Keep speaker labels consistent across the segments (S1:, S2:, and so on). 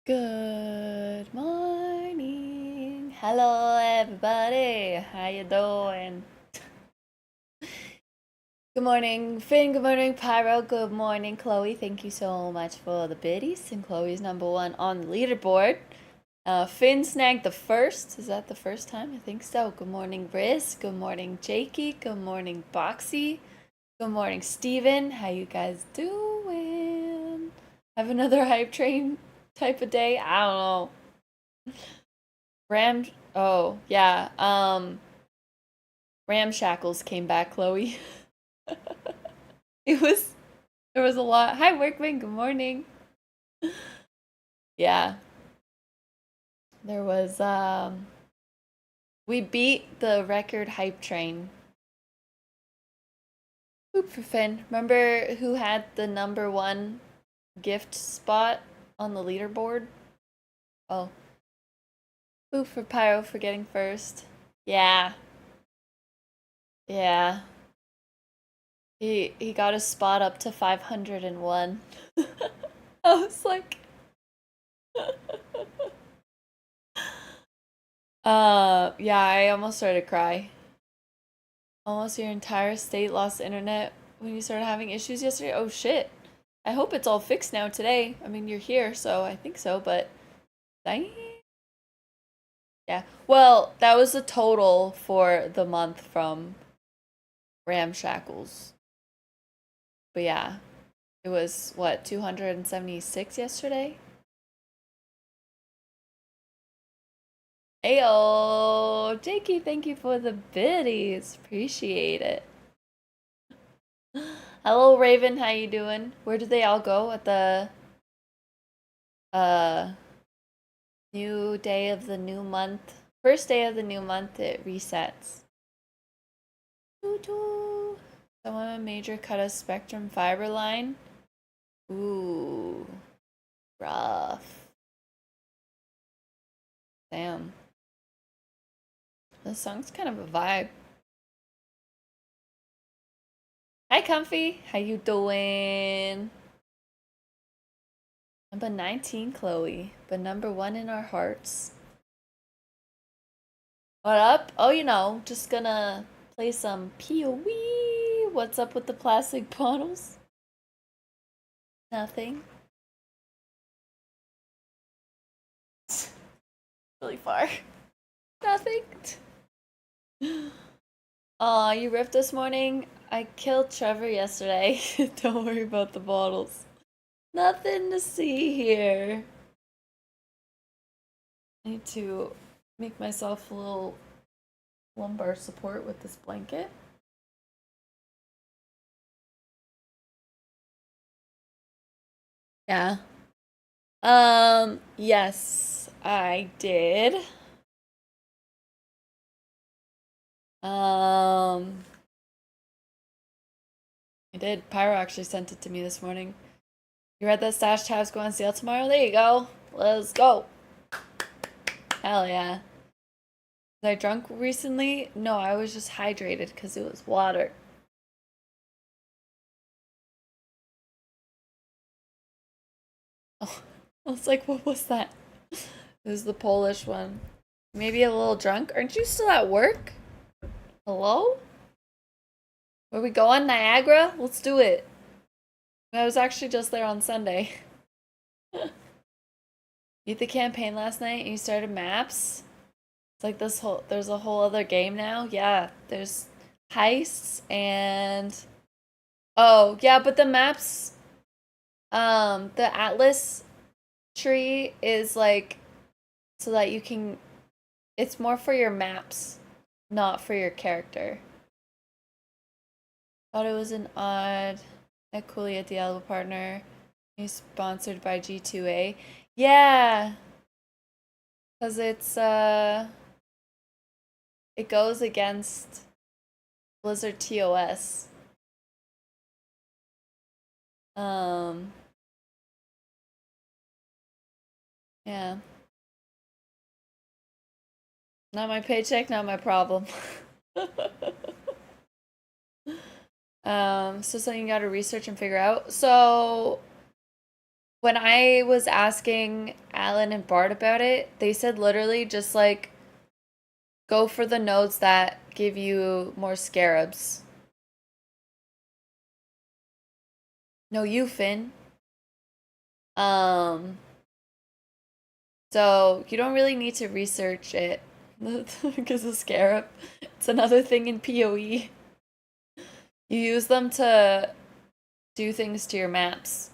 S1: Good morning. Hello everybody. How you doing? Good morning, Finn. Good morning, Pyro. Good morning, Chloe. Thank you so much for the biddies. And Chloe's #1 on the leaderboard. Finn snagged the first. Is that the first time? I think so. Good morning, Riz. Good morning, Jakey. Good morning, Boxy. Good morning, Steven. How you guys doing? Have another hype train type of day? I don't know. Oh, yeah. Ramshackles came back, Chloe. It was there was a lot. Hi, Workman. Good morning. Yeah. There was we beat the record hype train. Oop for Finn. Remember who had the #1 gift spot on the leaderboard? Oh. Oop for Pyro for getting first. Yeah. Yeah. He got his spot up to 501. I was like yeah, I almost started to cry. Almost your entire state lost internet when you started having issues yesterday. Oh shit. I hope it's all fixed now today. I mean, you're here, so I think so, but dang. Yeah. Well, that was the total for the month from Ramshackles. But yeah, it was what, 276 yesterday? Ayo, Jakey, thank you for the biddies. Appreciate it. Hello, Raven. How you doing? Where did they all go at the uh new day of the new month? First day of the new month, it resets. Doo-doo. Someone major cut a spectrum fiber line. Ooh, rough. Damn. This song's kind of a vibe. Hi, Comfy. How you doing? #19, Chloe, but #1 in our hearts. What up? Oh, just gonna play some PoE. What's up with the plastic bottles? Nothing. Really far. Nothing. Aw, you ripped this morning? I killed Trevor yesterday. Don't worry about the bottles. Nothing to see here. I need to make myself a little lumbar support with this blanket. Yeah. Yes, I did. I did. Pyro actually sent it to me this morning. You read that Stash tabs go on sale tomorrow? There you go. Let's go. Hell yeah. Was I drunk recently? No, I was just hydrated because it was water. Oh, I was like, what was that? It was the Polish one. Maybe a little drunk? Aren't you still at work? Hello? Where we going? Niagara? Let's do it. I was actually just there on Sunday. You did the campaign last night and you started maps? It's like there's a whole other game now. Yeah, there's heists and oh, yeah, but the maps the atlas tree is like so that you can it's more for your maps, not for your character. Thought it was an odd Equally a Diablo partner. He's sponsored by G2A. Yeah. Cause it goes against Blizzard TOS. Yeah. Not my paycheck, not my problem. So something you gotta research and figure out. So when I was asking Alan and Bart about it, they said literally just like go for the nodes that give you more scarabs. No, you, Finn. Um, so you don't really need to research it because of scarab. It's another thing in PoE. You use them to do things to your maps.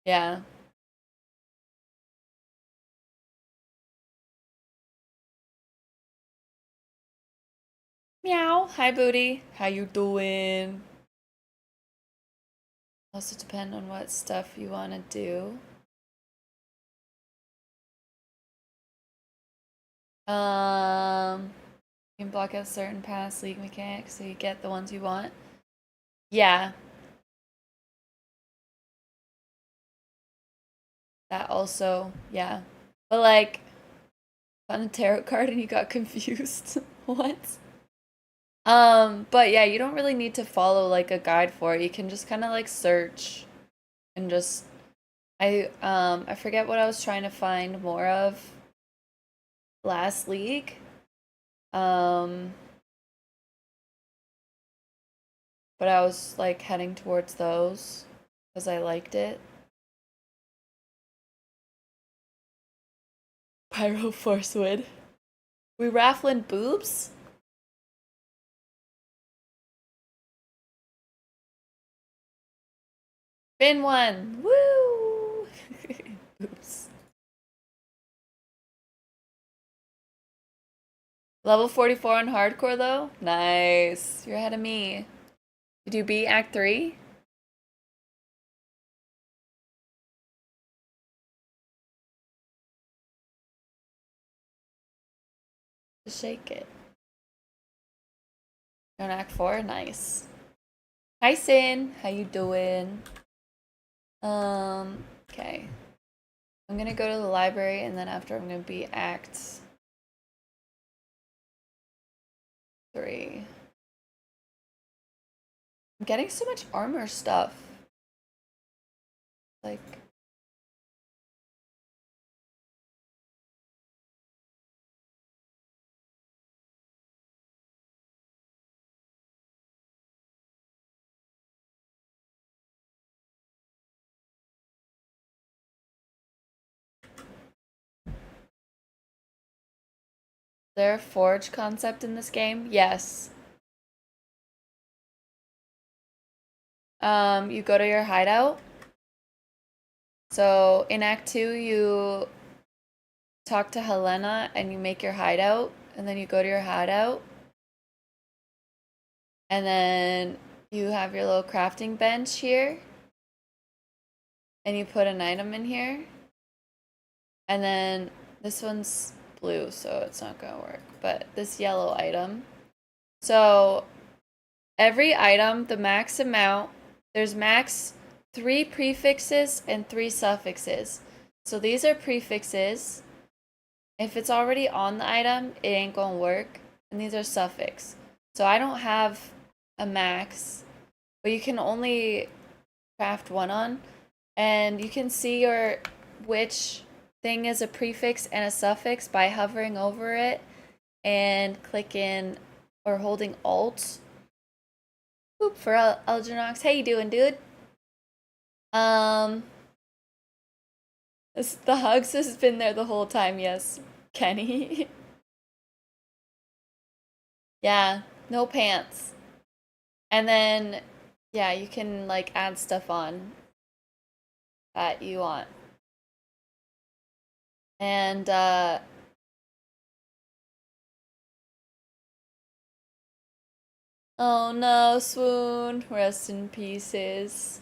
S1: Yeah. Meow. Hi, Booty. How you doing? Also depend on what stuff you want to do. You can block out certain past League mechanics so you get the ones you want. Yeah. That also, yeah. But like, found a tarot card and you got confused. What? But yeah, you don't really need to follow like a guide for it. You can just kind of like search and just I forget what I was trying to find more of last league. Um but I was like heading towards those because I liked it. Pyro Force Wood. We raffling boobs? Bin one! Woo! Boobs. Level 44 on hardcore though? Nice. You're ahead of me. Did you beat Act 3? Just shake it. You're on Act 4? Nice. Hi Sin, how you doing? Okay. I'm gonna go to the library and then after I'm gonna be Act 3. I'm getting so much armor stuff. Like, is there a forge concept in this game? Yes. You go to your hideout. So in Act 2, you talk to Helena and you make your hideout, and then you go to your hideout, and then you have your little crafting bench here, and you put an item in here, and then this one's blue, so it's not gonna work, but this yellow item. So every item, the max amount, there's max 3 prefixes and 3 suffixes. So these are prefixes. If it's already on the item, it ain't gonna work. And these are suffix. So I don't have a max, but you can only craft one on. And you can see your which thing is a prefix and a suffix by hovering over it and clicking or holding Alt. Oop, for Algernox. How you doing, dude? The hugs has been there the whole time, yes, Kenny. Yeah, no pants. And then, yeah, you can like add stuff on that you want. And, oh no, Swoon, rest in pieces.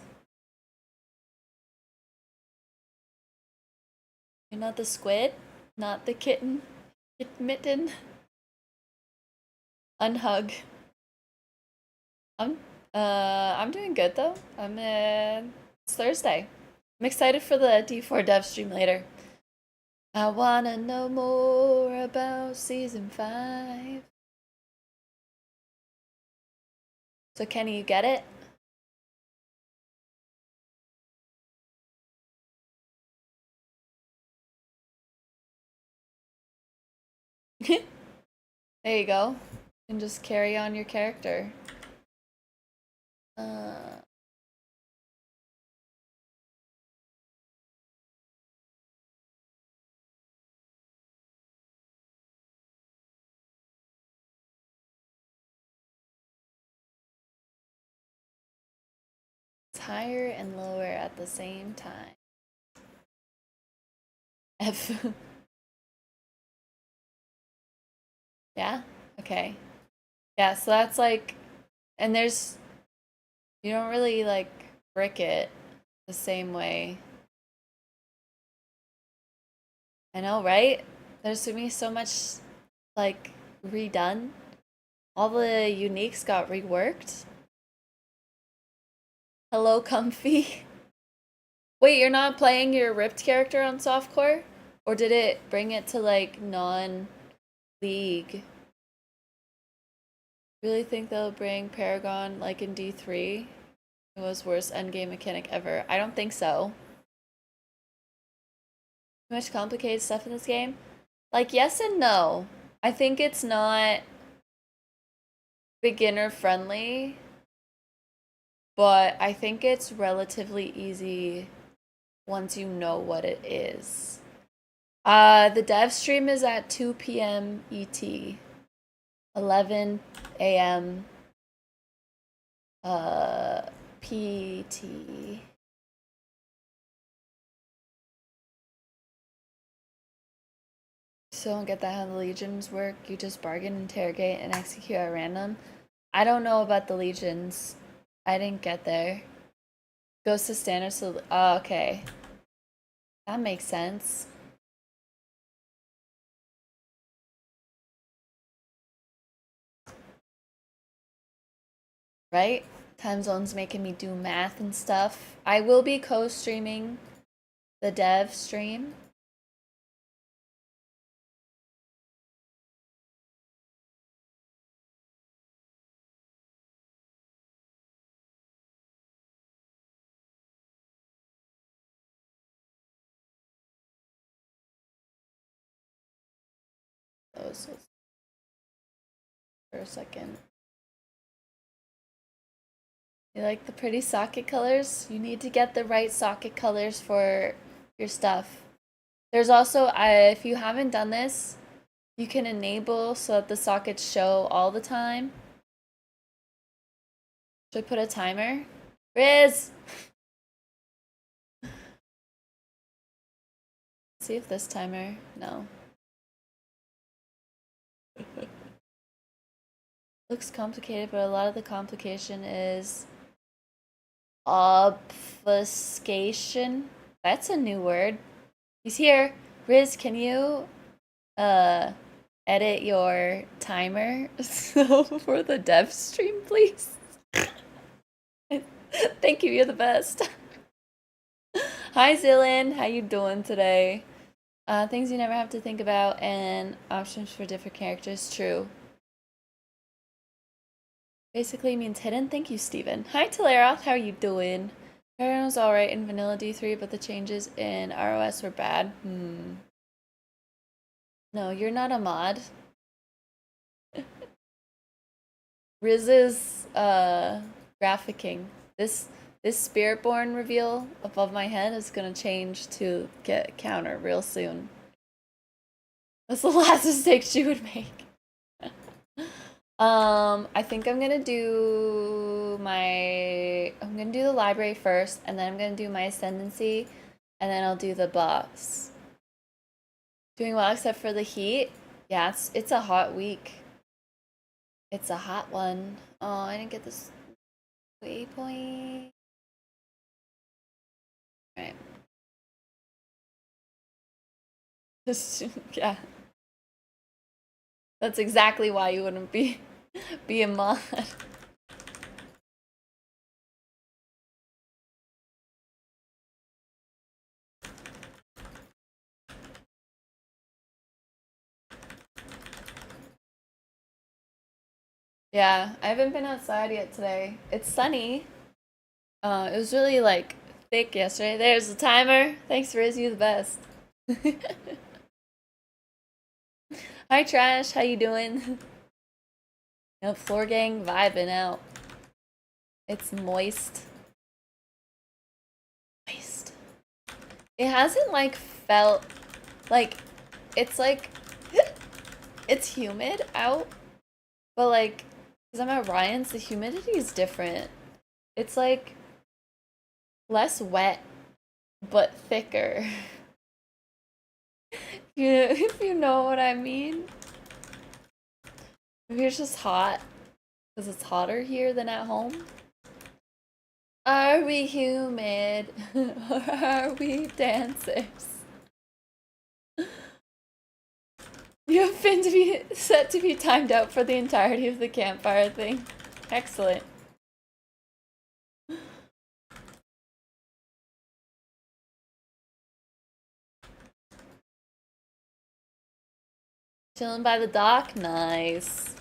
S1: You're not the squid, not the kitten, mitten. Unhug. I'm doing good though. It's Thursday. I'm excited for the D4 dev stream later. I wanna know more about season 5. So Kenny, you get it? There you go. And just carry on your character. It's higher and lower at the same time. F. Yeah? Okay. Yeah, so that's like, and there's, you don't really like brick it the same way. I know, right? There's gonna be so much like redone. All the uniques got reworked. Hello, Comfy. Wait, you're not playing your ripped character on softcore? Or did it bring it to like non-league? Really think they'll bring Paragon like in D3? It was worst endgame mechanic ever. I don't think so. Too much complicated stuff in this game? Like, yes and no. I think it's not beginner friendly, but I think it's relatively easy once you know what it is. The dev stream is at 2 p.m. ET, 11 a.m. PT. So don't get that how the legions work. You just bargain, interrogate, and execute at random. I don't know about the legions. I didn't get there. Goes to standard, so oh, okay. That makes sense. Right? Time zones making me do math and stuff. I will be co-streaming the dev stream. For a second. You like the pretty socket colors? You need to get the right socket colors for your stuff. There's also, if you haven't done this, you can enable so that the sockets show all the time. Should I put a timer? Riz! See if this timer, no. Looks complicated, but a lot of the complication is obfuscation. That's a new word. He's here. Riz, can you edit your timer for the dev stream, please? Thank you, you're the best. Hi Zillin, how you doing today? Things you never have to think about and options for different characters, true. Basically means hidden. Thank you, Steven. Hi Teleroth, how are you doing? Paragon was alright in vanilla D3, but the changes in ROS were bad. No, you're not a mod. Riz's graphicking. This Spiritborn reveal above my head is gonna change to get counter real soon. That's the last mistake she would make. I think I'm gonna do the library first, and then I'm gonna do my ascendancy, and then I'll do the boss. Doing well except for the heat. Yeah, it's a hot week. It's a hot one. Oh, I didn't get this waypoint. Alright. Yeah. That's exactly why you wouldn't be a mod. Yeah, I haven't been outside yet today. It's sunny. It was really like thick yesterday. There's the timer. Thanks, Riz. You the best. Hi, Trash. How you doing? Yep, floor gang vibing out. It's moist. Moist. It hasn't like felt like it's like it's humid out, but like because I'm at Ryan's, the humidity is different. It's like less wet but thicker. If you know what I mean. Maybe it's just hot because it's hotter here than at home. Are we humid or are we dancers? You have been to be set to be timed out for the entirety of the campfire thing. Excellent. Chilling by the dock? Nice.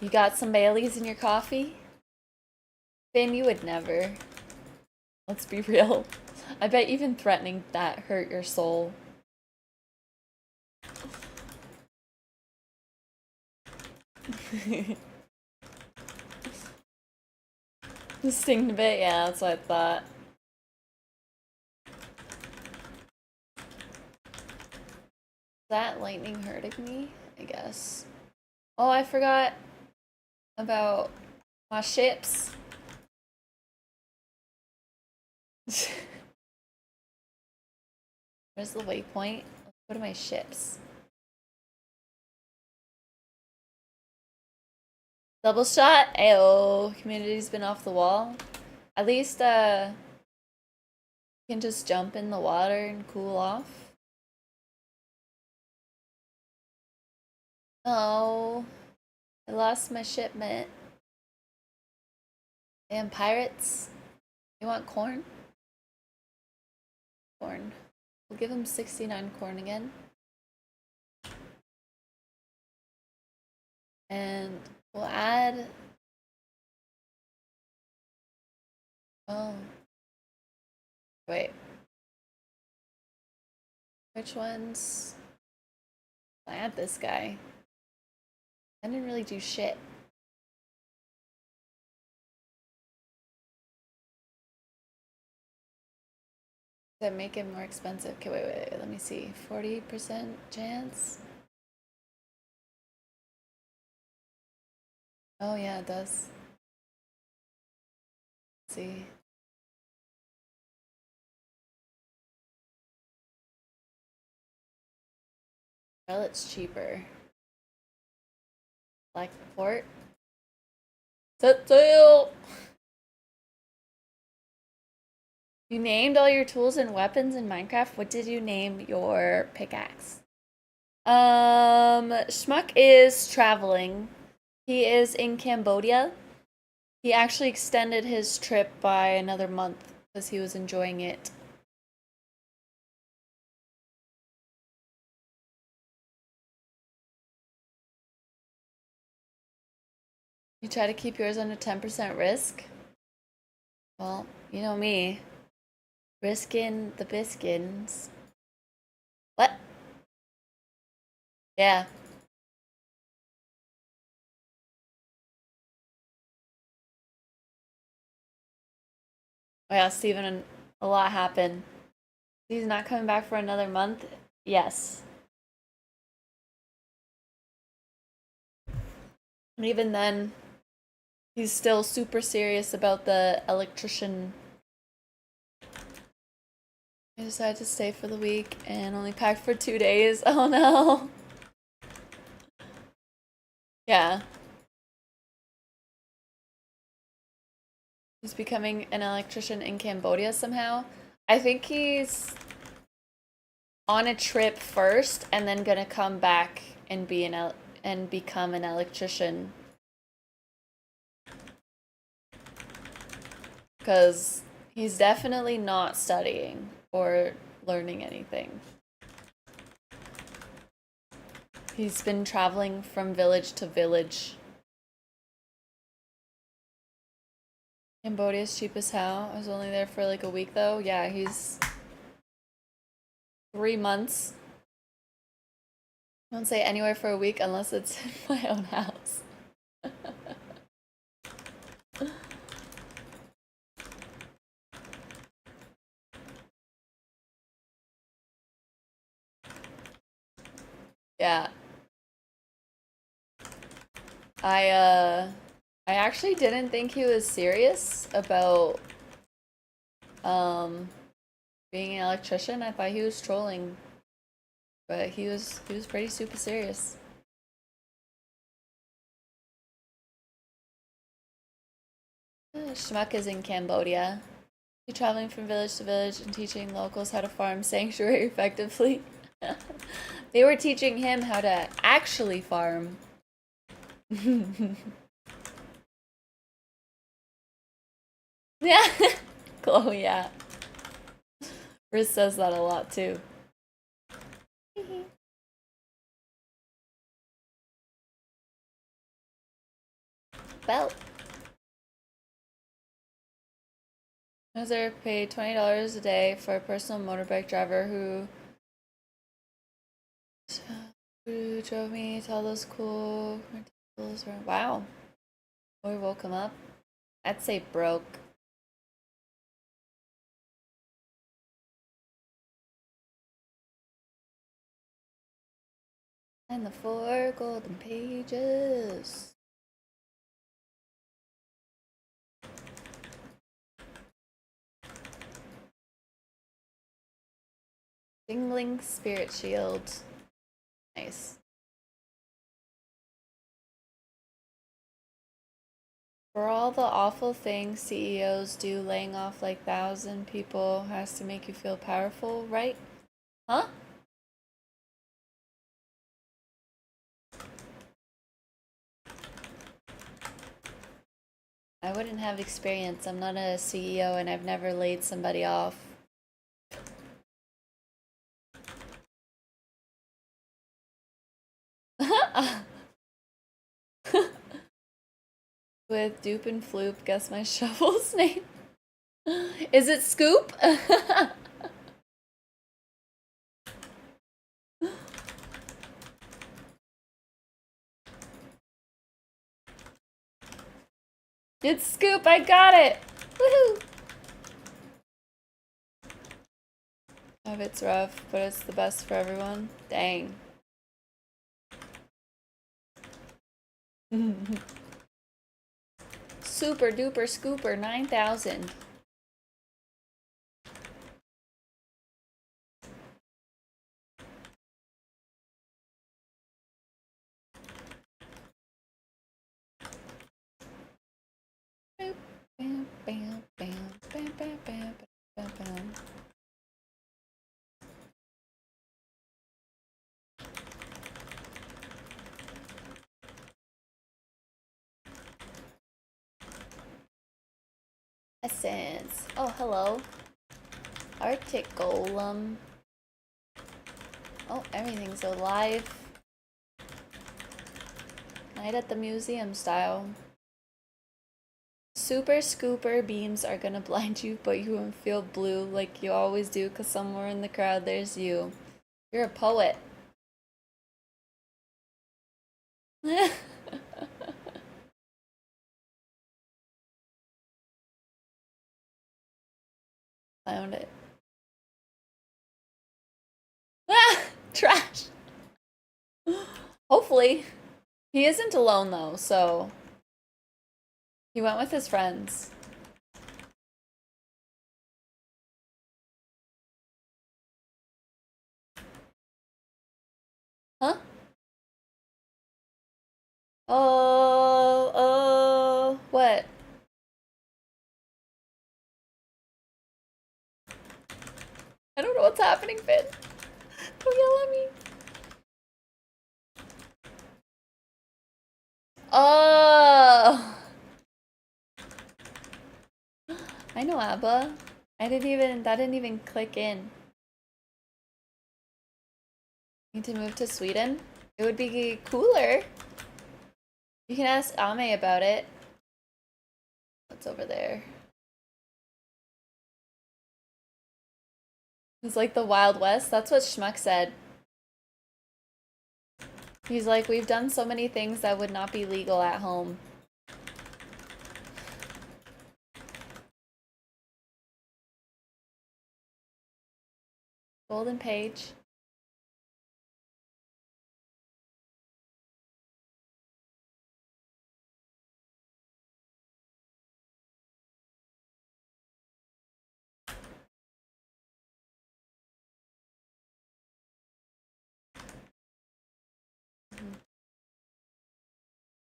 S1: You got some Baileys in your coffee? Finn, you would never. Let's be real. I bet even threatening that hurt your soul. Sting a bit? Yeah, that's what I thought. Is that lightning hurting me? I guess. Oh, I forgot about my ships. Where's the waypoint? Let's go to my ships. Double shot? Ayo, community's been off the wall. At least, you can just jump in the water and cool off. Oh, I lost my shipment. Damn pirates. You want corn? Corn. We'll give him 69 corn again. And we'll add... Oh. Wait. Which ones? I add this guy. I didn't really do shit. That make it more expensive. Okay, wait, let me see. 40% chance? Oh yeah, it does. Let's see. Well, it's cheaper. Like the port. Set sail! You named all your tools and weapons in Minecraft. What did you name your pickaxe? Schmuck is traveling. He is in Cambodia. He actually extended his trip by another month because he was enjoying it. You try to keep yours under 10% risk? Well, you know me. Risking the biscuits. What? Yeah. Oh yeah, Steven, a lot happened. He's not coming back for another month? Yes. And even then, he's still super serious about the electrician. I decided to stay for the week and only packed for 2 days. Oh no. Yeah. He's becoming an electrician in Cambodia somehow. I think he's on a trip first and then gonna come back and be and become an electrician. Because he's definitely not studying or learning anything. He's been traveling from village to village. Cambodia's cheap as hell. I was only there for like a week though. Yeah, he's 3 months. I won't say anywhere for a week unless it's in my own house. Yeah. I actually didn't think he was serious about being an electrician. I thought he was trolling. But he was pretty super serious. Schmuck is in Cambodia. He's traveling from village to village and teaching locals how to farm sanctuary effectively. They were teaching him how to actually farm. Yeah. Chloe, yeah. Riz says that a lot too. Belt. User paid $20 a day for a personal motorbike driver who drove me to all those cool rentals around. Wow. We woke him up. I'd say broke. And the 4 golden pages. Dingling spirit shield. Nice. For all the awful things CEOs do, laying off like 1,000 people has to make you feel powerful, right? Huh? I wouldn't have experience. I'm not a CEO and I've never laid somebody off. With Dupe and Floop, guess my shovel's name. Is it Scoop? It's Scoop, I got it! Woohoo! It's rough, but it's the best for everyone. Dang. Super duper scooper 9,000. Bam, bam, bam, bam, bam, bam, bam, bam. Essence. Oh, hello. Arctic Golem. Oh, everything's alive. Night at the museum style. Super scooper beams are gonna blind you, but you won't feel blue like you always do, cause somewhere in the crowd there's you. You're a poet. Found it. Ah! Trash! Hopefully. He isn't alone though, so... He went with his friends. Huh? Oh, what? I don't know what's happening, Finn. Don't yell at me. Oh! I know ABBA. That didn't even click in. Need to move to Sweden? It would be cooler. You can ask Ame about it. What's over there? It's like the Wild West. That's what Schmuck said. He's like, we've done so many things that would not be legal at home. Golden page.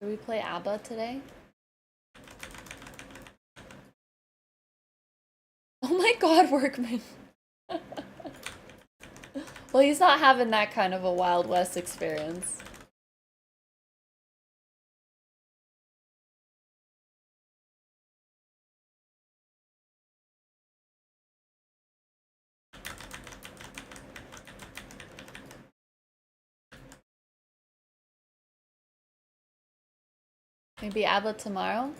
S1: Did we play ABBA today? Oh my god, Workman. Well, he's not having that kind of a Wild West experience. Maybe ABBA tomorrow?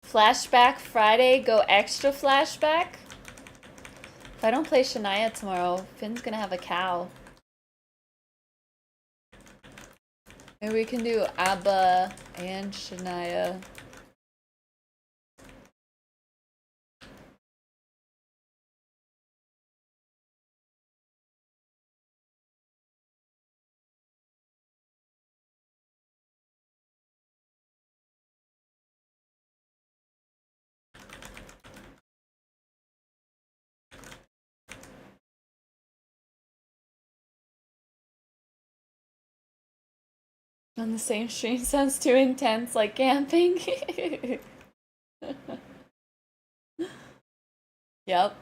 S1: Flashback Friday, go extra flashback? If I don't play Shania tomorrow, Finn's gonna have a cow. Maybe we can do ABBA and Shania. On the same stream sounds too intense, like camping. Yep.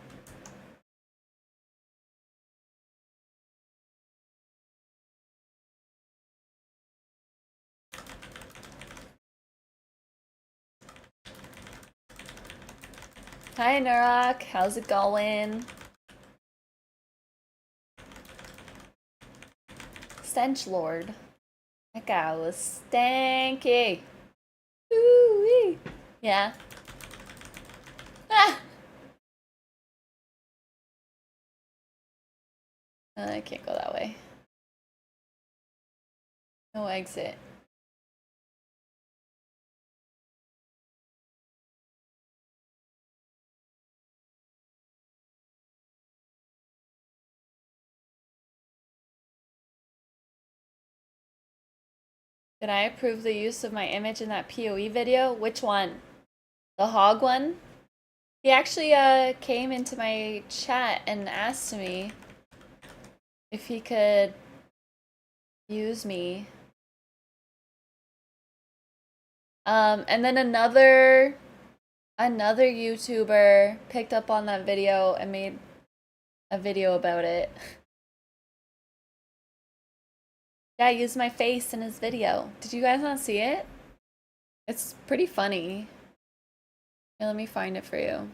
S1: Hi, Nurak. How's it going? Stench Lord. That guy was stanky. Ooh-wee. Yeah. Ah! I can't go that way. No exit. Did I approve the use of my image in that PoE video? Which one? The hog one? He actually came into my chat and asked me if he could use me. And then another YouTuber picked up on that video and made a video about it. Yeah, I used my face in his video. Did you guys not see it? It's pretty funny. Here, let me find it for you.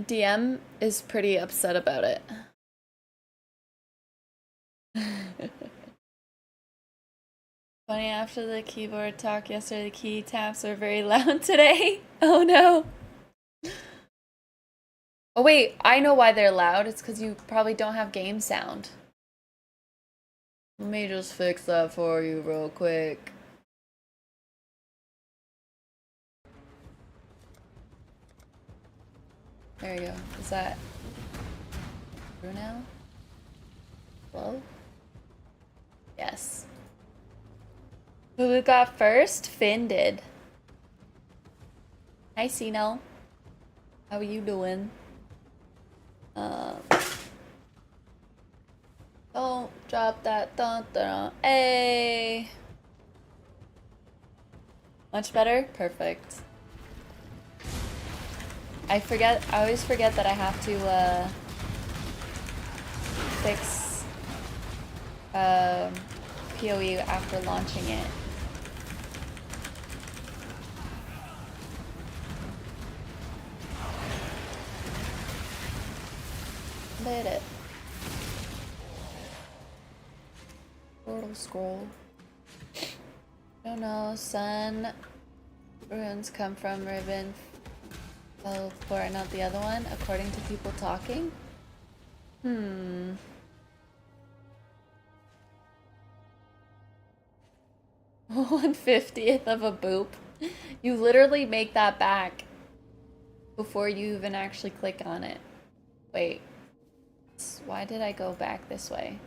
S1: DM is pretty upset about it. Funny, after the keyboard talk yesterday, the key taps are very loud today. Oh no. Oh wait, I know why they're loud. It's because you probably don't have game sound. Let me just fix that for you real quick. There you go. Is that through now? Hello? Yes. Who got first? Finn did. Hi, Sino. How are you doing? Don't drop that. Dun, dun, hey. Much better? Perfect. I always forget that I have to fix PoE after launching it. hit it. Portal scroll. Don't know. Sun runes come from Ribbon. Oh, for not the other one, according to people talking. 1/50th of a boop. You literally make that back before you even actually click on it. Wait. Why did I go back this way?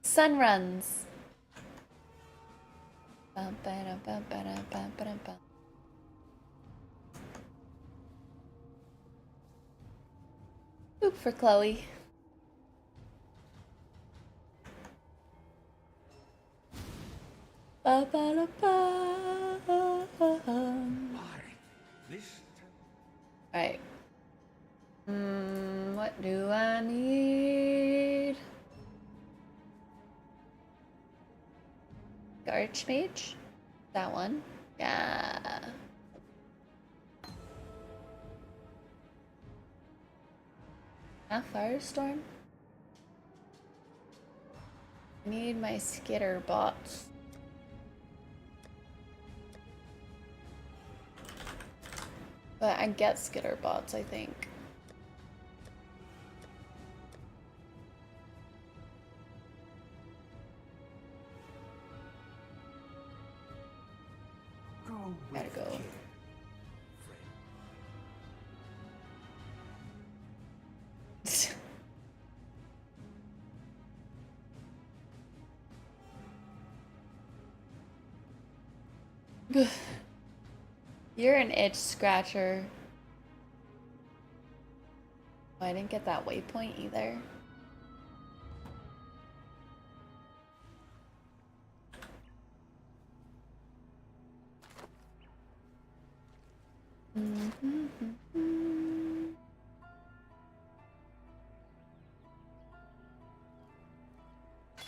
S1: Sun runs. Boop for Chloe. Alright. What do I need? Archmage? That one? Yeah. Firestorm? I need my skitter bots. But I get skitter bots, I think. Gotta go. You're an itch scratcher. Oh, I didn't get that waypoint either.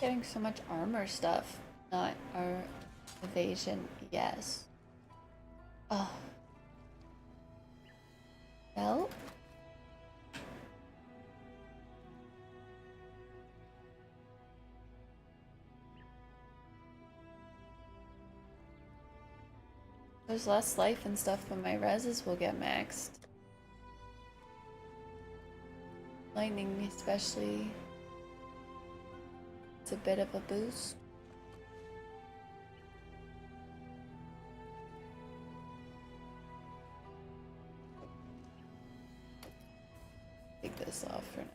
S1: Getting so much armor stuff, not our evasion. Yes. Oh. Well. There's less life and stuff, but my reses will get maxed. Lightning especially. It's a bit of a boost. Take this off for now.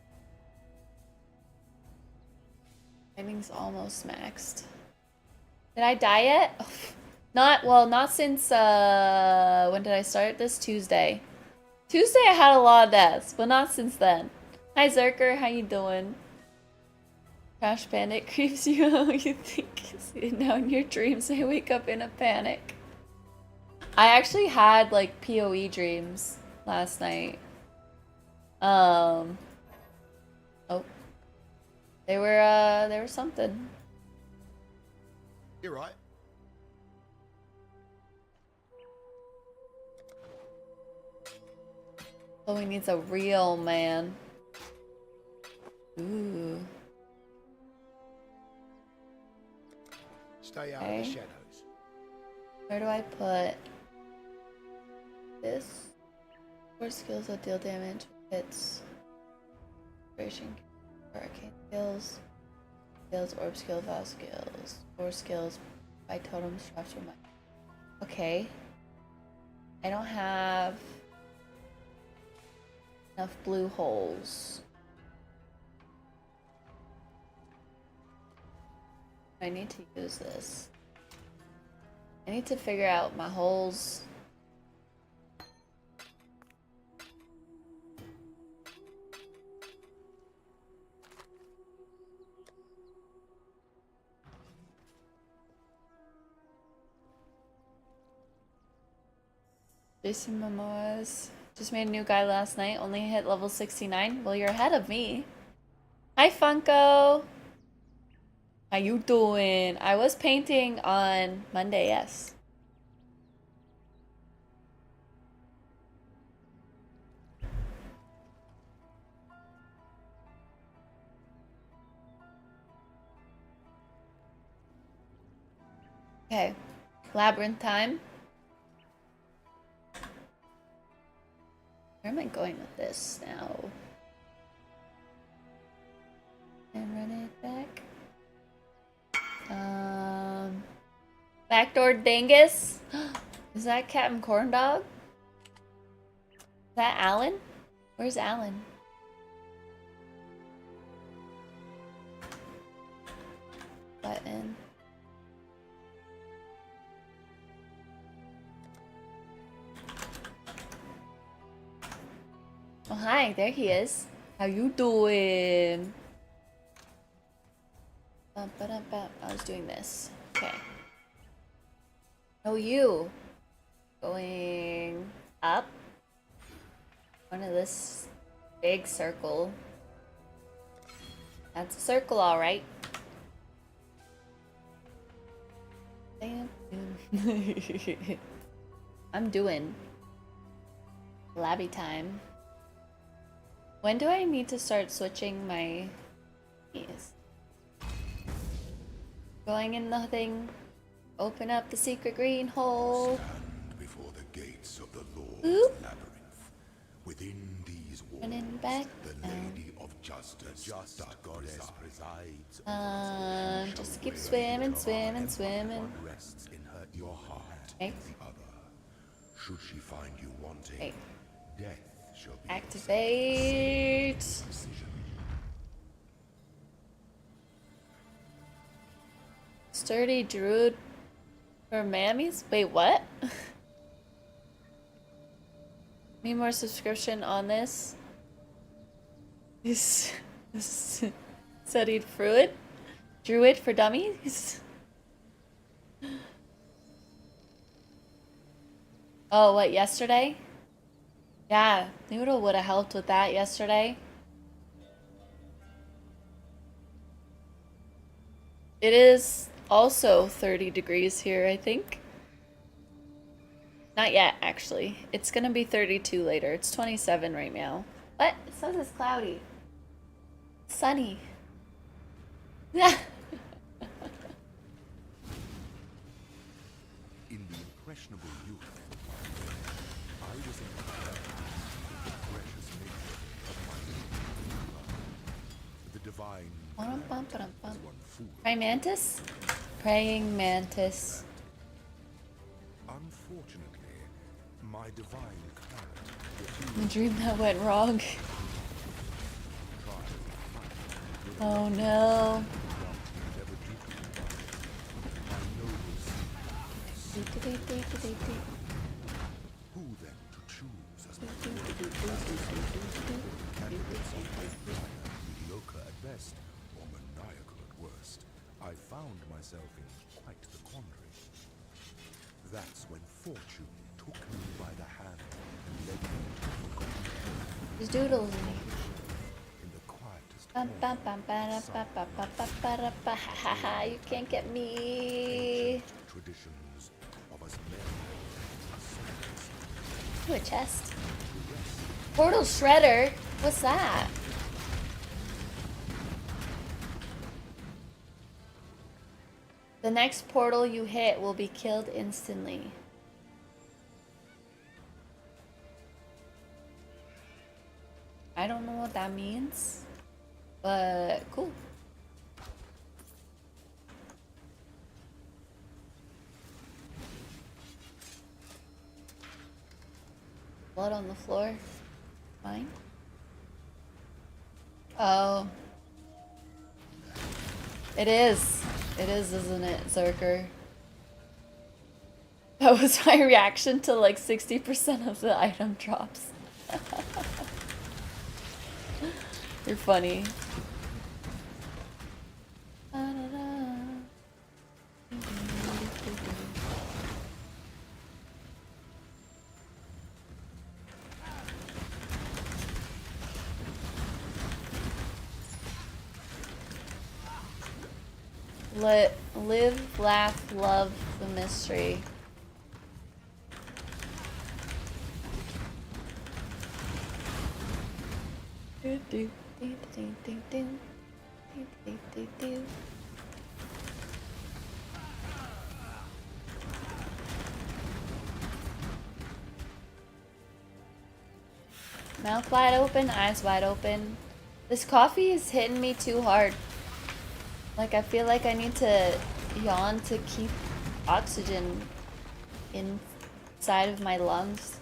S1: Lightning's almost maxed. Did I die yet? Oh, not since, when did I start this? Tuesday. Tuesday I had a lot of deaths, but not since then. Hi Zerker, how you doing? Crash panic creeps you out. You think now in your dreams I wake up in a panic. I actually had like PoE dreams last night. Oh. They were something.
S2: You're right.
S1: Chloe needs a real man. Ooh.
S2: Stay out of the shadows.
S1: Where do I put this? 4 skills that deal damage. Hits. Inspiration. Arcane skills. Skills, orb skill, vow skills. 4 skills by totem structure. Okay. I don't have enough blue holes. I need to use this. I need to figure out my holes. Jason Momoa's just made a new guy last night. Only hit level 69. Well, you're ahead of me. Hi, Funko. How you doing? I was painting on Monday, yes. Okay. Labyrinth time. Where am I going with this now? And run it back. Backdoor Dingus? Is that Captain Corndog? Is that Alan? Where's Alan? Button. Oh, hi, there he is. How you doing? I was doing this. Okay. Oh, you. Going up. One of this big circle. That's a circle, alright. I'm doing labby time. When do I need to start switching my keys? Going in the thing. Open up the secret green hole.
S2: Stand before the gates of the Lord's
S1: Oop.
S2: labyrinth. Within these walls,
S1: Running back.
S2: the Lady of Justice, goddess presides.
S1: Just keep swimming, swimming, swimming.
S2: One rests in her your heart,
S1: Okay.
S2: the other. Should she find you wanting,
S1: Okay.
S2: death shall be
S1: Activate.
S2: decision.
S1: Sturdy druid for mammies? Wait, what? Need more subscription on this? This studied fruit? Druid for dummies? Oh, what, yesterday? Yeah, Noodle would have helped with that yesterday. It is also 30 degrees here, I think. Not yet, actually. It's gonna be 32 later. It's 27 right now. What? It says it's cloudy. Sunny. Yeah.
S2: In the impressionable youth of my day, I was inspired by the precious nature of my love. The divine
S1: Bum, bum,
S2: plan
S1: bum,
S2: is
S1: bum.
S2: one fool.
S1: Praying mantis? Praying mantis.
S2: Unfortunately, my divine clan
S1: The dream that went wrong. Oh no.
S2: Who then to choose as my candidates of mediocre at best or maniacal at worst? I found myself in quite the quandary. That's when fortune took me by the hand and led me to a forgotten land
S1: There's doodles.
S2: in the quietest
S1: Bum, bum,
S2: corner
S1: bum, ba, ba, ba, ba, ba, ba, ba, ba, ha, ha, ha. You can't get me.
S2: ancient traditions of us men as souls.
S1: Ooh, a chest. Portal shredder? What's that? The next portal you hit will be killed instantly. I don't know what that means, but cool. Blood on the floor. Fine. Oh. It is. It is, isn't it, Zerker? That was my reaction to like 60% of the item drops. You're funny. Live, laugh, love the mystery. Do, do, do, do, do, do. Do, do, do, do. Mouth wide open, eyes wide open. This coffee is hitting me too hard. Like, I feel like I need to yawn to keep oxygen inside of my lungs.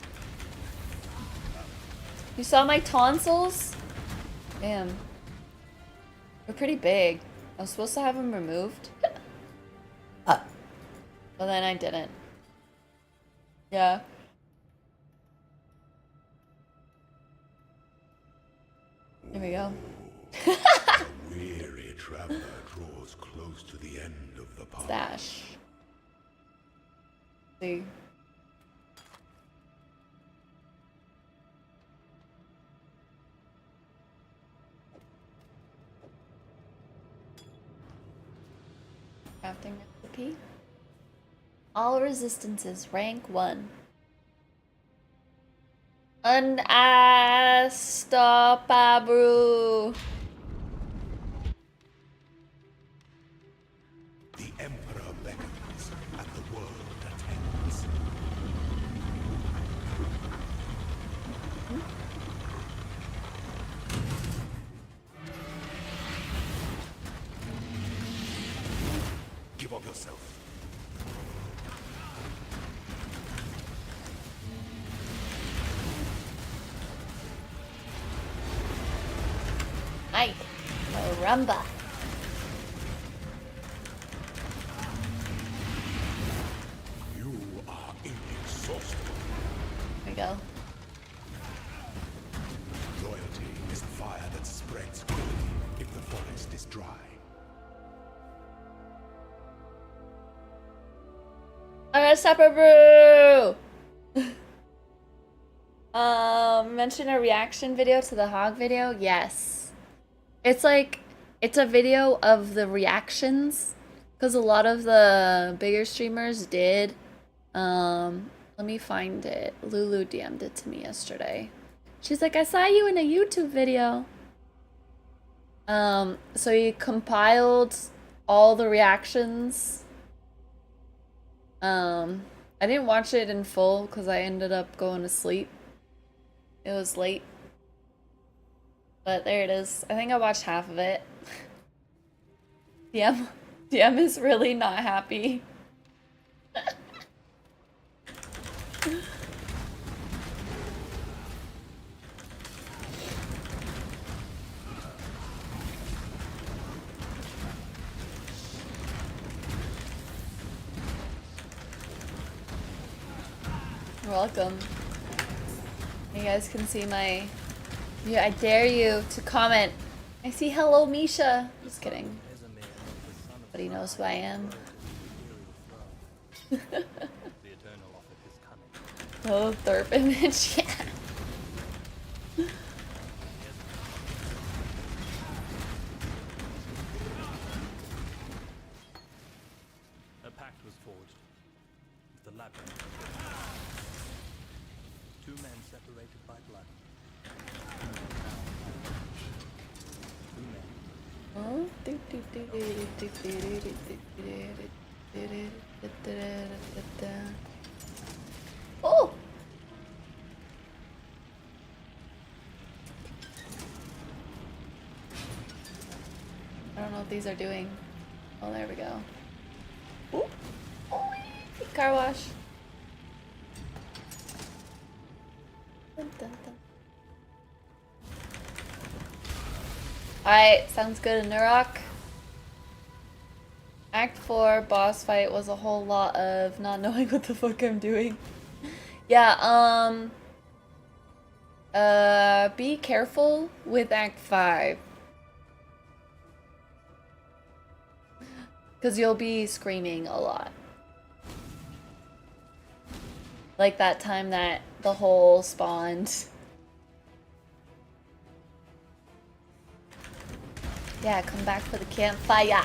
S1: You saw my tonsils? Damn. They're pretty big. I was supposed to have them removed. But then I didn't. Yeah. There we go.
S2: The weary traveler draws close to the end of the path.
S1: Stash. See. Crafting recipe. All resistances, rank 1. Unstoppable.
S2: The Emperor beckons, and the world attends. Give up yourself.
S1: Ay, caramba.
S2: You are inexhaustible.
S1: There we go.
S2: Loyalty is the fire that spreads quickly if the forest is dry.
S1: Unstoppable. Mention a reaction video to the hog video? Yes. It's like, it's a video of the reactions, because a lot of the bigger streamers did. Let me find it. Lulu DM'd it to me yesterday. She's like, I saw you in a YouTube video. So he compiled all the reactions. I didn't watch it in full because I ended up going to sleep. It was late. But there it is. I think I watched half of it. DM is really not happy. You're welcome. You guys can see my... Yeah, I dare you to comment. I see hello, Misha. Just kidding. But he knows who I am. Oh, Thurp image, yeah.
S3: A pact was forged. The labyrinth. Two men separated by blood.
S1: Oh! I don't know what these are doing. Oh, there we go. Ooh. Oh, car wash. Dun, dun, dun. Alright, sounds good, Nurok. Act 4 boss fight was a whole lot of not knowing what the fuck I'm doing. Yeah, be careful with Act 5. Because you'll be screaming a lot. Like that time that the hole spawned. Yeah, come back for the campfire.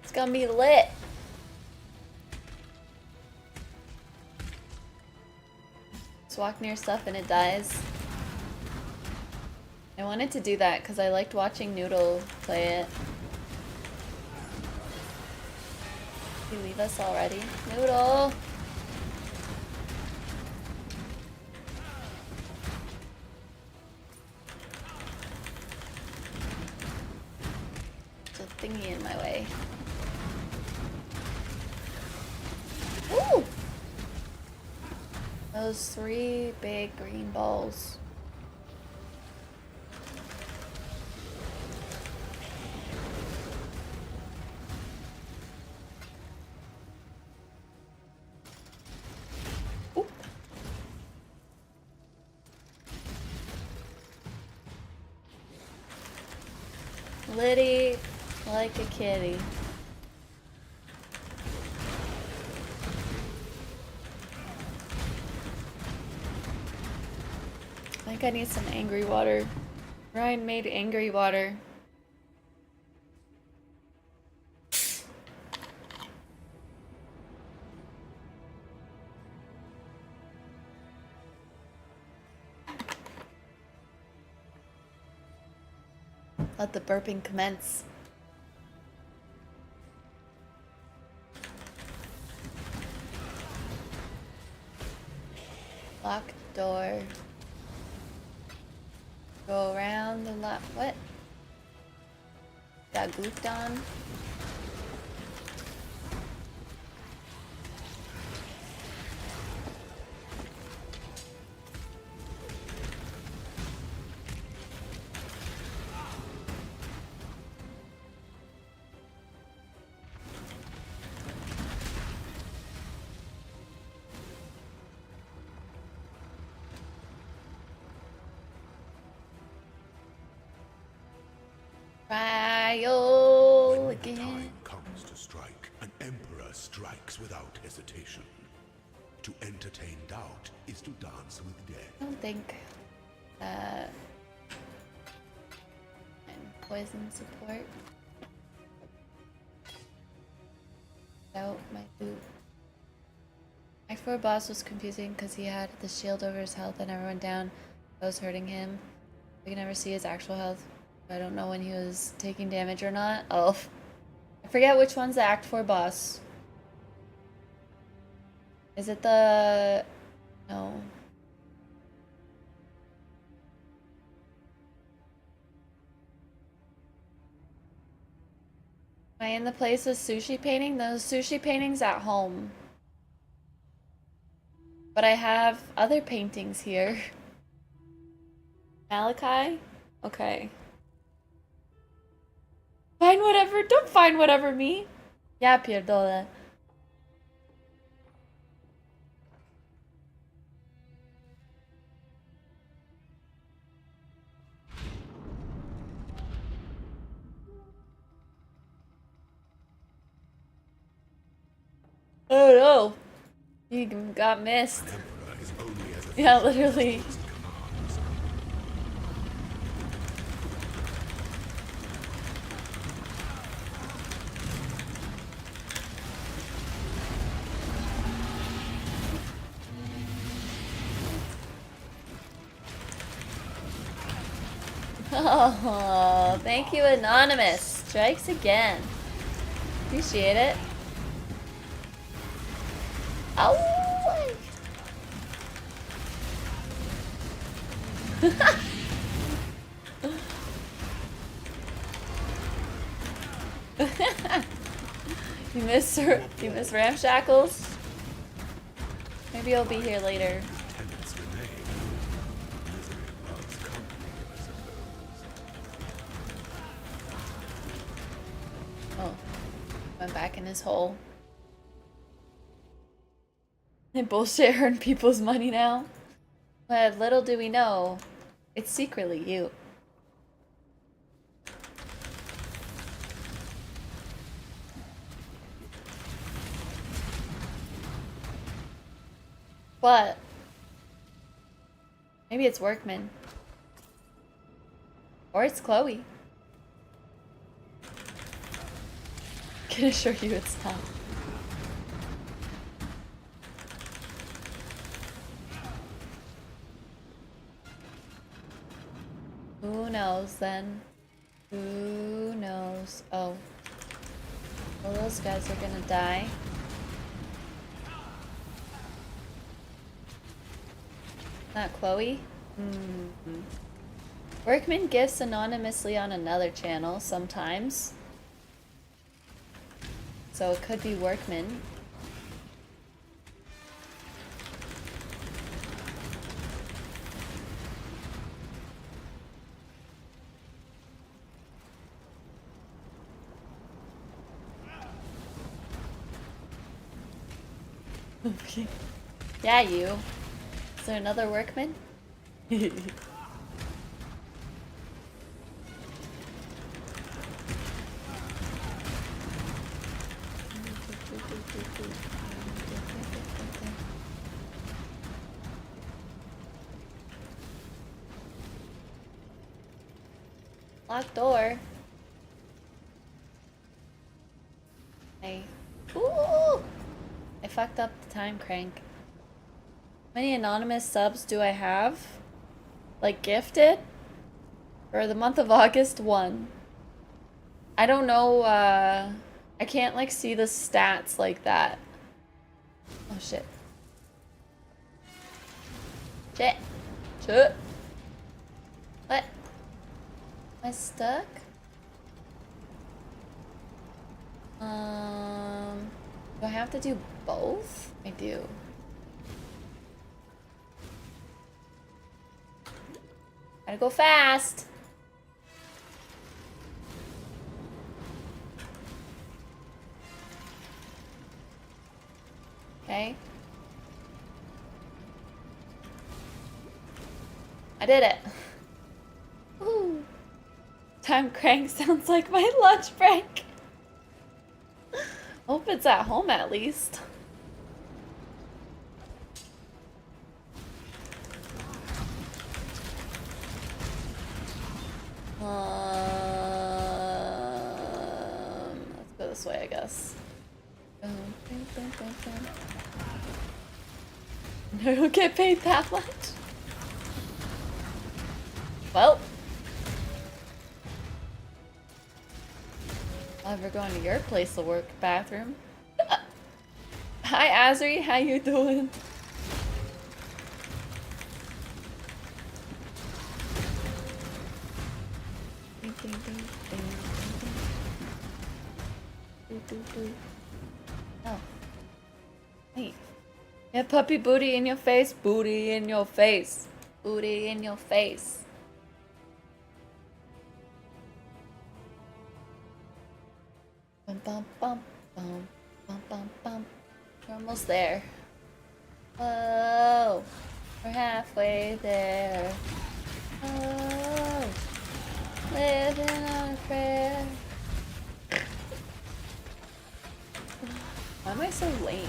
S1: It's gonna be lit. Just walk near stuff and it dies. I wanted to do that because I liked watching Noodle play it. Did he leave us already? Noodle! There's a thingy in my way. Ooh! Those 3 big green balls. Oop. Liddy like a kitty. I think I need some angry water. Ryan made angry water. Let the burping commence. Locked door. Go around the lot. What? Got gooped on. Trial
S2: When
S1: again.
S2: time comes to strike, an emperor strikes without hesitation. To entertain doubt is to dance with death.
S1: I don't think that I'm poison support. Out my boot. My 4 boss was confusing because he had the shield over his health and everyone down. I was hurting him. We can never see his actual health. I don't know when he was taking damage or not. Oh, I forget which one's the Act 4 boss. Is it the... No. Am I in the place of sushi painting? Those sushi paintings at home. But I have other paintings here. Malachi? Okay. Find whatever. Don't find whatever me. Ya pierdo that. Oh no. You got missed.
S2: An emperor is only as
S1: Yeah, literally.
S2: efficient as he commands.
S1: Oh, thank you, Anonymous. Strikes again. Appreciate it. Oh! You miss Ramshackles? Maybe I'll be here later.
S2: Tenants remain. Misery loves company, I suppose.
S1: Oh. Went back in his hole. They bullshit earn people's money now. But little do we know, it's secretly you. But maybe it's Workman. Or it's Chloe. Can assure you it's not. Who knows then? Who knows? Oh. Well, those guys are gonna die. Not Chloe? Mm-hmm. Workman gifts anonymously on another channel sometimes. So it could be Workman. Okay. Yeah, you. Is there another Workman? Locked door. Ooh! I fucked up the time crank. How many anonymous subs do I have? Like gifted? For the month of August, 1. I don't know, I can't like see the stats like that. Oh shit. Shit. Shit. What? Am I stuck? Do I have to do both? I do. Gotta go fast. Okay. I did it. Ooh. Time crank sounds like my lunch break. Hope it's at home at least. Let's go this way, I guess. I don't get paid that much. Well, I'll ever go into your place of work bathroom. Hi Azri, how you doing? Oh. Wait. Yeah, puppy booty in your face, booty in your face, booty in your face. Bum bum bum bum bum bum bum. We're almost there. Whoa, we're halfway there. Oh, living on a prayer. Why am I so lame?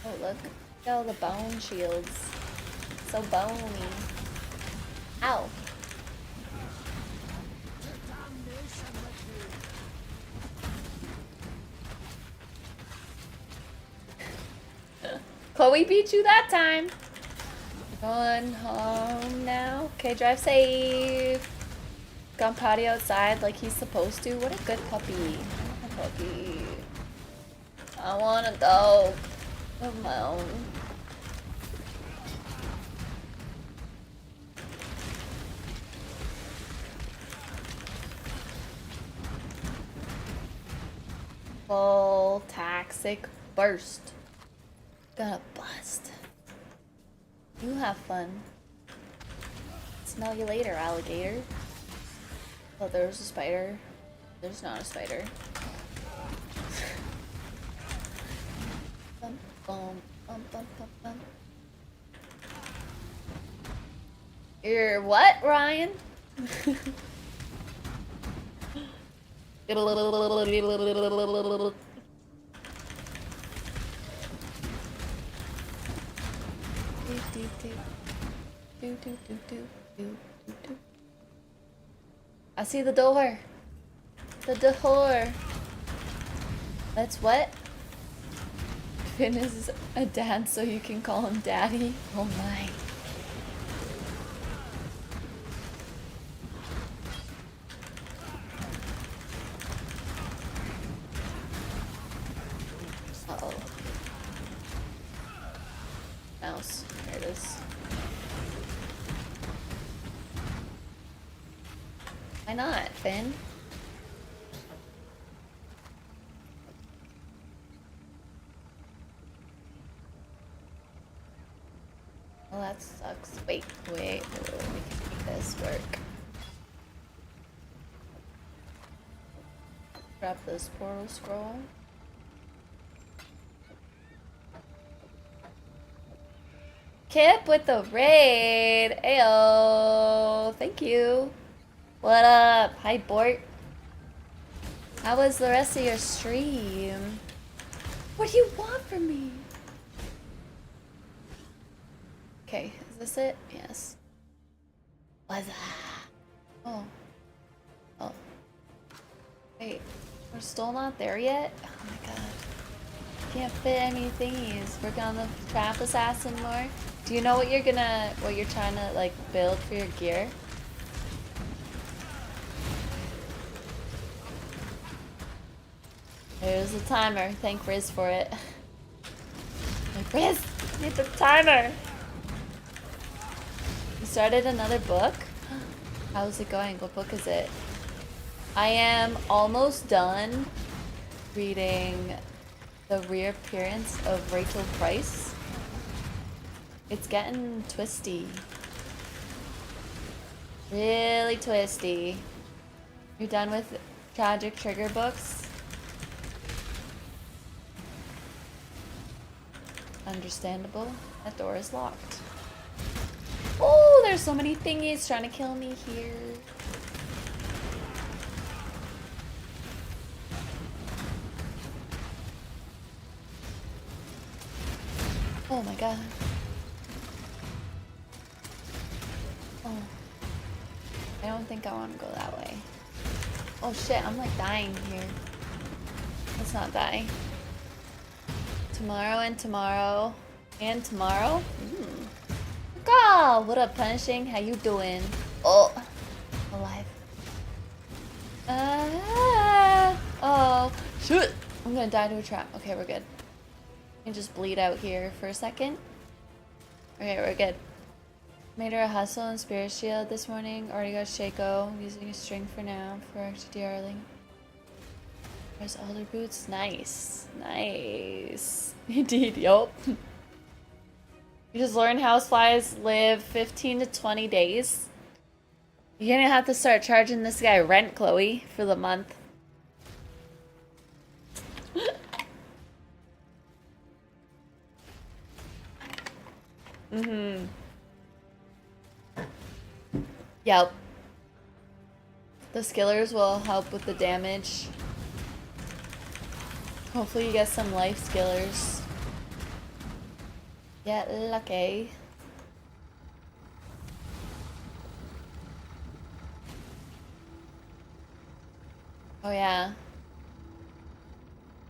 S1: Oh look at all the bone shields. So bony. Ow. Chloe beat you that time. Going home now. Okay, drive safe. Gone potty outside like he's supposed to. What a good puppy. A puppy. I want a dog of my own. Full toxic burst. Gonna bust. You have fun. Smell you later, alligator. Oh, there's a spider. There's not a spider. Bum, bum, bum, bum, bum, bum. You're what, Ryan? I see the door. The door. That's what? Finn is a dad, so you can call him daddy. Oh my. mouse. There it is. Why not, Finn? Well, that sucks. Wait, we can make this work. Grab this portal scroll. Kip with the raid. Ayo, thank you. What up? Hi, Bort. How was the rest of your stream? What do you want from me? Okay, is this it? Yes. What's that? Oh. Oh. Wait, we're still not there yet? Oh my god. Can't fit any thingies. Working on the trap assassin more. Do you know what you're trying to like build for your gear? There's a timer. Thank Riz for it. Like, Riz, need the timer. You started another book? How's it going? What book is it? I am almost done reading The Reappearance of Rachel Price. It's getting twisty. Really twisty. You're done with tragic trigger books? Understandable. That door is locked. Oh, there's so many thingies trying to kill me here. Oh my god. Oh. I don't think I want to go that way. Oh shit, I'm like dying here. Let's not die. Tomorrow and tomorrow. And tomorrow? Oh, what up, Punishing? How you doing? Oh, alive. Oh, shoot. I'm gonna die to a trap. Okay, we're good. And just bleed out here for a second. Okay, we're good. Made her a hustle and spirit shield this morning. Already got Shaco. Using a string for now for XD Arling. There's alder boots. Nice. Nice. Indeed, yup. You just learn houseflies live 15 to 20 days. You're gonna have to start charging this guy rent, Chloe, for the month. Yep. The skillers will help with the damage. Hopefully you get some life skillers. Get lucky. Oh yeah.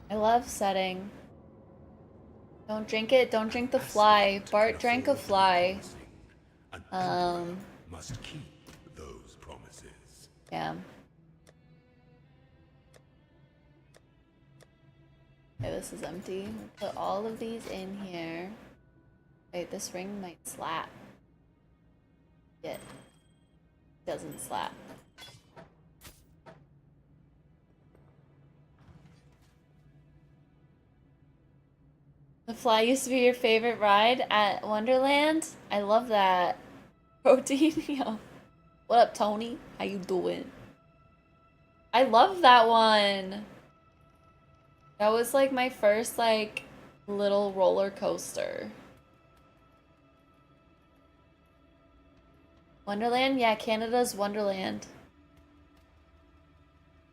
S1: I love setting. Don't drink it, don't drink the fly. Bart drank a fly.
S2: Must keep those promises.
S1: Yeah. Okay, this is empty. We'll put all of these in here. Wait, this ring might slap. It doesn't slap. The fly used to be your favorite ride at Wonderland? I love that. Protein, yo. What up, Tony? How you doing? I love that one. That was like my first like little roller coaster. Wonderland? Yeah, Canada's Wonderland.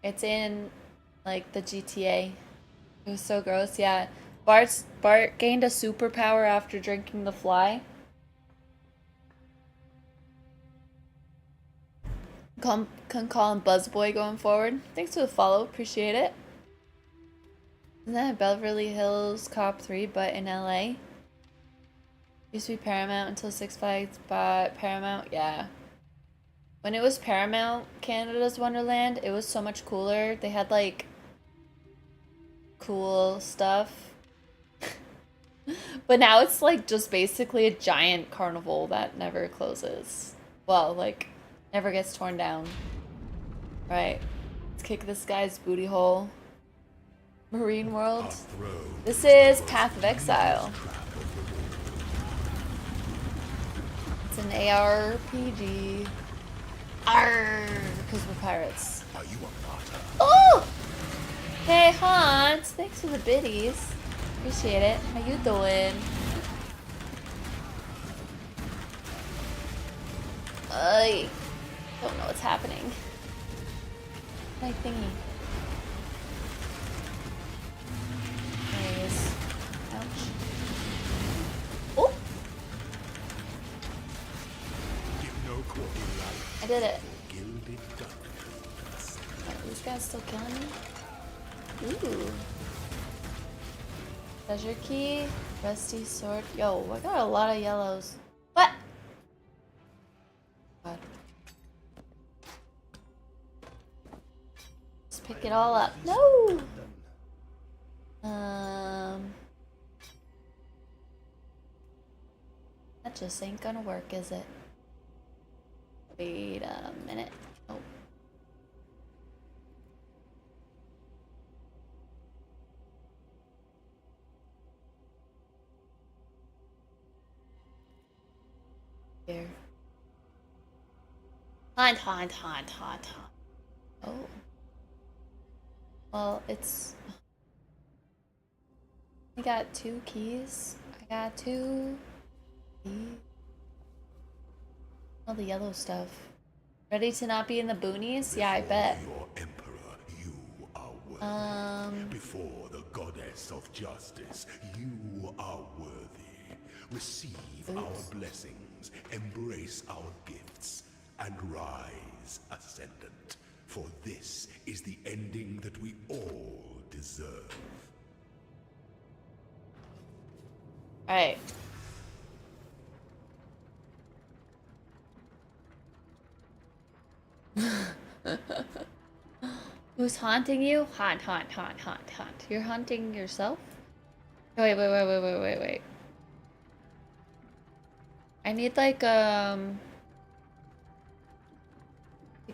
S1: It's in like the GTA. It was so gross, yeah. Bart gained a superpower after drinking the fly. Can call him Buzzboy going forward. Thanks for the follow, appreciate it. Isn't that Beverly Hills Cop 3 but in LA? Used to be Paramount until Six Flags bought Paramount, yeah. When it was Paramount, Canada's Wonderland, it was so much cooler. They had like cool stuff. But now it's like just basically a giant carnival that never closes. Well, like, never gets torn down. Right. Let's kick this guy's booty hole. Marine World. This is Path of Exile. It's an ARPG. Arr, because we're pirates.
S2: Are you a martyr?
S1: Oh! Hey, Hans. Thanks for the biddies. Appreciate it. How you doing? I don't know what's happening. My thingy. Anyways. Ouch. Oh!
S2: Give no quarter life.
S1: I did it.
S2: Gilded duck.
S1: Are these guys still killing me? Ooh. Treasure key. Rusty sword. Yo, I got a lot of yellows. What? God. Let's pick it all up. No! That just ain't gonna work, is it? Wait a minute. Oh. Here. Hunt. Oh. Well, it's... I got 2 keys. I got 2 keys. All the yellow stuff. Ready to not be in the boonies? Yeah, I bet.
S2: Your emperor, you are worthy. Before the goddess of justice, you are worthy. Receive our blessings, embrace our gifts, and rise ascendant. For this is the ending that we all deserve.
S1: Alright. Who's haunting you? Haunt. You're haunting yourself? Wait. I need like, to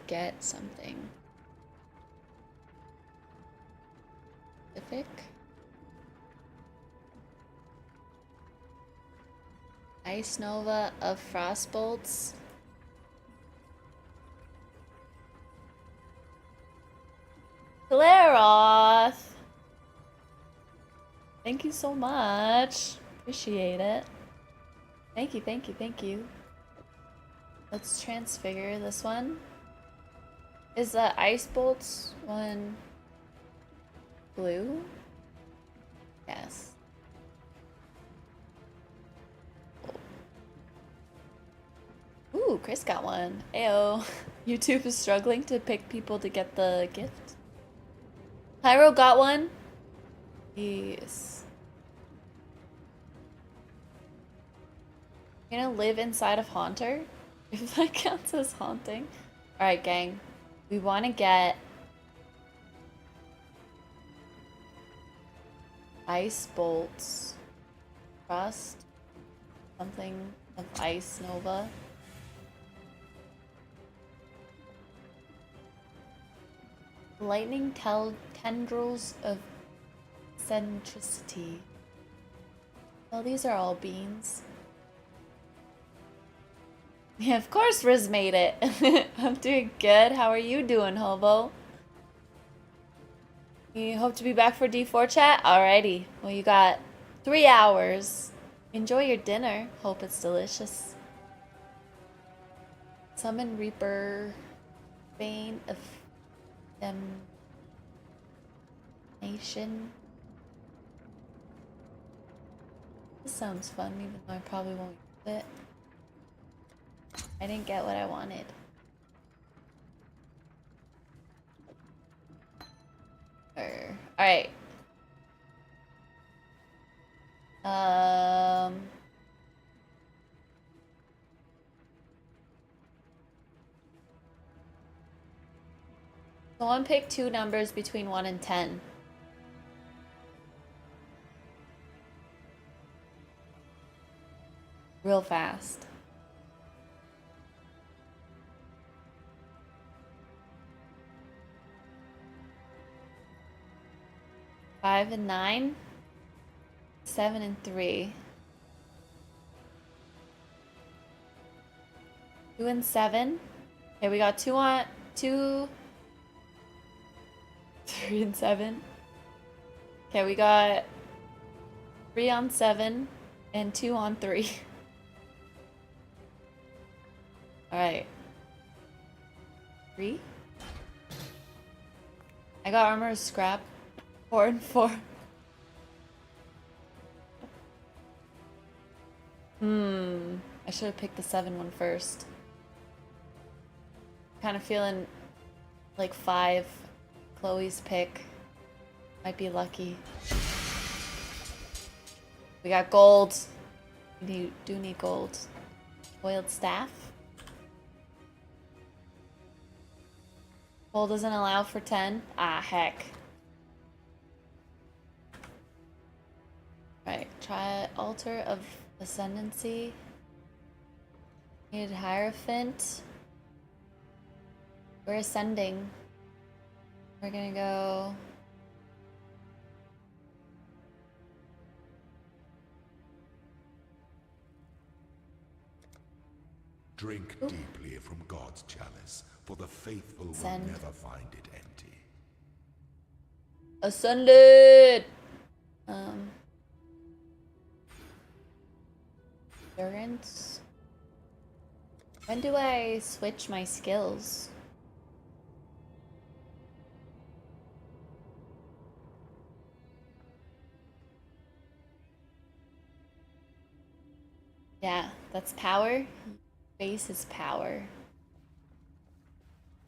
S1: get something. Specific? Ice Nova of Frostbolts. Glaroth! Thank you so much. Appreciate it. Thank you. Let's transfigure this one. Is the Ice Bolts one blue? Yes. Ooh, Chris got one. Ayo. YouTube is struggling to pick people to get the gift. Hyro got one. Yes. You're gonna live inside of Haunter? If that counts as haunting. Alright, gang. We want to get Ice Bolts. Frost. Something of Ice Nova. Lightning tendrils of centricity. Well, these are all beans. Yeah, of course Riz made it. I'm doing good. How are you doing, Hobo? You hope to be back for D4 chat? Alrighty. Well, you got 3 hours. Enjoy your dinner. Hope it's delicious. Summon Reaper. Bane of Nation. This sounds fun, even though I probably won't use it. I didn't get what I wanted. Alright. Someone pick 2 numbers between 1 and 10. real fast. Five and 9, 7 and 3, 2 and 7. Okay, we got 2, 3 and 7. Okay, we got 3 on 7 and 2 on 3. All right. 3. I got armor as scrap. 4 and 4. I should have picked the 7 one first. Kind of feeling like 5. Chloe's pick. Might be lucky. We got gold. We do need gold. Foiled staff. Gold doesn't allow for 10. Ah, heck. Right, try Altar of Ascendancy. Need Hierophant. We're ascending. We're gonna go.
S2: Drink deeply from God's chalice, for the faithful
S1: Ascend.
S2: will never find it empty.
S1: Ascended! Endurance. When do I switch my skills? Yeah, that's power. Base is power.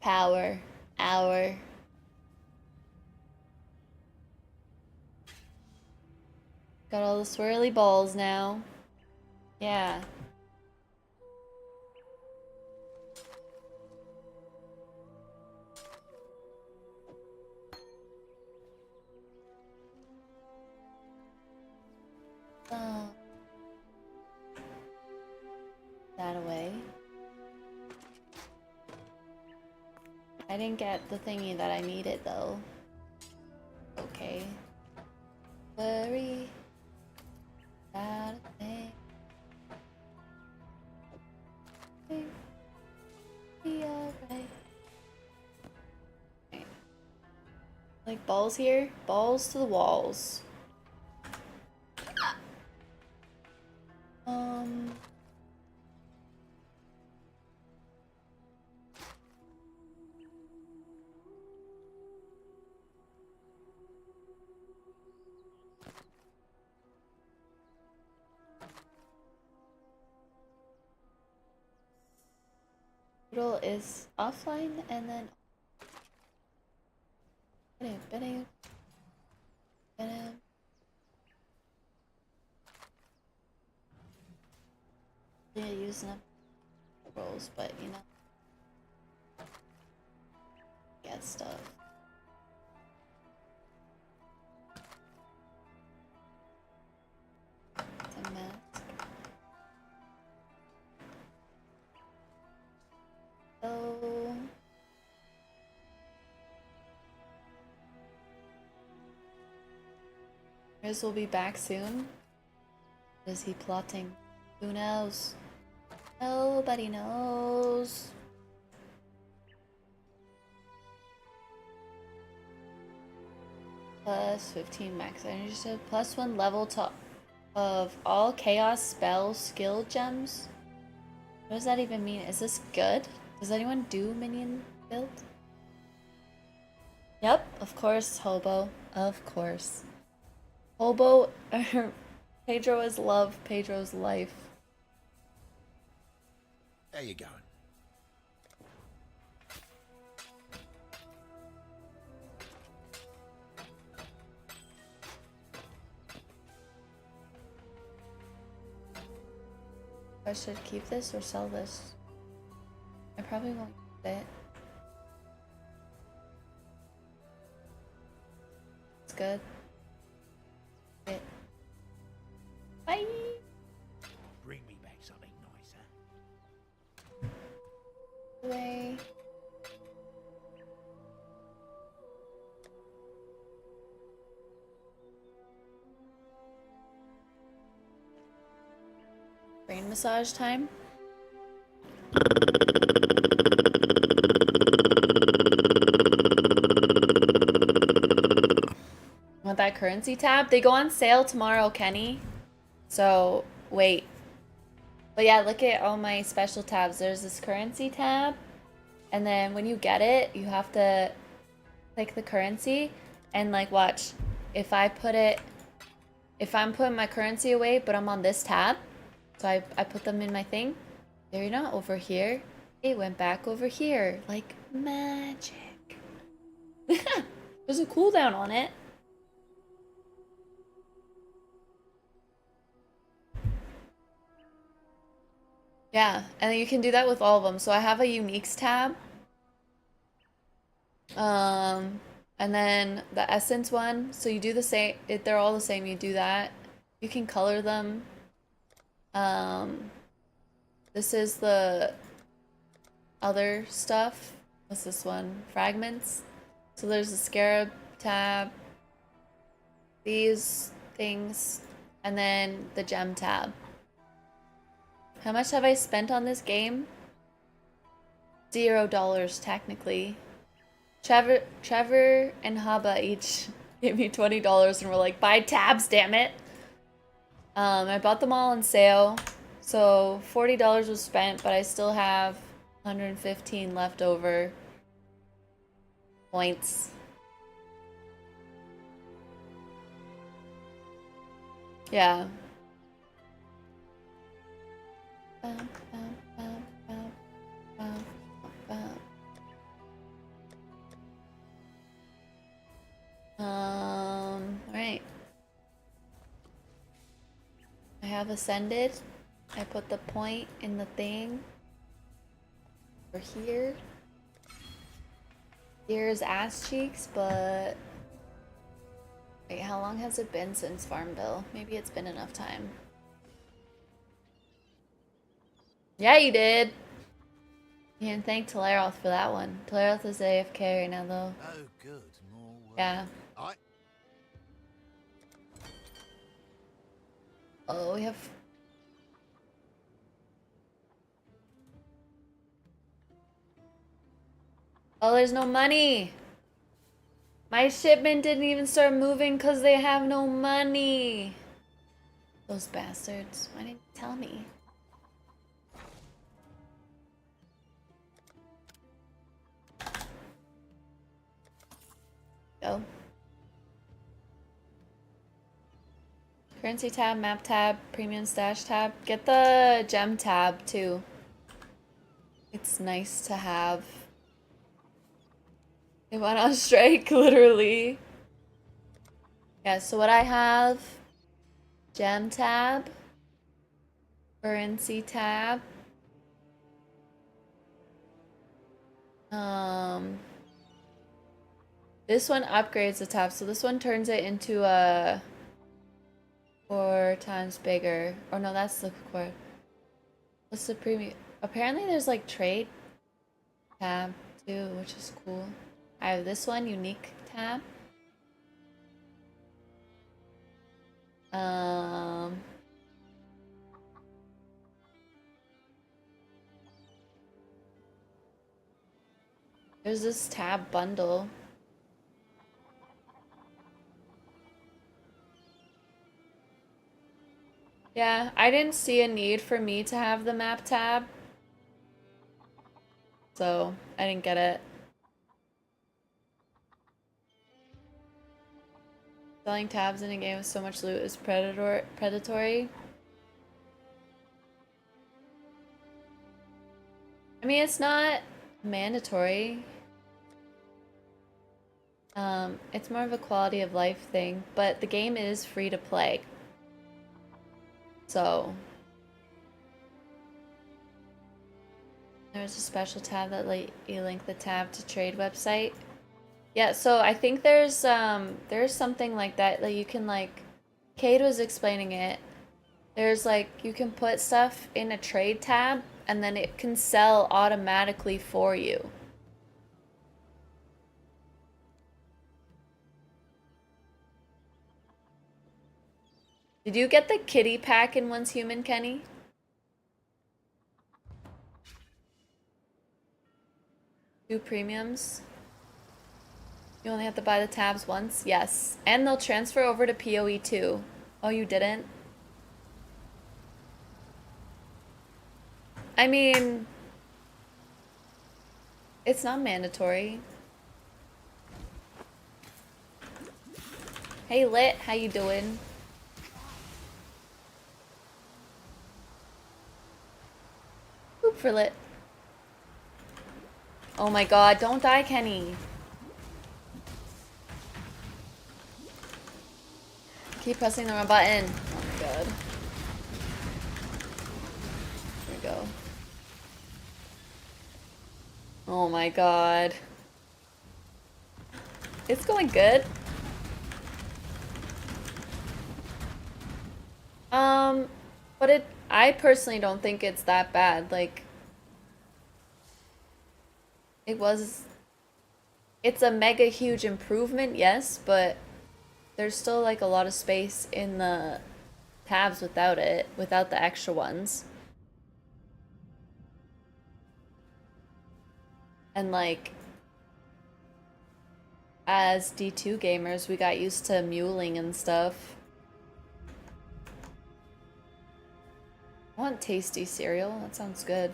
S1: Power. Hour. Got all the swirly balls now. Yeah. That away. I didn't get the thingy that I needed though. Okay. Worry about a thing. Be alright. Okay. Like balls here? Balls to the walls. Portal is offline and then yeah, using up rolls, but you know, get stuff. It's a mask. So Riz will be back soon. Is he plotting? Who knows? Nobody knows. Plus 15 max energy, so plus 1 level to of all chaos spell skill gems. What does that even mean? Is this good? Does anyone do minion build? Yep, of course, Hobo. Of course. Hobo, Pedro is love, Pedro's life.
S4: There you going.
S1: I should keep this or sell this. I probably won't keep it. It's good. It. Bye!
S4: Bring me back some.
S1: hand massage time. Want that currency tab? They go on sale tomorrow, Kenny. So, wait. But yeah, look at all my special tabs. There's this currency tab. And then when you get it, you have to click the currency. And like, watch. If I'm putting my currency away, but I'm on this tab. So I put them in my thing. They're not over here. It went back over here. Like magic. There's a cooldown on it. Yeah, and then you can do that with all of them. So I have a uniques tab. And then the essence one. So you do the same. They're all the same. You do that. You can color them. This is the other stuff. What's this one? Fragments. So there's the scarab tab. These things. And then the gem tab. How much have I spent on this game? $0 technically. Trevor and Haba each gave me $20 and were like, buy tabs, damn it. I bought them all on sale. So $40 was spent, but I still have 115 left over points. Yeah. Right. I have ascended. I put the point in the thing. Over here. Here's ass cheeks, but wait, how long has it been since Farmville? Maybe it's been enough time. Yeah, you did. You can thank Teleroth for that one. Teleroth is AFK right now, though.
S4: Oh, good. More work.
S1: Yeah. Oh, we have... Oh, there's no money! My shipment didn't even start moving because they have no money! Those bastards. Why didn't you tell me? Go. Currency tab, map tab, premium stash tab. Get the gem tab too. It's nice to have. They went on strike, literally. Yeah, so what I have, gem tab, currency tab, this one upgrades the tab, so this one turns it into a 4 times bigger. Or no, that's the core. What's the premium? Apparently there's like trade tab too, which is cool. I have this one, unique tab. There's this tab bundle. Yeah, I didn't see a need for me to have the map tab. So, I didn't get it. Selling tabs in a game with so much loot is predatory. I mean, it's not mandatory. It's more of a quality of life thing, but the game is free to play. So, there's a special tab that you link the tab to trade website. Yeah, so I think there's something like that you can like, Cade was explaining it. There's like, you can put stuff in a trade tab and then it can sell automatically for you. Did you get the kitty pack in Once Human, Kenny? 2 premiums. You only have to buy the tabs once? Yes. And they'll transfer over to PoE too. Oh, you didn't? I mean, it's not mandatory. Hey Lit, how you doing? Oop for Lit. Oh my god, don't die, Kenny. Keep pressing the wrong button. Oh my god. There we go. Oh my god. It's going good. But I personally don't think it's that bad. Like, it's a mega huge improvement, yes, but there's still like a lot of space in the tabs without the extra ones. And like, as D2 gamers, we got used to muling and stuff. I want tasty cereal. That sounds good.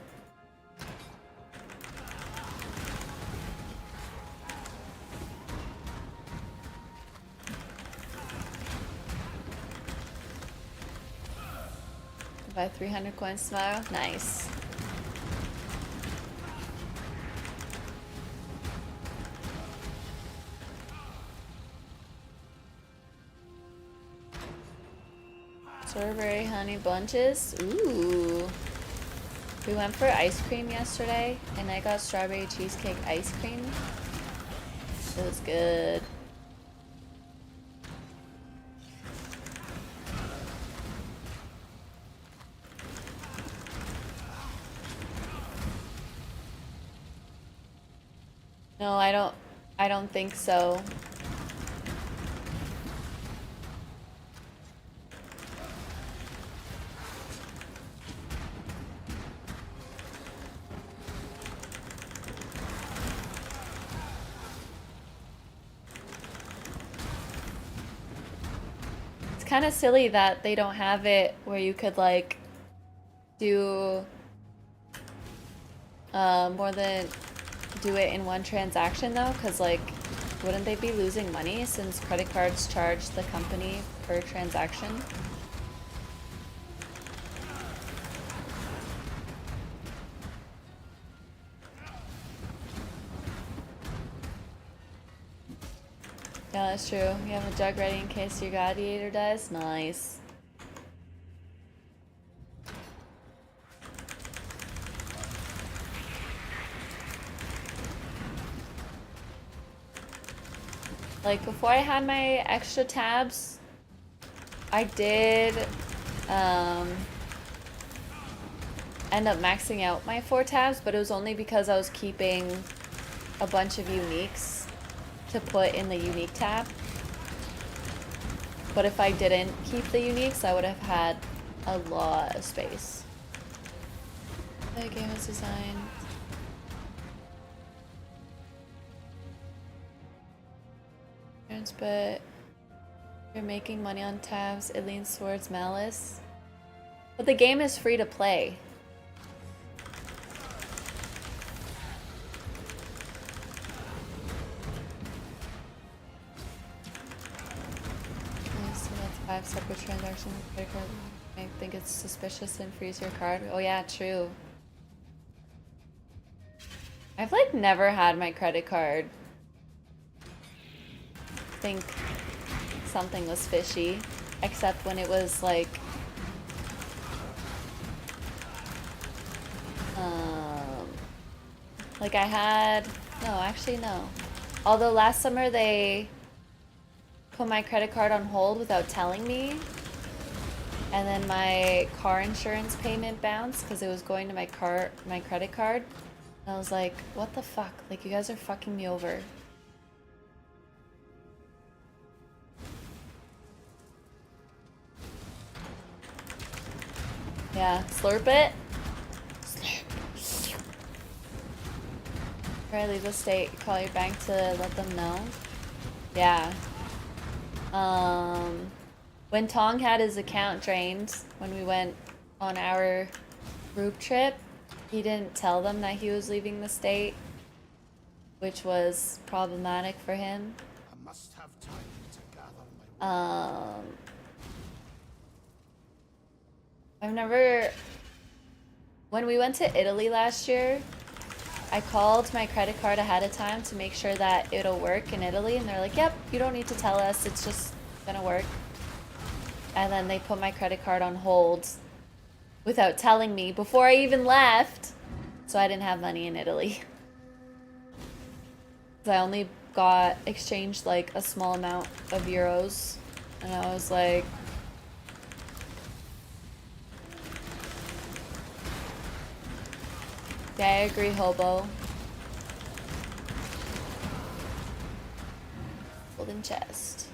S1: Buy 300 coins tomorrow. Nice. Strawberry honey bunches. Ooh. We went for ice cream yesterday, and I got strawberry cheesecake ice cream. It was good. No, I don't think so. It's kind of silly that they don't have it where you could like do more than do it in one transaction though, because like wouldn't they be losing money since credit cards charge the company per transaction? Yeah, that's true. You have a jug ready in case your gladiator dies? Nice. Like, before I had my extra tabs, I did end up maxing out my 4 tabs, but it was only because I was keeping a bunch of uniques to put in the unique tab. But if I didn't keep the uniques, I would have had a lot of space. The game is designed. But you're making money on tabs, it leans towards malice. But the game is free to play. So that's 5 separate transactions. I think it's suspicious and freeze your card. Oh yeah, true. I've like never had my credit card think something was fishy, except when it was like I had no. Although last summer they put my credit card on hold without telling me, and then my car insurance payment bounced because it was going to my credit card, and I was like, what the fuck, like you guys are fucking me over. Yeah, slurp it. Slurp. Before I leave the state, call your bank to let them know. Yeah. When Tong had his account drained when we went on our group trip, he didn't tell them that he was leaving the state, which was problematic for him.
S2: I must have time to gather my
S1: I've never... When we went to Italy last year, I called my credit card ahead of time to make sure that it'll work in Italy, and they're like, yep, you don't need to tell us, it's just gonna work. And then they put my credit card on hold without telling me before I even left, so I didn't have money in Italy. I only got exchanged like a small amount of euros, and I was like, yeah, I agree, hobo. Golden chest.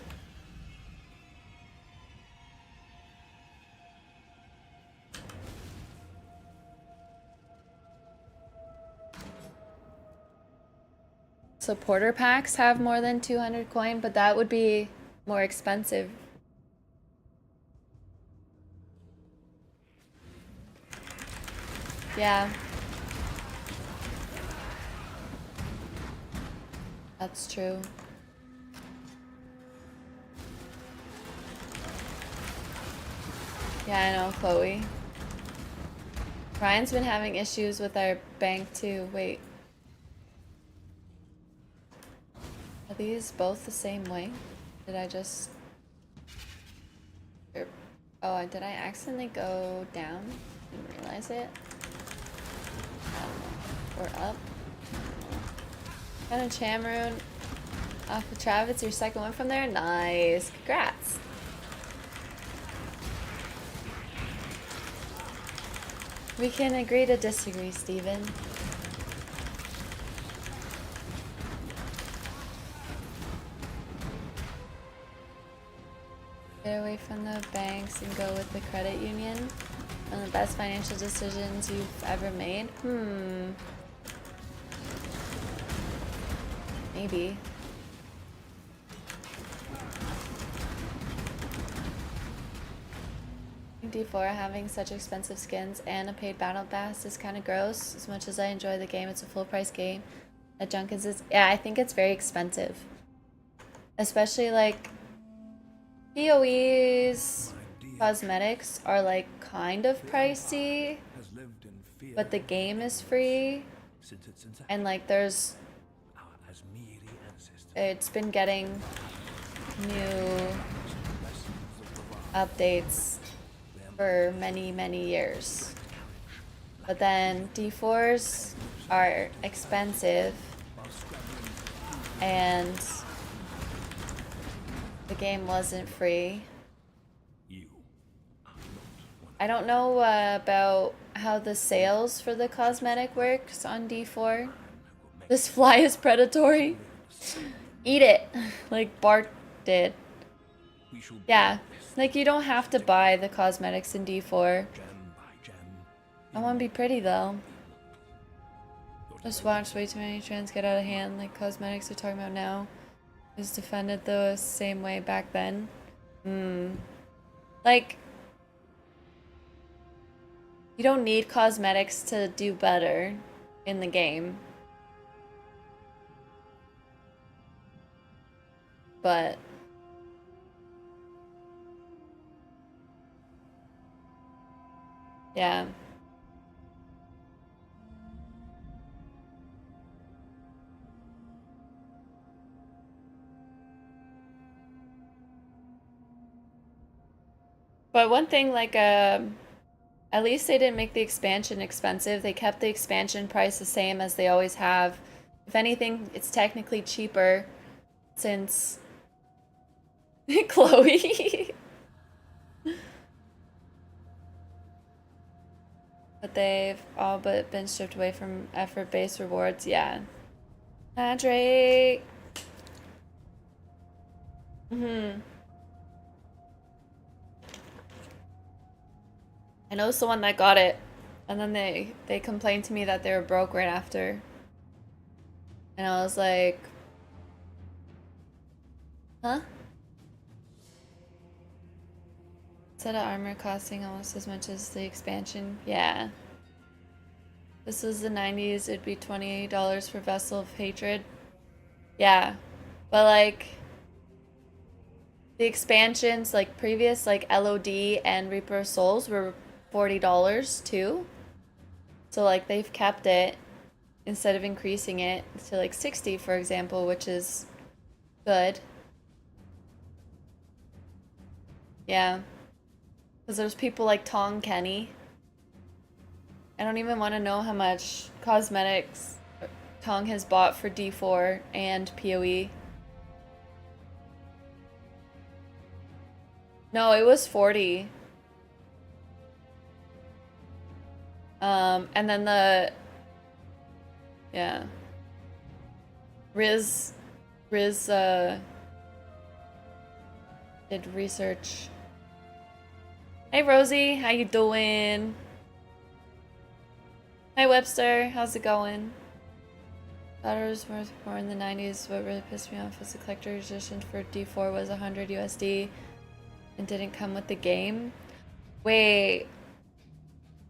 S1: Supporter packs have more than 200 coin, but that would be more expensive. Yeah. That's true. Yeah, I know, Chloe. Ryan's been having issues with our bank too. Wait. Are these both the same way? Did I just... Oh, did I accidentally go down? Didn't realize it. I don't know. Or up. Got a Chamroon off of Travis, your second one from there? Nice. Congrats. We can agree to disagree, Steven. Get away from the banks and go with the credit union. One of the best financial decisions you've ever made? Maybe. D4 having such expensive skins and a paid battle pass is kind of gross. As much as I enjoy the game, it's a full price game. That junk is yeah, I think it's very expensive. Especially like PoE's cosmetics are like kind of pricey, but the game is free. And like there's it's been getting new updates for many years. But then D4s are expensive and the game wasn't free. I don't know about how the sales for the cosmetic works on D4. This fly is predatory. Eat it, like Bart did. Yeah, like you don't have to buy the cosmetics in D4. I want to be pretty though. Just watched way too many trends get out of hand, like cosmetics are talking about now. Is defended the same way back then. Like, you don't need cosmetics to do better in the game. But yeah. But one thing, like, at least they didn't make the expansion expensive. They kept the expansion price the same as they always have. If anything, it's technically cheaper since Chloe. But they've all but been stripped away from effort-based rewards. Yeah. Drake. I know someone that got it, and then they complained to me that they were broke right after. And I was like, huh? Set of armor costing almost as much as the expansion. Yeah. This was the 90s. It'd be $28 for Vessel of Hatred. Yeah. But like the expansions, like previous, like LOD and Reaper of Souls were $40 too. So like they've kept it instead of increasing it to like 60, for example, which is good. Yeah. Because there's people like Tong Kenny. I don't even want to know how much cosmetics Tong has bought for D4 and PoE. No, it was 40. And then yeah. Riz, did research. Hey Rosie, how you doing? Hi Webster, how's it going? Thought it was worth more in the 90s. What really pissed me off was the collector's edition for D4 was 100 USD and didn't come with the game. Wait,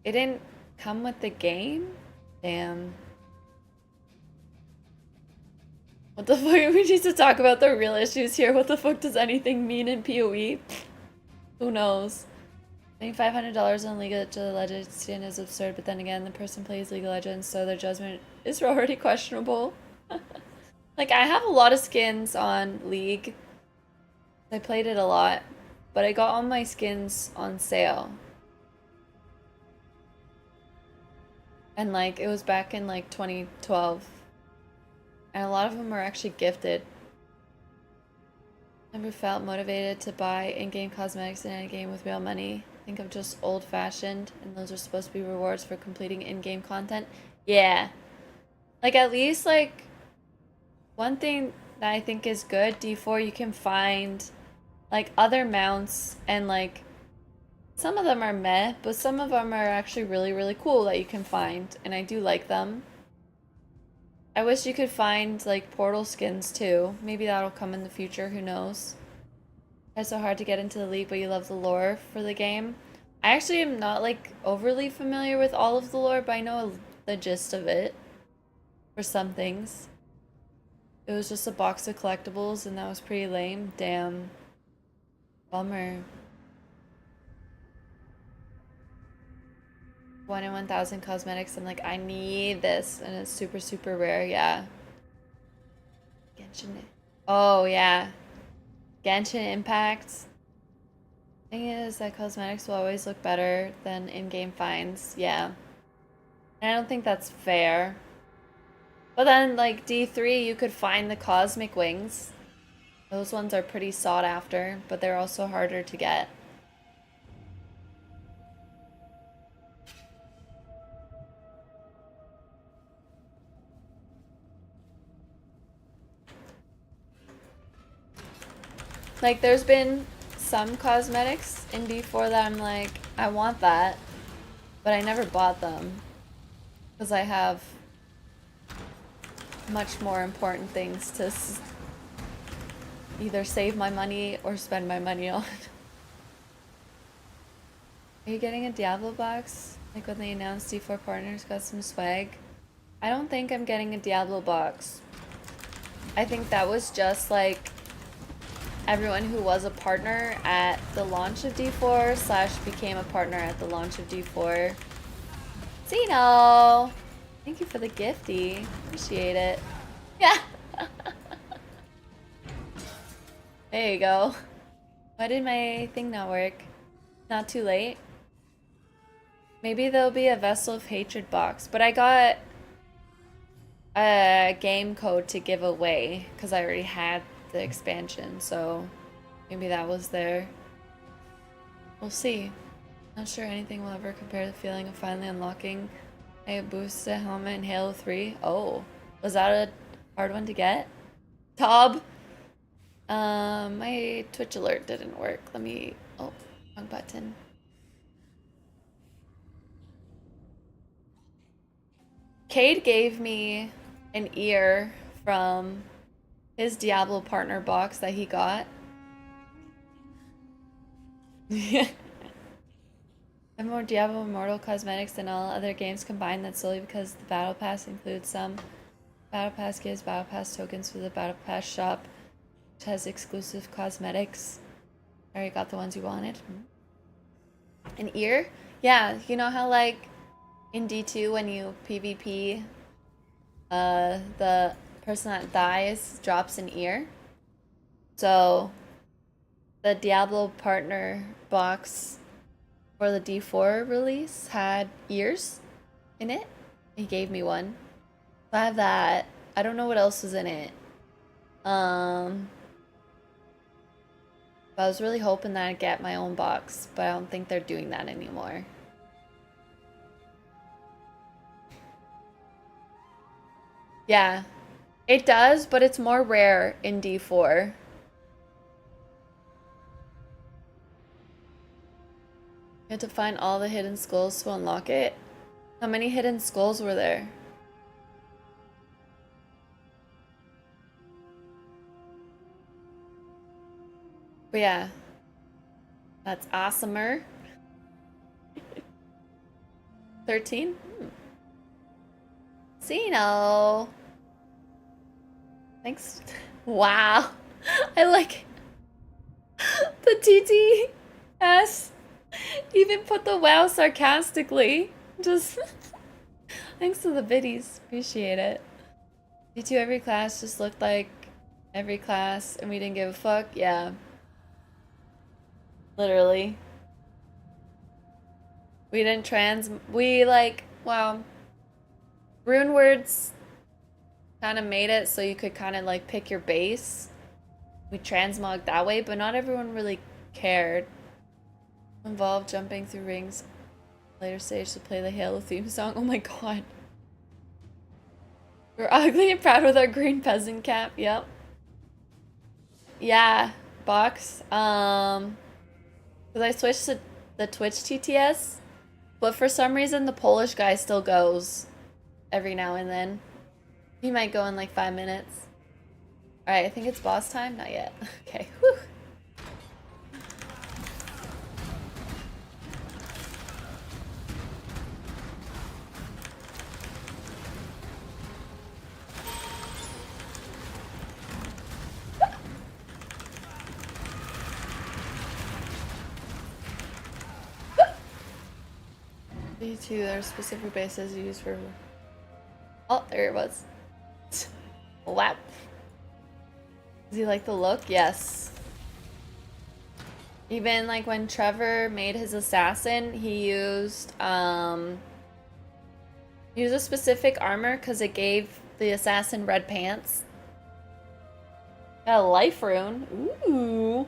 S1: it didn't come with the game? Damn. What the fuck? We need to talk about the real issues here. What the fuck does anything mean in PoE? Who knows? Paying $500 on League of Legends is absurd, but then again, the person plays League of Legends, so their judgment is already questionable. Like, I have a lot of skins on League. I played it a lot, but I got all my skins on sale. And, like, it was back in, like, 2012. And a lot of them were actually gifted. Never felt motivated to buy in-game cosmetics in any game with real money. Think of just old-fashioned, and those are supposed to be rewards for completing in-game content. Yeah. Like, at least, like, one thing that I think is good, D4, you can find, like, other mounts, and, like, some of them are meh, but some of them are actually really, really cool that you can find, and I do like them. I wish you could find, like, portal skins, too. Maybe that'll come in the future, who knows. It's so hard to get into the League, but you love the lore for the game. I actually am not, like, overly familiar with all of the lore, but I know the gist of it. For some things. It was just a box of collectibles, and that was pretty lame. Damn. Bummer. 1 in 1,000 cosmetics. I'm like, I need this, and it's super, super rare. Yeah. Genshin. Oh, yeah. Genshin Impact. Thing is that cosmetics will always look better than in-game finds. Yeah. And I don't think that's fair. But then, like, D3, you could find the cosmic wings. Those ones are pretty sought after, but they're also harder to get. Like, there's been some cosmetics in D4 that I'm like, I want that, but I never bought them. Because I have much more important things to either save my money or spend my money on. Are you getting a Diablo box? Like when they announced D4 partners got some swag? I don't think I'm getting a Diablo box. I think that was just like everyone who was a partner at the launch of D4 / became a partner at the launch of D4. Zeno! Thank you for the gifty. Appreciate it. Yeah. There you go. Why did my thing not work? Not too late. Maybe there'll be a Vessel of Hatred box, but I got a game code to give away because I already had the expansion, so maybe that was there. We'll see. Not sure anything will ever compare to the feeling of finally unlocking a boosted helmet in Halo 3. Oh, was that a hard one to get? Tob! My Twitch alert didn't work. Let me... Oh, wrong button. Cade gave me an ear from his Diablo partner box that he got. Yeah. And more Diablo Immortal cosmetics than all other games combined. That's solely because the Battle Pass includes some. Battle Pass gives Battle Pass tokens for the Battle Pass shop, which has exclusive cosmetics. I already got the ones you wanted. An ear? Yeah, you know how like in D2 when you PvP, the person that dies drops an ear? So the Diablo partner box for the D4 release had ears in it. He gave me one. So I have that. I don't know what else is in it. But I was really hoping that I'd get my own box, but I don't think they're doing that anymore. Yeah, it does, but it's more rare in D4. You had to find all the hidden skulls to unlock it. How many hidden skulls were there? But yeah, that's awesomer. 13? Sino. Thanks. Wow. I like the TTS. Even put the wow sarcastically. Just thanks to the biddies. Appreciate it. D2 every class just looked like every class and we didn't give a fuck. Yeah. Literally. We didn't we like, well, rune words kind of made it so you could kind of like pick your base. We transmogged that way, but not everyone really cared. Involved jumping through rings. Later stage to play the Halo theme song. Oh my god. We're ugly and proud with our green peasant cap. Yep. Yeah, box. Because I switched to the Twitch TTS, but for some reason the Polish guy still goes every now and then. He might go in like 5 minutes. Alright, I think it's boss time. Not yet. Okay. Whew. D2, there are specific bases used for... Oh, there it was. Wow. Does he like the look? Yes. Even like when Trevor made his assassin, he used a specific armor because it gave the assassin red pants. Got a life rune. Ooh.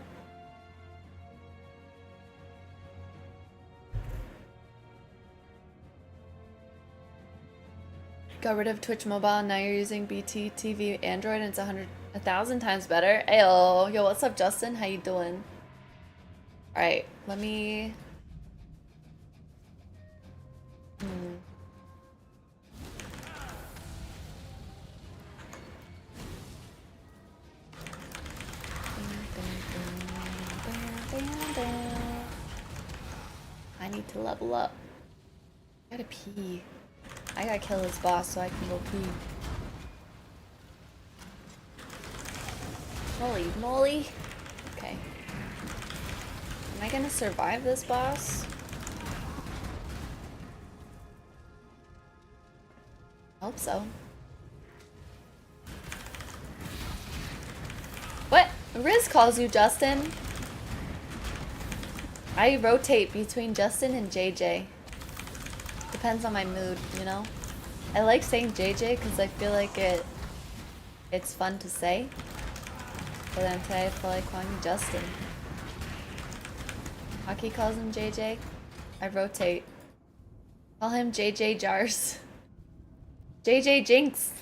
S1: Got rid of Twitch Mobile and now you're using BT TV Android and it's 1,000 times better. Ayo, yo, what's up, Justin? How you doing? All right, let me. I need to level up. I gotta pee. I gotta kill this boss so I can go pee. Holy moly. Okay. Am I gonna survive this boss? Hope so. What? Riz calls you Justin. I rotate between Justin and JJ. Depends on my mood, you know? I like saying JJ because I feel like it's fun to say. But then today I feel like calling you Justin. Hockey calls him JJ. I rotate. Call him JJ Jars. JJ Jinx.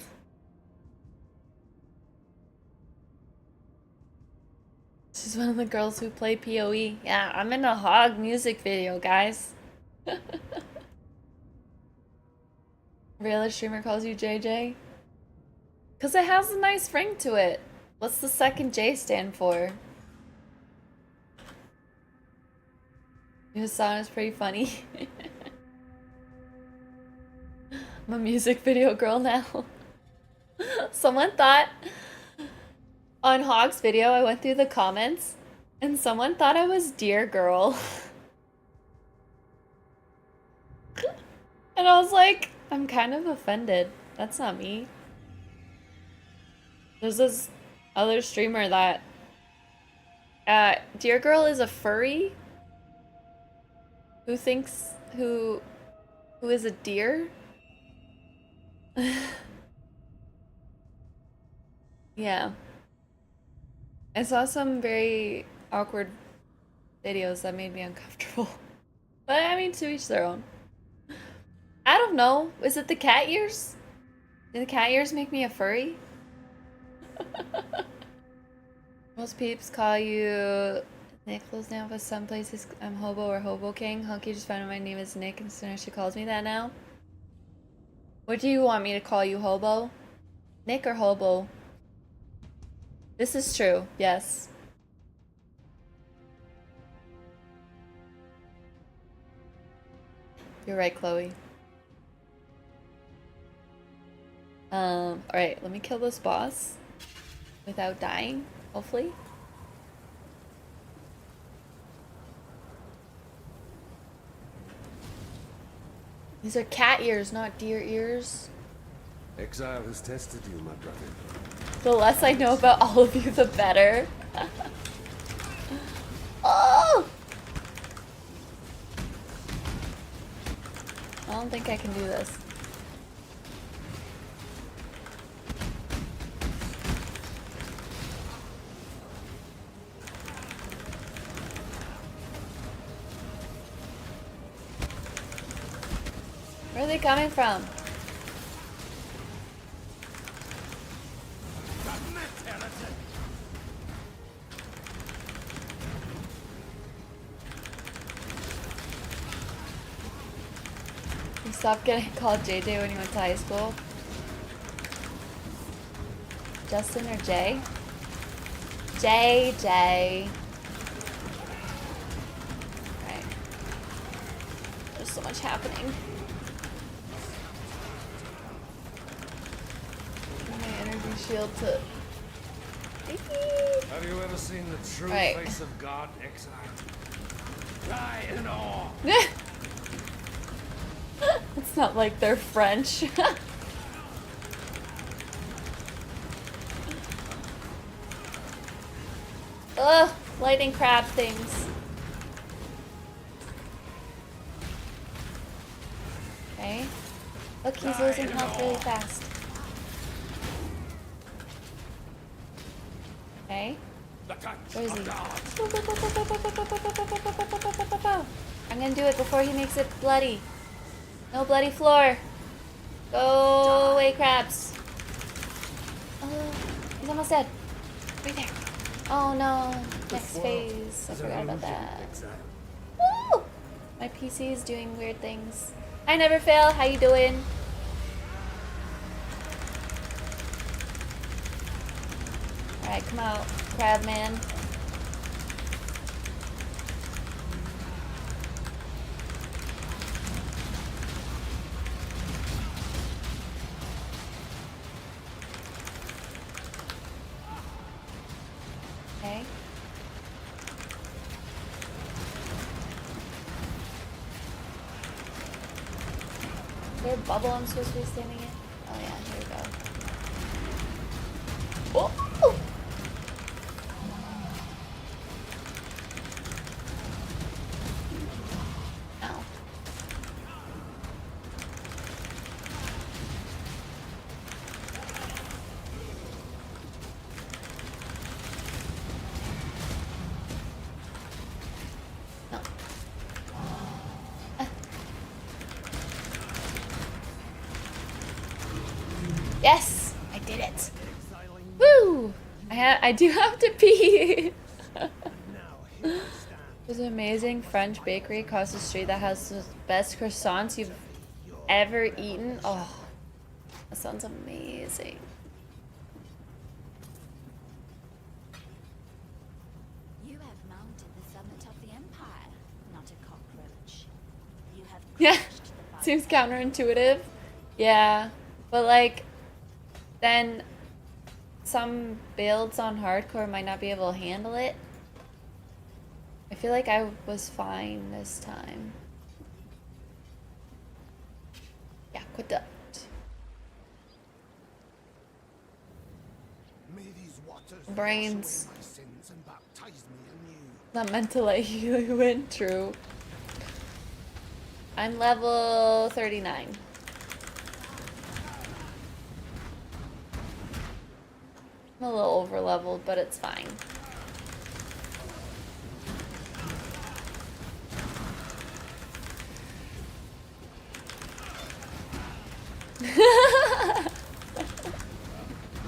S1: She's one of the girls who play PoE. Yeah, I'm in a hog music video, guys. Every other streamer calls you JJ. Because it has a nice ring to it. What's the second J stand for? Your song is pretty funny. I'm a music video girl now. Someone thought on Hog's video, I went through the comments and someone thought I was Dear Girl. And I was like, I'm kind of offended. That's not me. There's this other streamer that Dear Girl is a furry who thinks who is a deer. Yeah. I saw some very awkward videos that made me uncomfortable. But I mean, to each their own. I don't know. Is it the cat ears? Did the cat ears make me a furry? Most peeps call you Nicholas now, but some places I'm Hobo or Hobo King. Hunky just found out my name is Nick, and so she calls me that now. What do you want me to call you, Hobo? Nick or Hobo? This is true, yes. You're right, Chloe. Alright, let me kill this boss without dying, hopefully. These are cat ears, not deer ears.
S2: Exile has tested you, my brother.
S1: The less I know about all of you, the better. Oh! I don't think I can do this. Where are they coming from? You stopped getting called JJ when you went to high school? Justin or Jay? JJ. Right. There's so much happening. My energy shield to...
S2: Have you ever seen the true
S1: Right.
S2: face of God, Exile? Die in awe.
S1: It's not like they're French. Ugh, lightning crab things. Okay. Look, he's losing health really fast. Okay. Where is he? I'm gonna do it before he makes it bloody. No bloody floor. Go away, crabs. Oh, he's almost dead. Right there. Oh no. Next phase. I forgot about that. Woo! My PC is doing weird things. I never fail. How you doing? Alright, come out, crab man. Okay. Is there a bubble I'm supposed to be standing in? Oh yeah, here we go. Oh! Ow. No. Yes, I did it. Woo! I do have to pee. There's an amazing French bakery across the street that has the best croissants you've ever eaten. Oh, that sounds amazing. Yeah, seems counterintuitive. Yeah, but like, then some builds on hardcore might not be able to handle it. I feel like I was fine this time. Yeah, quit that.
S2: May these waters
S1: Brains.
S2: wash away my sins and baptize me anew.
S1: Not meant to let you win, true. I'm level 39. I'm a little over leveled, but it's fine.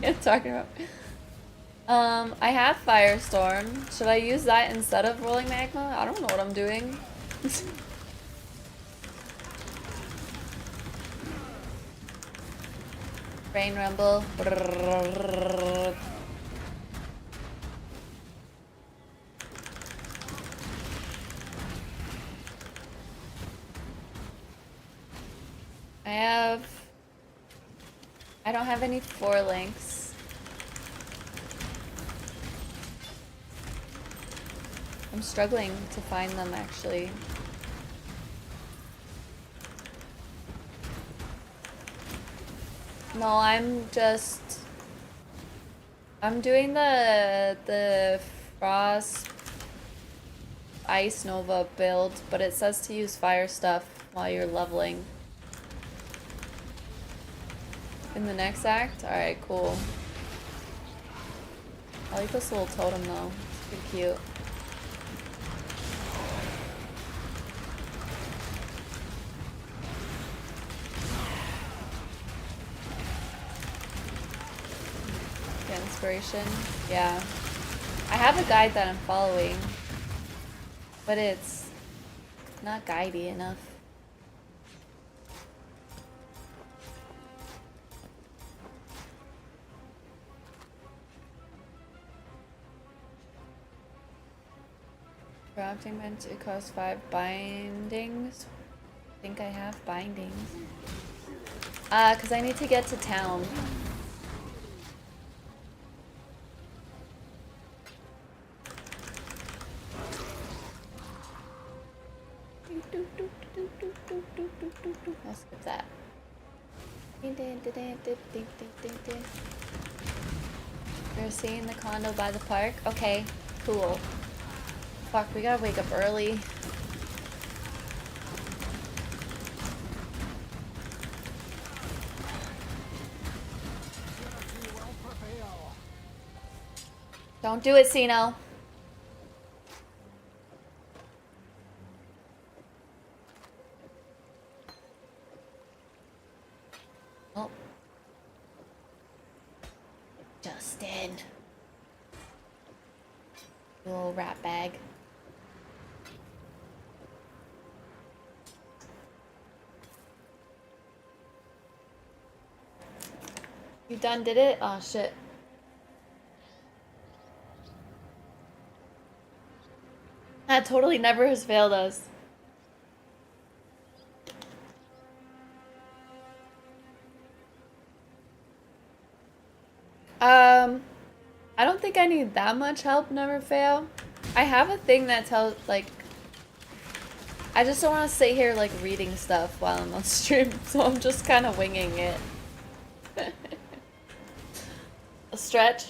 S1: Yeah, talking about. I have Firestorm. Should I use that instead of Rolling Magma? I don't know what I'm doing. Rain Rumble. I don't have any 4 links. I'm struggling to find them actually. No, I'm doing the Frost Ice Nova build, but it says to use fire stuff while you're leveling. In the next act? Alright, cool. I like this little totem though. It's pretty cute. Get inspiration. Yeah. I have a guide that I'm following, but it's not guidey enough. Crafting meant to cost 5 bindings. I think I have bindings. Cause I need to get to town. I'll skip that. You're seeing the condo by the park? Okay, cool. Fuck, we gotta wake up early. Don't do it, Sino. Oh. Justin. Little rat bag. You done did it? Oh shit. That totally never has failed us. I don't think I need that much help, never fail. I have a thing that tells, like, I just don't want to sit here, like, reading stuff while I'm on stream, so I'm just kind of winging it. A stretch.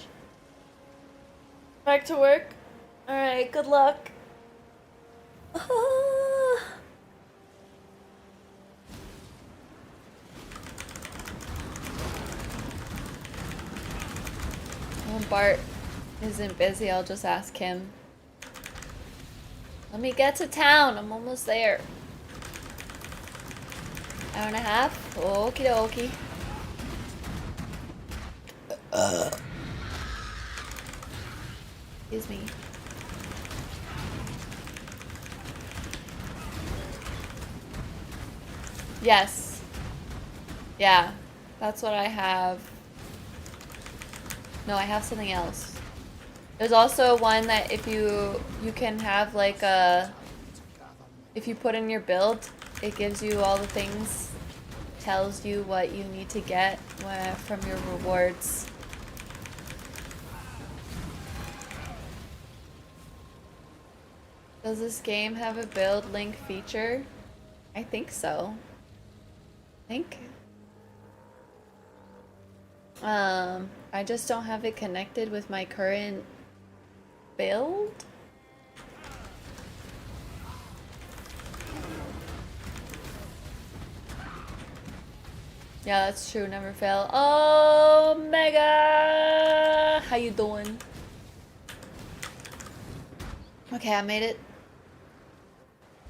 S1: Back to work. Alright, good luck. When Bart isn't busy, I'll just ask him. Let me get to town. I'm almost there. Hour and a half? Okie dokie. Excuse me. Yes. Yeah. That's what I have. No, I have something else. There's also one that if you can have like a, if you put in your build, it gives you all the things, tells you what you need to get from your rewards. Does this game have a build link feature? I think so. I just don't have it connected with my current build. Yeah, that's true. Never fail. Oh, Mega! How you doing? Okay, I made it.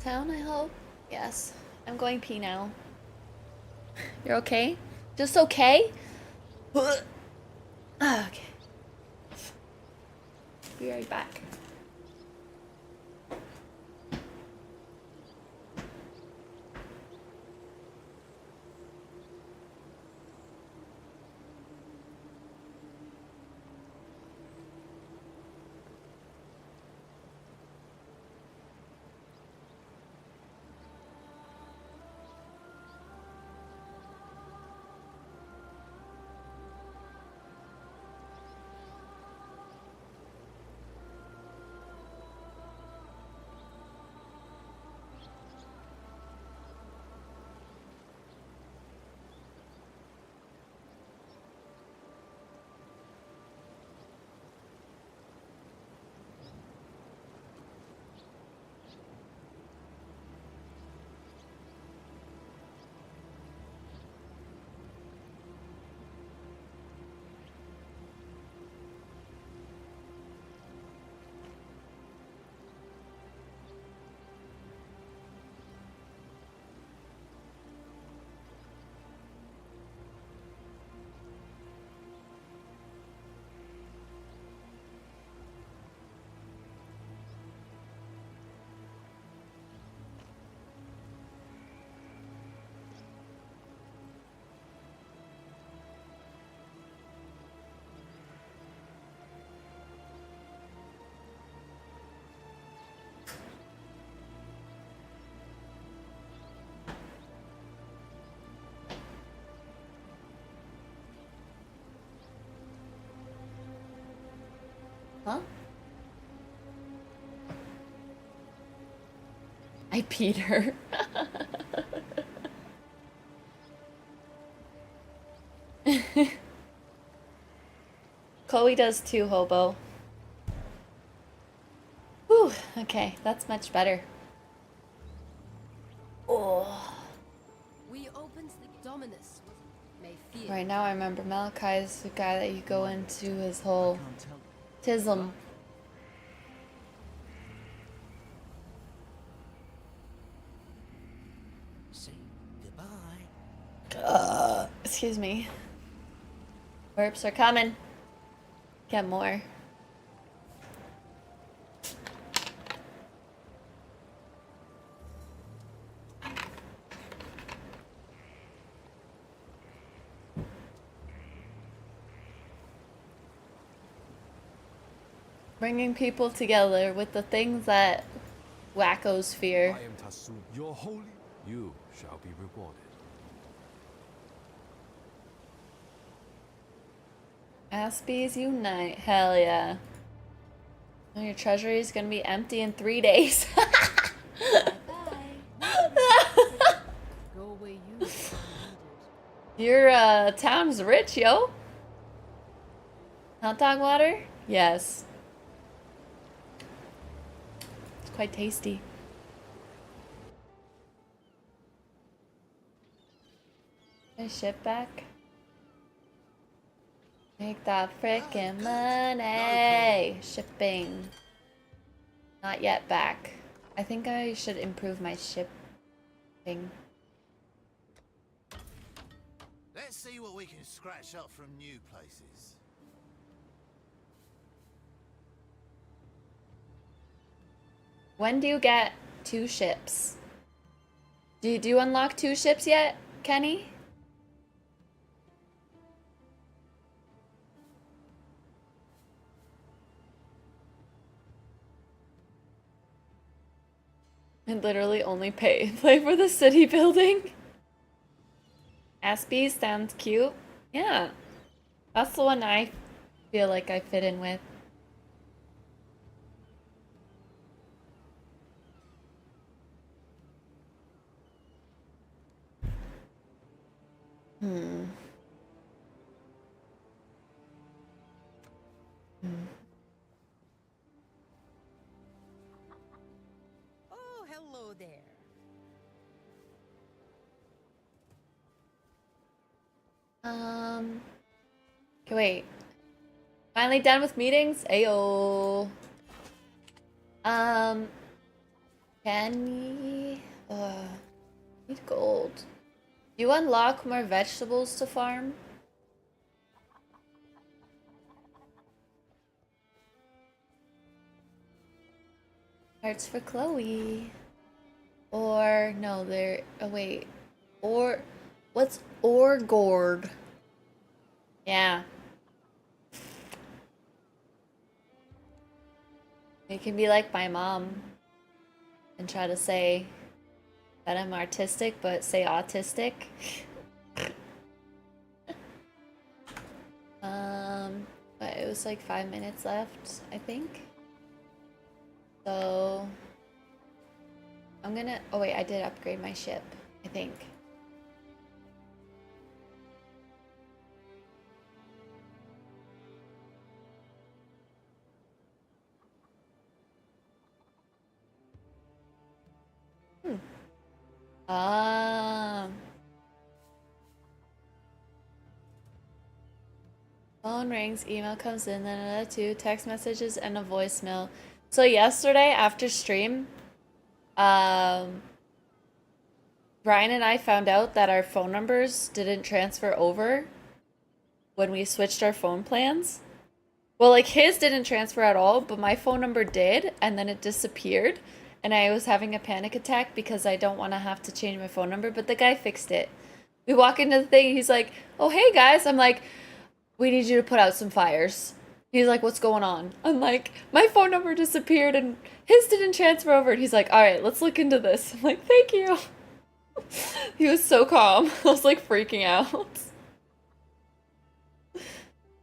S1: Town, I hope. Yes. I'm going pee now. You're okay? Just okay? Okay. Be right back. Huh? I peed her. Chloe does too, Hobo. Whew, okay, that's much better. Oh.
S4: We opened the Dominus. May fear.
S1: Right now I remember Malachi is the guy that you go into his whole tism.
S3: Say goodbye.
S1: Excuse me. Burps are coming. Get more. Bringing people together with the things that wackos fear.
S2: I am Tasum, your holy. You shall be rewarded.
S1: Aspies unite. Hell yeah. Oh, your treasury is gonna be empty in 3 days.
S4: Go away, you.
S1: Your town's rich, yo. Hot dog water? Yes. It's quite tasty. Can I ship back? Make that frickin' money! Shipping. Not yet back. I think I should improve my shipping.
S5: Let's see what we can scratch up from new places.
S1: When do you get 2 ships? Do you unlock 2 ships yet, Kenny? I literally only play for the city building. Aspie sounds cute. Yeah. That's the one I feel like I fit in with. Hmm.
S3: Oh, hello there.
S1: Okay, wait. Finally done with meetings? Ayo. Um, can we... need gold. You unlock more vegetables to farm? Hearts for Chloe. Or, no, they're... Oh, wait. Or... What's Orgord? Yeah. You can be like my mom and try to say that I'm artistic, but say autistic. But it was like 5 minutes left, I think. So I'm gonna, oh wait, I did upgrade my ship, I think. Ah. Phone rings, email comes in, then another 2 text messages and a voicemail. So yesterday after stream, Brian and I found out that our phone numbers didn't transfer over when we switched our phone plans. Well, like his didn't transfer at all, but my phone number did, and then it disappeared. And I was having a panic attack because I don't want to have to change my phone number, but the guy fixed it. We walk into the thing, he's like, "Oh, hey guys." I'm like, "We need you to put out some fires." He's like, "What's going on?" I'm like, "My phone number disappeared and his didn't transfer over." And he's like, "All right, let's look into this." I'm like, "Thank you." He was so calm. I was like freaking out.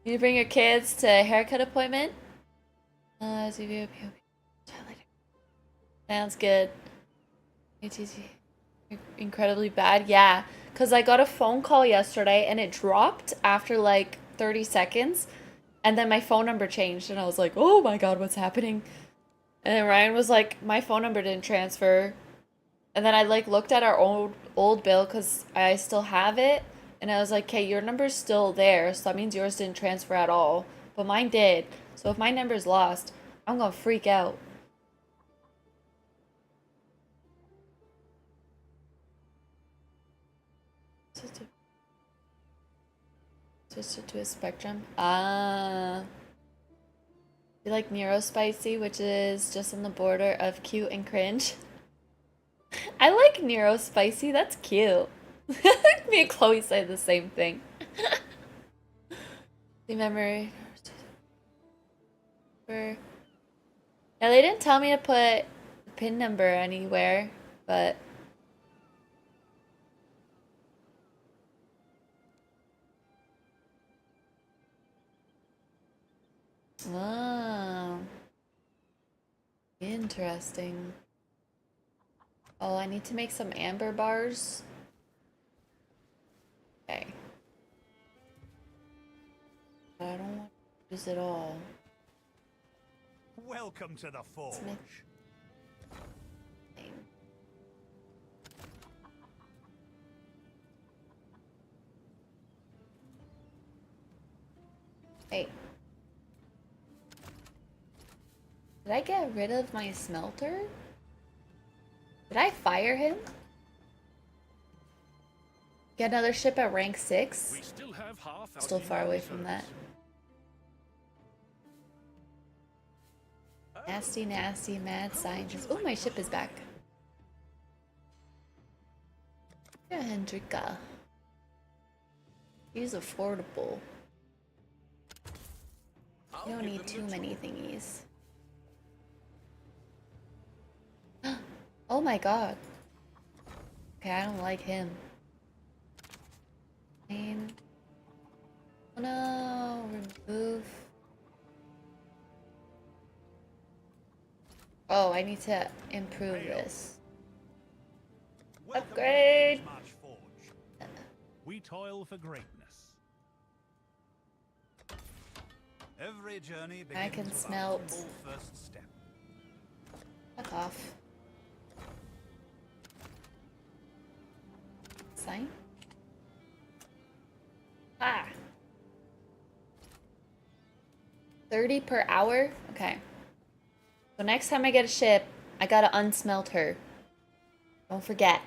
S1: You bring your kids to a haircut appointment? Sounds good. Incredibly bad? Yeah. Because I got a phone call yesterday and it dropped after like 30 seconds. And then my phone number changed and I was like, oh my god, what's happening? And then Ryan was like, my phone number didn't transfer. And then I like looked at our old bill because I still have it. And I was like, okay, your number's still there. So that means yours didn't transfer at all. But mine did. So if my number's lost, I'm gonna freak out. Switch it to a spectrum. Ah. You like Nero Spicy, which is just on the border of cute and cringe. I like Nero Spicy, that's cute. Me and Chloe say the same thing. Remember. Yeah, they didn't tell me to put the pin number anywhere, but oh, interesting. Oh, I need to make some amber bars. Okay. But I don't want to use it all.
S6: Welcome to the Forge. Wait. Did I get rid of my smelter? Did I fire him? Get another ship at rank 6? We still have half our
S1: Still far away from that. Nasty, nasty, mad scientist. Oh, my ship is back. Yeah, Hendrika. He's affordable. You don't need too many thingies. Oh,
S6: Oh my god. Okay, I don't like him. Main. Oh no, remove. Oh, I need to improve this. Upgrade!
S7: We toil for greatness.
S5: Every journey begins
S6: I can
S5: with a
S6: smelt.
S5: humble first step.
S6: Fuck off. Sign? Ah! 30 per hour? Okay. So next time I get a ship, I gotta unsmelt her. Don't forget.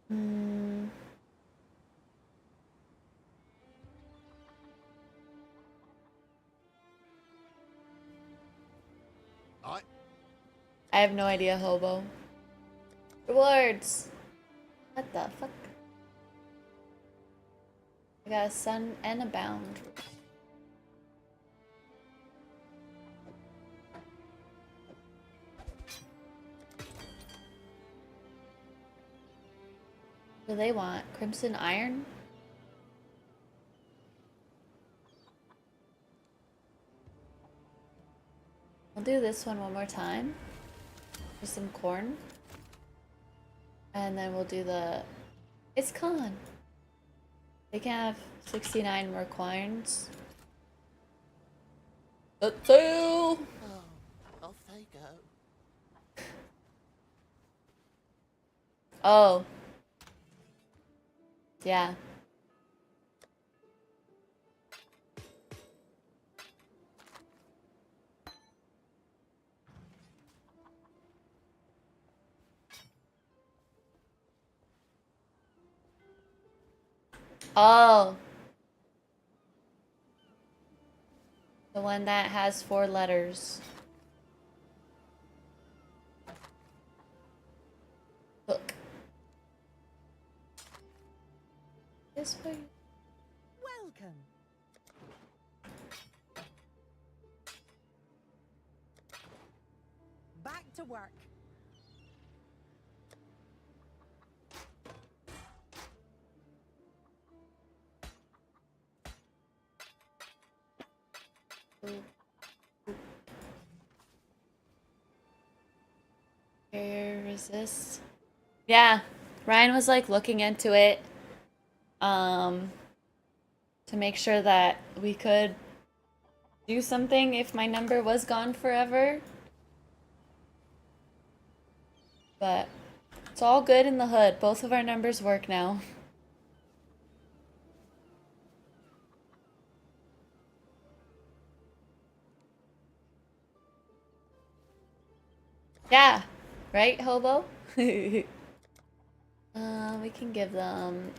S6: Hmm. I have no idea, Hobo. Rewards! What the fuck? I got a sun and a bound. What do they want? Crimson Iron? We'll do this one more time. For some corn. And then we'll do the... It's con! They can have 69 more coins. Let's sail!
S5: Oh, off they go.
S6: Oh. Yeah. Oh. The one that has 4 letters. Look. This way.
S3: Welcome. Back to work.
S6: Where is this? Yeah. Ryan was like looking into it. To make sure that we could do something if my number was gone forever. But it's all good in the hood. Both of our numbers work now. Yeah. Right, Hobo? We can give them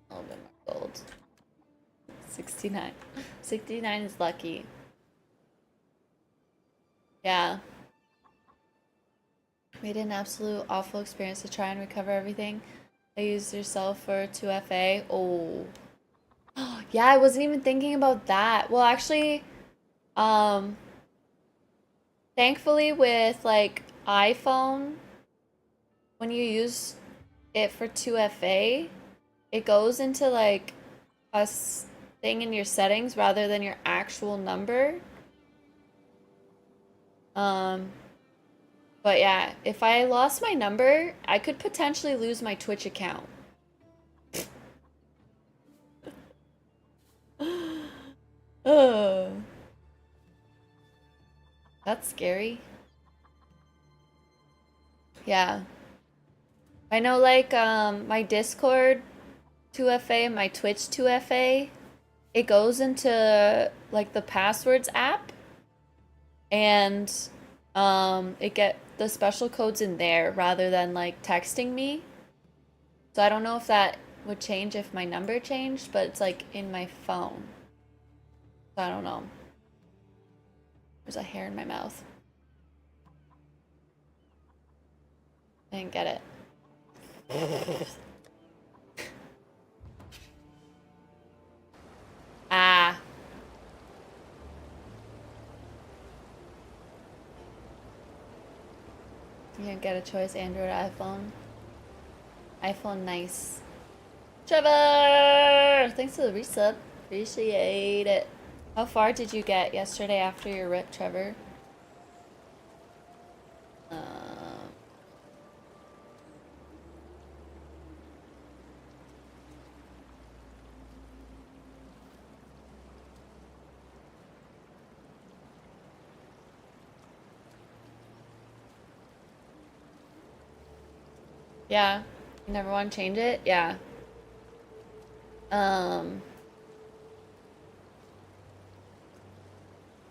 S6: a little bit more gold. 69. 69 is lucky. Yeah. Made an absolute awful experience to try and recover everything. I used yourself for 2FA. Oh. Yeah, I wasn't even thinking about that. Well, actually, thankfully with like iPhone, when you use it for 2FA, it goes into like a thing in your settings rather than your actual number. But yeah, if I lost my number, I could potentially lose my Twitch account. Ugh. That's scary. Yeah. I know like my Discord 2FA and my Twitch 2FA, it goes into like the passwords app and it get the special codes in there rather than like texting me. So I don't know if that would change if my number changed, but it's like in my phone. So I don't know. There's a hair in my mouth. I didn't get it. Ah. Didn't get a choice, Android, iPhone. iPhone, nice. Trevor! Thanks for the resub. Appreciate it. How far did you get yesterday after your rip, Trevor? Yeah. You never want to change it? Yeah.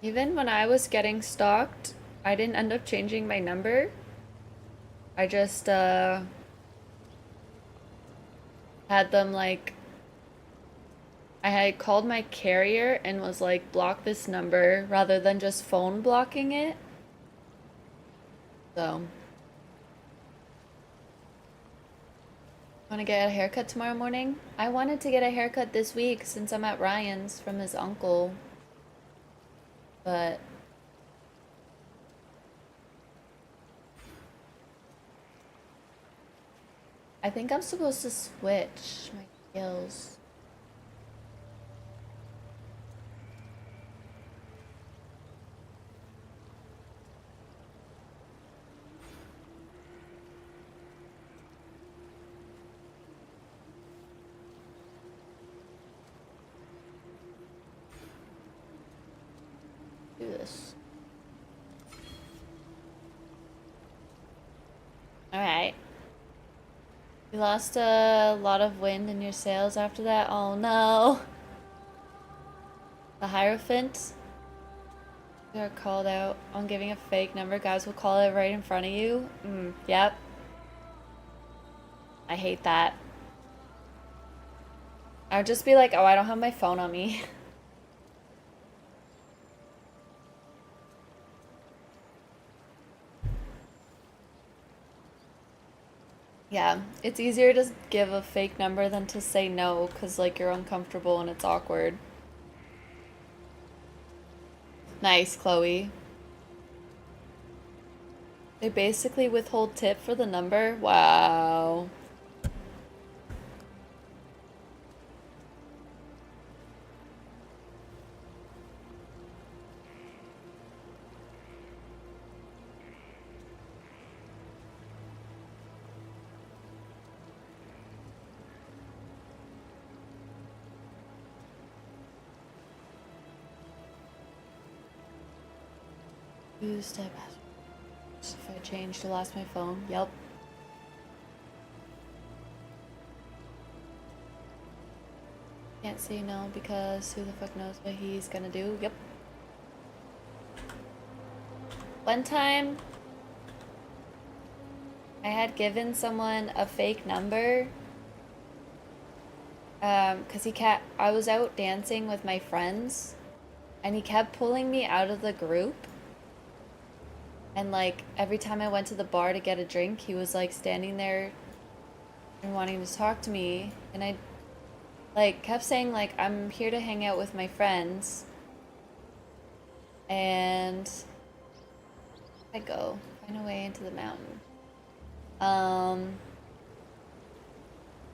S6: Even when I was getting stalked, I didn't end up changing my number. I just, had them, like, I had called my carrier and was like, block this number rather than just phone blocking it. So. Want to get a haircut tomorrow morning? I wanted to get a haircut this week since I'm at Ryan's from his uncle. But I think I'm supposed to switch my skills. Do this. Alright. You lost a lot of wind in your sails after that? Oh no. The Heirophant? You are called out on giving a fake number. Guys will call it right in front of you. Yep. I hate that. I would just be like, oh, I don't have my phone on me. Yeah, it's easier to give a fake number than to say no, because, like, you're uncomfortable and it's awkward. Nice, Chloe. They basically withhold tip for the number? Wow. Use step. If I changed, I lost my phone. Yep. Can't say no because who the fuck knows what he's gonna do. Yep. One time, I had given someone a fake number. Cause I was out dancing with my friends, and he kept pulling me out of the group. And, like, every time I went to the bar to get a drink, he was, like, standing there and wanting to talk to me. And I, like, kept saying, like, I'm here to hang out with my friends. And I go find a way into the mountain.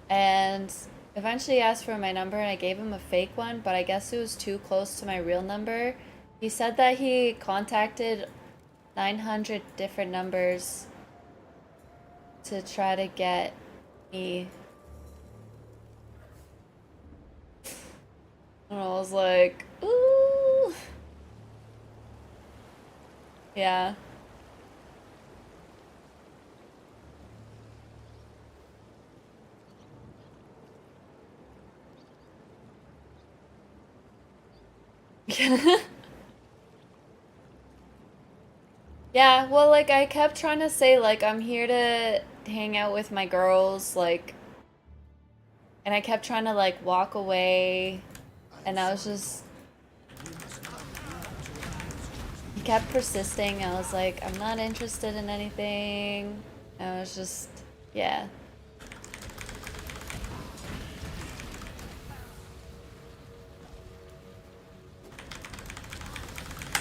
S6: And eventually he asked for my number, and I gave him a fake one, but I guess it was too close to my real number. He said that he contacted 900 different numbers to try to get me. And I was like, ooh. Yeah. Yeah, well, like, I kept trying to say, like, I'm here to hang out with my girls, like, and I kept trying to, like, walk away, and I was just, he kept persisting. I was like, I'm not interested in anything. And I was just, yeah.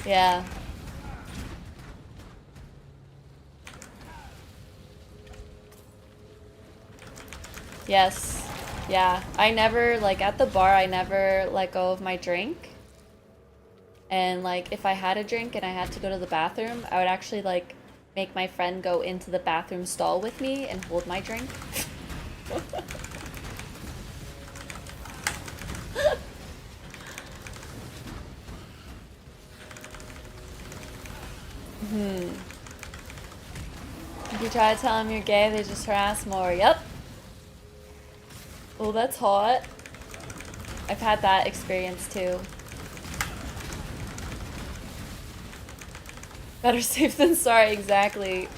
S6: Yeah. Yes. Yeah. I never, like, at the bar, I never let go of my drink. And, like, if I had a drink and I had to go to the bathroom, I would actually, like, make my friend go into the bathroom stall with me and hold my drink. If you try to tell them you're gay, they just harass more. Yep. Oh, that's hot. I've had that experience too. Better safe than sorry, exactly.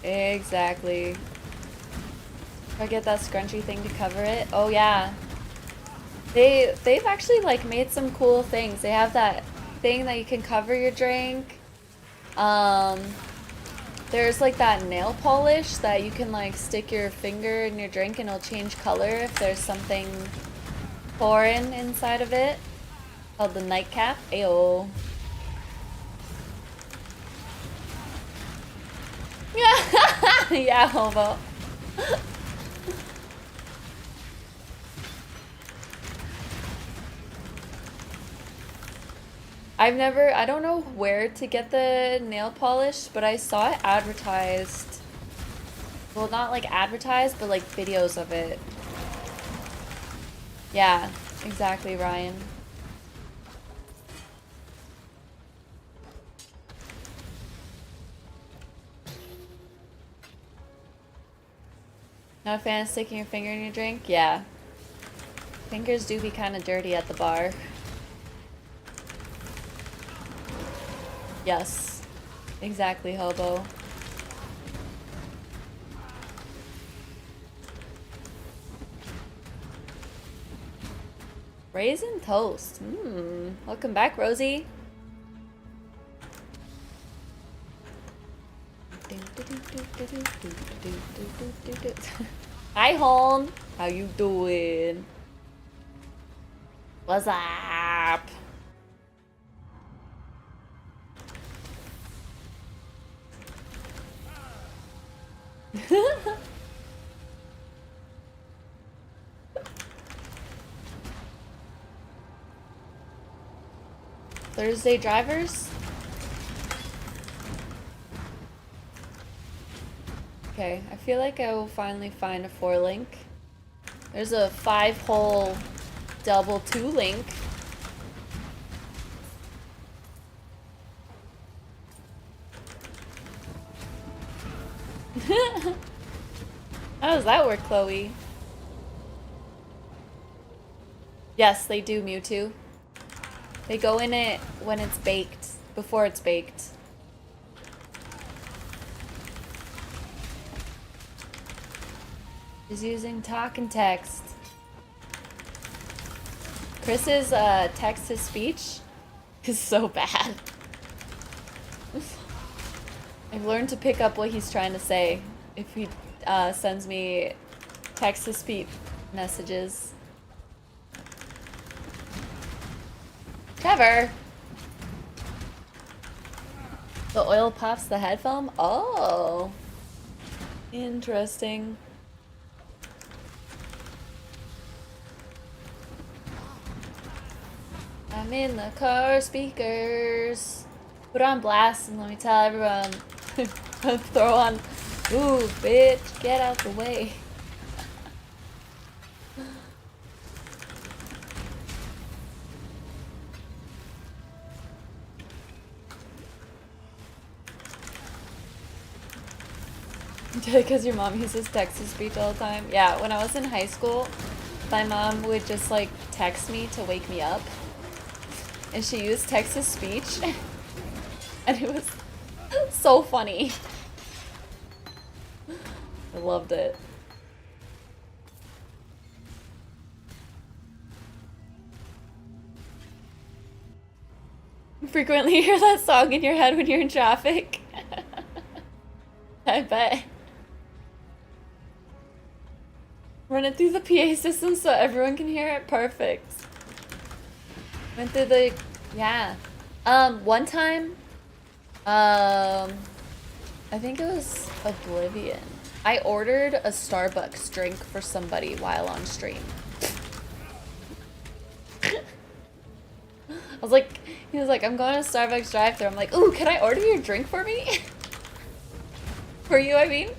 S6: Exactly. If I get that scrunchy thing to cover it. Oh yeah. They've actually like made some cool things. They have that thing that you can cover your drink. There's like that nail polish that you can like stick your finger in your drink and it'll change color if there's something foreign inside of it. Called the nightcap. Ayo. Yeah, hobo. I don't know where to get the nail polish, but I saw it advertised. Well, not like advertised, but like videos of it. Yeah, exactly, Ryan. Not a fan of sticking your finger in your drink? Yeah. Fingers do be kind of dirty at the bar. Yes. Exactly, hobo. Raisin toast. Welcome back, Rosie. Hi, home. How you doing? What's up? Thursday drivers? Okay, I feel like I will finally find a 4-link. There's a 5-hole double 2-link. How does that work, Chloe? Yes, they do, Mewtwo. They go in it when it's baked, before it's baked. Is using talk and text. Chris's text to speech is so bad. I've learned to pick up what he's trying to say if he sends me text to speech messages. Trevor! The oil pops the head foam? Oh! Interesting. I'm in the car speakers. Put on blast and let me tell everyone. Throw on. Ooh, bitch, get out the way. Because your mom uses text-to-speech all the time. Yeah, when I was in high school, my mom would just like text me to wake me up. And she used text-to-speech. And it was so funny. I loved it. Frequently hear that song in your head when you're in traffic. I bet. Run it through the PA system so everyone can hear it. Perfect. Went through the, yeah. One time, I think it was Oblivion. I ordered a Starbucks drink for somebody while on stream. I was like, he was like, I'm going to Starbucks drive-thru. I'm like, ooh, can I order your drink for me? For you, I mean.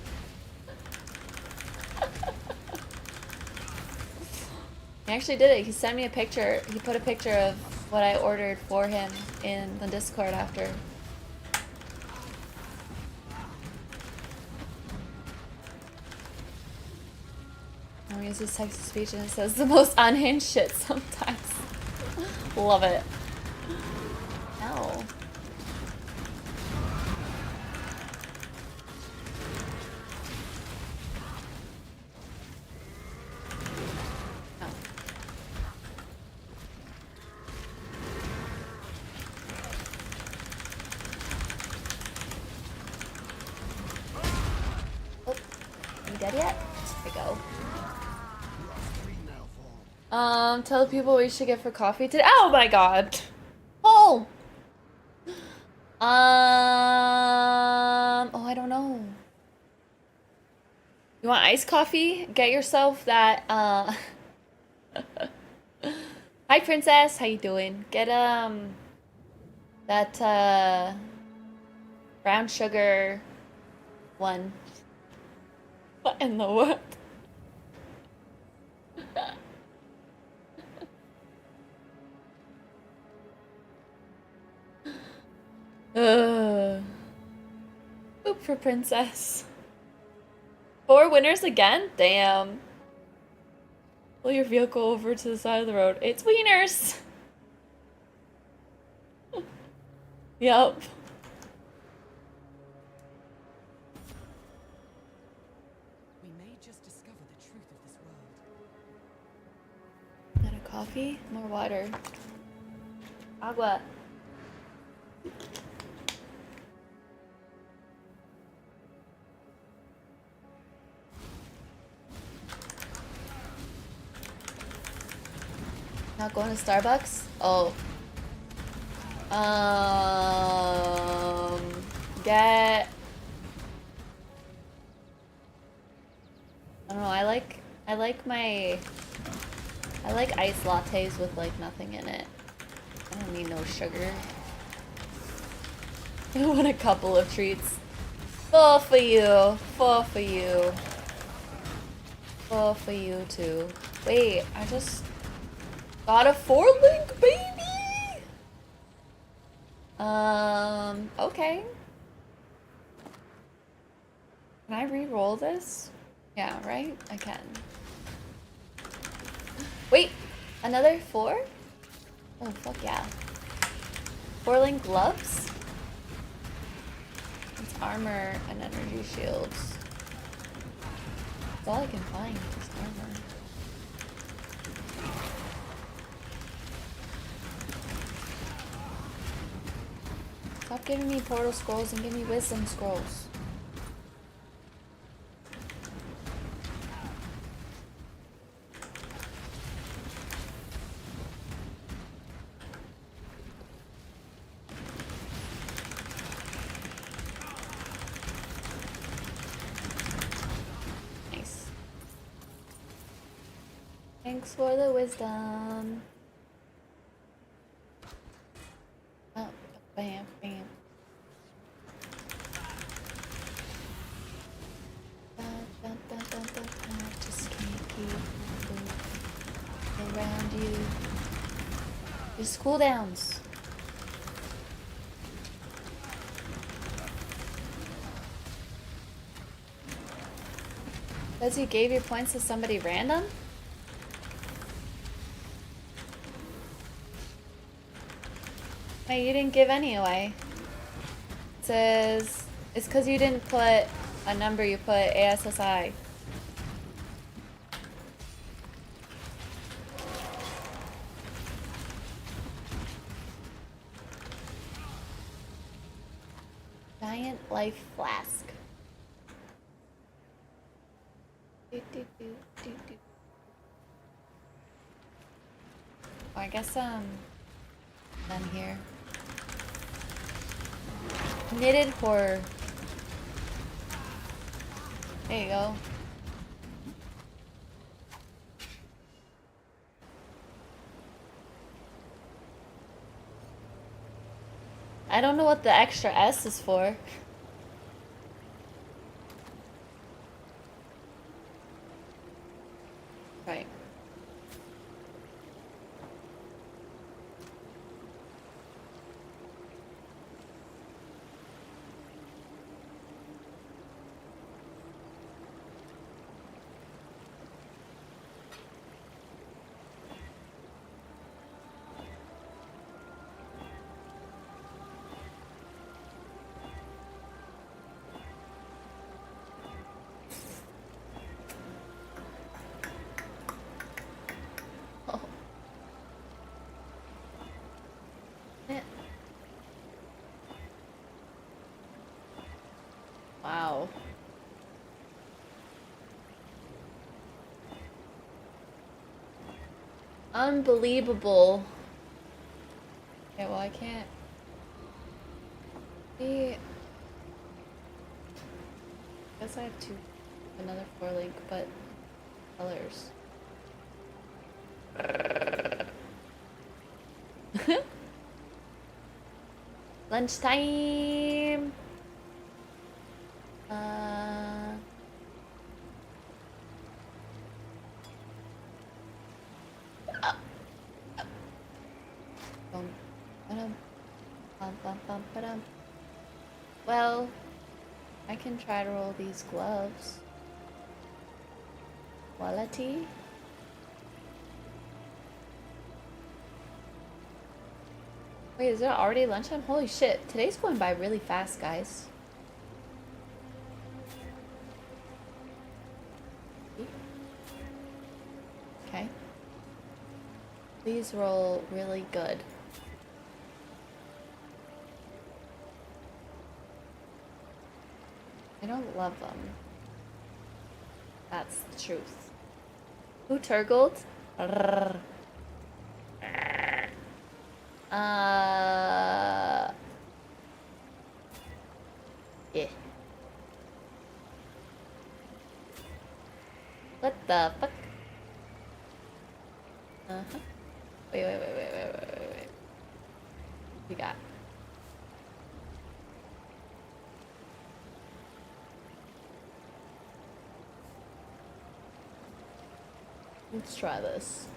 S6: He actually did it. He sent me a picture. He put a picture of what I ordered for him in the Discord after. I'll use this text to speech and it says the most unhinged shit sometimes. Love it. No. Oh, are you dead yet? There we go. Tell people we should get for coffee today. Oh my god. Oh. Oh, I don't know. You want iced coffee? Get yourself that, Hi, princess. How you doing? Get, that, brown sugar one. What in the world? Poop for princess. 4 winners again? Damn. Pull your vehicle over to the side of the road. It's wieners! Yup.
S3: We may just discover the truth of this world.
S6: Not a coffee? More water. Agua. Not going to Starbucks? Oh. Get... I don't know, I like iced lattes with like nothing in it. I don't need no sugar. I want a couple of treats. Full for you. Full for you. Full for you too. Wait, I just got a 4-link, baby! Okay. Can I re-roll this? Yeah, right? I can. Wait, another 4? Oh, fuck yeah. 4-link gloves? It's armor and energy shields. That's all I can find, is armor. Stop giving me portal scrolls and give me wisdom scrolls. Nice. Thanks for the wisdom. Oh, bam, bam. Just can't keep moving around you. There's cooldowns. Because you gave your points to somebody random? Wait, you didn't give any away. It says, it's because you didn't put a number, you put ASSI. Giant life flask. Do, do, do, do, do. Oh, I guess done here. Knitted horror. There you go. I don't know what the extra S is for. Right. Oh. Yeah. Wow. Unbelievable. Okay, well I can't. I guess I have another 4-link, but colors. Lunchtime. Bum, ba-dum, bum, bum, bum, ba-dum. Well, I can try to roll these gloves. Quality. Wait, is it already lunchtime? Holy shit, today's going by really fast, guys. Okay. Please roll really good. I don't love them. That's the truth. Who turgled? Yeah. What the fuck? Uh-huh. Wait. We got. Let's try this.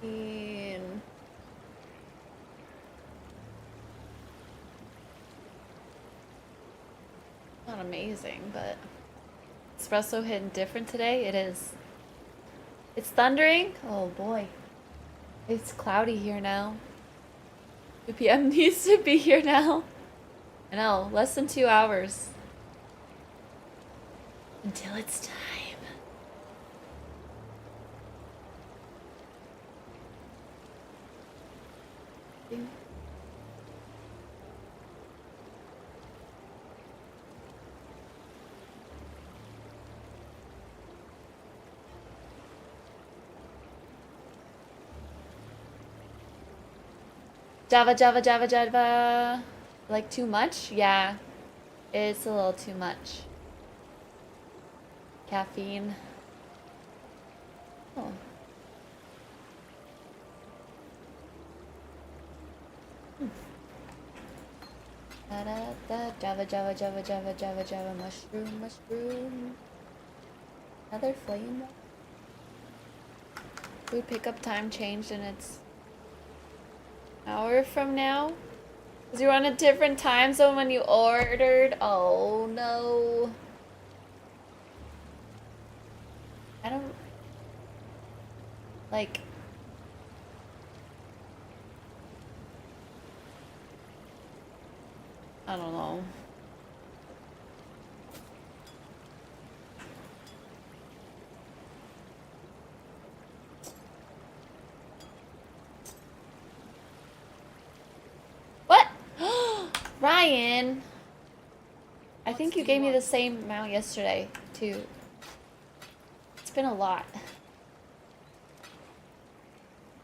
S6: And not amazing, but espresso hitting different today. It is. It's thundering. Oh boy. It's cloudy here now. 2 p.m. needs to be here now. I know, less than 2 hours. Until it's time. Java. Like too much? Yeah. It's a little too much. Caffeine. Oh. Java, mushroom. Another flame. We pick up time changed and it's an hour from now? Because you're on a different time zone when you ordered? Oh no. I don't like I don't know. What? Ryan! I think you gave me the same amount yesterday, too. It's been a lot.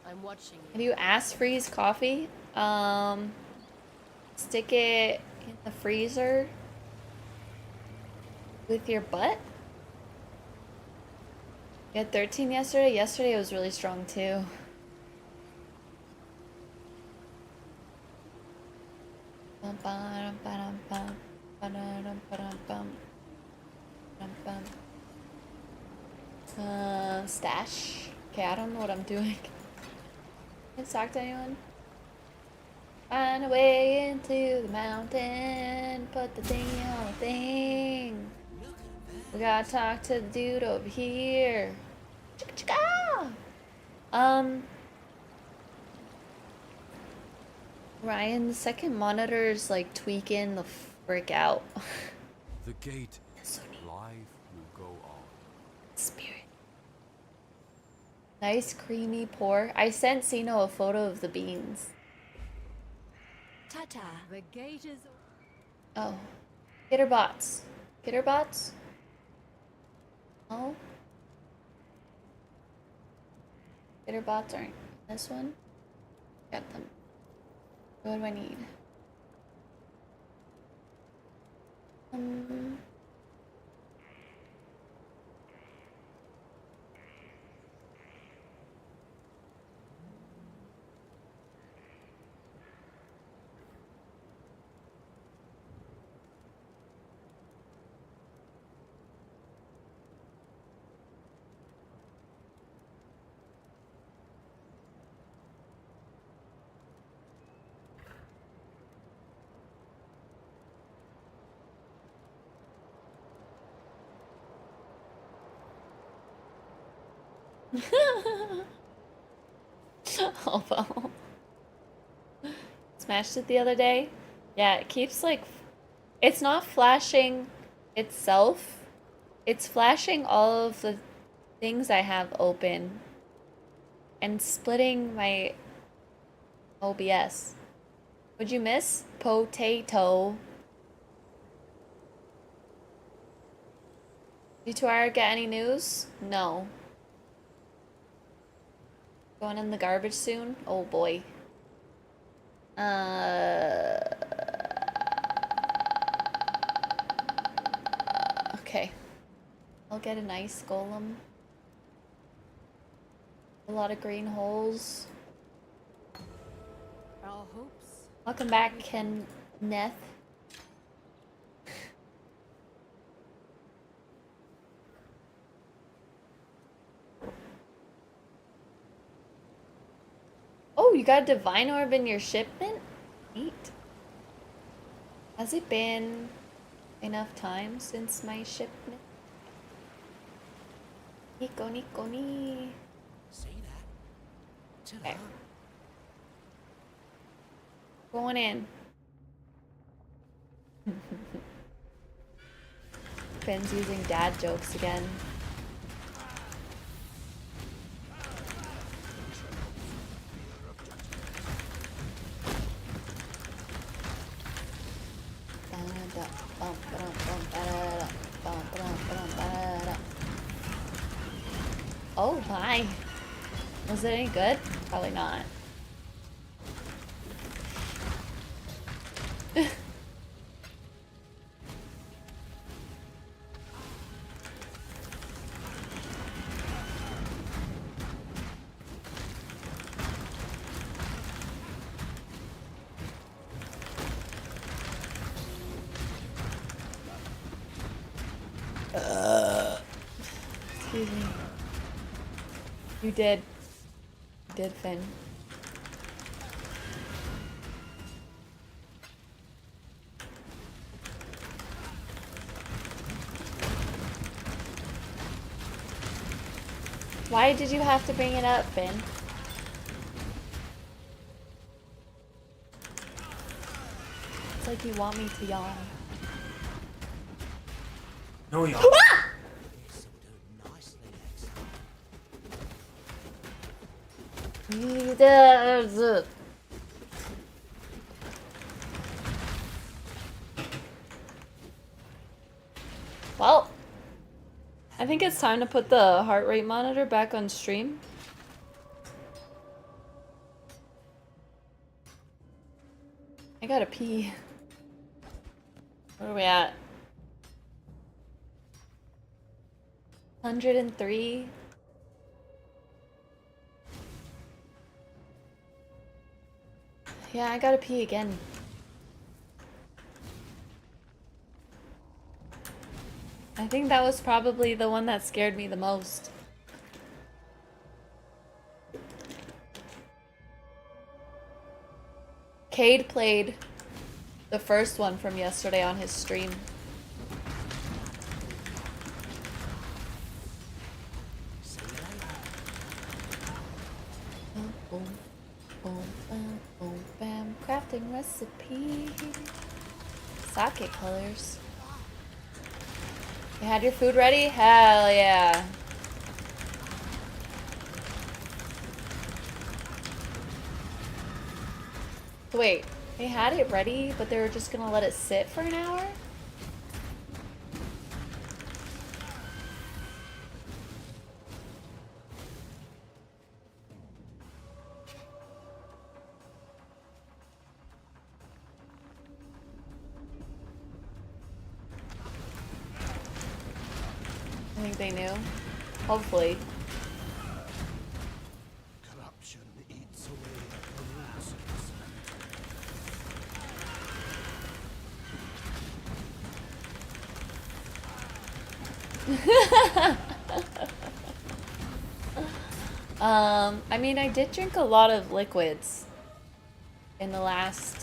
S3: I'm
S4: I'm watching
S6: Have
S4: you.
S6: you ass freeze coffee? Stick it in the freezer with your butt? You had 13 yesterday? Yesterday it was really strong too. Bum, ba-dum, ba-dum, bum, ba-da-dum, ba-dum, bum, bum, bum. Stash. Okay, I don't know what I'm doing. Can I talk to anyone? Find a way into the mountain. Put the thingy on the thing. We gotta talk to the dude over here. Chicka chicka! Ryan, the second monitor's like tweaking the frick out.
S2: The gate.
S6: That's so neat.
S2: Life will go on.
S6: Spirit. Nice creamy pour. I sent Sino a photo of the beans.
S4: Ta-ta. The gate is...
S6: Oh. Get her bots. Get her bots? Oh. Get her bots aren't this one? Got them. What do I need? Oh, well. Smashed it the other day. Yeah, it keeps like... It's not flashing itself. It's flashing all of the things I have open. And splitting my OBS. What'd you miss? Potato. Did D2R get any news? No. Going in the garbage soon? Oh boy. Okay. I'll get an ice golem. A lot of green holes.
S4: Our hopes.
S6: Welcome back, Kenneth. Oh, you got a divine orb in your shipment? Neat. Has it been enough time since my shipment? Nico, Nico, ni.
S5: See that?
S6: Okay. Going in. Finn's using dad jokes again. Oh my. Was it any good? Probably not. Excuse me. You did. You did, Finn. Why did you have to bring it up, Finn? It's like you want me to yawn.
S8: No, y'all.
S5: This'll do nicely, Lex.
S6: Well, I think it's time to put the heart rate monitor back on stream. I gotta pee. Where are we at? 103. Yeah, I gotta pee again. I think that was probably the one that scared me the most. Cade played the first one from yesterday on his stream. Boom, boom, bam, boom, bam. Crafting recipe. Sake colors. You had your food ready? Hell yeah. Wait, they had it ready, but they were just gonna let it sit for an hour? I think they knew. Hopefully.
S2: Corruption eats away at the roots of this
S6: I mean, I did drink a lot of liquids in the last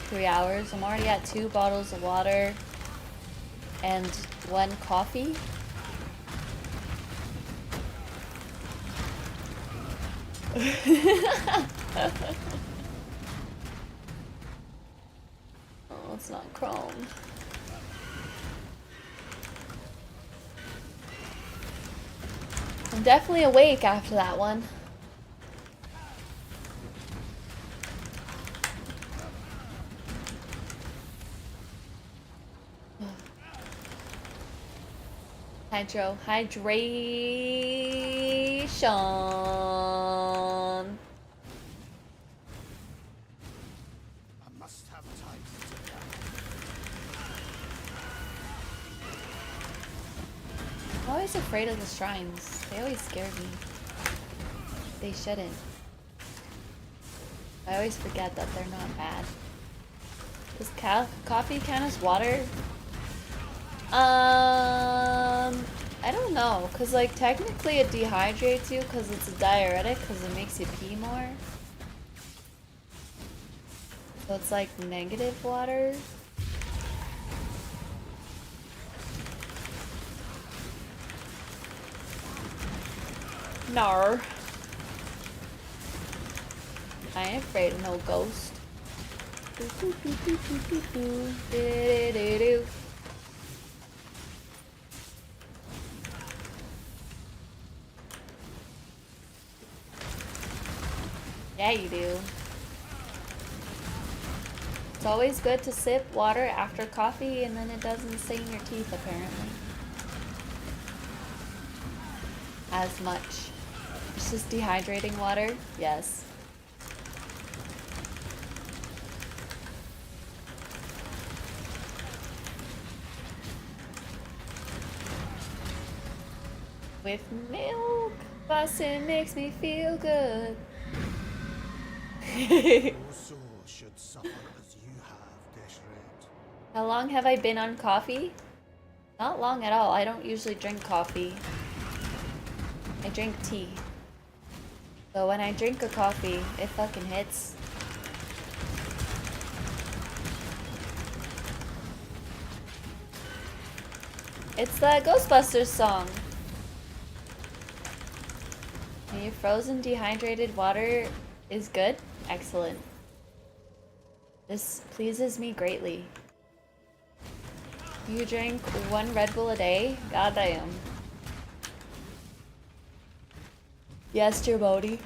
S6: 3 hours. I'm already at 2 bottles of water and 1 coffee. Oh, it's not chrome. I'm definitely awake after that one. Hydration.
S2: I must have time to die.
S6: I'm always afraid of the shrines. They always scare me. They shouldn't. I always forget that they're not bad. Does coffee count as water? I don't know, cause like technically it dehydrates you because it's a diuretic because it makes you pee more. So it's like negative water. Nar. I ain't afraid of no ghost. Yeah, you do. It's always good to sip water after coffee and then it doesn't stain your teeth apparently. As much. It's just dehydrating water? Yes. With milk, bussin' makes me feel good.
S2: Your soul should suffer as you have, Deshret.
S6: How long have I been on coffee? Not long at all. I don't usually drink coffee. I drink tea. So when I drink a coffee, it fucking hits. It's the Ghostbusters song. And your frozen dehydrated water is good? Excellent. This pleases me greatly. You drink 1 Red Bull a day? Goddamn. Yes, dear Bodhi.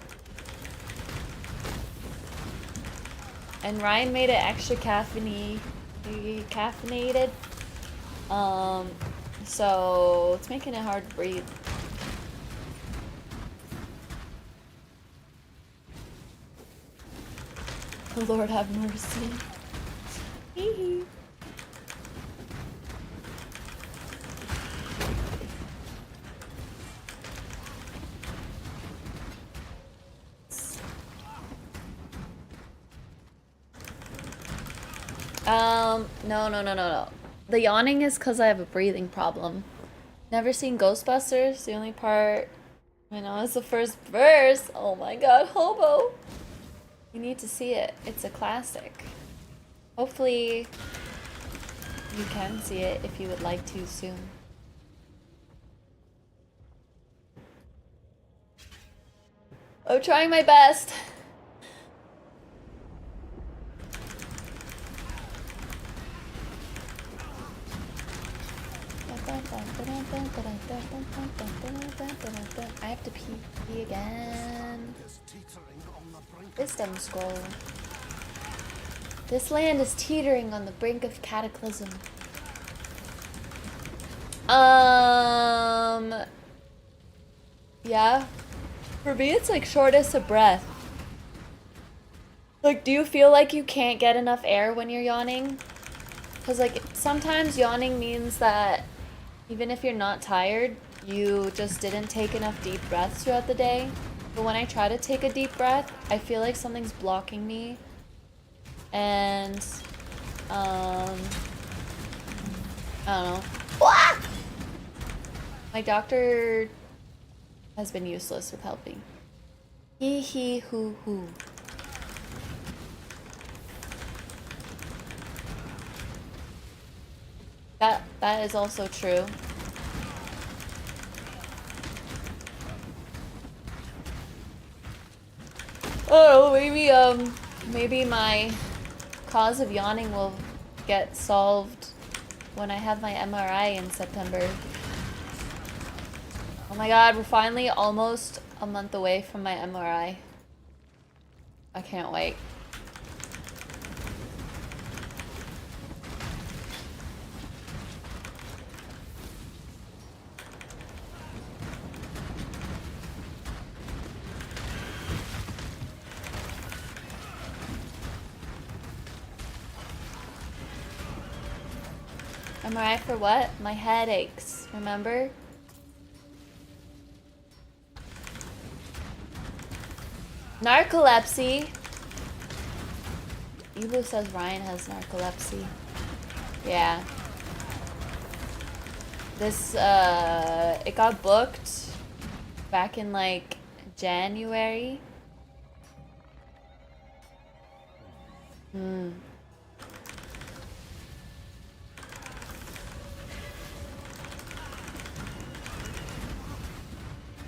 S6: And Ryan made it extra caffeinated. So it's making it hard to breathe. Lord have mercy. Hee hee. No. The yawning is because I have a breathing problem. Never seen Ghostbusters? The only part I know is the first verse. Oh my god, Hobo! You need to see it. It's a classic. Hopefully, you can see it if you would like to soon. I'm trying my best. I have to pee again. Wisdom scroll. This land is teetering on the brink of cataclysm. Yeah. For me, it's like shortness of breath. Like, do you feel like you can't get enough air when you're yawning? Because, like, sometimes yawning means that even if you're not tired, you just didn't take enough deep breaths throughout the day. But when I try to take a deep breath, I feel like something's blocking me. And, I don't know. Ah! My doctor has been useless with helping. Hee hee hoo hoo. That is also true. Oh, maybe my cause of yawning will get solved when I have my MRI in September. Oh my god, we're finally almost a month away from my MRI. I can't wait. MRI for what? My headaches, remember? Narcolepsy. Ebu says Ryan has narcolepsy. Yeah. This, it got booked back in, like, January.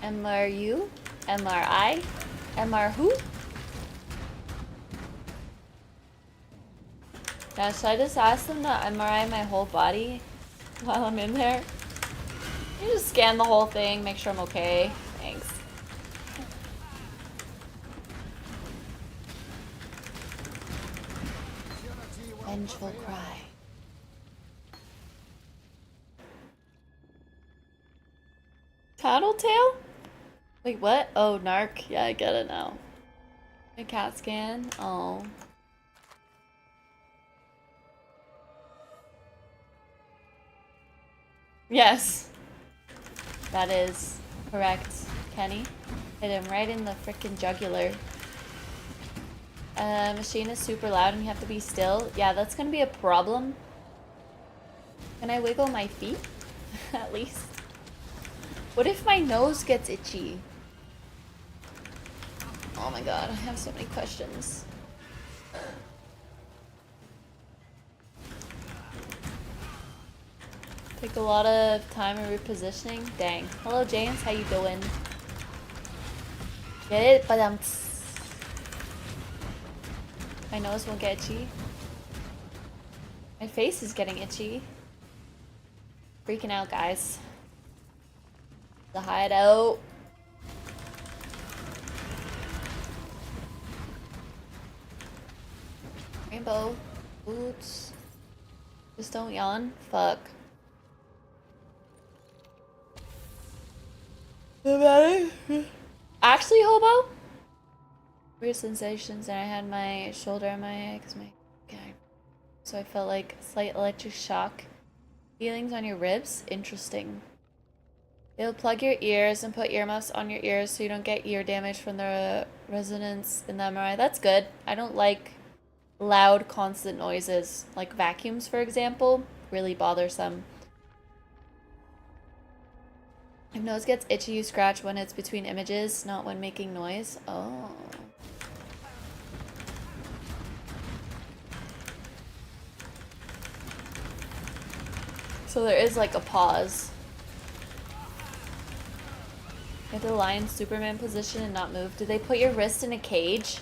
S6: MRU? MRI? MR who? Yeah, should I just ask them to MRI my whole body while I'm in there? You just scan the whole thing, make sure I'm okay. Thanks. Vengeful cry. Tattletale? Wait, what? Oh, narc. Yeah, I get it now. A CAT scan? Oh. Yes. That is correct, Kenny. Hit him right in the frickin' jugular. Machine is super loud and you have to be still. Yeah, that's gonna be a problem. Can I wiggle my feet? At least. What if my nose gets itchy? Oh my god, I have so many questions. Take a lot of time in repositioning. Dang. Hello James, how you doing? Get it? But my nose won't get itchy. My face is getting itchy. Freaking out, guys. The hideout. Rainbow. Boots. Just don't yawn. Fuck. Actually, Hobo? Weird sensations, and I had my shoulder on my head because my... Okay. so I felt like slight electric shock. Feelings on your ribs? Interesting. They'll plug your ears and put earmuffs on your ears so you don't get ear damage from the resonance in the MRI. That's good. I don't like loud, constant noises. Like vacuums, for example. Really bothersome. If nose gets itchy, you scratch when it's between images, not when making noise. Oh. So there is like a pause. You have to lie in Superman position and not move. Do they put your wrist in a cage?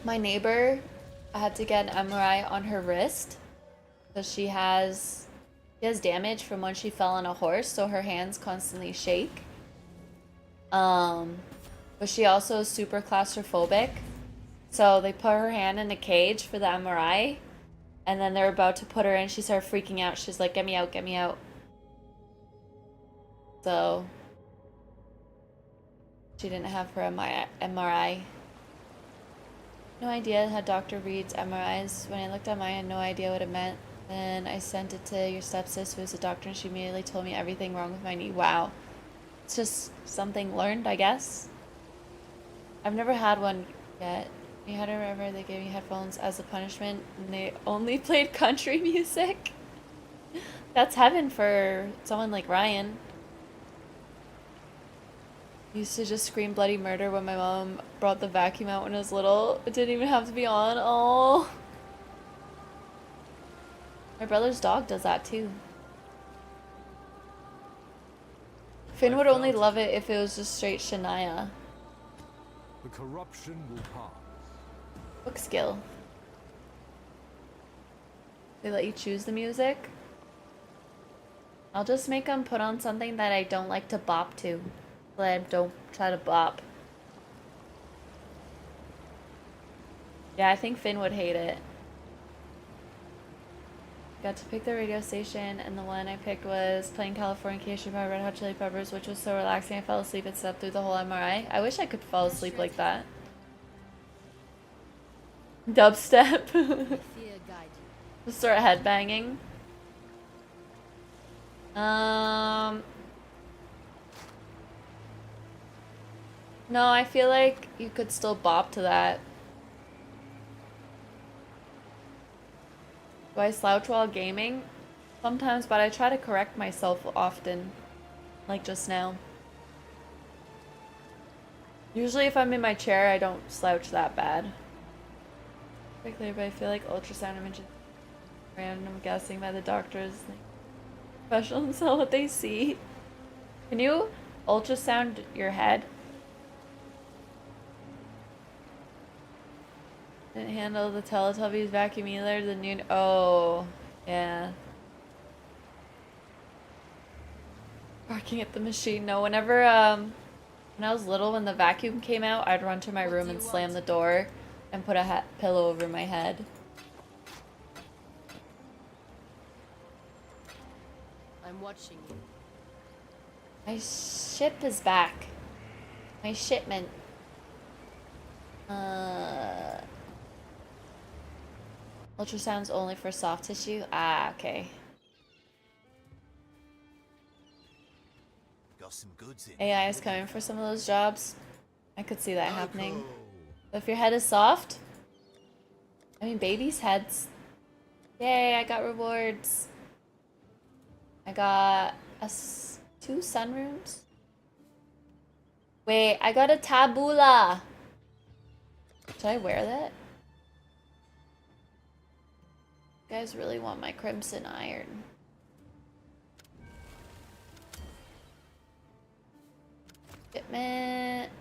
S6: My neighbor, I had to get an MRI on her wrist because she has damage from when she fell on a horse, so her hands constantly shake. But she also is super claustrophobic. So they put her hand in a cage for the MRI, and then they're about to put her in. She started freaking out. She's like, "Get me out, get me out." So she didn't have her MRI. No idea how doctor reads MRIs. When I looked at mine, I had no idea what it meant. Then I sent it to your stepsis, who is a doctor, and she immediately told me everything wrong with my knee. Wow. It's just something learned, I guess. I've never had one yet. You had it wherever they gave me headphones as a punishment, and they only played country music. That's heaven for someone like Ryan. I used to just scream bloody murder when my mom brought the vacuum out when I was little. It didn't even have to be on. Oh. My brother's dog does that too. Finn would only love it if it was just straight Shania.
S2: The corruption will pass.
S6: Book skill. They let you choose the music? I'll just make them put on something that I don't like to bop to. So I don't try to bop. Yeah, I think Finn would hate it. Got to pick the radio station, and the one I picked was playing Californication by Red Hot Chili Peppers, which was so relaxing I fell asleep and slept through the whole MRI. I wish I could fall asleep like that. Dubstep.
S4: Fear guide you.
S6: Just start headbanging. No, I feel like you could still bop to that. Do I slouch while gaming? Sometimes, but I try to correct myself often. Like just now. Usually if I'm in my chair, I don't slouch that bad. Quickly, but I feel like ultrasound images random guessing by the doctors. Like, professionals tell what they see. Can you ultrasound your head? Didn't handle the Teletubbies vacuum either. The new. Oh, yeah. Barking at the machine. No, whenever when I was little, when the vacuum came out, I'd run to my room and slam the door and put a pillow over my head.
S4: I'm watching you.
S6: My ship is back. My shipment. Ultrasound's only for soft tissue? Ah, okay.
S5: Got some goods in.
S6: AI is coming for some of those jobs. I could see that happening. But if your head is soft, I mean, babies' heads. Yay, I got rewards. I got two sunrooms. Wait, I got a tabula. Should I wear that? You guys really want my crimson iron. Shipment.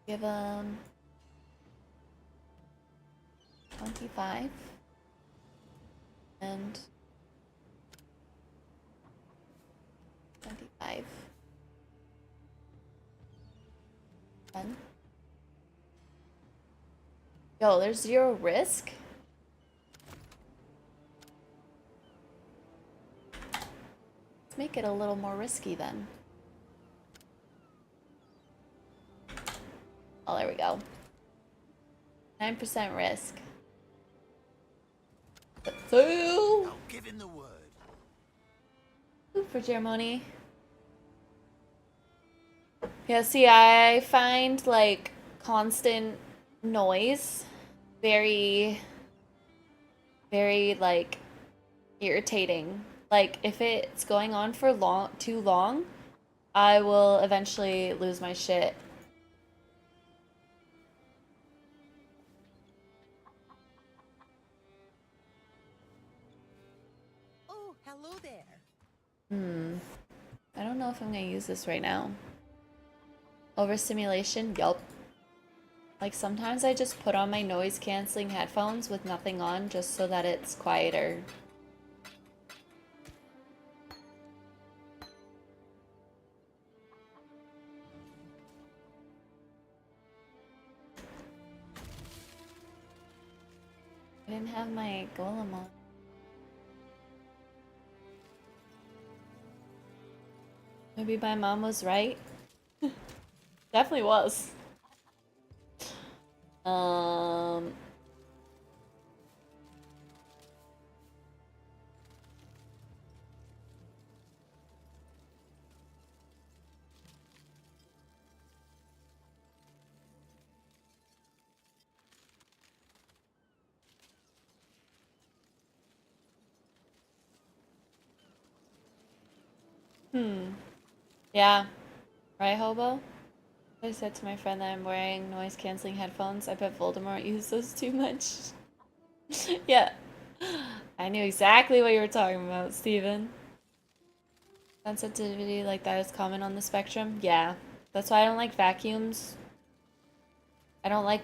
S6: Give them 25 and 25. Done. Yo, there's 0 risk. Let's make it a little more risky then. Oh, there we go. 9% risk. Two
S5: I'll give him the word.
S6: for Germany. Yeah, see, I find like constant noise very, very like irritating. Like if it's going on for too long, I will eventually lose my shit.
S3: Oh, hello there.
S6: I don't know if I'm gonna use this right now. Overstimulation? Yup. Like sometimes I just put on my noise canceling headphones with nothing on just so that it's quieter. I didn't have my golem on. Maybe my mom was right. Definitely was. Um. Yeah. Right, Hobo? I said to my friend that I'm wearing noise canceling headphones. I bet Voldemort used those too much. Yeah. I knew exactly what you were talking about, Steven. Sensitivity like that is common on the spectrum? Yeah. That's why I don't like vacuums. I don't like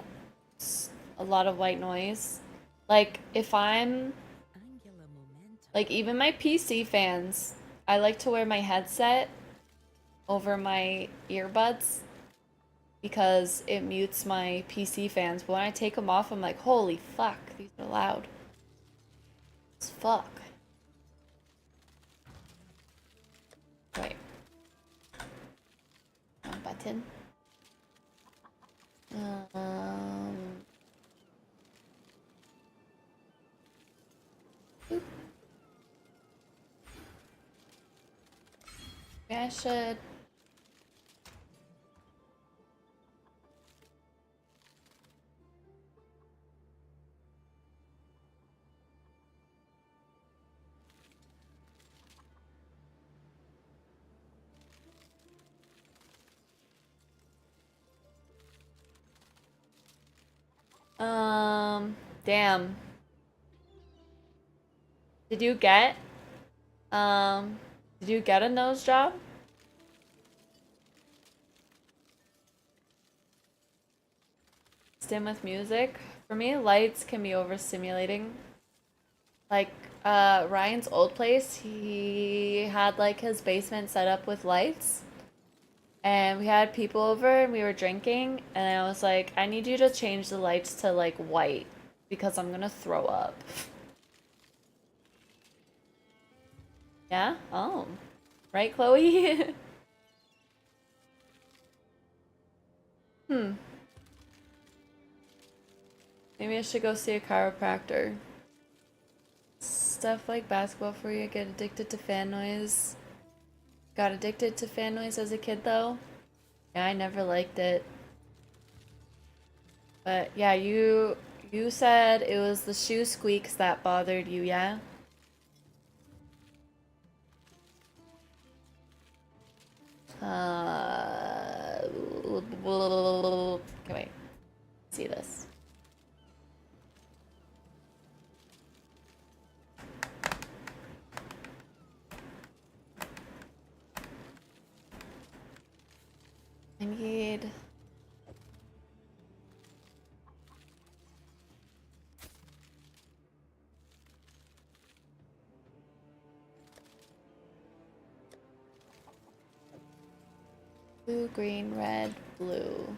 S6: a lot of white noise. Like, if I'm...
S3: Angular momentum.
S6: Like, even my PC fans, I like to wear my headset over my earbuds because it mutes my PC fans. But when I take them off, I'm like, holy fuck, these are loud. It's fuck. Wait. Wrong button. Boop. Maybe I should. Damn. Did you get, did you get a nose job? Stim with music? For me, lights can be overstimulating. Like, Ryan's old place, he had like his basement set up with lights. And we had people over and we were drinking, and I was like, I need you to change the lights to like white because I'm gonna throw up. Yeah? Oh. Right, Chloe? Maybe I should go see a chiropractor. Stuff like basketball for you, get addicted to fan noise. Got addicted to fan noise as a kid though. Yeah, I never liked it. But yeah, you said it was the shoe squeaks that bothered you, yeah? Okay, wait. See this. I need... blue, green, red, blue.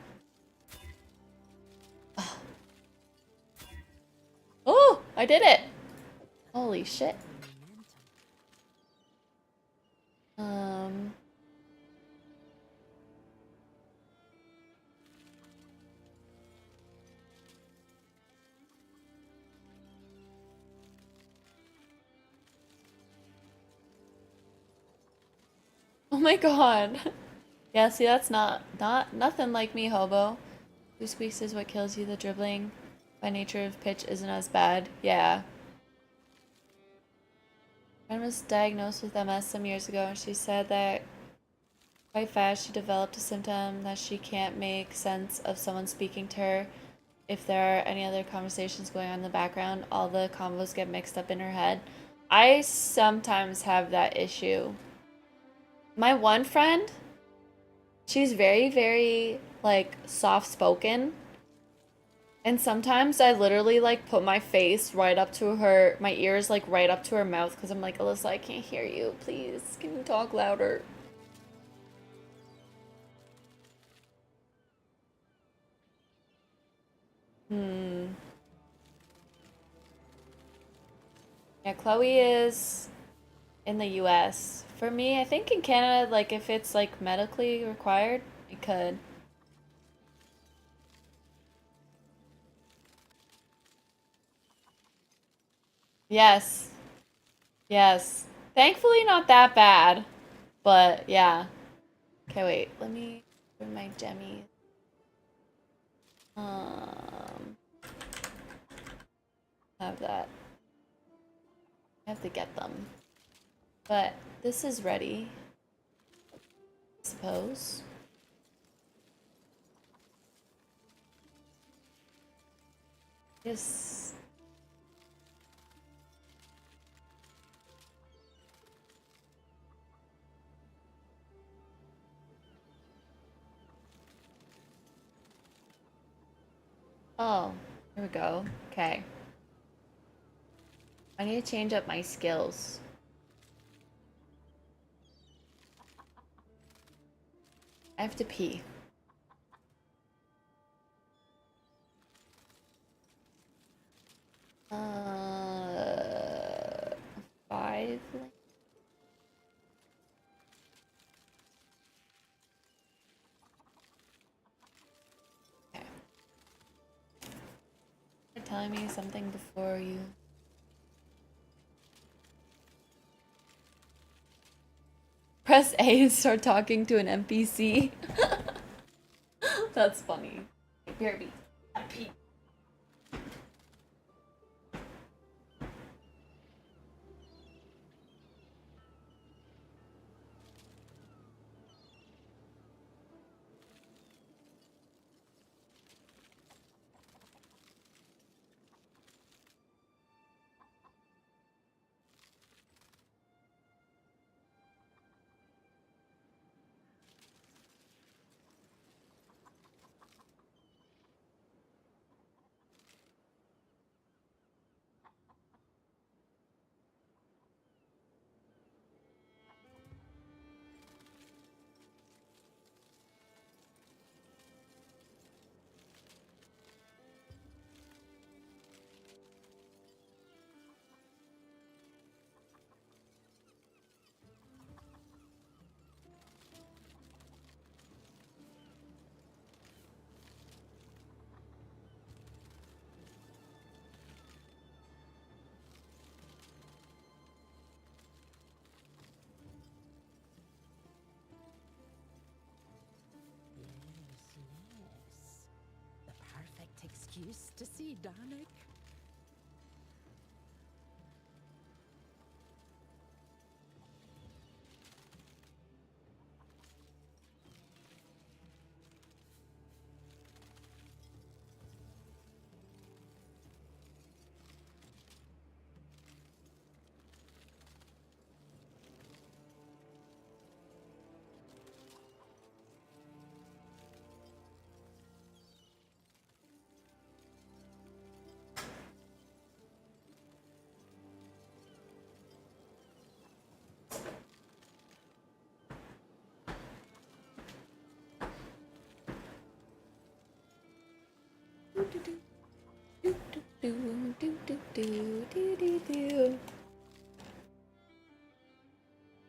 S6: Oh, I did it! Holy shit. my god. Yeah, see, that's nothing like me, hobo. Who squeaks is what kills you. The dribbling by nature of pitch isn't as bad. Yeah. I was diagnosed with MS some years ago, and she said that quite fast she developed a symptom that she can't make sense of someone speaking to her. If there are any other conversations going on in the background, all the combos get mixed up in her head. I sometimes have that issue. My one friend, she's very, very, like, soft-spoken. And sometimes I literally, like, put my face right up to her, my ears, like, right up to her mouth, because I'm like, Alyssa, I can't hear you. Please, can you talk louder? Yeah, Chloe is in the US. For me, I think in Canada, like, if it's, like, medically required, it could. Yes. Yes. Thankfully not that bad. But, yeah. Okay, wait. Let me bring my gemmies. Have that. I have to get them. But this is ready. I suppose. Yes. Oh, here we go. Okay. I need to change up my skills. I have to pee. Uh, 5. Okay. You're telling me something before you. Press A and start talking to an NPC. That's funny. BRB. I pee.
S3: Yes. The perfect excuse to see Danik.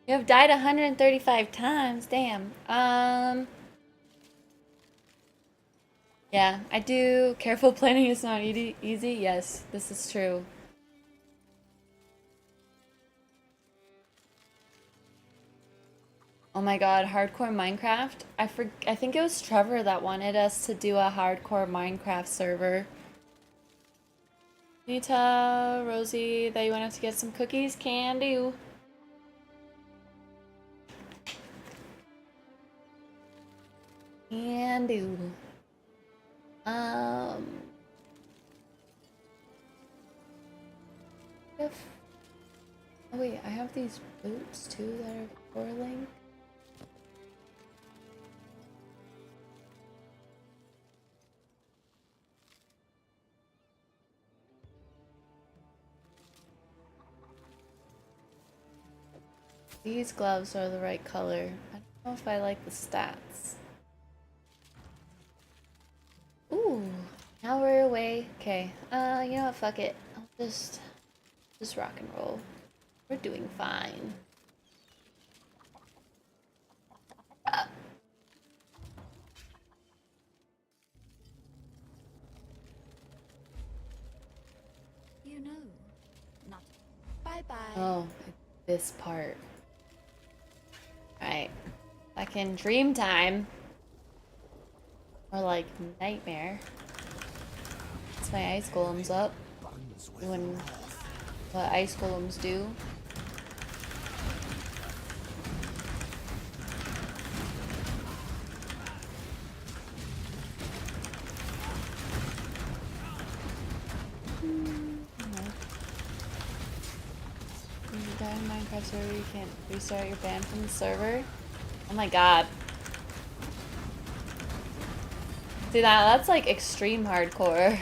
S6: You have died 135 times. Damn. Yeah, I do. Careful planning is not easy. Yes, this is true. Oh my god, hardcore Minecraft. I think it was Trevor that wanted us to do a hardcore Minecraft server. Can you tell Rosie that you want us to get some cookies? Can do. Can do. If oh wait, I have these boots too that are twirling. These gloves are the right color. I don't know if I like the stats. Ooh, now we're away. Okay, you know what, fuck it. I'll just rock and roll. We're doing fine.
S3: You know, not. Bye-bye.
S6: Oh, this part. Alright. Back in dream time. Or like nightmare. It's my ice golems up. Doing what ice golems do. When you die in Minecraft server, you can't restart your ban from the server. Oh my god. See that's like extreme hardcore.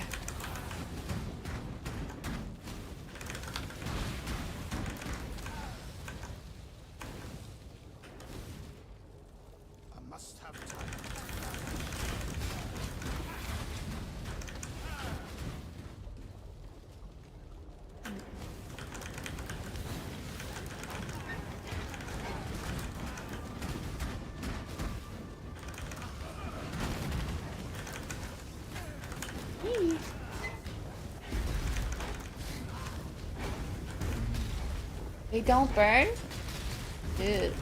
S5: I must have time.
S6: They don't burn? Dude.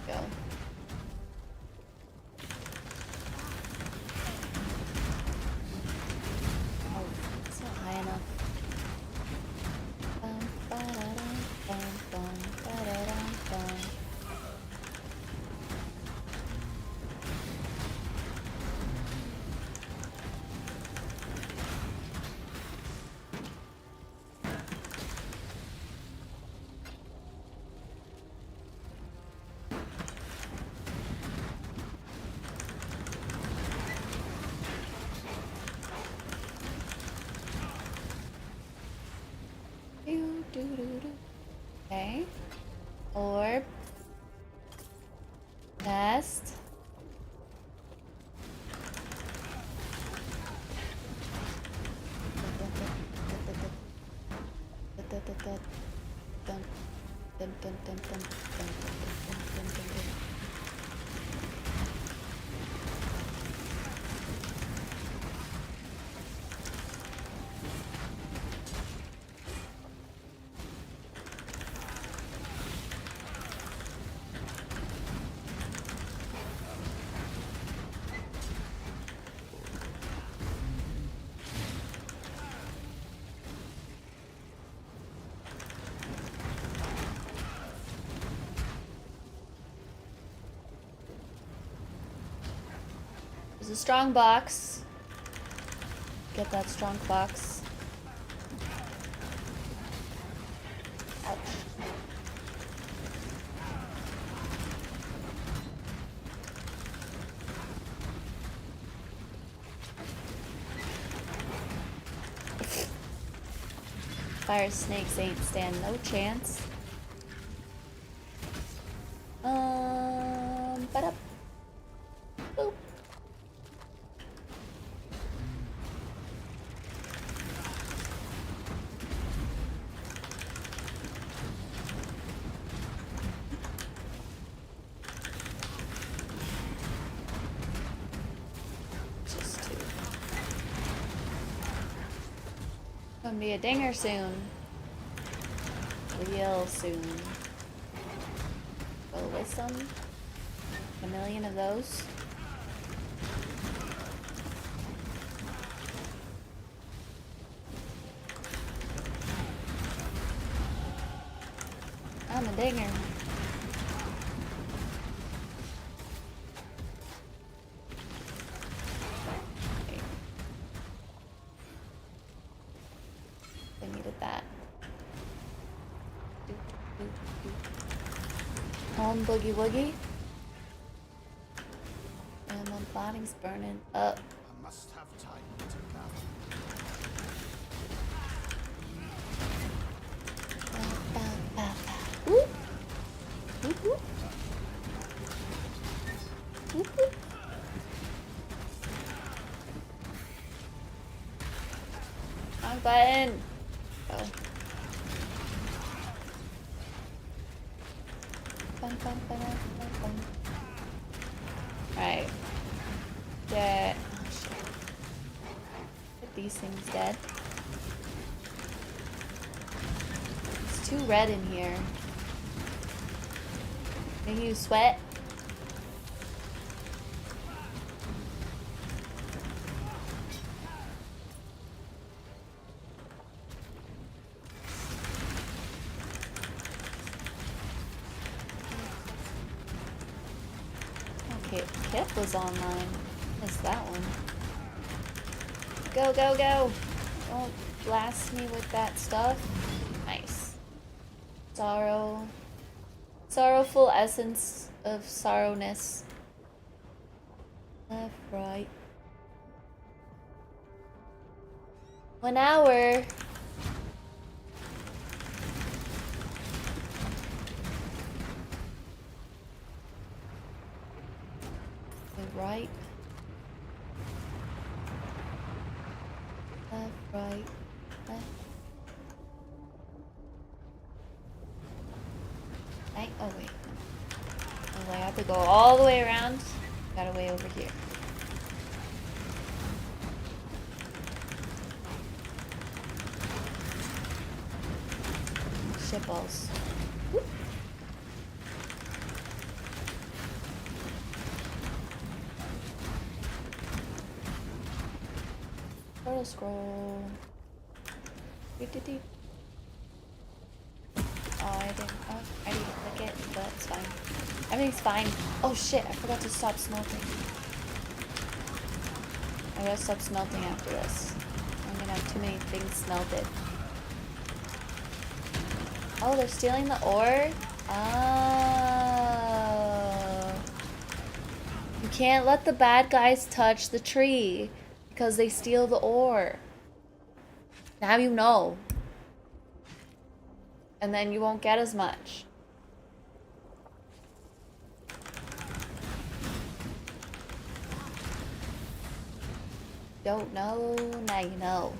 S6: Go. Oh, it's not high enough. Bum, ba-da-dum, bum, bum, ba-da-dum, bum. Okay. Orb. Nest. There's a strong box. Get that strong box. Ouch. Fire snakes ain't stand no chance. Ba-da. Boop. Just two. Gonna be a dinger soon. real soon. Go with some. A million of those. I'm a dinger. I needed that. Home boogie woogie. And my body's burning up.
S5: I must have time to gather.
S6: Ooh. Ooh, ooh. Ooh, ooh. Wrong button. Oh. Fun. Alright. Get. Oh shit. Get these things dead. It's too red in here. Make you sweat. Okay, Kip was online. Missed that one. Go, go, go! Don't blast me with that stuff. Nice. Sorrow. Sorrowful essence of sorrowness. Left, right. 1 hour. Right. Left, right, left. Right? Oh wait. Oh, I have to go all the way around. Got a way over here. Shitballs. Whoop. Turtle scroll. Dee-dee-dee. Oh, I didn't click it, but it's fine. Everything's fine. Oh shit, I forgot to stop smelting. I gotta stop smelting after this. I'm gonna have too many things smelted. Oh, they're stealing the ore? Oh. You can't let the bad guys touch the tree because they steal the ore. Now you know. And then you won't get as much. Don't know, now you know.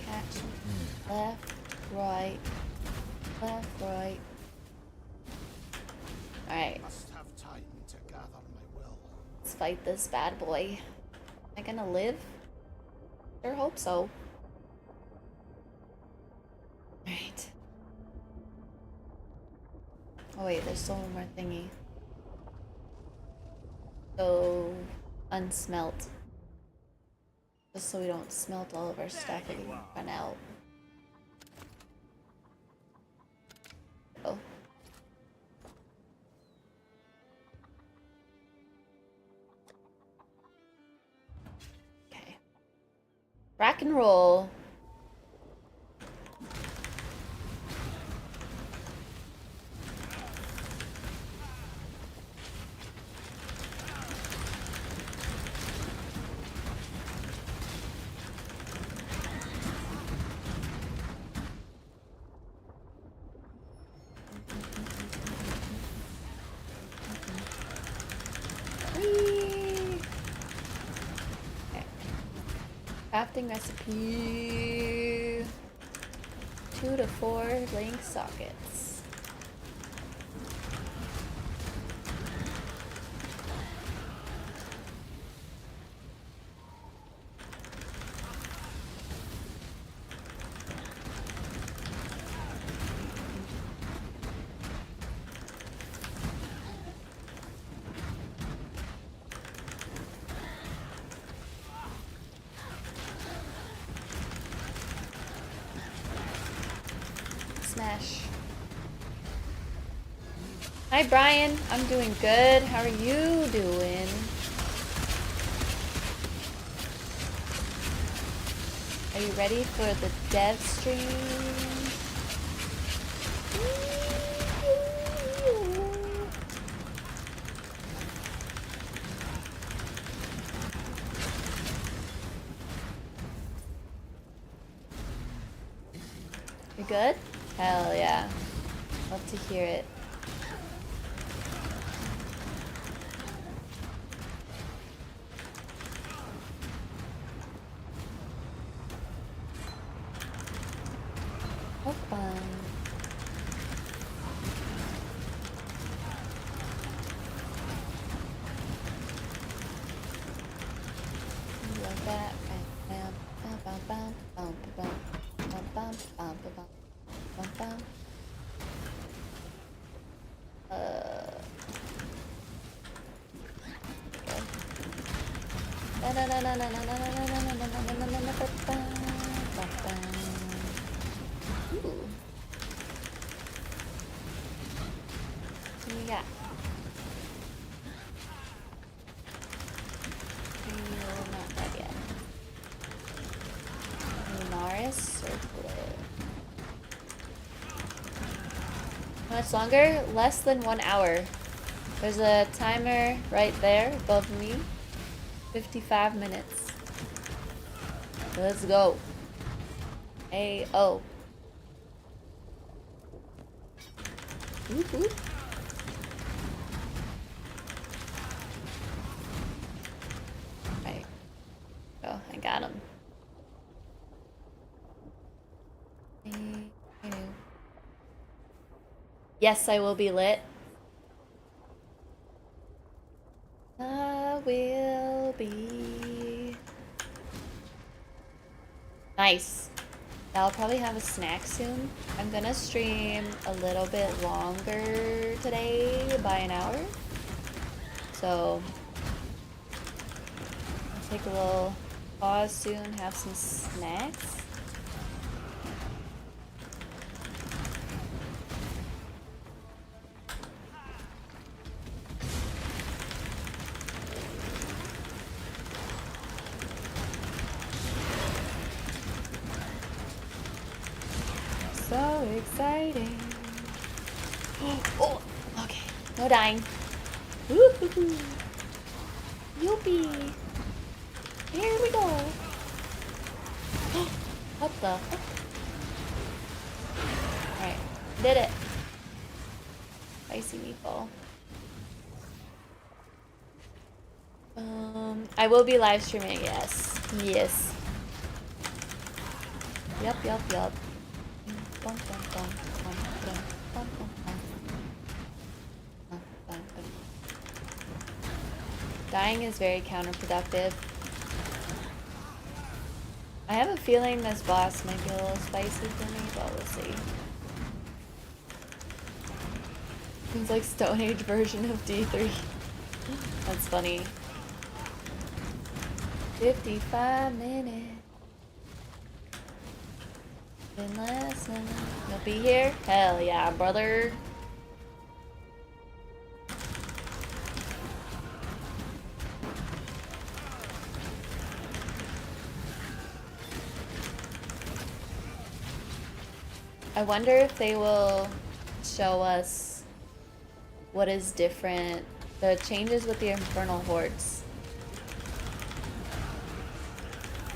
S6: Catch. Left, right. Left, right. Alright.
S5: Must have time to gather my will.
S6: Let's fight this bad boy. Am I gonna live? Sure hope so. Alright. Oh wait, there's still one more thingy. So, unsmelt. Just so we don't smelt all of our stuff and we run out. Oh. Okay. Rock and roll. Crafting recipe. 2 to 4 link sockets. Smash. Hi Brian, I'm doing good. How are you doing? Are you ready for the dev stream? You good? Hell yeah. Love to hear it. Have fun. Love that. Bam, bam, bam, bam, bam, bam, bam, bam, bam, bam, bam, bam. Ooh. What do we got? Not that yet. Lunaris circlet. How much longer? Less than 1 hour. There's a timer right there above me. 55 minutes. Let's go. Hey, oh. Whoop, whoop. Right. Oh, I got him. Yes, I will be lit. I will be. Nice. I'll probably have a snack soon. I'm gonna stream a little bit longer today by an hour. So I'll take a little pause soon, have some snacks. So exciting. Oh, okay. No dying. Woohoo! Yoopee! Here we go. What the fuck? Alright. Did it. Spicy meatball. I will be live streaming, yes. Yes. Yup. Bum, bum, bum, bum, bum, bum, bum, bum. Dying is very counterproductive. I have a feeling this boss might be a little spicy for me, but we'll see. Seems like Stone Age version of D3. That's funny. 55 minutes. Been last night. You'll be here? Hell yeah, brother. I wonder if they will show us what is different, the changes with the Infernal Hordes.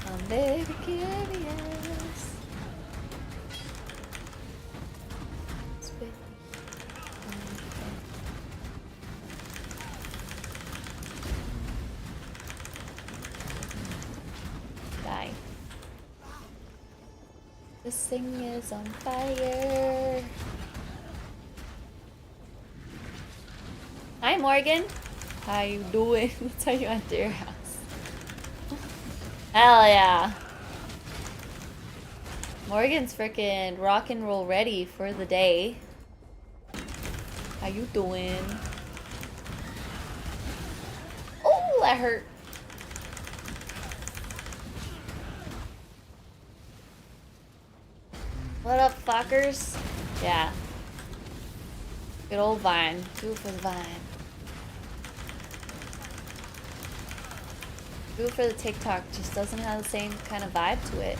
S6: I'm very curious. Die. This thing is on fire. Hi, Morgan. How you doing? That's how you enter your house. Hell yeah. Morgan's freaking rock and roll ready for the day. How you doing? Oh, that hurt. What up, fuckers? Yeah. Good old Vine. Do it for the Vine. Do it for the TikTok. Just doesn't have the same kind of vibe to it.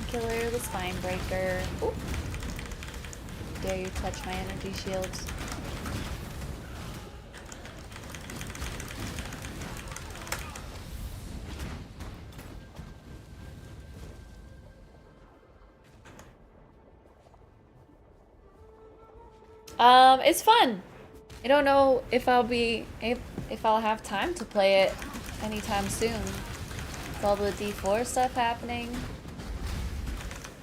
S6: Killer, the spine breaker. Ooh. Dare you touch my energy shields? It's fun. I don't know if if I'll have time to play it anytime soon. With all the D4 stuff happening.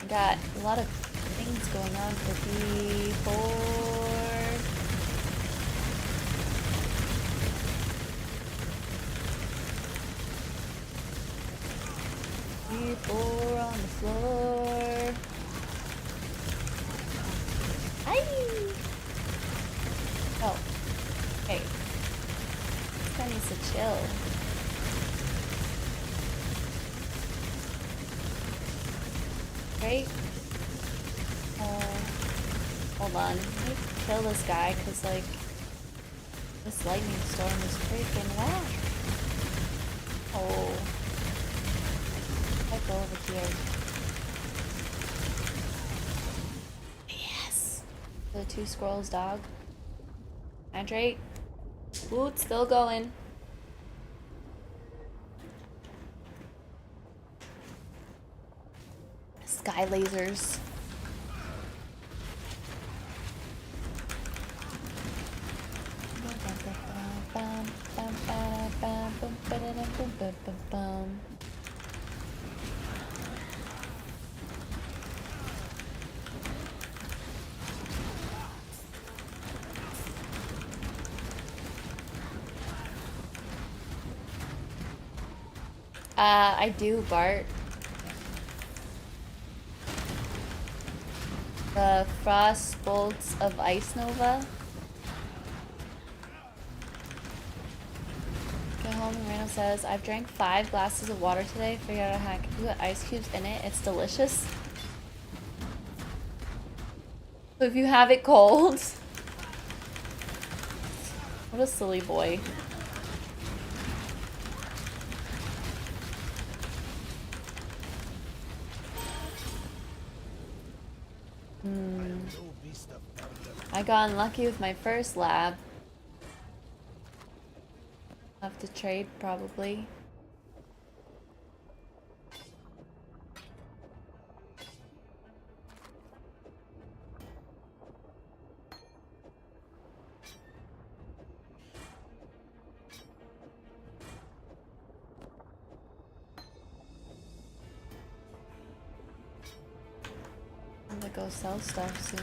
S6: Got a lot of things going on for D4. D4 on the floor. Hi. Oh. Hey. This guy needs to chill. Right? Hold on. Let me kill this guy, because, like, this lightning storm is freaking whack. Oh. Let's go over here. Yes! The 2 squirrels, dog. Hydrate. Ooh, it's still going. Sky lasers. I do, Bart. The Frost Bolts of Ice Nova. Get home and Randall says, I've drank 5 glasses of water today. Figured out how I can put ice cubes in it. It's delicious. So if you have it cold. What a silly boy. I got unlucky with my first lab. I'll have to trade, probably. I'm gonna go sell stuff soon.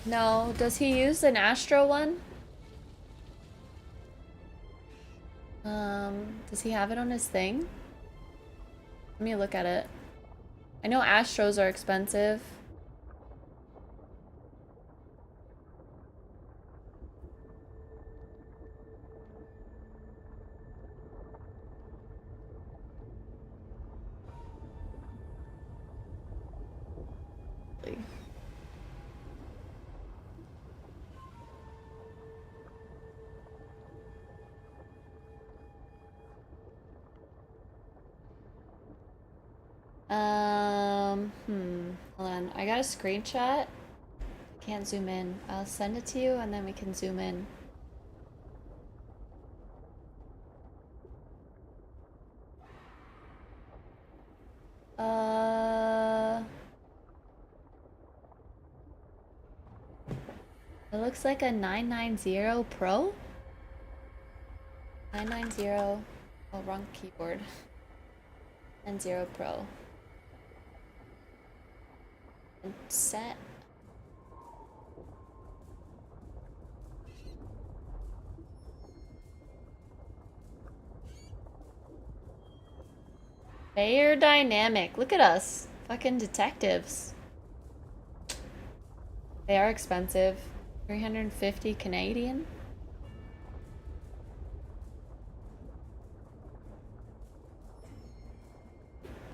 S6: No. Does he use an Astro one? Does he have it on his thing? Let me look at it. I know Astros are expensive. Hold on. I got a screenshot. Can't zoom in. I'll send it to you and then we can zoom in. looks like a 990 Pro. 990. Oh, wrong keyboard. 90 Pro. And set. Player dynamic. Look at us. Fucking detectives. They are expensive. 350 Canadian.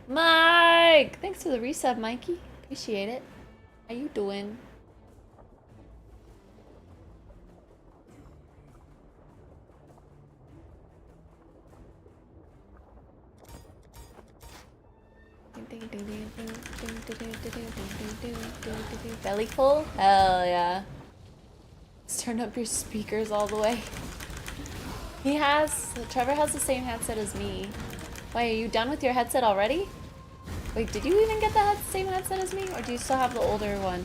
S6: Mike! Thanks for the resub, Mikey. Appreciate it. How you doing? Belly full? Hell yeah. Let's turn up your speakers all the way. Trevor has the same headset as me. Wait, are you done with your headset already? Wait, did you even get the same headset as me? Or do you still have the older one?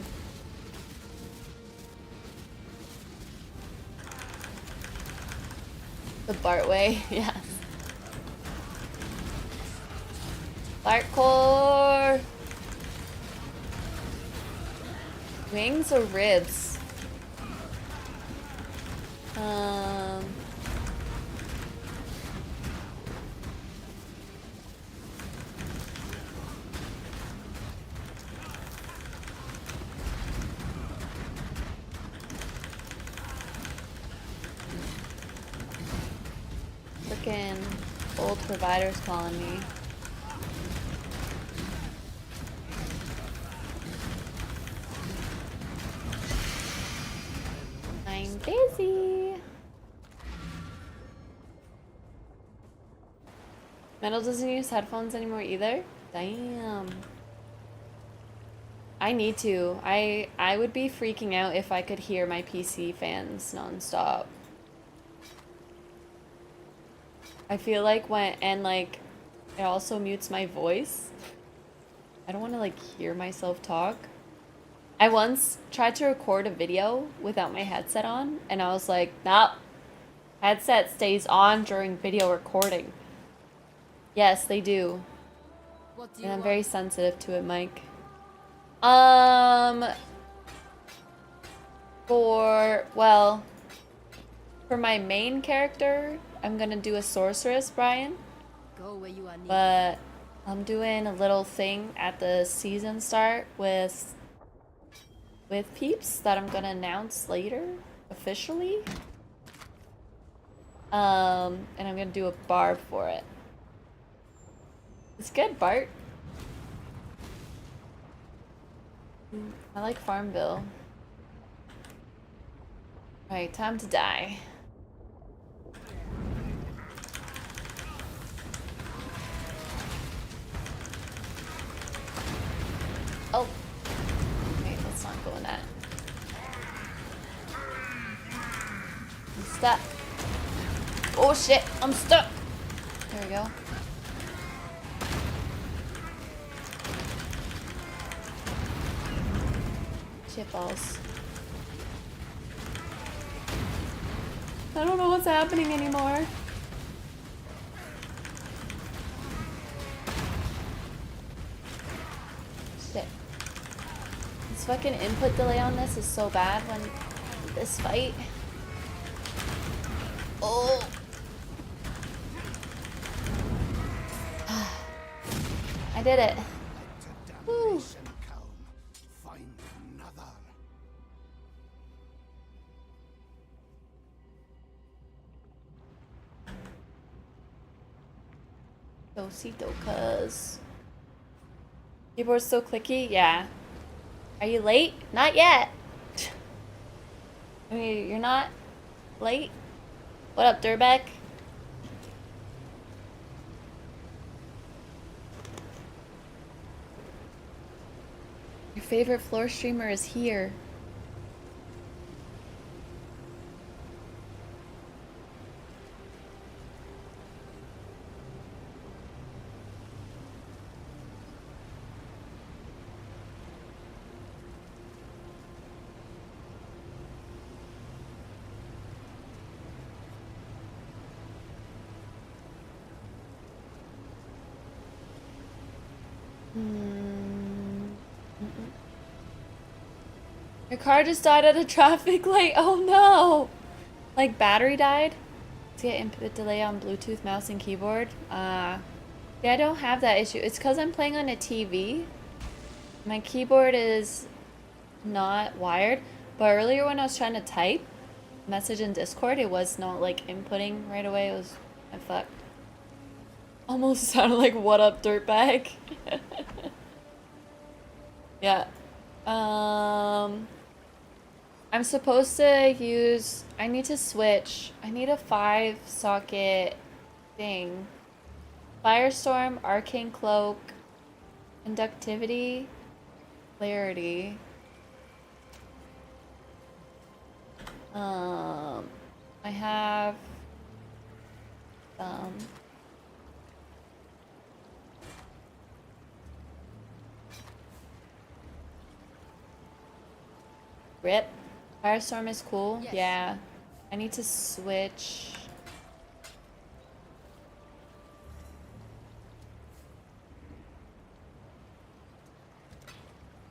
S6: The Bart way, yes. Bartcore! Wings or ribs? Frickin' old providers calling me. I'm busy. Metal doesn't use headphones anymore either? Damn. I need to. I would be freaking out if I could hear my PC fans nonstop. I feel like it also mutes my voice. I don't want to hear myself talk. I once tried to record a video without my headset on, and I was like, nope. Headset stays on during video recording. Yes, they do.
S4: What do you
S6: And I'm
S4: want?
S6: very sensitive to it, Mike. For my main character, I'm gonna do a sorceress, Brian.
S4: Go where you are needed.
S6: But I'm doing a little thing at the season start with peeps that I'm gonna announce later, officially. And I'm gonna do a barb for it. It's good, Bart. I like Farmville. Alright, time to die. Oh. Wait, let's not go in that. I'm stuck. Oh shit, I'm stuck. There we go. Shit balls. I don't know what's happening anymore. Shit. This fucking input delay on this is so bad when this fight. Oh. I did it. Woo.
S5: Find another.
S6: Dosito, cuz. Keyboard's so clicky? Yeah. Are you late? Not yet. I mean, you're not late? What up, Durbeck? Your favorite floor streamer is here. Your car just died at a traffic light. Oh no! Like battery died? To get input delay on Bluetooth mouse and keyboard. Yeah, I don't have that issue. It's because I'm playing on a TV. My keyboard is not wired. But earlier when I was trying to type message in Discord, it was not like inputting right away. It was I fucked. Almost sounded like what up dirtbag. Yeah. I'm supposed to use, I need to switch. I need a 5-socket thing. Firestorm, Arcane Cloak, Conductivity, Clarity. I have Rip. Firestorm is cool.
S4: Yes.
S6: Yeah. I need to switch.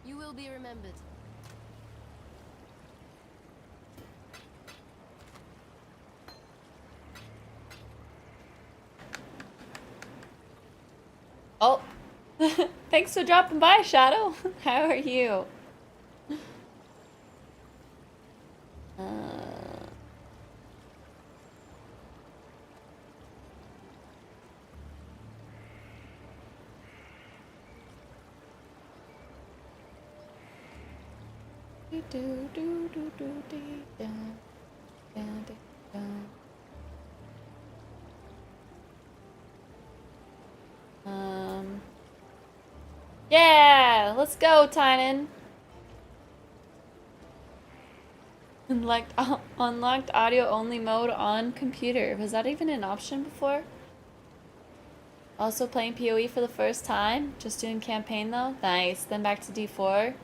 S4: You will be remembered.
S6: Oh. Thanks for dropping by, Shadow. How are you? Yeah, let's go, Tynan. Unlocked audio only mode on computer. Was that even an option before? Also playing PoE for the first time. Just doing campaign though. Nice. Then back to D4.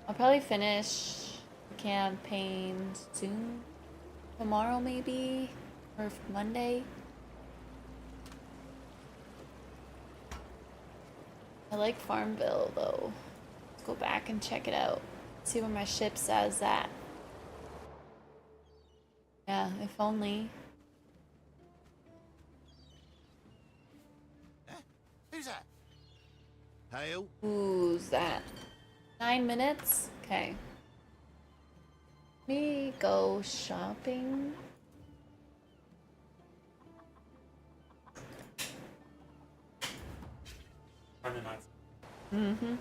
S6: I'll probably finish the campaign soon. Tomorrow maybe? Or Monday? I like Farmville though. Let's go back and check it out. See where my ship says that. Yeah, if only.
S5: Who's that? Hail?
S6: Who's that? 9 minutes? Okay. Me go shopping. Mm-hmm.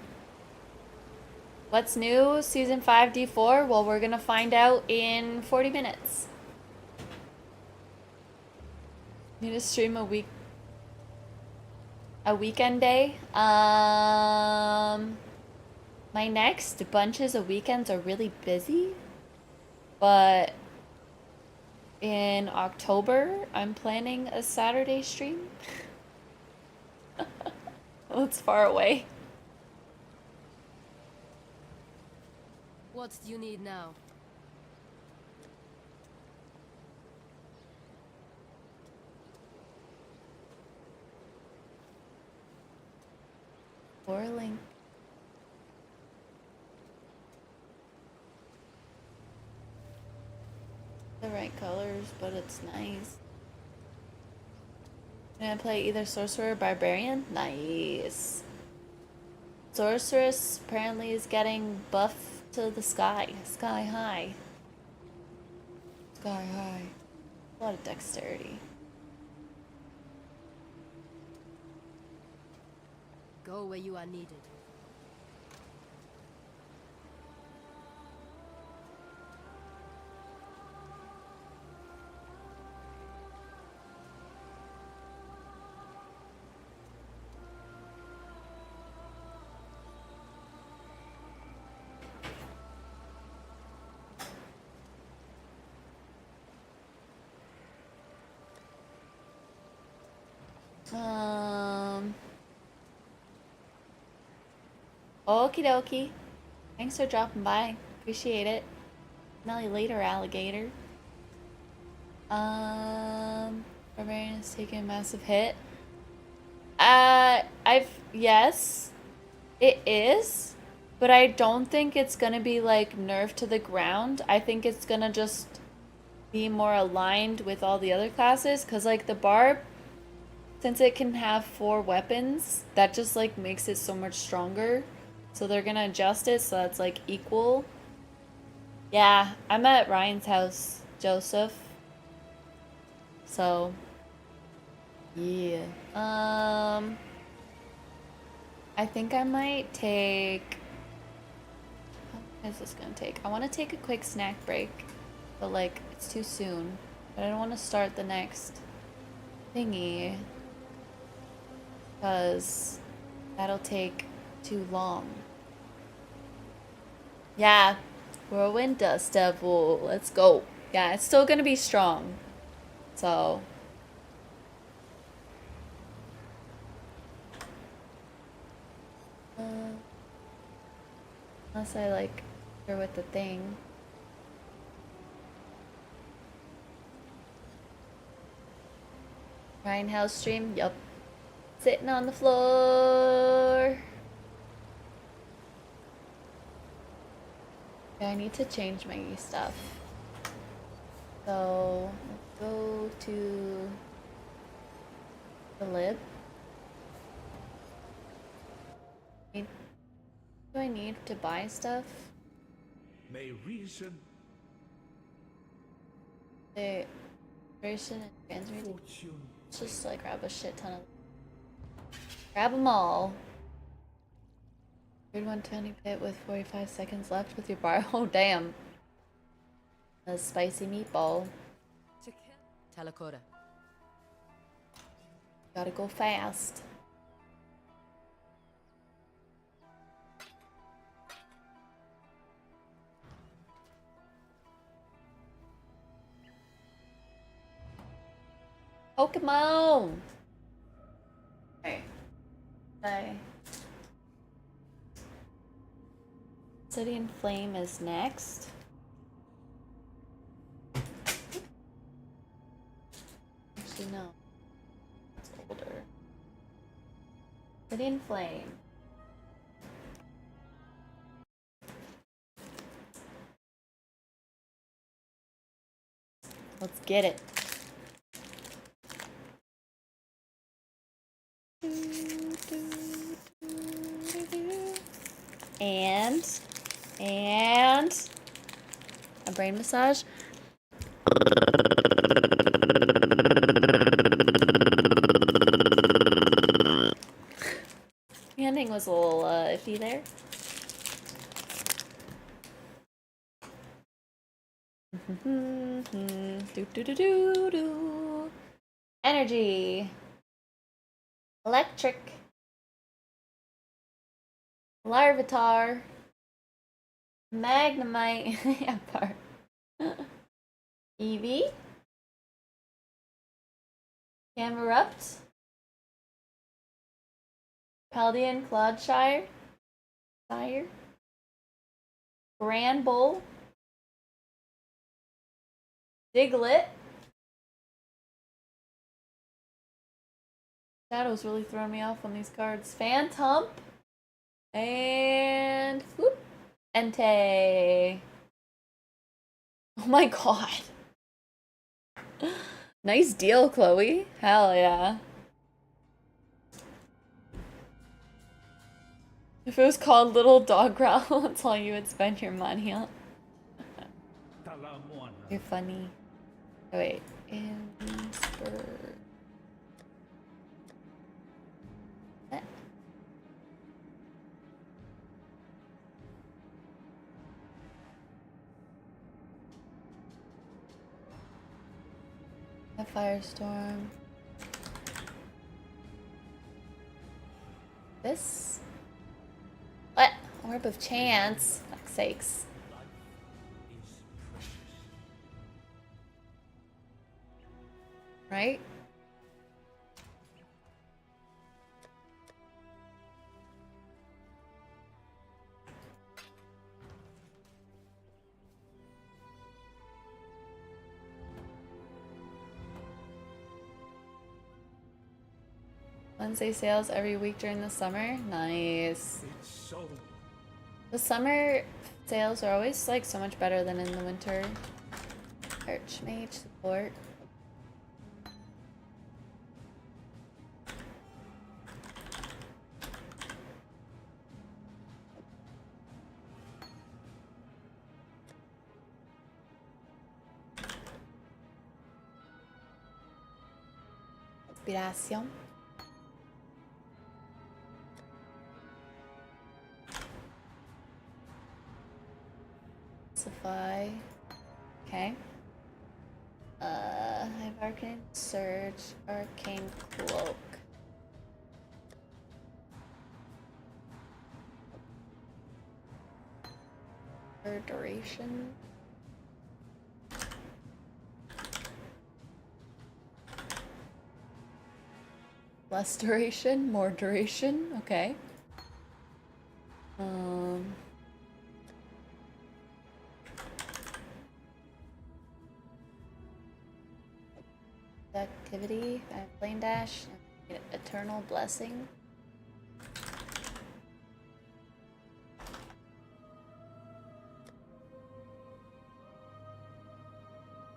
S6: What's new? Season 5 D4? Well, we're gonna find out in 40 minutes. Need to stream a weekend day. My next bunches of weekends are really busy, but in October I'm planning a Saturday stream. Well, it's far away.
S4: What do you need now?
S6: Link. The right colors, but it's nice. Can I play either sorcerer or barbarian? Nice. Sorceress apparently is getting buff to the sky. Sky high. Sky high. A lot of dexterity.
S4: Go where you are needed.
S6: Okie dokie. Thanks for dropping by. Appreciate it. Smell you later, alligator. Barbarian is taking a massive hit. Yes, it is, but I don't think it's gonna be like nerfed to the ground. I think it's gonna just be more aligned with all the other classes, because like the barb, since it can have 4 weapons, that just like makes it so much stronger. So they're gonna adjust it so that's like equal. Yeah, I'm at Ryan's house, Joseph. So, yeah. I think I might take. How long is this gonna take? I want to take a quick snack break, but like it's too soon. But I don't want to start the next thingy because that'll take too long. Yeah, Whirlwind Dust Devil. Let's go. Yeah, it's still gonna be strong. So. Unless I like her with the thing. Ryan House stream? Yup. Sitting on the floor. Yeah, I need to change my stuff. So, let's go to the lib. Do I need to buy stuff?
S2: May reason,
S6: The version and transmute.
S2: fortune.
S6: Let's just like grab a shit ton of. Grab them all. Good 120 pit with 45 seconds left with your bar. Oh, damn. A spicy meatball.
S3: To kill. Talakora.
S6: Gotta go fast. Pokemon! Okay. Bye. City in Flame is next. Actually, no. It's older. City in Flame. Let's get it. And a brain massage. The ending was a little iffy there. Do do do do do. Energy. Electric. Larvitar. Magnemite. Empire. Eevee. Camerupt. Paldean Clodshire. Sire. Granbull. Diglett. Shadow's really throwing me off on these cards. Phantump. And whoop. Entei. Oh my god. Nice deal, Chloe. Hell yeah. If it was called Little Dog Growl, that's all you would spend your money on. You're funny. Oh, wait. Inspur. What? A firestorm. This? What? Orb of Chance. Fuck's sakes. Right? Wednesday sales every week during the summer. Nice.
S8: It's so
S6: The summer sales are always like so much better than in the winter. Archmage support. Inspiración. Supply. Okay. I have Arcane Surge, Arcane Cloak. For duration. Less duration, more duration. Okay. Activity, Flame Dash, Eternal Blessing.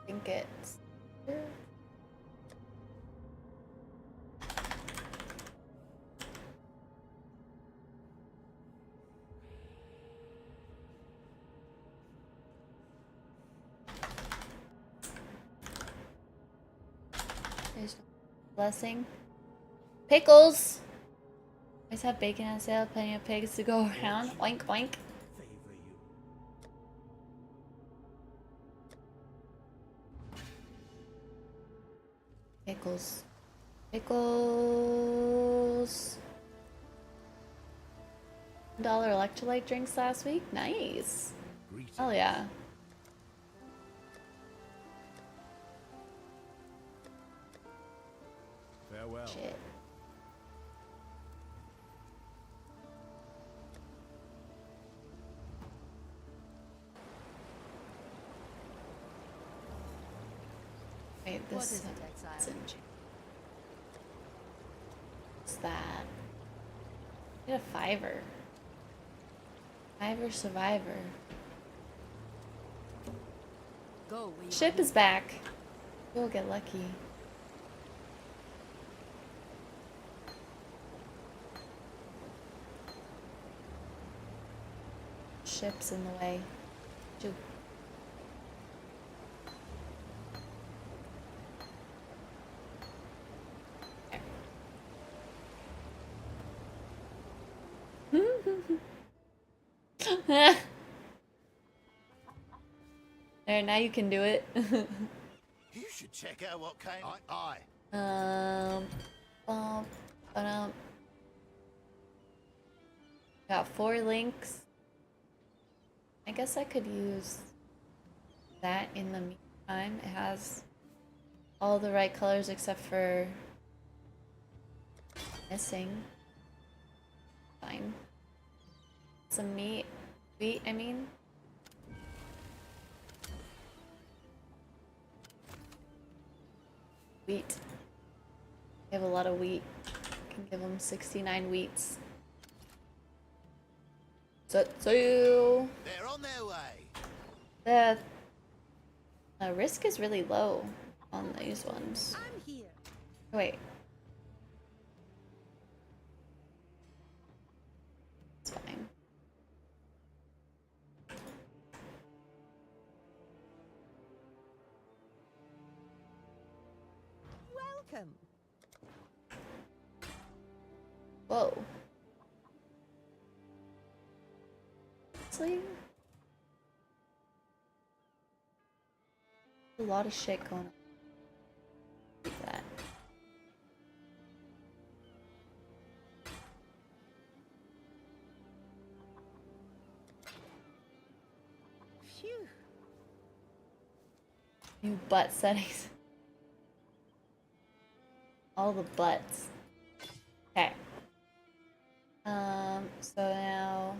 S6: I think it's there's no blessing. Pickles! Always have bacon on sale, plenty of pigs to go around. Oink oink.
S8: favor you.
S6: Pickles. Pickles. $1 electrolyte drinks last week? Nice.
S2: Greetings.
S6: Oh yeah.
S2: Farewell.
S6: Shit. Wait,
S4: What
S6: this
S4: is it,
S6: it's
S4: exile?
S6: in What's that? Get a fiver. Fiver survivor.
S4: Go where you
S6: Ship is back. We'll get lucky. Ship's in the way. Ju- There, now you can do it.
S5: You should check out what came. Aye.
S6: Bum, ba-dum. Got 4 links. I guess I could use that in the meantime. It has all the right colors except for missing. Fine. Some meat. Wheat, I mean. Wheat. We have a lot of wheat. Can give them 69 wheats. So
S5: They're on their way.
S6: the risk is really low on these ones.
S3: I'm here.
S6: Wait. It's fine.
S3: Welcome.
S6: Whoa. Honestly, a lot of shit going on. Like that.
S3: Phew.
S6: New butt settings. All the butts. Okay. So now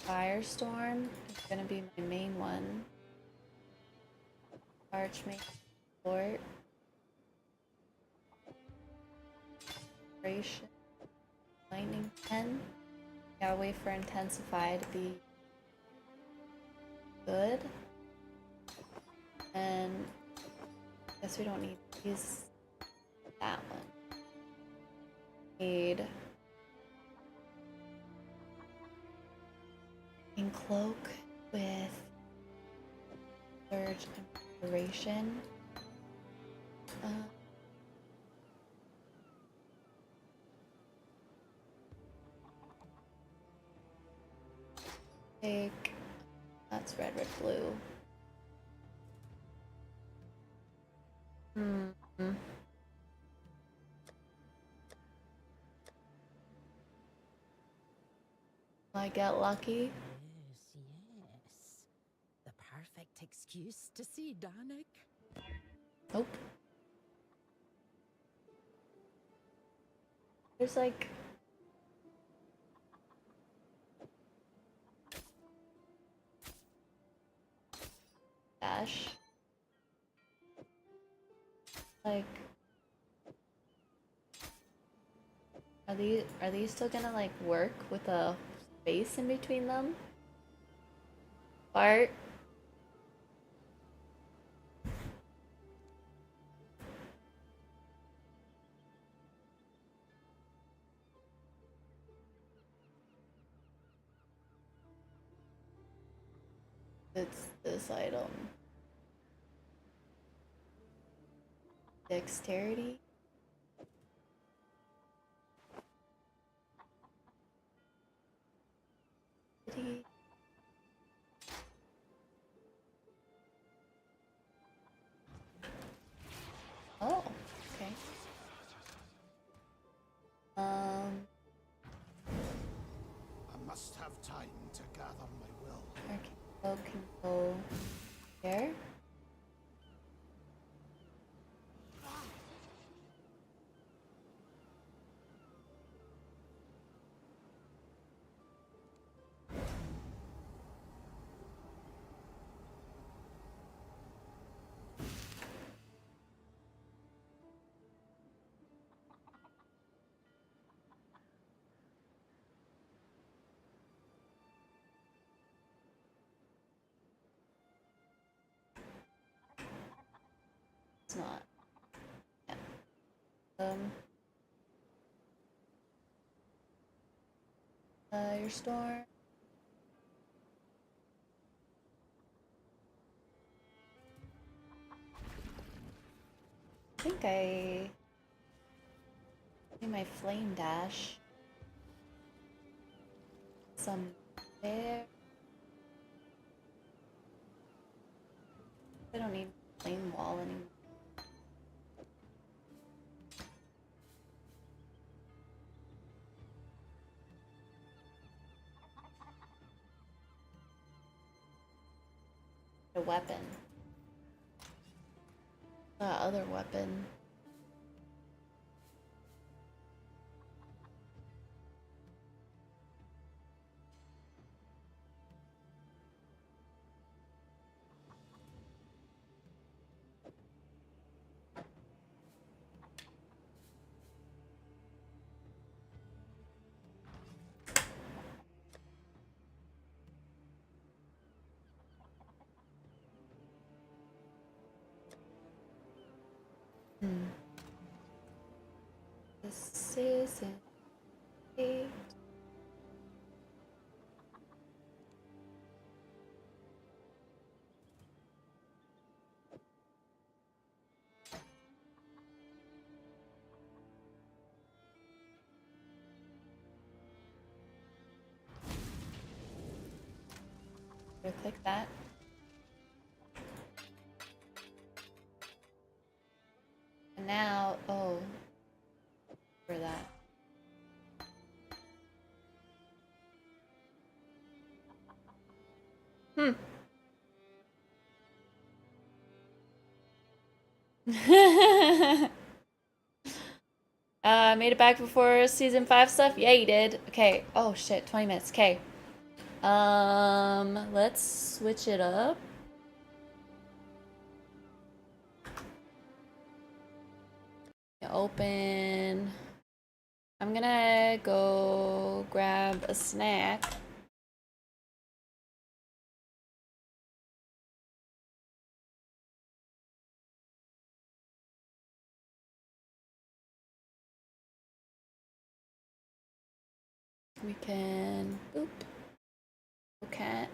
S6: Firestorm is gonna be my main one. Archmage support. Operation. Lightning 10. Gotta wait for Intensify to be good. And I guess we don't need to use that one. Need in Cloak with Surge and Duration. Take that's red, blue. I get lucky.
S3: Yes, yes. The perfect excuse to see Danik.
S6: Nope. There's like dash. Like are these still gonna like work with a space in between them? Bart. It's this item. Dexterity. Oh, okay.
S5: I must have time to gather my will.
S6: Arcane can go there. It's not. Yeah. Your store. I think I do my flame dash. Some there. I don't need flame wall anymore. A weapon. Other weapon. This is an 8. Click that. And now, oh, for that. Made it back before season 5 stuff? Yeah, you did. Okay. Oh shit, 20 minutes. Okay. Let's switch it up. Open I'm gonna go grab a snack. We can boop. Okay.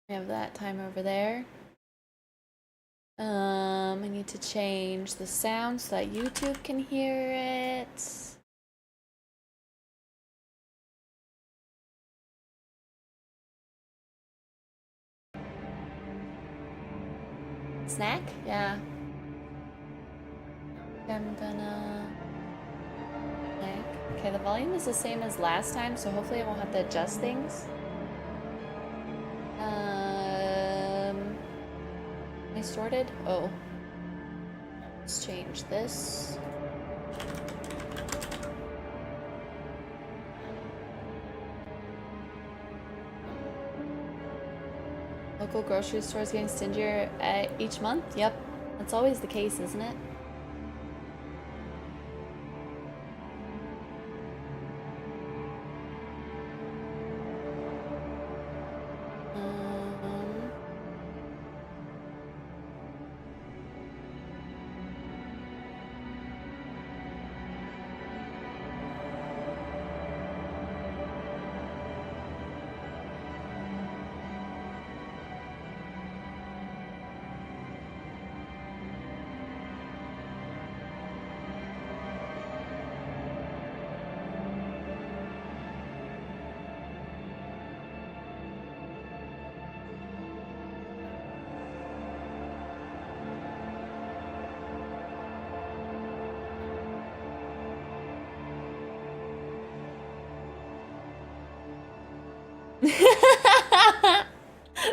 S6: We have that time over there. I need to change the sound so that YouTube can hear it. Snack? Yeah. I'm gonna... Snack. Okay, the volume is the same as last time, so hopefully I won't have to adjust things. Am I sorted? Oh. Let's change this. Local grocery stores getting stingier each month? Yep. That's always the case, isn't it?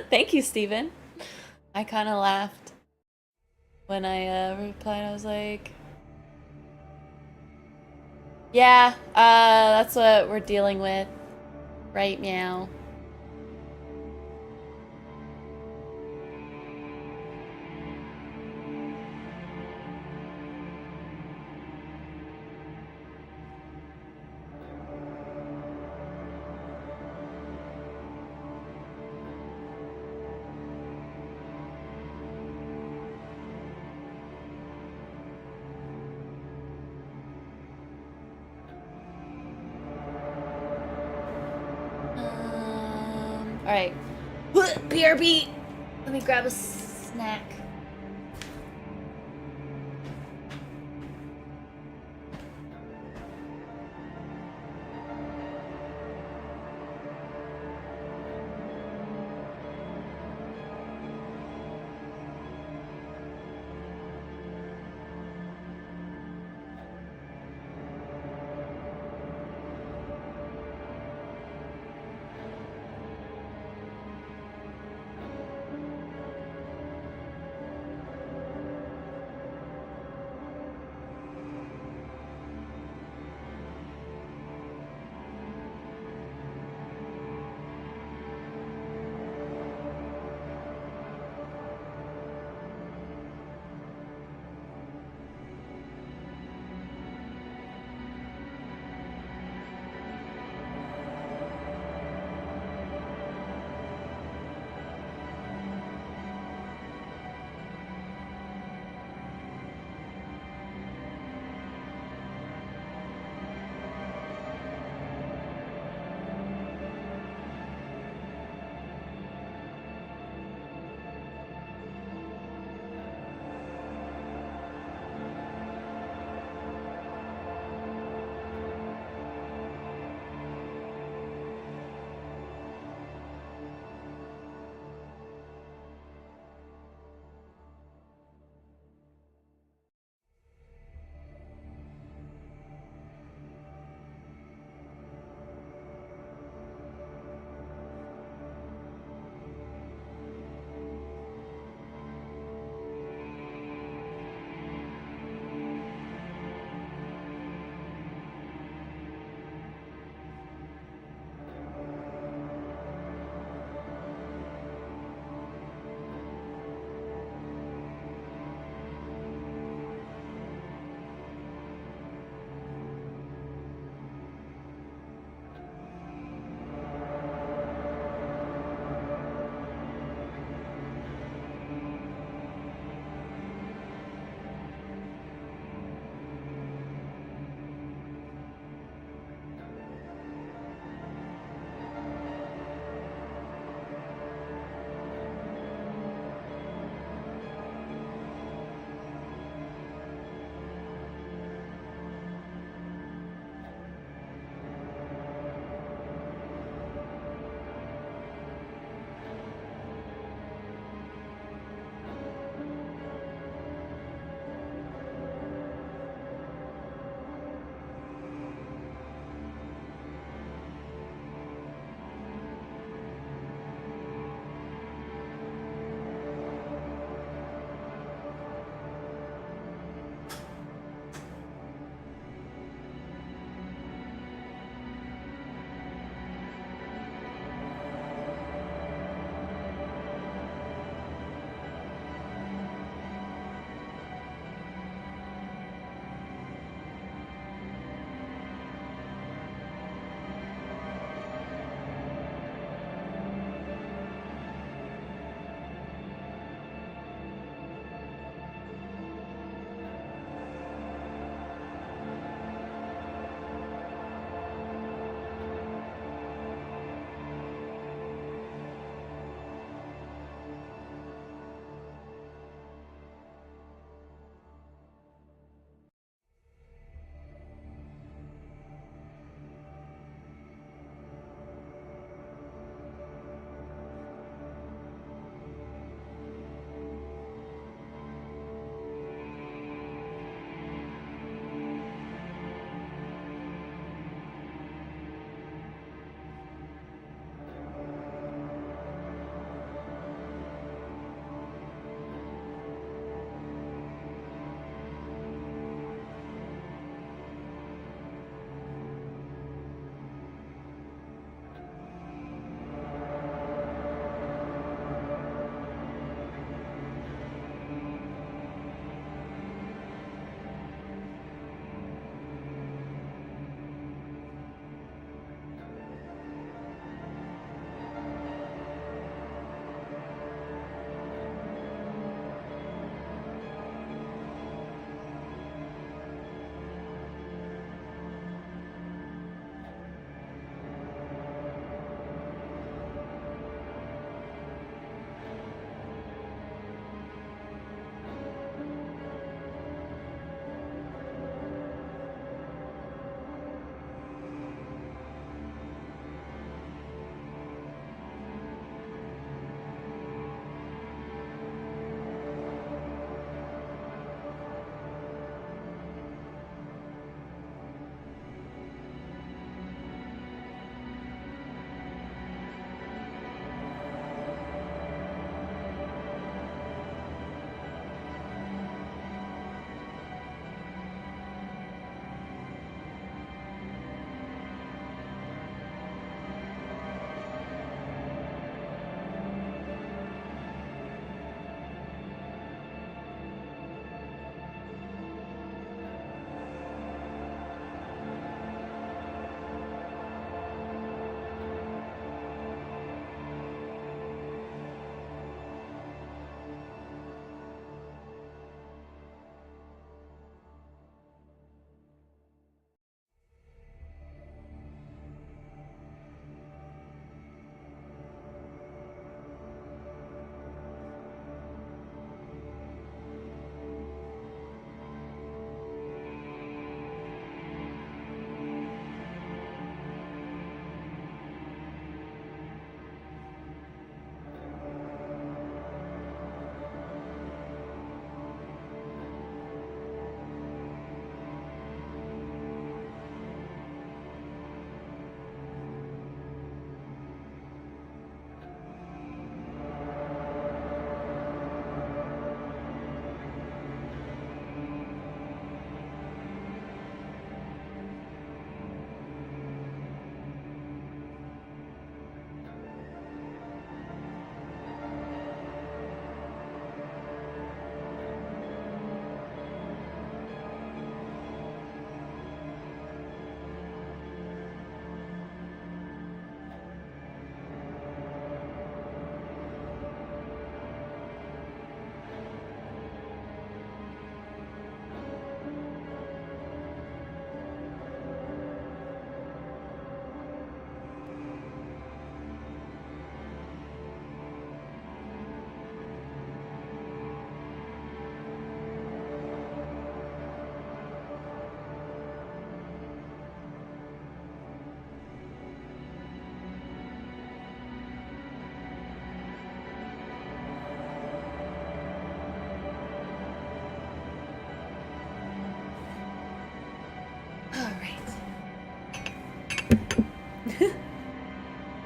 S6: Thank you, Steven. I kind of laughed when I replied. I was like, yeah, that's what we're dealing with. Right, meow. Alright. BRB! Let me grab a snack.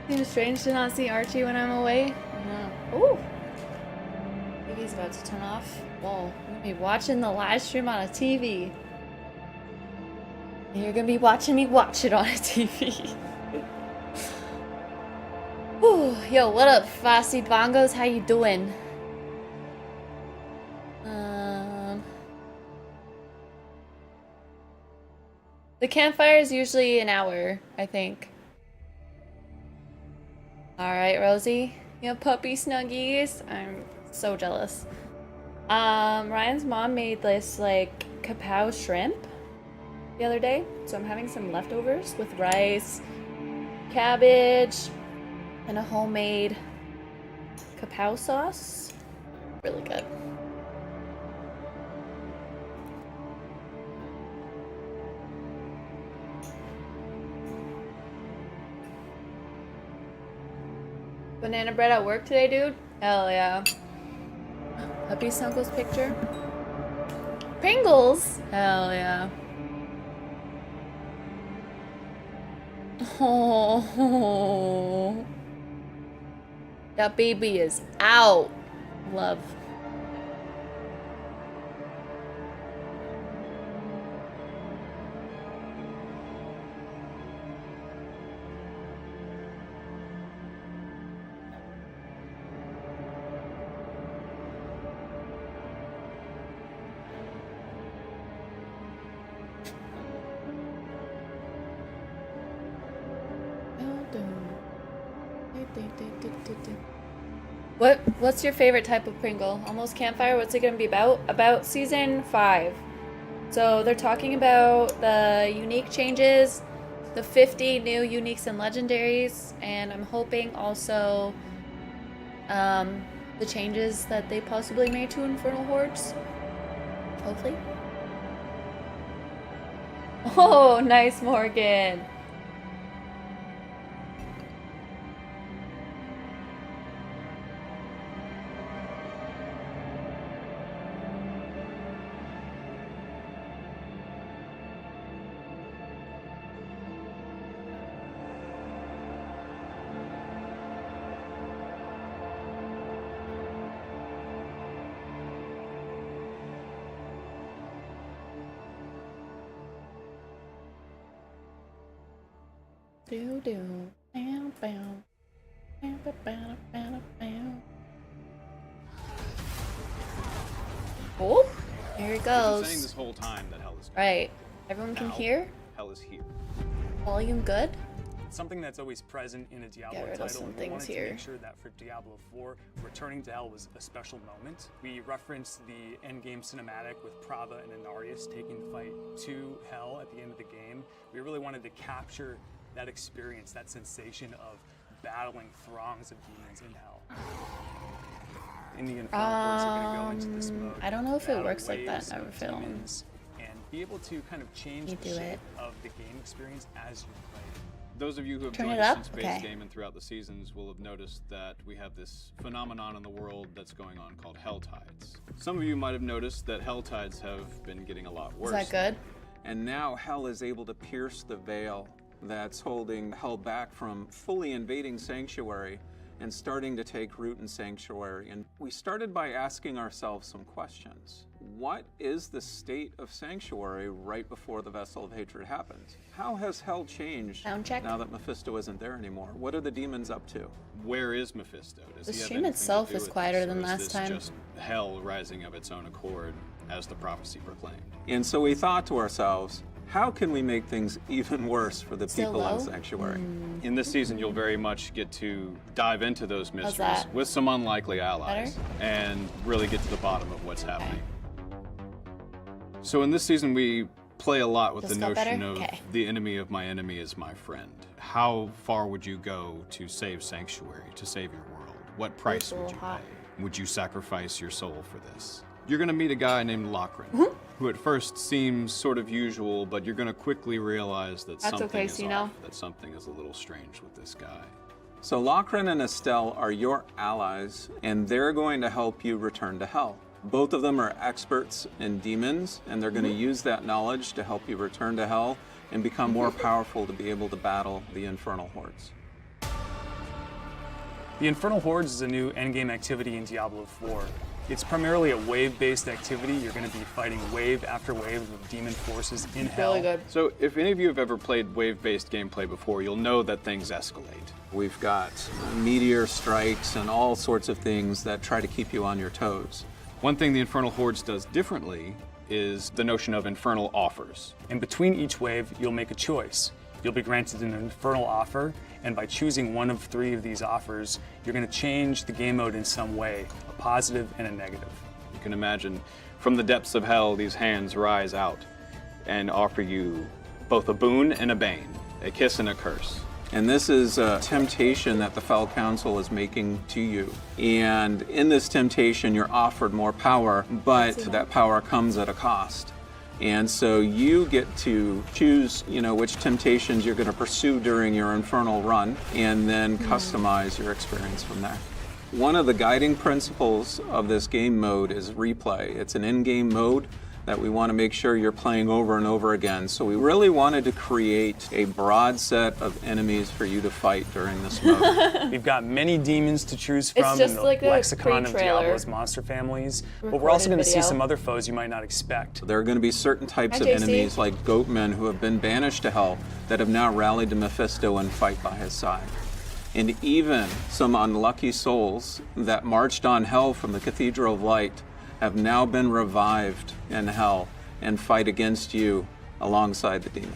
S6: Seems strange to not see Archie when I'm away. No. Ooh. TV's about to turn off. Whoa. I'm gonna be watching the live stream on a TV. And you're gonna be watching me watch it on a TV. Whew. Yo, what up, Fossy Bongos? How you doing? The campfire is usually an hour, I think. Alright, Rosie. You have puppy snuggies? I'm so jealous. Ryan's mom made this, like, kapow shrimp the other day. So I'm having some leftovers with rice, cabbage, and a homemade kapow sauce. Really good. Banana bread at work today, dude? Hell yeah. Puppy Snuggles picture? Pringles? Hell yeah. Oh. That baby is out. Love. What's your favorite type of Pringle? Almost Campfire? What's it gonna be about? About season 5. So they're talking about the unique changes, the 50 new uniques and legendaries, and I'm hoping also the changes that they possibly made to Infernal Hordes. Hopefully. Oh, nice, Morgan. Do do. Bow bow. Bow bow bow bow bow. Oh, here it
S8: I've been
S6: goes.
S8: saying this whole time that hell is coming.
S6: Right. Everyone can
S8: Now,
S6: hear?
S8: Hell is here.
S6: Volume good?
S9: Something that's always present in a Diablo
S6: Get rid of
S9: title,
S6: some
S9: and we
S6: things
S9: wanted
S6: here.
S9: to make sure that for Diablo 4, returning to Hell was a special moment. We referenced the endgame cinematic with Prava and Inarius taking the fight to Hell at the end of the game. We really wanted to capture that experience, that sensation of battling throngs of demons in Hell. In the Infernal Hordes, you're going to go into this mode.
S6: I don't know if it
S9: battle
S6: works like that
S9: waves
S6: in our
S9: of
S6: film.
S9: demons, and be able to kind of change
S6: You
S9: the
S6: do
S9: shape
S6: it.
S9: of the game experience as you play.
S8: Those of you who have
S6: Turn
S8: joined
S6: it
S8: us
S6: up?
S8: since base
S6: Okay.
S8: game and throughout the seasons will have noticed that we have this phenomenon in the world that's going on called Hell Tides. Some of you might have noticed that Hell Tides have been getting a lot worse.
S6: Is that good?
S10: And now Hell is able to pierce the veil that's holding Hell back from fully invading Sanctuary and starting to take root in Sanctuary. And we started by asking ourselves some questions. What is the state of Sanctuary right before the Vessel of Hatred happens? How has Hell changed
S6: Sound check.
S10: now that Mephisto isn't there anymore? What are the demons up to?
S8: Where is Mephisto? Does
S6: The
S8: he have
S6: stream
S8: anything
S6: itself
S8: to do
S6: is
S8: with
S6: quieter
S8: this,
S6: than
S8: or is
S6: last
S8: this
S6: time.
S8: just Hell rising of its own accord as the prophecy proclaimed?
S10: And so we thought to ourselves, how can we make things even worse for the
S6: Still
S10: people
S6: low?
S10: in Sanctuary?
S8: In this season, you'll very much get to dive into those mysteries
S6: that?
S8: with some unlikely allies and really get to the bottom of what's happening. So in this season, we play a lot with
S6: Just
S8: the
S6: got
S8: notion
S6: better?
S8: of
S6: Okay.
S8: the enemy of my enemy is my friend. How far would you go to save Sanctuary, to save your world? What price
S6: a
S8: would
S6: little
S8: you
S6: hot.
S8: pay? Would you sacrifice your soul for this? You're gonna meet a guy named Lochran,
S6: Mm-hmm.
S8: who at first seems sort of usual, but you're gonna quickly realize that
S6: That's
S8: something
S6: okay,
S8: is
S6: so you
S8: off,
S6: know.
S8: that something is a little strange with this guy.
S10: So Lochran and Estelle are your allies, and they're going to help you return to Hell. Both of them are experts in demons, and they're going to use that knowledge to help you return to Hell and become more powerful to be able to battle the Infernal Hordes.
S9: The Infernal Hordes is a new endgame activity in Diablo 4. It's primarily a wave-based activity. You're going to be fighting wave after wave of demon forces in hell.
S6: Really good.
S8: So if any of you have ever played wave-based gameplay before, you'll know that things escalate.
S10: We've got meteor strikes and all sorts of things that try to keep you on your toes.
S8: One thing the Infernal Hordes does differently is the notion of infernal offers.
S9: And between each wave, you'll make a choice. You'll be granted an infernal offer, and by choosing one of 3 of these offers, you're going to change the game mode in some way, a positive and a negative.
S8: You can imagine from the depths of hell, these hands rise out and offer you both a boon and a bane, a kiss and a curse.
S10: And this is a temptation that the Fell Council is making to you. And in this temptation, you're offered more power, but that power comes at a cost. And so you get to choose, which temptations you're going to pursue during your infernal run, and then customize your experience from there. One of the guiding principles of this game mode is replay. It's an in-game mode that we want to make sure you're playing over and over again. So we really wanted to create a broad set of enemies for you to fight during this mode.
S9: We've got many demons to choose from
S6: just
S9: in the
S6: like a
S9: lexicon of
S6: pre-trailer
S9: Diablo's monster families, but we're also going to see some other foes you might not expect.
S10: There are going to be certain types of
S6: JC.
S10: enemies like goatmen who have been banished to hell that have now rallied to Mephisto and fight by his side. And even some unlucky souls that marched on hell from the Cathedral of Light have now been revived in hell and fight against you alongside the demons.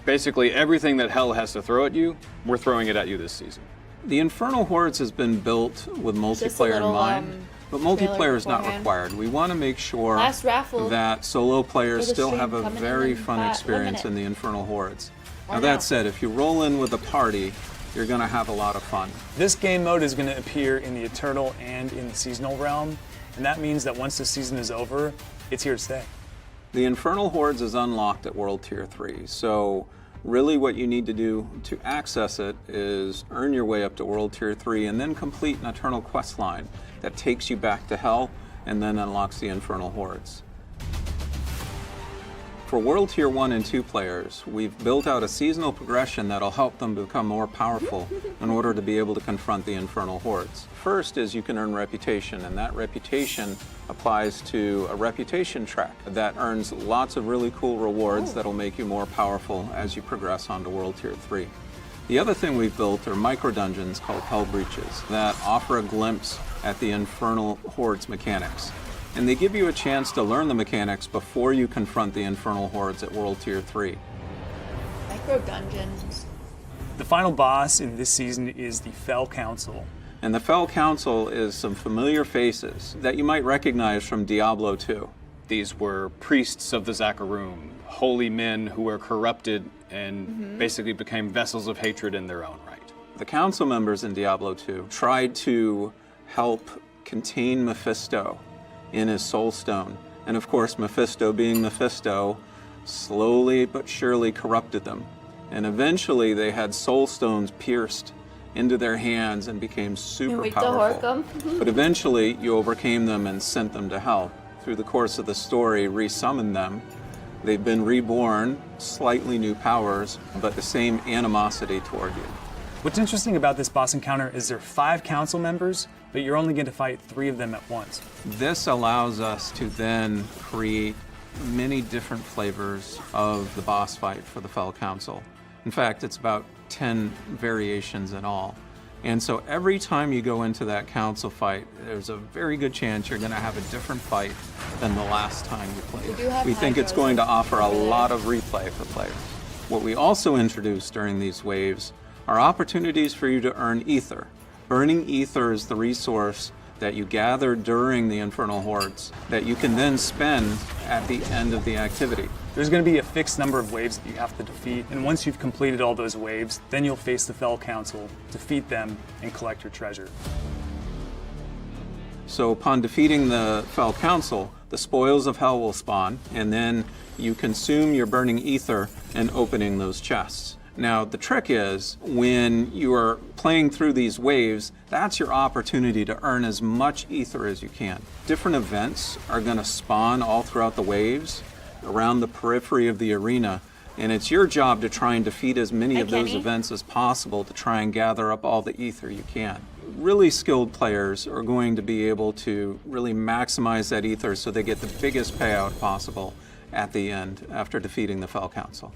S8: Basically, everything that hell has to throw at you, we're throwing it at you this season.
S10: The Infernal Hordes has been built with multiplayer
S6: little,
S10: in mind, but multiplayer is not
S6: beforehand.
S10: required. We want to make sure
S6: Last raffle
S10: that solo players
S6: for the
S10: still
S6: stream
S10: have a
S6: coming
S10: very
S6: in
S10: fun
S6: 1
S10: experience
S6: minute.
S10: in the Infernal Hordes.
S6: Or
S10: Now
S6: now.
S10: that said, if you roll in with a party, you're going to have a lot of fun.
S9: This game mode is going to appear in the Eternal and in the Seasonal realm, and that means that once the season is over, it's here to stay.
S10: The Infernal Hordes is unlocked at World Tier 3, so really what you need to do to access it is earn your way up to World Tier 3 and then complete an Eternal quest line that takes you back to Hell and then unlocks the Infernal Hordes. For World Tier 1 and 2 players, we've built out a seasonal progression that'll help them become more powerful in order to be able to confront the Infernal Hordes. First is you can earn reputation, and that reputation applies to a reputation track that earns lots of really cool rewards that'll make you more powerful as you progress onto World Tier 3. The other thing we've built are micro-dungeons called Hell Breaches that offer a glimpse at the Infernal Hordes mechanics. And they give you a chance to learn the mechanics before you confront the Infernal Hordes at World Tier 3.
S6: Micro dungeons.
S9: The final boss in this season is the Fell Council.
S10: And the Fell Council is some familiar faces that you might recognize from Diablo 2.
S8: These were priests of the Zakarum, holy men who were corrupted and basically became vessels of hatred in their own right.
S10: The council members in Diablo 2 tried to help contain Mephisto in his soul stone. And of course, Mephisto being Mephisto, slowly but surely corrupted them. And eventually they had soul stones pierced into their hands and became super
S6: wait to
S10: powerful.
S6: Horkham.
S10: But eventually you overcame them and sent them to hell. Through the course of the story, resummoned them. They've been reborn, slightly new powers, but the same animosity toward you.
S9: What's interesting about this boss encounter is there are 5 council members, but you're only going to fight 3 of them at once.
S10: This allows us to then create many different flavors of the boss fight for the Fell Council. In fact, it's about 10 variations in all. And so every time you go into that council fight, there's a very good chance you're going to have a different fight than the last time you played. We think it's going to offer a lot of replay for players. What we also introduced during these waves are opportunities for you to earn ether. Burning ether is the resource that you gather during the Infernal Hordes that you can then spend at the end of the activity.
S9: There's going to be a fixed number of waves that you have to defeat, and once you've completed all those waves, then you'll face the Fell Council, defeat them, and collect your treasure.
S10: So upon defeating the Fell Council, the spoils of hell will spawn, and then you consume your burning ether and opening those chests. Now, the trick is, when you are playing through these waves, that's your opportunity to earn as much ether as you can. Different events are going to spawn all throughout the waves, around the periphery of the arena, And it's your job to try and defeat as many of those
S6: Kenny.
S10: events as possible to try and gather up all the ether you can. Really skilled players are going to be able to really maximize that ether so they get the biggest payout possible at the end after defeating the Fell Council.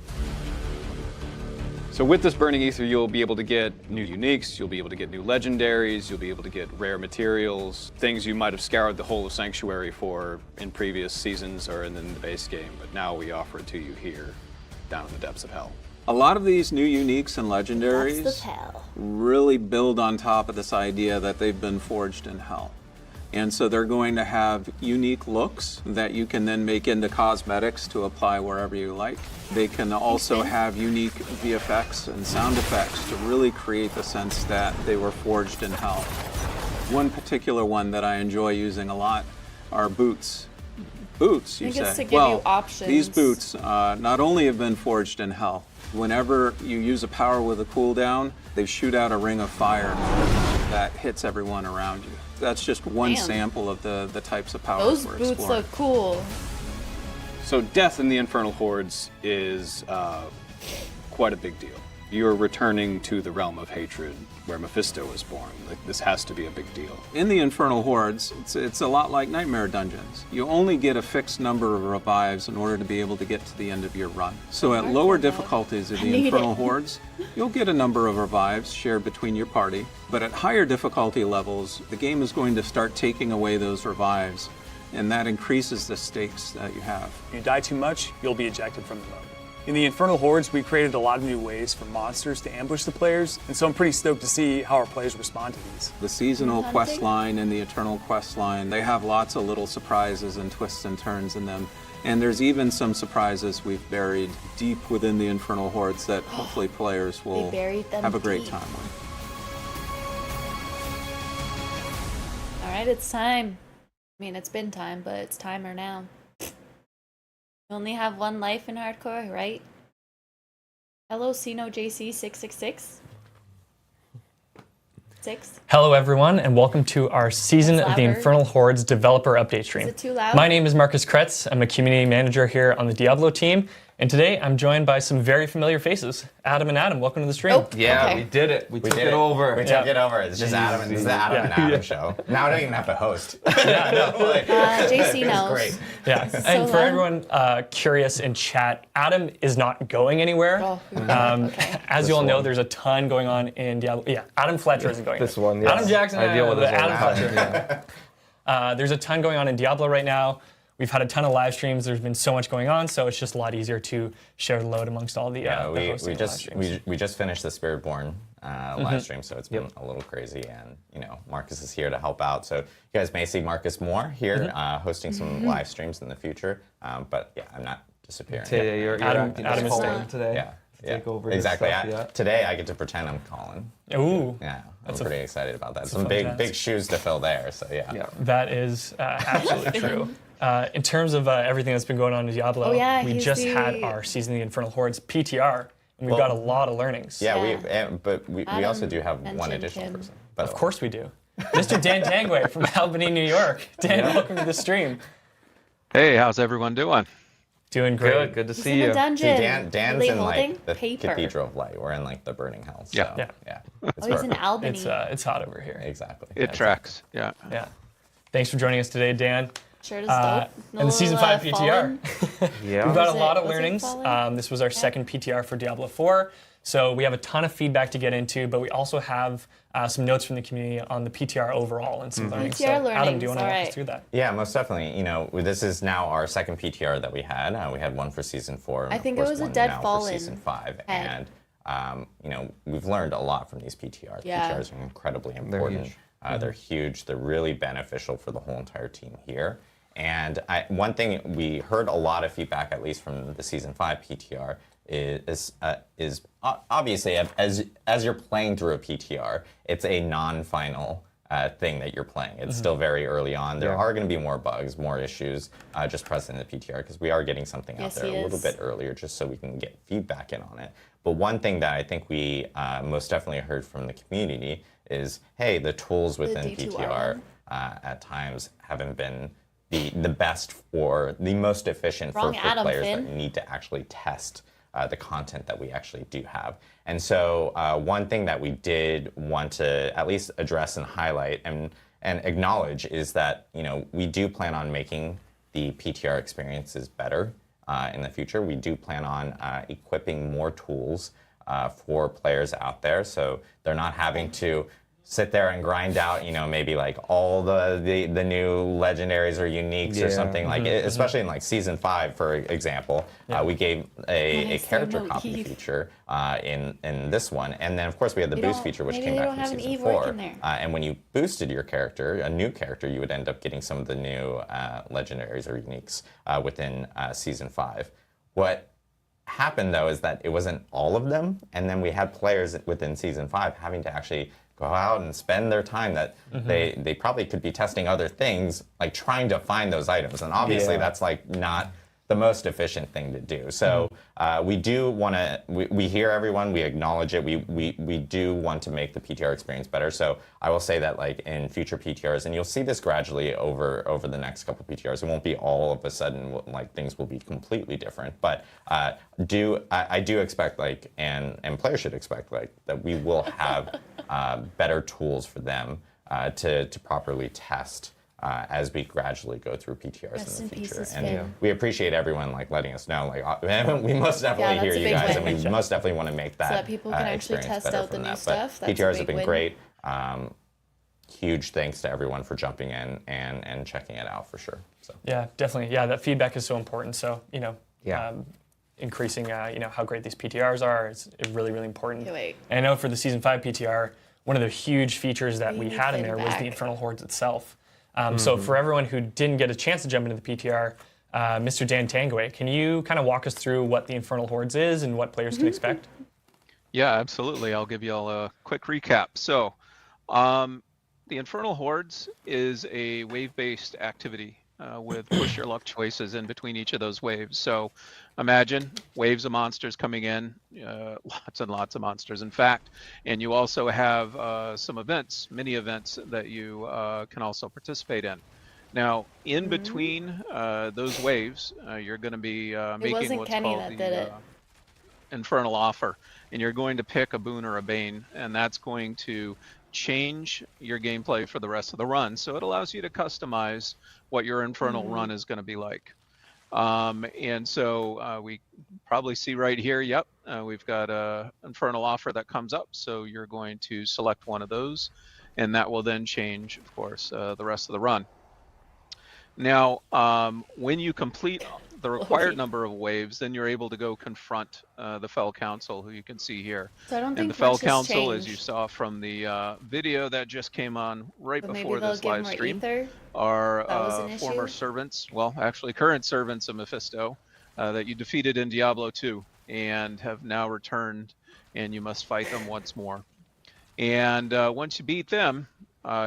S8: So with this burning ether, you'll be able to get new uniques, you'll be able to get new legendaries, you'll be able to get rare materials, things you might have scoured the whole of Sanctuary for in previous seasons or in the base game, but now we offer it to you here, down in the depths of hell.
S10: A lot of these new uniques and legendaries
S6: Depths of hell.
S10: really build on top of this idea that they've been forged in hell. And so they're going to have unique looks that you can then make into cosmetics to apply wherever you like. They can also have unique VFX and sound effects to really create the sense that they were forged in hell. One particular one that I enjoy using a lot are boots. Boots, you
S6: I think it's
S10: say?
S6: to give
S10: Well,
S6: you options.
S10: these boots not only have been forged in hell, whenever you use a power with a cooldown, they shoot out a ring of fire that hits everyone around you. That's just one
S6: Damn.
S10: sample of the types of powers
S6: Those
S10: we're
S6: boots
S10: exploring.
S6: look cool.
S8: So death in the Infernal Hordes is quite a big deal. You're returning to the realm of hatred where Mephisto was born. Like, this has to be a big deal.
S10: In the Infernal Hordes, it's a lot like Nightmare Dungeons. You only get a fixed number of revives in order to be able to get to the end of your run. So at lower difficulties of the
S6: need
S10: Infernal
S6: it.
S10: Hordes, you'll get a number of revives shared between your party. But at higher difficulty levels, the game is going to start taking away those revives, and that increases the stakes that you have.
S9: If you die too much, you'll be ejected from the mode. In the Infernal Hordes, we created a lot of new ways for monsters to ambush the players, and so I'm pretty stoked to see how our players respond to these.
S10: The seasonal quest line and the eternal quest line, they have lots of little surprises and twists and turns in them. And there's even some surprises we've buried deep within the Infernal Hordes that hopefully players will
S6: buried them
S10: have a great
S6: deep.
S10: time with.
S6: All right, it's time. I mean, it's been time, but it's timer now. You only have one life in hardcore, right? Hello, Sino JC 666. 6.
S11: Hello, everyone, and welcome to our Season
S6: That's
S11: of the
S6: louder.
S11: Infernal Hordes developer update stream.
S6: Is it too loud?
S11: My name is Marcus Kretz. I'm a community manager here on the Diablo team, and today I'm joined by some very familiar faces. Adam and Adam, welcome to the stream.
S6: Oh,
S12: Yeah,
S6: okay.
S12: we did it. We took
S13: did
S12: it over.
S13: We took it over. It's just Adam and, this is the Adam and Adam show. Now I don't even have to host.
S6: JC knows.
S13: Great.
S11: Yeah,
S6: is
S11: and
S6: so
S11: for
S6: loud.
S11: everyone curious in chat, Adam is not going anywhere.
S6: Oh, okay.
S11: As you all know, there's a ton going on in Diablo. Yeah, Adam Fletcher isn't going
S12: This
S11: anywhere.
S12: one, yes.
S11: Adam Jackson,
S12: I deal with this
S11: Adam
S12: one.
S11: Fletcher. There's a ton going on in Diablo right now. We've had a ton of live streams. There's been so much going on, so it's just a lot easier to share the load amongst all the, the hosting of live streams.
S13: we just finished the Spiritborn live stream, so it's been a little crazy, and Marcus is here to help out. So you guys may see Marcus more here hosting some live streams in the future. But yeah, I'm not disappearing.
S12: Today, you're
S11: Adam
S12: acting
S11: is
S12: as
S11: staying.
S12: Colin today.
S13: Yeah.
S12: Take over
S13: exactly.
S12: this stuff,
S13: Today I get to pretend I'm Colin.
S11: Ooh,
S13: Yeah, I'm
S11: That's a-
S13: pretty excited about that.
S11: a
S13: Some
S11: fun
S13: big
S11: task.
S13: big shoes to fill there. So yeah.
S11: that is absolutely true. In terms of everything that's been going on in Diablo,
S6: Oh, yeah,
S11: we
S6: he's
S11: just
S6: the-
S11: had our Season of the Infernal Hordes PTR, and we've got a lot of learnings.
S13: Yeah, but we also
S6: Adam
S13: do have one
S6: mentioned
S13: additional
S6: him.
S13: person. by the
S11: Of
S13: way.
S11: course we do. Mr. Dan Tangway from Albany, New York. Dan, welcome to the stream.
S14: Hey, how's everyone doing?
S11: Doing great.
S12: Good to
S6: He's
S12: see
S6: in
S12: you.
S6: the dungeon.
S13: See, Dan's
S6: Are they
S13: in
S6: holding
S13: like the
S6: paper?
S13: Cathedral of Light. We're in like the burning hell. So,
S14: Yeah.
S13: yeah.
S6: Oh, he's in Albany.
S11: It's hot over here.
S13: Exactly.
S14: It tracks, yeah.
S11: Yeah. Thanks for joining us today, Dan.
S6: Shirt is dope.
S11: And the Season 5 PTR.
S6: Fallen.
S12: Yeah.
S11: We've got
S6: Was
S11: a lot
S6: it-
S11: of
S6: was it
S11: learnings.
S6: Fallen?
S11: This was our second PTR for Diablo 4. So we have a ton of feedback to get into, but we also have some notes from the community on the PTR overall and some learnings.
S6: PTR
S11: so Adam,
S6: learnings,
S11: do you want to walk
S6: alright.
S11: us through that?
S13: Yeah, most definitely. This is now our second PTR that we had. We had one for season 4. And
S6: I
S13: of
S6: think it
S13: course
S6: was a
S13: one
S6: Dead
S13: now
S6: Fallen
S13: for season 5.
S6: head.
S13: And we've learned a lot from these PTRs.
S6: Yeah.
S13: PTRs are incredibly important.
S12: huge.
S13: They're huge. They're really beneficial for the whole entire team here. And one thing we heard a lot of feedback, at least from the season 5 PTR, is obviously as you're playing through a PTR, it's a non-final thing that you're playing. It's still very early on. There are going to be more bugs, more issues just present in the PTR because we are getting something out
S6: Yes,
S13: there
S6: he
S13: a little
S6: is.
S13: bit earlier just so we can get feedback in on it. But one thing that I think we most definitely heard from the community is, hey, the tools within
S6: D2R
S13: PTR
S6: one.
S13: at times haven't been the best or the most efficient
S6: Wrong
S13: for
S6: Adam,
S13: players
S6: Finn.
S13: that need to actually test the content that we actually do have. And so one thing that we did want to at least address and highlight and acknowledge is that, you know, we do plan on making the PTR experiences better in the future. We do plan on equipping more tools for players out there, so they're not having to sit there and grind out, you know, maybe like all the new legendaries or uniques or something like it, especially in like season 5, for example. We gave a character copy feature in this one, and then of course we had the boost feature which came back from season 4. And when you boosted your character, a new character, you would end up getting some of the new legendaries or uniques within season 5. What happened though is that it wasn't all of them, and then we had players within season 5 having to actually go out and spend their time that they probably could be testing other things, like trying to find those items. And obviously that's like not the most efficient thing to do. So we do want to, we hear everyone, we acknowledge it, we do want to make the PTR experience better. So I will say that like in future PTRs, and you'll see this gradually over the next couple PTRs, it won't be all of a sudden like things will be completely different, but I do expect like, and players should expect like that we will have better tools for them to properly test as we gradually go through PTRs in the future. And we appreciate everyone like letting us know. Like we most definitely hear you guys, and we most definitely want to make that
S6: so that people can actually test out the new stuff.
S13: But PTRs have been great. Huge thanks to everyone for jumping in and checking it out for sure. So
S11: yeah, definitely. Yeah, that feedback is so important. So you know, increasing you know how great these PTRs are is really important. And I know for the season 5 PTR, one of the huge features that we had in there was the Infernal Hordes itself. So for everyone who didn't get a chance to jump into the PTR, Mr. Dan Tangway, can you kind of walk us through what the Infernal Hordes is and what players can expect?
S14: Yeah, absolutely. I'll give you all a quick recap. So the Infernal Hordes is a wave-based activity with push your luck choices in between each of those waves. So imagine waves of monsters coming in, lots and lots of monsters in fact, and you also have some events, mini events that you can also participate in. Now in between those waves, you're going to be making what's called the Infernal Offer, and you're going to pick a boon or a bane, and that's going to change your gameplay for the rest of the run. So it allows you to customize what your Infernal run is going to be like. And so we probably see right here, we've got a Infernal Offer that comes up. So you're going to select one of those, and that will then change, of course, the rest of the run. Now, when you complete the required number of waves, then you're able to go confront the Fell Council, who you can see here.
S6: So I don't think
S14: and the Fell Council, as you saw from the video that just came on right before this live stream, are former servants, well, actually current servants of Mephisto that you defeated in Diablo 2 and have now returned, and you must fight them once more. And once you beat them,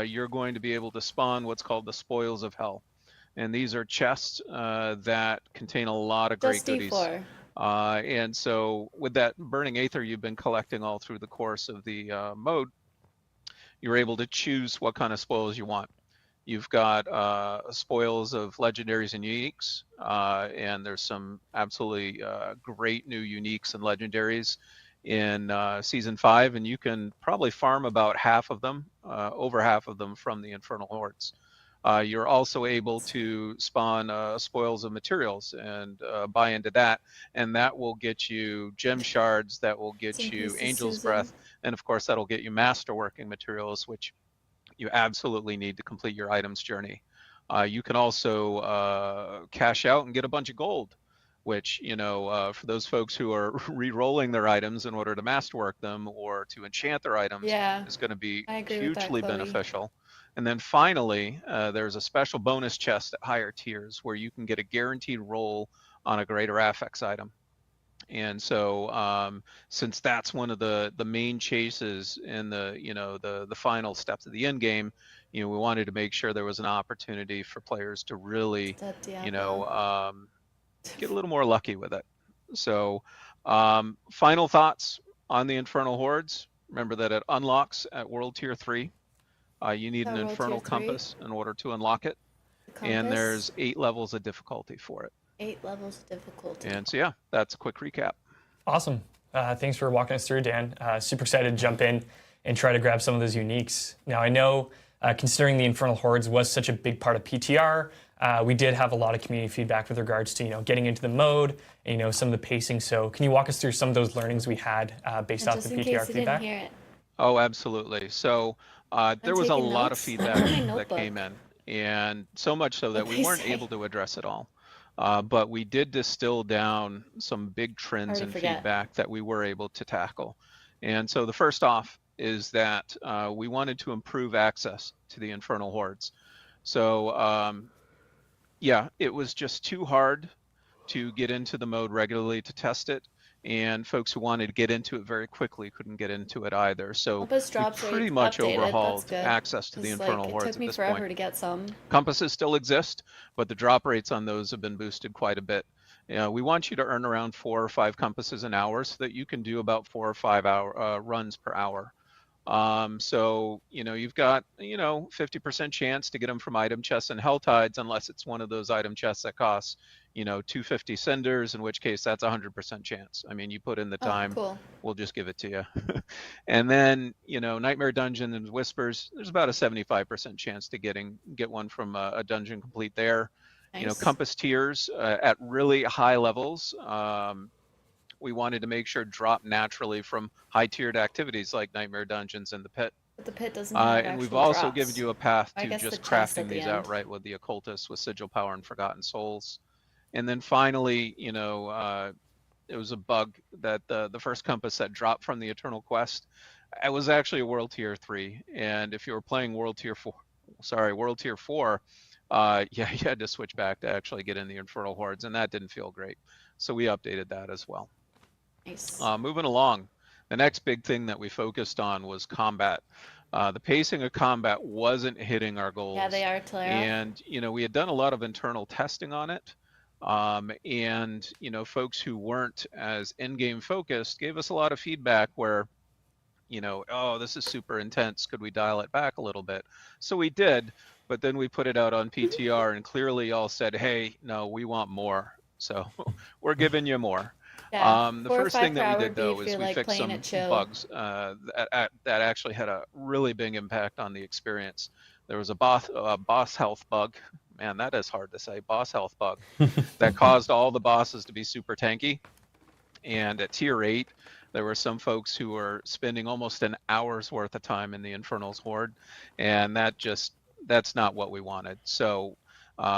S14: you're going to be able to spawn what's called the Spoils of Hell. And these are chests that contain a lot of great goodies. And so with that Burning Aether you've been collecting all through the course of the mode, you're able to choose what kind of spoils you want. You've got spoils of legendaries and uniques, and there's some absolutely great new uniques and legendaries in Season 5, and you can probably farm about half of them, over half of them from the Infernal Hordes. You're also able to spawn spoils of materials and buy into that, and that will get you gem shards, that will get you Angel's Breath, and of course that'll get you masterworking materials, which you absolutely need to complete your items journey. You can also cash out and get a bunch of gold, which, you know, for those folks who are re-rolling their items in order to masterwork them or to enchant their items, is going to be hugely beneficial. And then finally, there's a special bonus chest at higher tiers where you can get a guaranteed roll on a greater affix item. And so since that's one of the main chases in the, you know, the final steps of the end game, you know, we wanted to make sure there was an opportunity for players to really, you know, get a little more lucky with it. So final thoughts on the Infernal Hordes. Remember that it unlocks at World Tier 3. You need an Infernal Compass in order to unlock it. And there's 8 levels of difficulty for it.
S6: 8 levels of difficulty.
S14: And so, yeah, that's a quick recap.
S11: Awesome. Thanks for walking us through, Dan. Super excited to jump in and try to grab some of those uniques. Now, I know considering the Infernal Hordes was such a big part of PTR, we did have a lot of community feedback with regards to getting into the mode and some of the pacing. So can you walk us through some of those learnings we had based off the PTR feedback?
S6: Didn't hear it.
S14: Oh, absolutely. So there was a lot of feedback that came in, and so much so that we weren't able to address it all. But we did distill down some big trends and feedback that we were able to tackle. And so the first off is that we wanted to improve access to the Infernal Hordes. So yeah, it was just too hard to get into the mode regularly to test it. And folks who wanted to get into it very quickly couldn't get into it either. So we pretty much overhauled access to the Infernal Hordes at this point. It took me forever
S6: to get some.
S14: Compasses still exist, but the drop rates on those have been boosted quite a bit. We want you to earn around 4 or 5 compasses an hour so that you can do about 4 or 5 hour runs per hour. So you've got 50% chance to get them from item chests and hell tides, unless it's one of those item chests that costs 250 cinders, in which case that's 100% chance. I mean, you put in the time, we'll just give it to you. And then Nightmare Dungeon and Whispers, there's about a 75% chance to get one from a dungeon complete there.
S6: Nice.
S14: Compass tiers at really high levels, we wanted to make sure drop naturally from high-tiered activities like Nightmare Dungeons and the Pit.
S6: But the Pit doesn't have
S14: and we've also
S6: drops.
S14: given you a path to just crafting these
S6: end.
S14: outright with the Occultist, with Sigil Power and Forgotten Souls. And then finally, it was a bug that the first compass that dropped from the Eternal Quest, it was actually a World Tier 3. And if you were playing World Tier 4, yeah, you had to switch back to actually get in the Infernal Hordes, and that didn't feel great. So we updated that as well.
S6: Nice.
S14: Moving along, the next big thing that we focused on was combat. The pacing of combat wasn't hitting our goals.
S6: Yeah, they are, Clara.
S14: And, we had done a lot of internal testing on it. And, folks who weren't as in-game focused gave us a lot of feedback where, oh, this is super intense. Could we dial it back a little bit? So we did, but then we put it out on PTR and clearly y'all said, hey, no, we want more. So we're giving you more.
S6: Yeah,
S14: the first thing that we did though is we fixed some bugs that actually had a really big impact on the experience. There was a boss health bug. Man, that is hard to say. Boss health bug that caused all the bosses to be super tanky. And at tier 8, there were some folks who were spending almost an hour's worth of time in the Infernal's Horde, and that's not what we wanted. So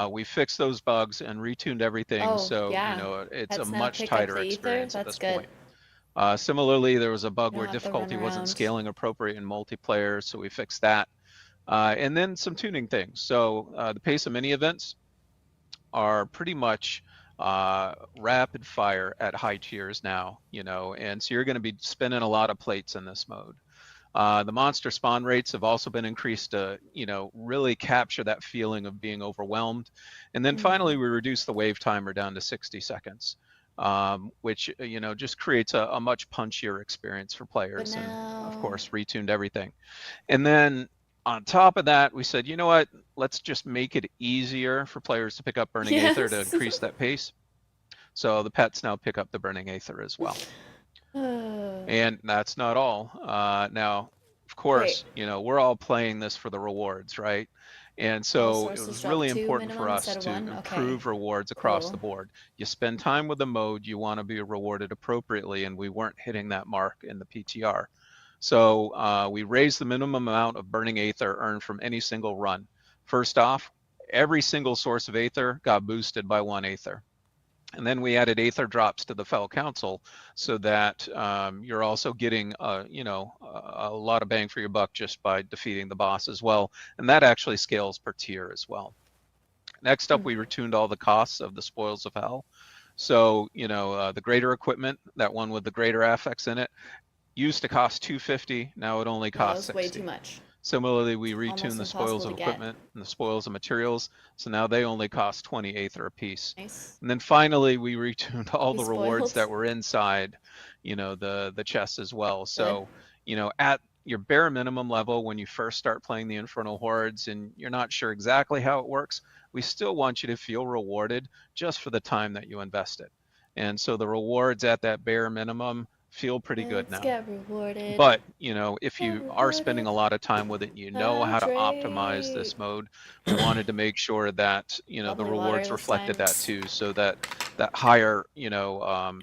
S14: we fixed those bugs and retuned everything, it's a much tighter experience at this point. Similarly, there was a bug where difficulty wasn't scaling appropriate in multiplayer, so we fixed that. And then some tuning things. So the pace of mini events are pretty much rapid fire at high tiers now, and so you're going to be spinning a lot of plates in this mode. The monster spawn rates have also been increased to, really capture that feeling of being overwhelmed. And then finally, we reduced the wave timer down to 60 seconds, which, just creates a much punchier experience for players. And of course, retuned everything. And then on top of that, we said, you know what, let's just make it easier for players to pick up Burning Aether to increase that pace. So the pets now pick up the Burning Aether as well. And that's not all. Now, of course, we're all playing this for the rewards, right? And so it was really important for us to improve rewards across the board. You spend time with the mode, you want to be rewarded appropriately, and we weren't hitting that mark in the PTR. So we raised the minimum amount of Burning Aether earned from any single run. First off, every single source of Aether got boosted by 1 Aether. And then we added Aether drops to the Fell Council so that you're also getting, a lot of bang for your buck just by defeating the boss as well. And that actually scales per tier as well. Next up, we retuned all the costs of the Spoils of Hell. So, the greater equipment, that one with the greater affects in it, used to cost $250. Now it only costs $60.
S6: Way too much.
S14: Similarly, we retuned the spoils of equipment and the spoils of materials, so now they only cost 20 Aether a piece.
S6: Nice.
S14: And then finally, we retuned all the rewards that were inside, the chests as well. So, at your bare minimum level, when you first start playing the Infernal Hordes and you're not sure exactly how it works, we still want you to feel rewarded just for the time that you invested. And so the rewards at that bare minimum feel pretty good now.
S6: Let's get rewarded.
S14: But, you know, if you are spending a lot of time with it, you know how to optimize this mode. We wanted to make sure that, you know, the rewards reflected that too, so that that higher, you know,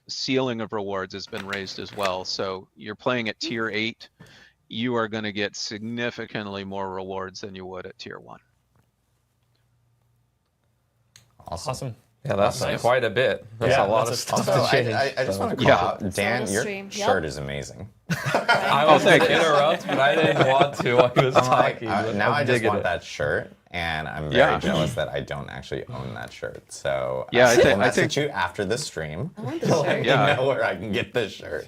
S14: ceiling of rewards has been raised as well. So you're playing at tier 8, you are going to get significantly more rewards than you would at tier 1.
S11: Awesome.
S12: Yeah, that's quite a bit. That's a lot of stuff to change.
S13: I just want to call out, Dan, your shirt is amazing.
S12: I was going to interrupt, but I didn't want to while he was talking.
S13: Now I just want that shirt, and I'm very jealous that I don't actually own that shirt. So I will message you after the stream to let me know where I can get this shirt.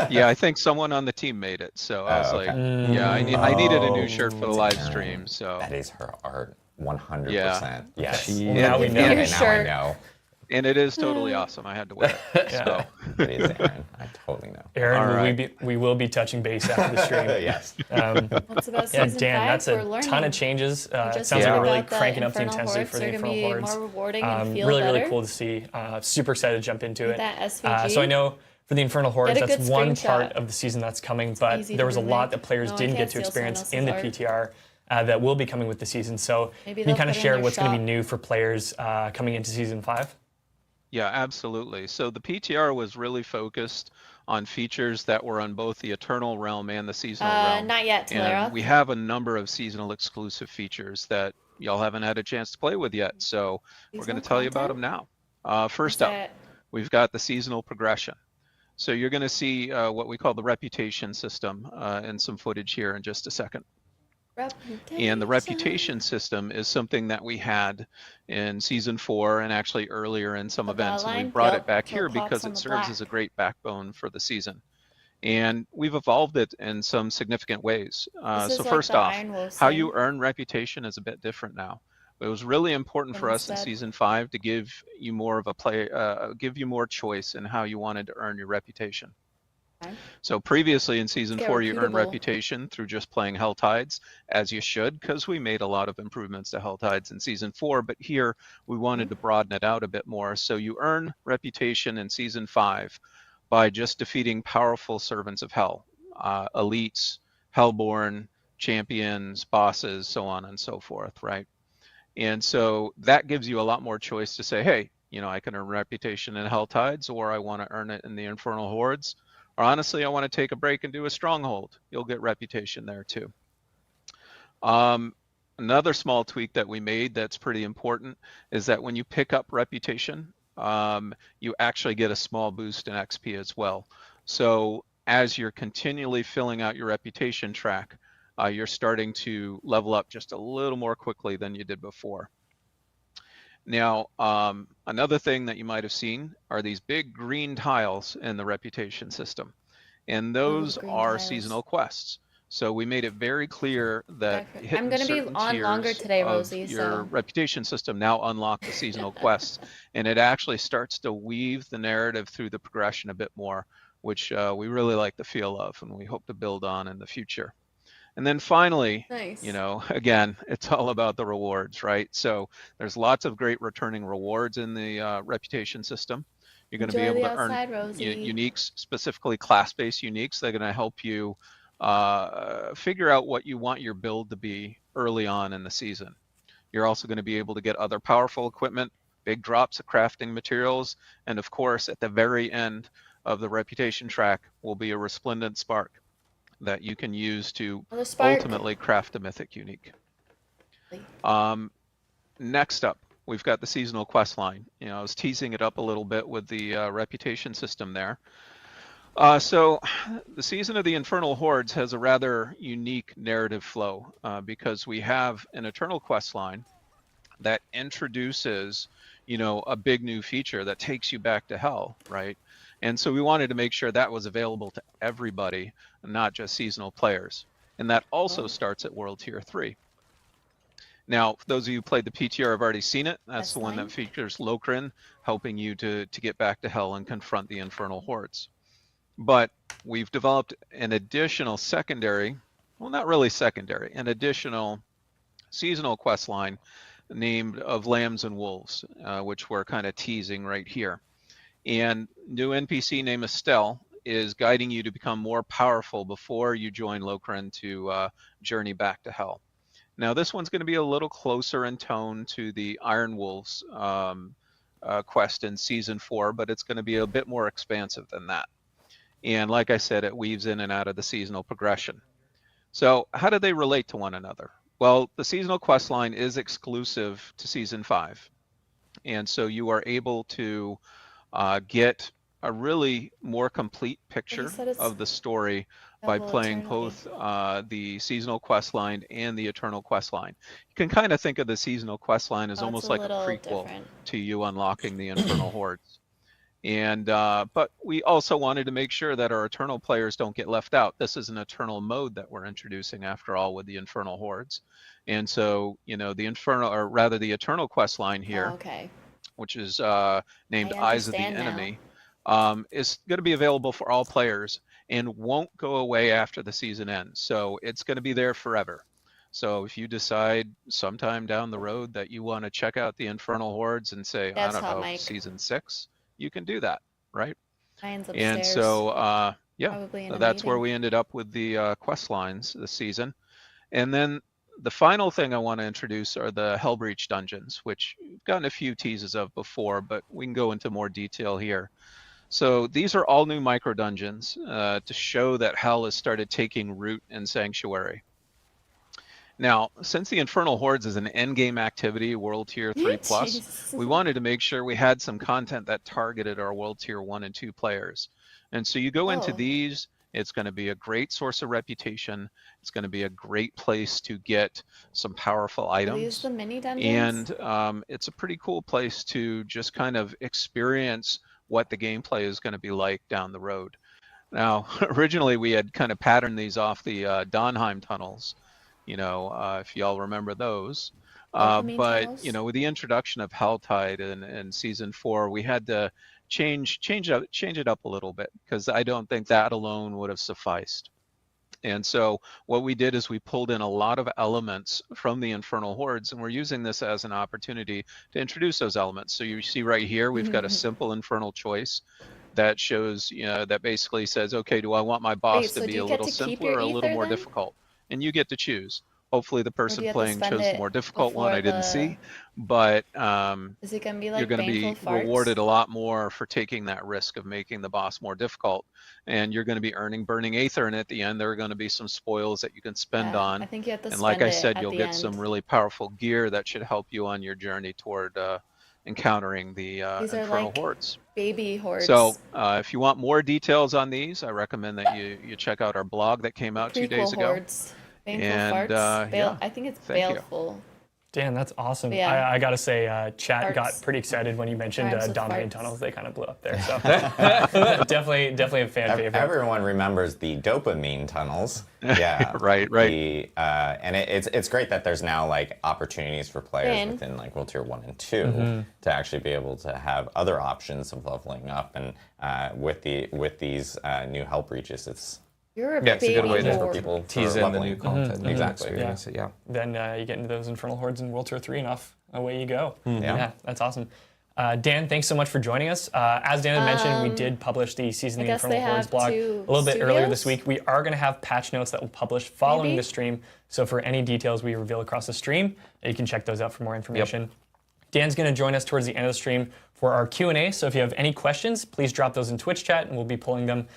S14: Yeah, I think someone on the team made it. So I was like, I needed a new shirt for the live stream. So
S13: that is her art. 100%.
S14: Yeah.
S13: Yes.
S11: Now we know.
S13: Okay, now I know.
S14: And it is totally awesome. I had to wear it. So.
S13: It is, Aaron. I totally know.
S11: Aaron, we will be touching base after the stream.
S13: Yes.
S6: That's about season
S11: Dan,
S6: 5.
S11: that's a ton of changes. It sounds like we're really cranking up the intensity for the Infernal Hordes.
S6: More rewarding and feel
S11: really,
S6: better.
S11: really cool to see. Super excited to jump into it.
S6: That SVG.
S11: So I know for the Infernal Hordes, that's one
S6: screenshot.
S11: part of the season that's coming, but there was a lot that players didn't get to experience in the PTR. That will be coming with the season. So can you kind of share what's going to be new for players coming into season 5?
S14: Yeah, absolutely. So the PTR was really focused on features that were on both the Eternal Realm and the Seasonal Realm.
S6: Not yet, Talera.
S14: And we have a number of seasonal exclusive features that y'all haven't had a chance to play with yet. So we're going to tell you about them now. First up, we've got the seasonal progression. So you're going to see what we call the reputation system and some footage here in just a second. And the reputation system is something that we had in season 4 and actually earlier in some events. And we brought it back here because it serves as a great backbone for the season. And we've evolved it in some significant ways. So first off, how you earn reputation is a bit different now. It was really important for us in season 5 to give you more of a give you more choice in how you wanted to earn your reputation. So previously in season 4, you earn reputation through just playing Hell Tides, as you should, because we made a lot of improvements to Hell Tides in season 4. But here we wanted to broaden it out a bit more. So you earn reputation in season 5 by just defeating powerful servants of Hell, elites, Hellborn, champions, bosses, so on and so forth, right? And so that gives you a lot more choice to say, hey, you know, I can earn reputation in Hell Tides, or I want to earn it in the Infernal Hordes. Or honestly, I want to take a break and do a stronghold. You'll get reputation there too. Another small tweak that we made that's pretty important is that when you pick up reputation, you actually get a small boost in XP as well. So as you're continually filling out your reputation track, you're starting to level up just a little more quickly than you did before. Now, another thing that you might have seen are these big green tiles in the reputation system, and those are seasonal quests. So we made it very clear that
S6: I'm going to be on longer today, Rosie.
S14: Your reputation system now unlock the seasonal quests, and it actually starts to weave the narrative through the progression a bit more, which we really like the feel of, and we hope to build on in the future. And then finally, you know, again, it's all about the rewards, right? So there's lots of great returning rewards in the reputation system. You're going to be able to earn uniques, specifically class-based uniques. They're going to help you figure out what you want your build to be early on in the season. You're also going to be able to get other powerful equipment, big drops of crafting materials, and of course, at the very end of the reputation track will be a resplendent spark that you can use to ultimately craft a mythic unique. Next up, we've got the seasonal quest line. You know, I was teasing it up a little bit with the reputation system there. So the Season of the Infernal Hordes has a rather unique narrative flow because we have an Eternal quest line that introduces, you know, a big new feature that takes you back to hell, right? And so we wanted to make sure that was available to everybody, not just seasonal players. And that also starts at World Tier 3. Now, for those of you who played the PTR have already seen it. That's the one that features Lokrin helping you to get back to hell and confront the Infernal Hordes. But we've developed an additional secondary, well, not really secondary, an additional seasonal quest line named of Lambs and Wolves, which we're kind of teasing right here. And new NPC named Estelle is guiding you to become more powerful before you join Lokren to journey back to Hell. Now, this one's going to be a little closer in tone to the Iron Wolves quest in Season 4, but it's going to be a bit more expansive than that. And like I said, it weaves in and out of the seasonal progression. So how do they relate to one another? Well, the seasonal quest line is exclusive to Season 5. And so you are able to get a really more complete picture of the story by playing both the seasonal quest line and the eternal quest line. You can kind of think of the seasonal quest line as almost like a prequel to you unlocking the Infernal Hordes. And but we also wanted to make sure that our Eternal players don't get left out. This is an Eternal mode that we're introducing after all with the Infernal Hordes. And so, you know, the Infernal, or rather the Eternal quest line here, which is named Eyes of the Enemy, is going to be available for all players and won't go away after the season ends. So it's going to be there forever. So if you decide sometime down the road that you want to check out the Infernal Hordes and say, I don't know, Season 6, you can do that, right?
S6: Mine's upstairs.
S14: And so, yeah, that's where we ended up with the quest lines this season. And then the final thing I want to introduce are the Hellbreach dungeons, which we've gotten a few teases of before, but we can go into more detail here. So these are all new micro dungeons to show that Hell has started taking root in Sanctuary. Now, since the Infernal Hordes is an endgame activity, World Tier 3+, we wanted to make sure we had some content that targeted our World Tier 1 and 2 players. And so you go into these, it's going to be a great source of reputation. It's going to be a great place to get some powerful items.
S6: Are these the mini dungeons?
S14: And it's a pretty cool place to just kind of experience what the gameplay is going to be like down the road. Now, originally we had kind of patterned these off the Donheim tunnels. You know, if y'all remember those. But, you know, with the introduction of Helltide in Season 4, we had to change it up a little bit because I don't think that alone would have sufficed. And so what we did is we pulled in a lot of elements from the Infernal Hordes, and we're using this as an opportunity to introduce those elements. So you see right here, we've got a simple Infernal choice that shows, you know, that basically says, okay, do I want my boss to be a little simpler or a little more difficult? And you get to choose. Hopefully the person playing chose the more difficult one. I didn't see, but
S6: is it gonna be like
S14: you're going to be rewarded a lot more for taking that risk of making the boss more difficult, and you're going to be earning Burning Aether, and at the end there are going to be some spoils that you can spend on.
S6: I think you have to
S14: and
S6: spend
S14: like I
S6: it
S14: said,
S6: at
S14: you'll
S6: the
S14: get
S6: end.
S14: some really powerful gear that should help you on your journey toward encountering the
S6: These
S14: Infernal
S6: are like
S14: Hordes.
S6: Baby hordes.
S14: So if you want more details on these, I recommend that you check out our blog that came out 2 days ago.
S6: Hordes. Baneful
S14: And
S6: farts.
S14: yeah,
S6: I think it's
S14: thank
S6: baleful.
S11: Dan, that's awesome.
S6: Yeah.
S11: I gotta say, chat
S6: Farts.
S11: got pretty excited when you mentioned
S6: Rhymes with
S11: Dominating
S6: farts.
S11: Tunnels. They kind of blew up there. So definitely a fan favorite.
S13: Everyone remembers the dopamine tunnels. Yeah,
S14: right.
S13: And it's great that there's now like opportunities for players within like World Tier 1 and 2 to actually be able to have other options of leveling up. And with these new Hell Breaches, it's
S12: it's a good way
S13: for people
S12: tease in the new content.
S13: Exactly.
S11: Yeah. Then you get into those Infernal Hordes in World Tier 3 and away you go. Yeah, that's awesome. Dan, thanks so much for joining us. As Dan had mentioned, we did publish the Season of the Infernal Hordes blog a little bit earlier this week. We are going to have patch notes that will publish following the stream. So for any details we reveal across the stream, you can check those out for more information. Dan's going to join us towards the end of the stream for our Q&A. So if you have any questions, please drop those in Twitch chat, and we'll be pulling them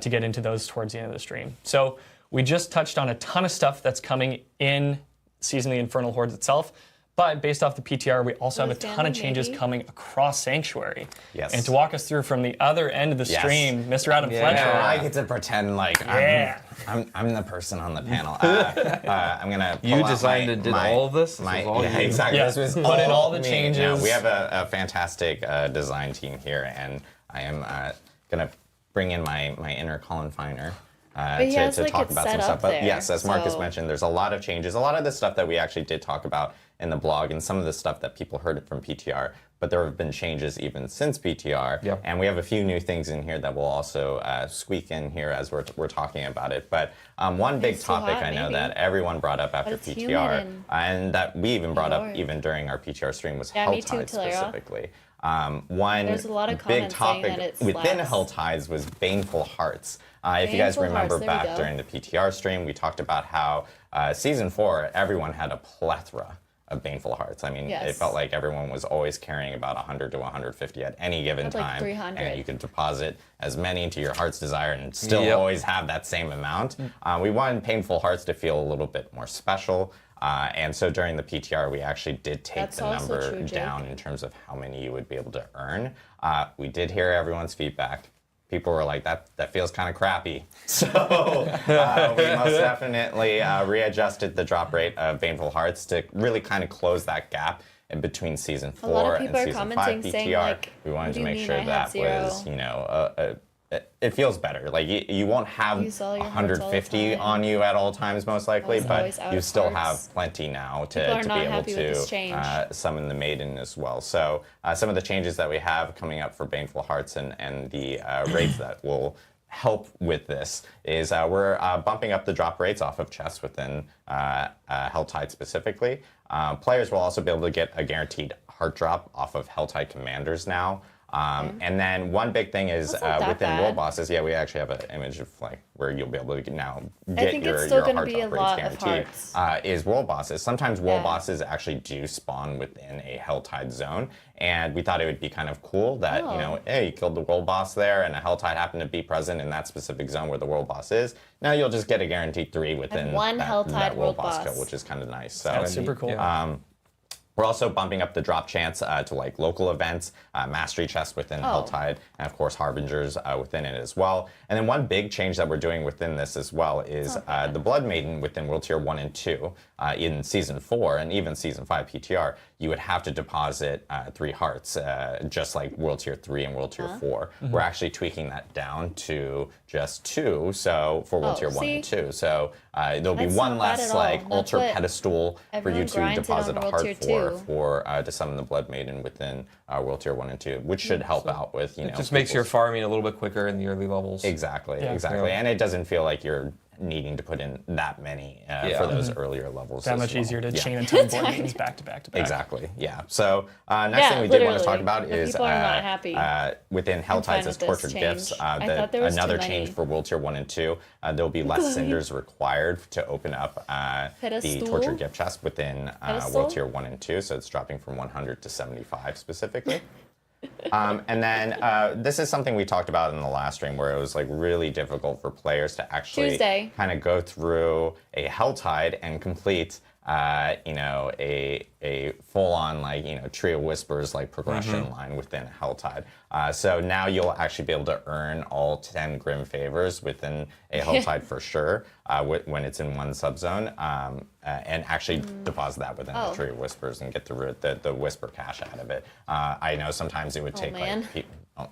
S11: to get into those towards the end of the stream. So we just touched on a ton of stuff that's coming in Season of the Infernal Hordes itself, but based off the PTR, we also have a ton of changes coming across Sanctuary.
S13: Yes.
S11: And to walk us through from the other end of the stream, Mr. Adam Fletcher.
S13: I get to pretend like I'm the person on the panel. I'm gonna.
S12: You designed and did all of this.
S13: Exactly.
S11: Yeah.
S13: This was
S11: Put in all the changes.
S13: No, we have a fantastic design team here, and I am gonna bring in my inner Colin Finer to talk about some stuff. But yes, as Marcus mentioned, there's a lot of changes. A lot of the stuff that we actually did talk about in the blog, and some of the stuff that people heard from PTR. But there have been changes even since PTR, and we have a few new things in here that will also squeak in here as we're talking about it. But one big topic I know that everyone brought up after PTR, and that we even brought up even during our PTR stream was Helltide specifically. One
S6: There's a lot of
S13: big
S6: comments saying
S13: topic
S6: that it
S13: within
S6: slaps.
S13: Helltides was Baneful Hearts. If you guys
S6: Baneful
S13: remember
S6: Hearts, there we
S13: back
S6: go.
S13: during the PTR stream, we talked about how Season 4, everyone had a plethora of Baneful Hearts. I mean, it
S6: Yes.
S13: felt like everyone was always carrying about 100 to 150 at any given
S6: Had like
S13: time.
S6: 300.
S13: And you could deposit as many into your heart's desire and still always have that same amount. We wanted Painful Hearts to feel a little bit more special. And so during the PTR, we actually did take
S6: That's
S13: the
S6: also
S13: number
S6: true, Jake.
S13: down in terms of how many you would be able to earn. We did hear everyone's feedback. People were like, that feels kind of crappy. So we most definitely readjusted the drop rate of Baneful Hearts to really kind of close that gap in between Season 4
S6: A lot of
S13: and
S6: people are
S13: Season 5
S6: commenting
S13: PTR.
S6: saying, like,
S13: We wanted
S6: what do
S13: to
S6: you
S13: make
S6: mean
S13: sure
S6: I have
S13: that
S6: zero?
S13: was, it feels better. Like you won't have
S6: Use all your hearts all the
S13: 150
S6: time.
S13: on you at all times, most likely,
S6: Always
S13: but
S6: out
S13: you
S6: of
S13: still
S6: hearts.
S13: have plenty now to
S6: People are
S13: be
S6: not
S13: able
S6: happy with this change.
S13: to summon the maiden as well. So some of the changes that we have coming up for Baneful Hearts and the raids that will help with this is we're bumping up the drop rates off of chests within Helltide specifically. Players will also be able to get a guaranteed heart drop off of Helltide commanders now. And then one big thing is
S6: That's not that
S13: within
S6: bad.
S13: world bosses, we actually have an image of like where you'll be able to now
S6: I
S13: get
S6: think
S13: your,
S6: it's still
S13: your
S6: gonna
S13: heart
S6: be a
S13: drop rates
S6: lot of
S13: guaranteed.
S6: hearts.
S13: Is world bosses. Sometimes world
S6: Yeah.
S13: bosses actually do spawn within a Helltide zone, and we thought it would be kind of cool that hey, you killed the world boss there, and a Helltide happened to be present in that specific zone where the world boss is. Now you'll just get a guaranteed 3 within
S6: one
S13: that,
S6: Helltide
S13: that
S6: world
S13: boss
S6: boss.
S13: kill, which is kind of nice. So
S11: That's super cool.
S13: we're also bumping up the drop chance to like local events, mastery chests within Helltide, and of course Harbingers within it as well. And then one big change that we're doing within this as well is the Blood Maiden within World Tier 1 and 2 in Season 4 and even Season 5 PTR, you would have to deposit 3 hearts, just like World Tier 3 and World Tier 4. We're actually tweaking that down to just 2, so for World Tier 1 and 2. So there'll be
S6: That's
S13: one
S6: not bad
S13: less
S6: at all.
S13: like
S6: That's
S13: ultra
S6: what
S13: pedestal for you
S6: everyone
S13: to
S6: grinded on
S13: deposit a
S6: World
S13: heart
S6: Tier
S13: for
S6: 2.
S13: to summon the Blood Maiden within World Tier 1 and 2, which should help out with,
S12: It just makes your farming a little bit quicker in the early levels.
S13: Exactly,
S11: Yeah.
S13: exactly. And it doesn't feel like you're needing to put in that many for those earlier levels.
S11: That
S13: as
S11: much
S13: well.
S11: easier to
S13: Yeah.
S11: chain a ton of board games back to back to back.
S13: Exactly, yeah. So next
S6: Yeah,
S13: thing we did want to
S6: literally.
S13: talk about
S6: The
S13: is
S6: people are not happy.
S13: within
S6: fine
S13: Helltides as
S6: with this
S13: tortured
S6: change.
S13: gifts,
S6: I thought there was
S13: another
S6: too
S13: change
S6: many.
S13: for World Tier 1 and 2, there'll be less cinders required to open up the
S6: Pedestal?
S13: tortured gift chest within
S6: Pedestal?
S13: World Tier 1 and 2, so it's dropping from 100 to 75 specifically. And then this is something we talked about in the last stream where it was like really difficult for players to actually
S6: Tuesday.
S13: kind of go through a Helltide and complete a full-on like Tree of Whispers like progression line within a Helltide. So now you'll actually be able to earn all 10 Grim Favors within a Helltide for sure when it's in one subzone, and actually deposit that within the Tree of Whispers and get the Whisper cash out of it. I know sometimes it would take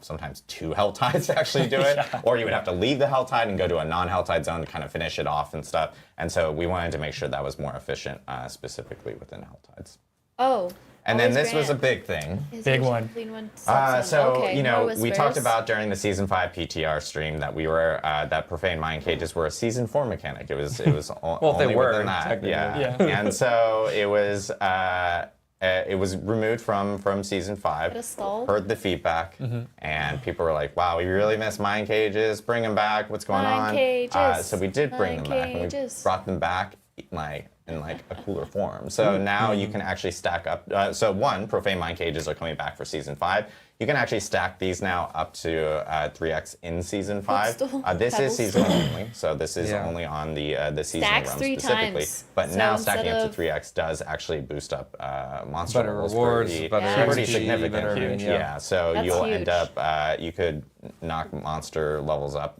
S13: sometimes 2 Helltides to actually do it, or you would have to leave the Helltide and go to a non-Helltide zone to kind of finish it off and stuff. And so we wanted to make sure that was more efficient, specifically within Helltides.
S6: Oh.
S13: And then
S6: always
S13: this was a
S6: grant.
S13: big thing.
S11: Big one.
S13: So
S6: okay, more
S13: we talked
S6: whispers.
S13: about during the Season 5 PTR stream that we were that Profane Mind Cages were a Season 4 mechanic. It was
S12: Well,
S13: only
S12: they were,
S13: within that.
S12: technically.
S13: Yeah. And so it was removed from Season 5.
S6: Pedestal.
S13: Heard the feedback, and people were like, "Wow, we really miss Mind Cages. Bring them back. What's going
S6: Mind
S13: on?"
S6: cages.
S13: So we did bring
S6: Mind
S13: them back, and we
S6: cages.
S13: brought them back in a cooler form. So now you can actually stack up. So one, Profane Mind Cages are coming back for Season 5. You can actually stack these now up to 3x in Season 5. This is Season only, so this is only on the Season
S6: Stacks
S13: realm
S6: 3
S13: specifically.
S6: times.
S13: But
S6: So
S13: now
S6: instead
S13: stacking up
S6: of-
S13: to 3x does actually boost up monster
S12: Better
S13: levels
S12: rewards,
S13: pretty,
S12: better
S13: pretty
S12: XP,
S13: significant.
S12: better everything, yeah.
S13: So
S6: That's
S13: you'll
S6: huge.
S13: end up, you could knock monster levels up,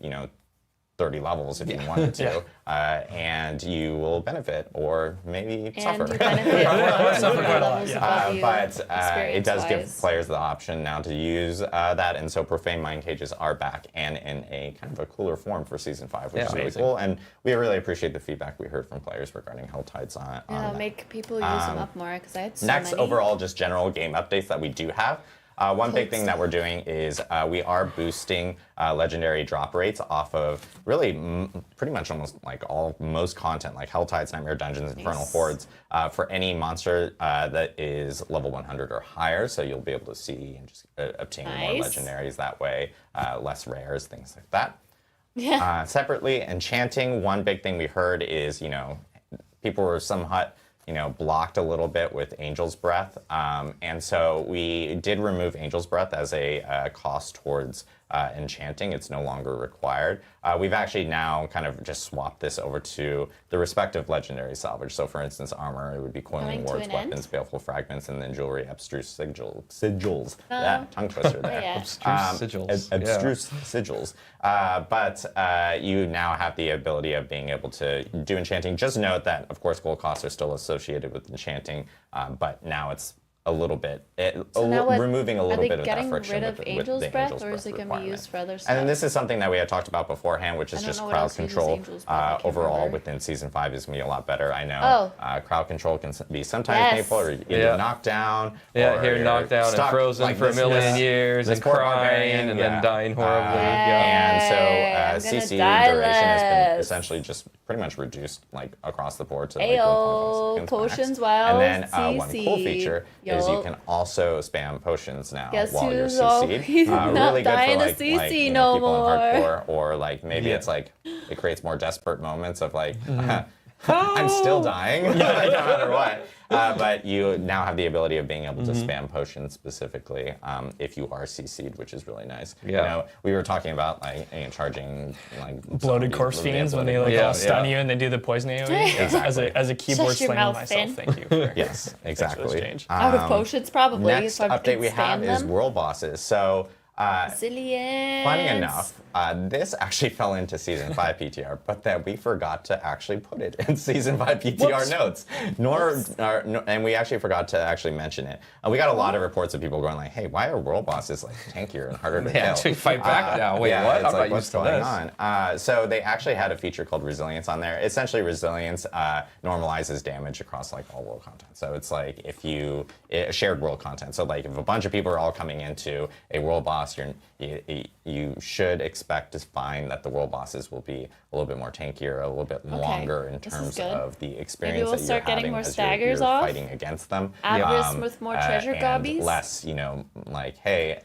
S13: 30 levels if you wanted to, and you will benefit or maybe suffer.
S6: And you benefit from
S11: Suffer quite a lot,
S6: levels
S11: yeah.
S6: above you,
S13: But it does give
S6: experience-wise.
S13: players the option now to use that, and so Profane Mind Cages are back and in a kind of a cooler form for Season 5, which is really
S12: amazing.
S13: cool. And we really appreciate the feedback we heard from players regarding Helltides on
S6: Yeah,
S13: that.
S6: make people use them up more because I had so
S13: Next,
S6: many.
S13: overall, just general game updates that we do have. One big thing that we're doing is we are boosting legendary drop rates off of really pretty much almost like most content, like Helltides, Nightmare Dungeons, Infernal Hordes, for any monster that is level 100 or higher. So you'll be able to see and just obtain more legendaries that way, less rares, things like that.
S6: Yeah.
S13: Separately, enchanting, one big thing we heard is, people were somewhat, blocked a little bit with Angel's Breath. And so we did remove Angel's Breath as a cost towards enchanting. It's no longer required. We've actually now kind of just swapped this over to the respective legendary salvage. So for instance, armor, it would be coiling wards, weapons, baleful fragments, and then jewelry, abstruse sigils. That tongue twister there.
S12: Abstruse sigils.
S13: Abstruse sigils. But you now have the ability of being able to do enchanting. Just note that, of course, gold costs are still associated with enchanting, but now it's a little bit, removing a little bit of that friction
S6: with the Angel's Breath, or is it going to be used for other stuff?
S13: And then this is something that we had talked about beforehand, which is just crowd control. Overall, within Season 5 is going to be a lot better. I know crowd control can be sometimes painful, or either knocked down,
S12: or here knocked down and frozen for a million years, and crying, and then dying horribly.
S13: And so CC duration has been essentially just pretty much reduced across the board to like 1.5 seconds
S6: potions,
S13: max. And then one cool feature is you can also spam potions now while you're CC'd.
S6: He's not
S13: really
S6: dying
S13: good
S6: to
S13: for
S6: CC no
S13: people
S6: more.
S13: in hardcore, or maybe it's it creates more desperate moments of I'm still dying, no matter what. But you now have the ability of being able to spam potions specifically if you are CC'd, which is really nice. We were talking about charging
S11: bloated corpse fiends when they all stun you and they do the poison AoE.
S13: Exactly.
S11: As a keyboard slinger myself, thank you. For
S13: yes, exactly.
S6: Out of potions, probably.
S13: Next update we have is world bosses. So. Funny enough, this actually fell into Season 5 PTR, but then we forgot to actually put it in Season 5 PTR notes. And we actually forgot to actually mention it. We got a lot of reports of people going like, hey, why are world bosses tankier and harder to kill?
S12: They actually fight back now. Wait, what?
S13: It's what's going on? So they actually had a feature called Resilience on there. Essentially, Resilience normalizes damage across all world content. So it's if you shared world content. So if a bunch of people are all coming into a world boss, you should expect to find that the world bosses will be a little bit more tankier, a little bit longer in terms of the experience that you're having as you're fighting against them.
S6: With more treasure gobbies.
S13: Less, hey,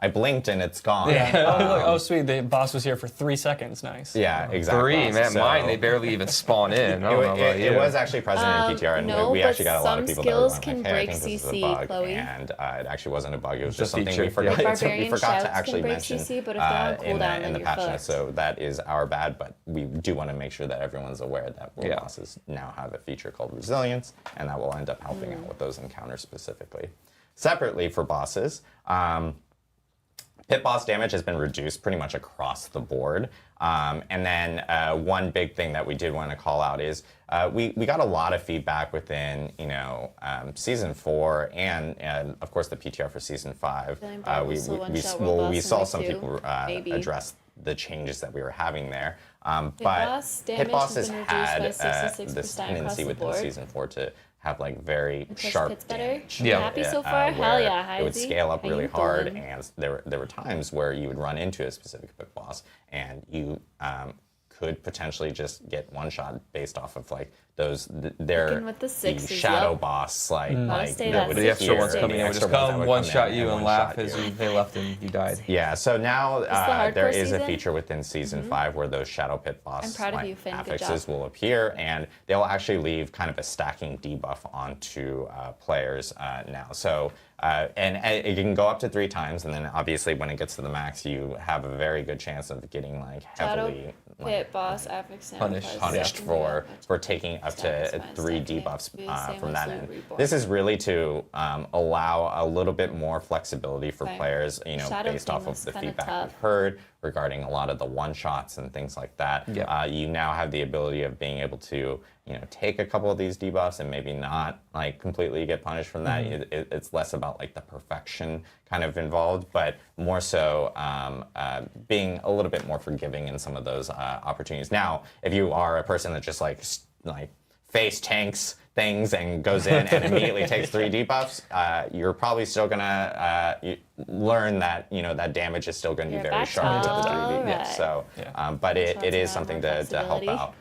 S13: I blinked and it's gone.
S11: Yeah. Oh, sweet, the boss was here for 3 seconds. Nice.
S13: Yeah, exactly.
S12: 3, man. Mine, they barely even spawn in.
S13: It was actually present in PTR, and we actually got a lot of people that were
S6: can
S13: hey,
S6: break
S13: I think this is a
S6: CC,
S13: bug,
S6: Chloe.
S13: and it actually wasn't a bug. It was just something
S12: feature.
S13: we forgot. We forgot to
S6: shouts
S13: actually
S6: can break
S13: mention
S6: CC, but if they're on cooldown,
S13: in the
S6: then
S13: patch
S6: you're
S13: notes. So that is our bad, but we do want to make sure that everyone's aware that world bosses now have a feature called Resilience, and that will end up helping out with those encounters specifically. Separately for bosses, pit boss damage has been reduced pretty much across the board. And then one big thing that we did want to call out is we got a lot of feedback within Season 4 and of course the PTR for Season 5. We saw some people address the changes that we were having there. But hit bosses had this tendency within Season 4 to have very sharp damage.
S6: You happy so far? Hell yeah, Heidi.
S13: It would scale up really hard, and there were times where you would run into a specific pit boss, and you could potentially just get one shot based off of the shadow boss
S12: the extra ones coming in would just come one shot you and laugh as they left and you died.
S13: Yeah, so now there is a feature within Season 5 where those shadow pit boss affixes will appear, and they'll actually leave kind of a stacking debuff onto players now. So and it can go up to 3 times, and then obviously when it gets to the max, you have a very good chance of getting heavily
S6: pit boss affix
S13: punished for taking up to 3 debuffs from that end. This is really to allow a little bit more flexibility for players, based off of the feedback we've heard regarding a lot of the one-shots and things like that. You now have the ability of being able to take a couple of these debuffs and maybe not completely get punished from that. It's less about the perfection kind of involved, but more so being a little bit more forgiving in some of those opportunities. Now, if you are a person that just face tanks things and goes in and immediately takes 3 debuffs, you're probably still gonna learn that that damage is still going to be very sharp with the 3 debuffs. So, but it is something to help out.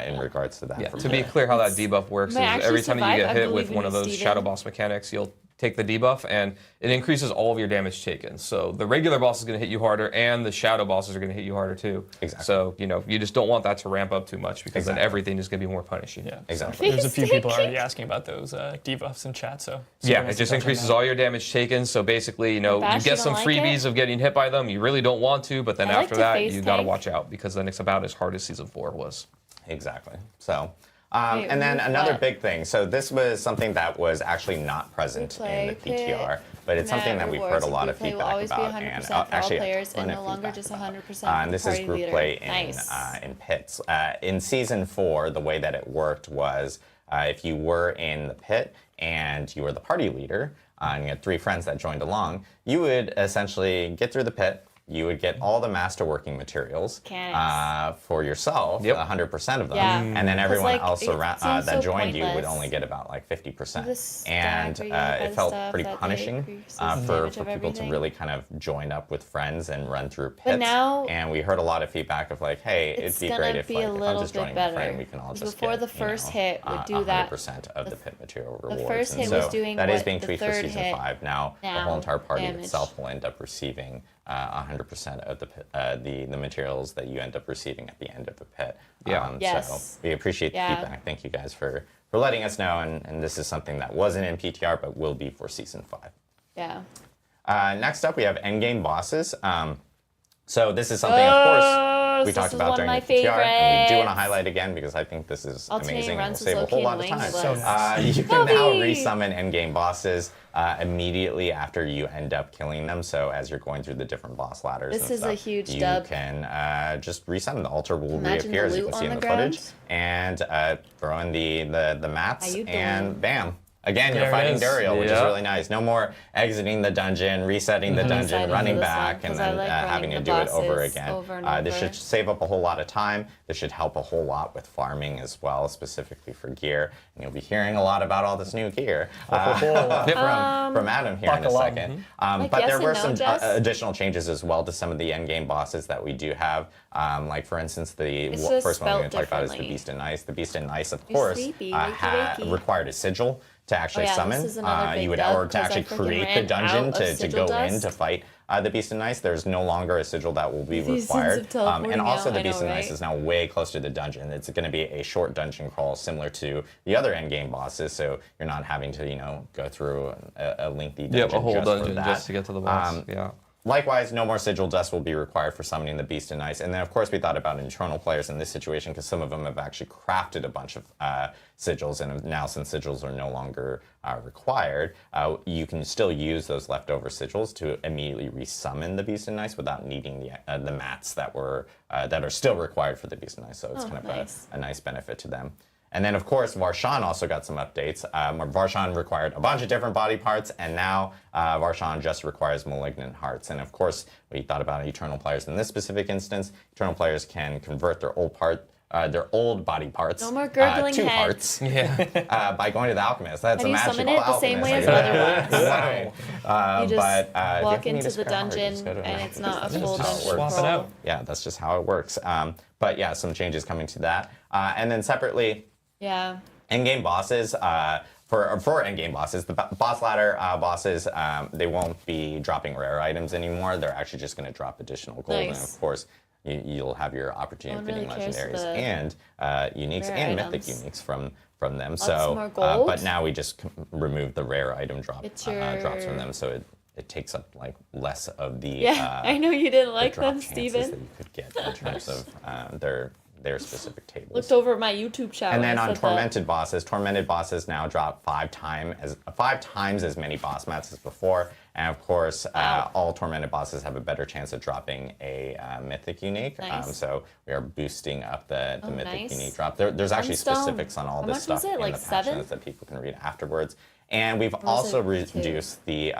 S13: In regards to that.
S12: Yeah, to be clear how that debuff works is every time you get hit with one of those shadow boss mechanics, you'll take the debuff and it increases all of your damage taken. So the regular boss is going to hit you harder and the shadow bosses are going to hit you harder too.
S13: Exactly.
S12: So, you just don't want that to ramp up too much because then everything is going to be more punishing.
S11: Yeah,
S13: exactly.
S11: There's a few people already asking about those debuffs in chat, so.
S12: Yeah, it just increases all your damage taken. So basically, you get some freebies of getting hit by them. You really don't want to, but then after that, you got to watch out because then it's about as hard as Season 4 was.
S13: Exactly. So, and then another big thing. So this was something that was actually not present in the PTR, but it's something that we've heard a lot of feedback about, and actually a ton of feedback. And this is group play in pits. In Season 4, the way that it worked was if you were in the pit and you were the party leader, and you had 3 friends that joined along, you would essentially get through the pit. You would get all the masterworking materials for yourself, 100% of them, and then everyone else around that joined you would only get about like 50%. And it felt pretty punishing for people to really kind of join up with friends and run through pits. And we heard a lot of feedback of like, hey, it'd be great if I'm just joining a friend, we can all just
S6: before
S13: get
S6: the first hit would do that.
S13: 100% of the pit material rewards.
S6: The first hit
S13: and so
S6: was doing
S13: that is
S6: what
S13: being
S6: the
S13: tweaked for
S6: third
S13: Season
S6: hit
S13: 5. Now the whole entire party
S6: damage.
S13: itself will end up receiving 100% of the materials that you end up receiving at the end of the pit. So we appreciate the feedback. Thank you guys for letting us know. And this is something that wasn't in PTR but will be for Season 5.
S6: Yeah.
S13: Next up, we have endgame bosses. So this is something, of course, we talked about during the PTR, and we do want to highlight again because I think this is amazing and will save a whole lot of time. You can now resummon endgame bosses immediately after you end up killing them. So as you're going through the different boss ladders
S6: This
S13: and
S6: is
S13: stuff,
S6: a huge
S13: you
S6: dub.
S13: can just resummon. The altar will
S6: Imagine
S13: reappear,
S6: the
S13: as you
S6: loot
S13: can see
S6: on
S13: in
S6: the
S13: the footage,
S6: ground.
S13: and throw in the mats,
S6: How you
S13: and
S6: doing?
S13: bam. Again,
S11: There
S13: you're
S11: it
S13: fighting
S11: is.
S13: Dariel, which is really nice. No more exiting the dungeon, resetting the dungeon,
S6: Excited
S13: running
S6: for this
S13: back,
S6: one,
S13: and
S6: 'cause I
S13: then
S6: like
S13: having to
S6: running
S13: do
S6: the
S13: it over
S6: bosses
S13: again.
S6: over and
S13: This
S6: over.
S13: should save up a whole lot of time. This should help a whole lot with farming as well, specifically for gear. And you'll be hearing a lot about all this new gear from Adam here in a second. But there were some additional changes as well to some of the endgame bosses that we do have. Like, for instance, the first one we're going to talk about is the Beast in Ice. The Beast in Ice, of course, required a sigil to actually summon. You would or to actually create the dungeon to go in to fight the Beast in Ice. There's no longer a sigil that will be required. And also the Beast in Ice is now way closer to the dungeon. It's going to be a short dungeon crawl similar to the other endgame bosses, so you're not having to go through a lengthy dungeon
S12: a whole
S13: just
S12: dungeon
S13: for that.
S12: just to get to the boss.
S13: Likewise, no more sigil dust will be required for summoning the Beast in Ice. And then, of course, we thought about internal players in this situation because some of them have actually crafted a bunch of sigils. And now, since sigils are no longer required, you can still use those leftover sigils to immediately resummon the Beast in Ice without needing the mats that are still required for the Beast in Ice. So it's kind of a nice benefit to them. And then, of course, Varshan also got some updates. Varshan required a bunch of different body parts, and now Varshan just requires malignant hearts. And, of course, we thought about Eternal players in this specific instance. Eternal players can convert their old body parts
S6: No more gurgling
S13: to
S6: heads.
S13: hearts by going to the alchemist. That's
S6: Can
S13: a
S6: you summon
S13: magical
S6: it the same way as other ones?
S13: Wow.
S6: You just
S13: but
S6: walk
S13: if you need
S6: into
S13: a
S6: the
S13: spare heart,
S6: dungeon
S13: just go to
S6: and
S13: an
S6: it's not a
S13: alchemist.
S6: full
S13: That's how it
S6: dungeon
S13: works.
S11: Swap it out.
S13: Yeah, that's just how it works. But yeah, some changes coming to that. And then separately, endgame bosses, for endgame bosses, the boss ladder bosses, they won't be dropping rare items anymore. They're actually just going to drop additional gold. And of course, you'll have your opportunity of getting legendaries and uniques and mythic uniques from them. So, but now we just removed the rare item drops from them, so it takes up like less of the
S6: I know you didn't like
S13: drop
S6: them,
S13: chances
S6: Steven.
S13: that you could get in terms of their specific tables.
S6: Looked over at my YouTube channel.
S13: And then on tormented bosses now drop 5 times as many boss mats as before. And of course, all tormented bosses have a better chance of dropping a mythic unique. So we are boosting up the mythic unique drop. There's actually specifics on all this stuff in the patch notes that people can read afterwards. And we've also reduced the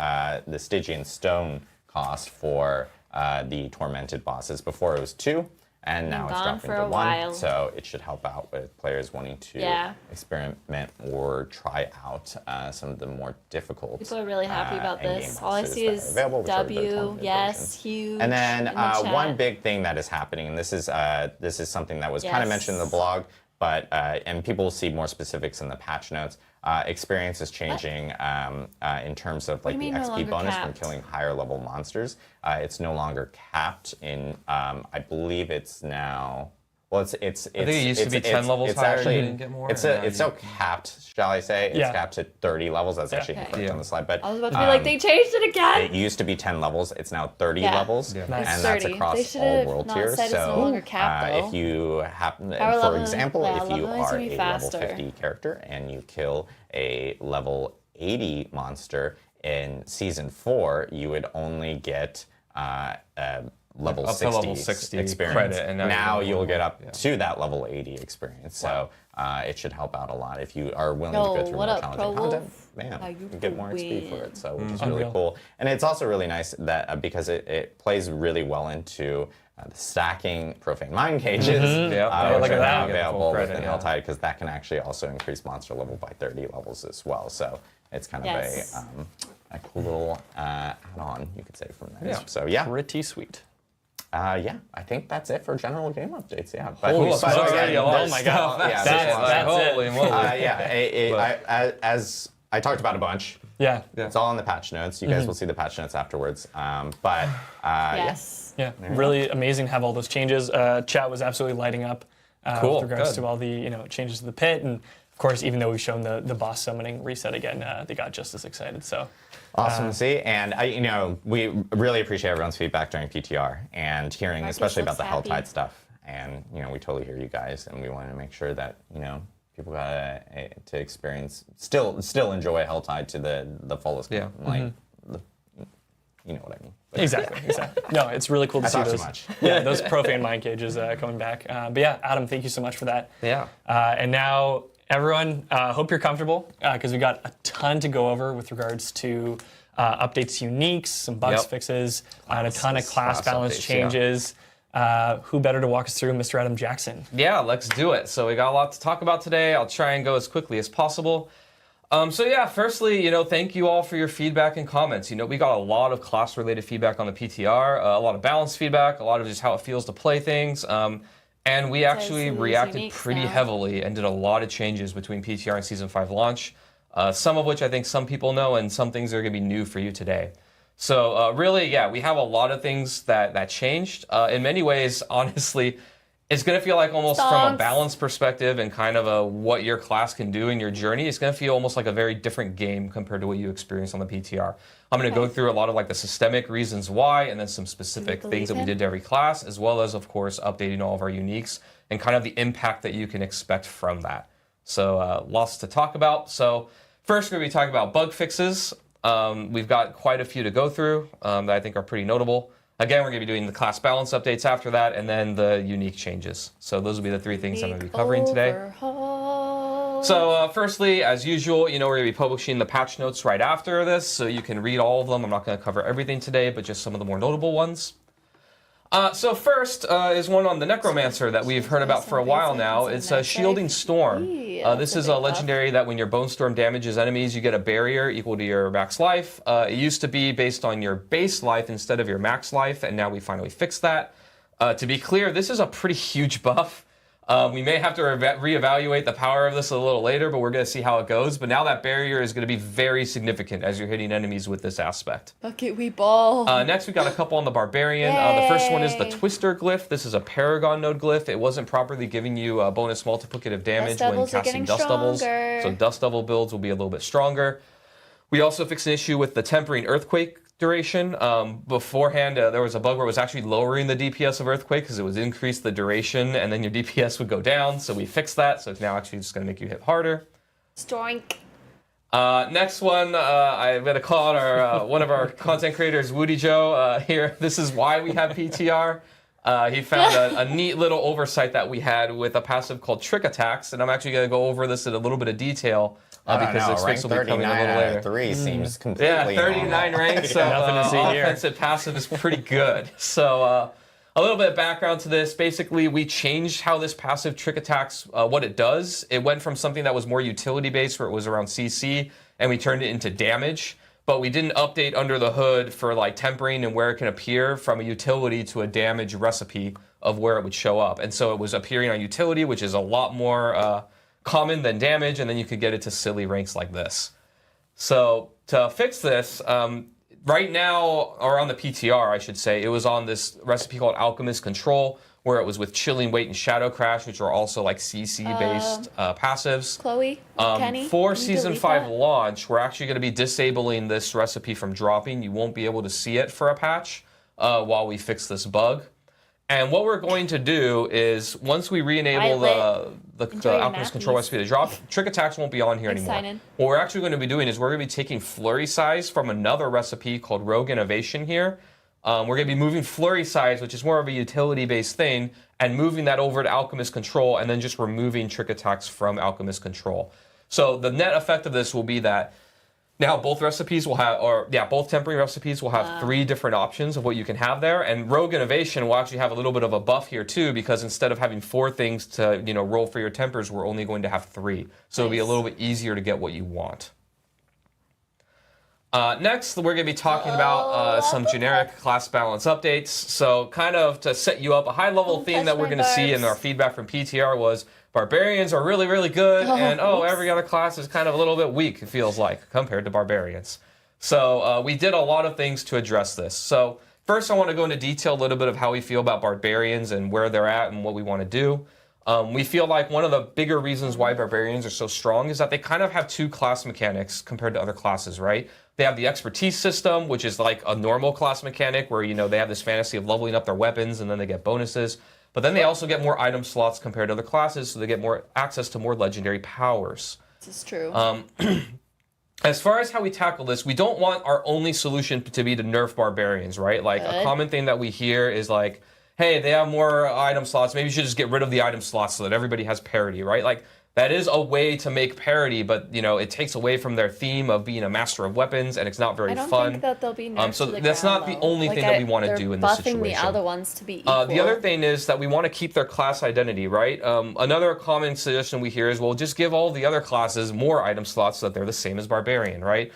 S13: Stygian stone cost for the tormented bosses. Before it was 2. and now it's dropping to 1. So it should help out with players wanting to experiment or try out some of the more difficult.
S6: People are really happy about this. All I see is
S13: W,
S6: yes, huge.
S13: And then one big thing that is happening, and this is something that was kind of mentioned in the blog, but and people will see more specifics in the patch notes. Experience is changing in terms of like the XP bonus from killing higher level monsters. It's no longer capped in. I believe it's now. Well, it's.
S12: I think it used to be 10 levels higher.
S13: Actually,
S12: you didn't get more.
S13: It's so capped, shall I say? It's capped at 30 levels. That's actually incorrect on the slide. But
S6: I was about to be like, they changed it again.
S13: It used to be 10 levels. It's now 30 levels, and that's
S6: 30.
S13: across all world tiers.
S6: Said it's no longer capped,
S13: if you happen, for example, if you are a level 50 character and you kill a level 80 monster in season 4, you would only get level 60 experience.
S12: Credit, and
S13: now you'll get up to that level 80 experience. So it should help out a lot if you are willing to go through more challenging content. Man, you get more XP for it, so which is really cool. And it's also really nice that because it plays really well into the stacking profane mind cages, which are now available within Helltide, because that can actually also increase monster level by 30 levels as well. So it's kind of a cool little add-on, you could say, from there. So
S11: pretty sweet.
S13: I think that's it for general game updates. Yeah.
S11: But holy smokes, oh my god.
S13: As I talked about a bunch.
S11: Yeah.
S13: It's all in the patch notes. You guys will see the patch notes afterwards.
S11: Yeah, really amazing to have all those changes. Chat was absolutely lighting up with regards to all the changes to the pit, and of course, even though we've shown the boss summoning reset again, they got just as excited. So
S13: awesome to see, and we really appreciate everyone's feedback during PTR and hearing, especially about the Helltide stuff. And we totally hear you guys, and we want to make sure that people got to experience, still enjoy Helltide to the fullest.
S11: Yeah.
S13: You know what I mean.
S11: Exactly. No, it's really cool to see those. Those profane mind cages coming back. But yeah, Adam, thank you so much for that.
S12: Yeah.
S11: And now, everyone, hope you're comfortable because we got a ton to go over with regards to updates, uniques, some bugs fixes, and a ton of class balance changes. Who better to walk us through, Mr. Adam Jackson?
S12: Yeah, let's do it. So we got a lot to talk about today. I'll try and go as quickly as possible. Firstly, thank you all for your feedback and comments. We got a lot of class-related feedback on the PTR, a lot of balanced feedback, a lot of just how it feels to play things. And we actually reacted pretty heavily and did a lot of changes between PTR and Season 5 launch, some of which I think some people know, and some things that are going to be new for you today. So really, we have a lot of things that changed. In many ways, honestly, it's going to feel like almost from a balance perspective and kind of what your class can do in your journey, it's going to feel almost like a very different game compared to what you experienced on the PTR. I'm going to go through a lot of like the systemic reasons why, and then some specific things that we did to every class, as well as, of course, updating all of our uniques and kind of the impact that you can expect from that. So lots to talk about. So first, we're going to be talking about bug fixes. We've got quite a few to go through that I think are pretty notable. Again, we're going to be doing the class balance updates after that, and then the unique changes. So those will be the three things I'm going to be covering today. So firstly, as usual, we're going to be publishing the patch notes right after this, so you can read all of them. I'm not going to cover everything today, but just some of the more notable ones. So first is one on the Necromancer that we've heard about for a while now. It's a Shielding Storm. This is a legendary that when your Bone Storm damages enemies, you get a barrier equal to your max life. It used to be based on your base life instead of your max life, and now we finally fixed that. To be clear, this is a pretty huge buff. We may have to reevaluate the power of this a little later, but we're going to see how it goes. But now that barrier is going to be very significant as you're hitting enemies with this aspect.
S6: Bucket we ball.
S12: Next, we got a couple on the Barbarian. The first one is the Twister glyph. This is a Paragon node glyph. It wasn't properly giving you bonus multiplicative damage when casting Dust Devils. So Dust Devil builds will be a little bit stronger. We also fixed an issue with the Tempering Earthquake duration. Beforehand, there was a bug where it was actually lowering the DPS of Earthquake because it was increased the duration, and then your DPS would go down. So we fixed that. So it's now actually just going to make you hit harder.
S6: Stroink.
S12: Next one, I'm going to call out our one of our content creators, Woody Joe. Here, this is why we have PTR. He found a neat little oversight that we had with a passive called Trick Attacks, and I'm actually going to go over this in a little bit of detail. Because the tricks will be coming a little later.
S13: 3 seems completely
S12: 39 ranks. So offensive passive is pretty good. So a little bit of background to this. Basically, we changed how this passive trick attacks, what it does. It went from something that was more utility-based, where it was around CC, and we turned it into damage. But we didn't update under the hood for like tempering and where it can appear from a utility to a damage recipe of where it would show up. And so it was appearing on utility, which is a lot more common than damage, and then you could get it to silly ranks like this. So to fix this, right now, or on the PTR, I should say, it was on this recipe called Alchemist Control, where it was with Chilling Weight and Shadow Crash, which are also like CC-based passives.
S6: Chloe, Kenny,
S12: for Season 5 launch, we're actually going to be disabling this recipe from dropping. You won't be able to see it for a patch while we fix this bug. And what we're going to do is, once we re-enable the Alchemist Control recipe to drop, trick attacks won't be on here anymore. What we're actually going to be doing is we're going to be taking Flurry Size from another recipe called Rogue Innovation here. We're going to be moving Flurry Size, which is more of a utility-based thing, and moving that over to Alchemist Control, and then just removing trick attacks from Alchemist Control. So the net effect of this will be that now both recipes will have, both tempering recipes will have 3 different options of what you can have there, and Rogue Innovation will actually have a little bit of a buff here too, because instead of having 4 things to roll for your tempers, we're only going to have 3. So it'll be a little bit easier to get what you want. Next, we're going to be talking about some generic class balance updates. So kind of to set you up, a high-level theme that we're going to see in our feedback from PTR was Barbarians are really, really good, and every other class is kind of a little bit weak, it feels like, compared to Barbarians. So we did a lot of things to address this. So first, I want to go into detail a little bit of how we feel about Barbarians and where they're at and what we want to do. We feel like one of the bigger reasons why Barbarians are so strong is that they kind of have 2 class mechanics compared to other classes, right? They have the expertise system, which is like a normal class mechanic where, they have this fantasy of leveling up their weapons and then they get bonuses. But then they also get more item slots compared to other classes, so they get more access to more legendary powers.
S6: This is true.
S12: As far as how we tackle this, we don't want our only solution to be to nerf Barbarians, right? Like, a common thing that we hear is like, hey, they have more item slots, maybe you should just get rid of the item slots so that everybody has parity, right? Like, that is a way to make parity, but, it takes away from their theme of being a master of weapons, and it's not very fun.
S6: I don't think that they'll be nerfed
S12: so that's not the only thing that we want to do in this situation.
S6: Buffing the other ones to be equal.
S12: The other thing is that we want to keep their class identity, right? Another common suggestion we hear is, well, just give all the other classes more item slots so that they're the same as Barbarian, right?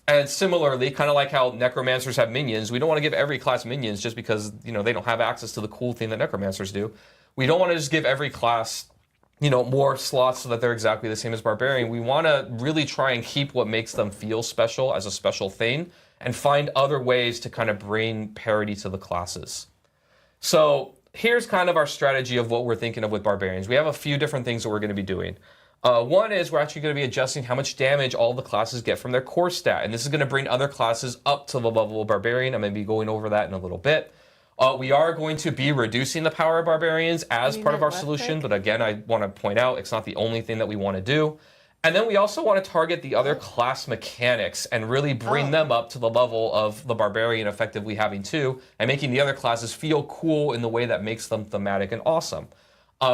S12: And similarly, kind of like how Necromancers have minions, we don't want to give every class minions just because, they don't have access to the cool thing that Necromancers do. We don't want to just give every class more slots so that they're exactly the same as Barbarian. We want to really try and keep what makes them feel special as a special thing and find other ways to kind of bring parity to the classes. So here's kind of our strategy of what we're thinking of with Barbarians. We have a few different things that we're going to be doing. One is we're actually going to be adjusting how much damage all the classes get from their core stat, and this is going to bring other classes up to the level of Barbarian. I'm going to be going over that in a little bit. We are going to be reducing the power of Barbarians as part of our solution, but again, I want to point out it's not the only thing that we want to do. And then we also want to target the other class mechanics and really bring them up to the level of the Barbarian effectively having too, and making the other classes feel cool in the way that makes them thematic and awesome.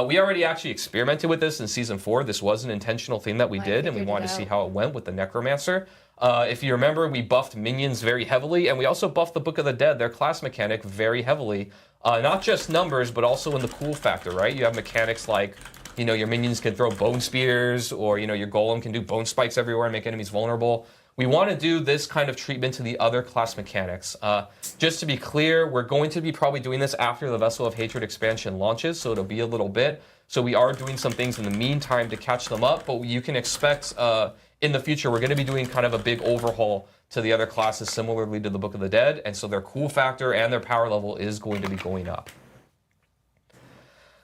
S12: We already actually experimented with this in Season 4. This was an intentional thing that we did, and we wanted to see how it went with the Necromancer. If you remember, we buffed minions very heavily, and we also buffed the Book of the Dead, their class mechanic, very heavily. Not just numbers, but also in the cool factor, right? You have mechanics like, your minions can throw bone spears, or, your golem can do bone spikes everywhere and make enemies vulnerable. We want to do this kind of treatment to the other class mechanics. Just to be clear, we're going to be probably doing this after the Vessel of Hatred expansion launches, so it'll be a little bit. So we are doing some things in the meantime to catch them up, but you can expect in the future we're going to be doing kind of a big overhaul to the other classes similarly to the Book of the Dead, and so their cool factor and their power level is going to be going up.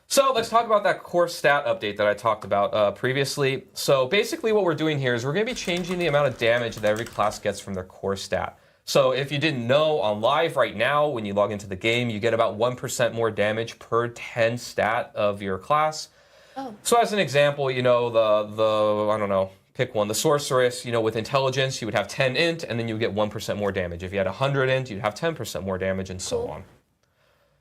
S12: So let's talk about that core stat update that I talked about previously. So basically what we're doing here is we're going to be changing the amount of damage that every class gets from their core stat. So if you didn't know, on live right now, when you log into the game, you get about 1% more damage per 10 stat of your class. So as an example, I don't know, pick one, the Sorceress, with Intelligence, you would have 10 int, and then you would get 1% more damage. If you had 100 int, you'd have 10% more damage, and so on.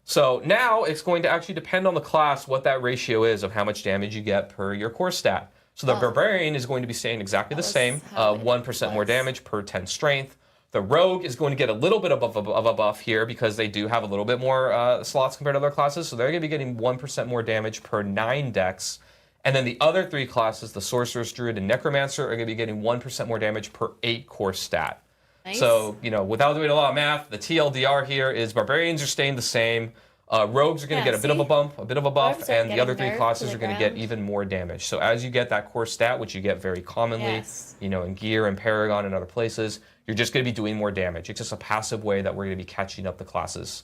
S12: So now it's going to actually depend on the class what that ratio is of how much damage you get per your core stat. So the Barbarian is going to be staying exactly the same, 1% more damage per 10 strength. The Rogue is going to get a little bit of a buff here because they do have a little bit more slots compared to other classes, so they're going to be getting 1% more damage per 9 dex. And then the other 3 classes, the Sorceress, Druid, and Necromancer, are going to be getting 1% more damage per 8 core stat.
S6: Nice.
S12: So, without doing a lot of math, the TLDR here is Barbarians are staying the same, Rogues are going to get a bit of a bump, a bit of a buff, and the other 3 classes are going to get even more damage. So as you get that core stat, which you get very commonly, in Gear and Paragon and other places, you're just going to be doing more damage. It's just a passive way that we're going to be catching up the classes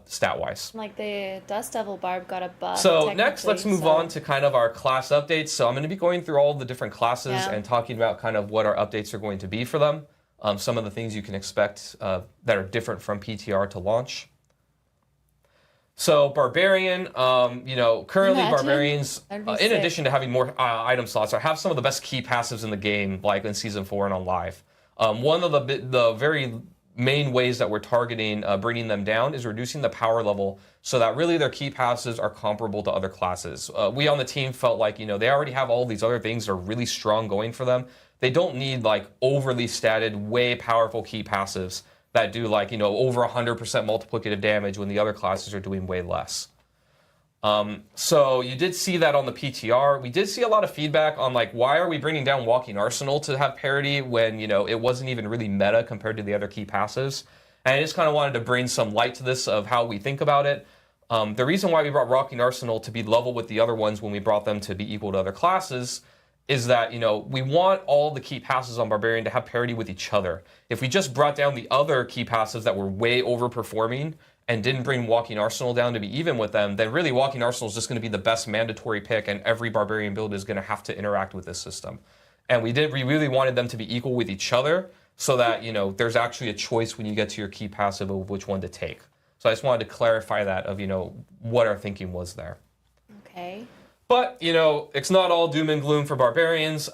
S12: stat-wise.
S6: Like the Dust Devil Barb got a buff.
S12: So next, let's move on to kind of our class updates. So I'm going to be going through all the different classes and talking about kind of what our updates are going to be for them. Some of the things you can expect that are different from PTR to launch. So Barbarian, currently Barbarians, in addition to having more item slots, have some of the best key passives in the game, like in Season 4 and on Live. One of the very main ways that we're targeting bringing them down is reducing the power level so that really their key passives are comparable to other classes. We on the team felt like, they already have all these other things that are really strong going for them. They don't need like overly statted, way powerful key passives that do like, over 100% multiplicative damage when the other classes are doing way less. So you did see that on the PTR. We did see a lot of feedback on like, why are we bringing down Walking Arsenal to have parity when, it wasn't even really meta compared to the other key passives. And I just kind of wanted to bring some light to this of how we think about it. The reason why we brought Walking Arsenal to be level with the other ones when we brought them to be equal to other classes is that, we want all the key passes on Barbarian to have parity with each other. If we just brought down the other key passes that were way overperforming and didn't bring Walking Arsenal down to be even with them, then really Walking Arsenal is just going to be the best mandatory pick, and every Barbarian build is going to have to interact with this system. And we really wanted them to be equal with each other so that, there's actually a choice when you get to your key passive of which one to take. So I just wanted to clarify that of, what our thinking was there.
S6: Okay.
S12: But, it's not all doom and gloom for Barbarians.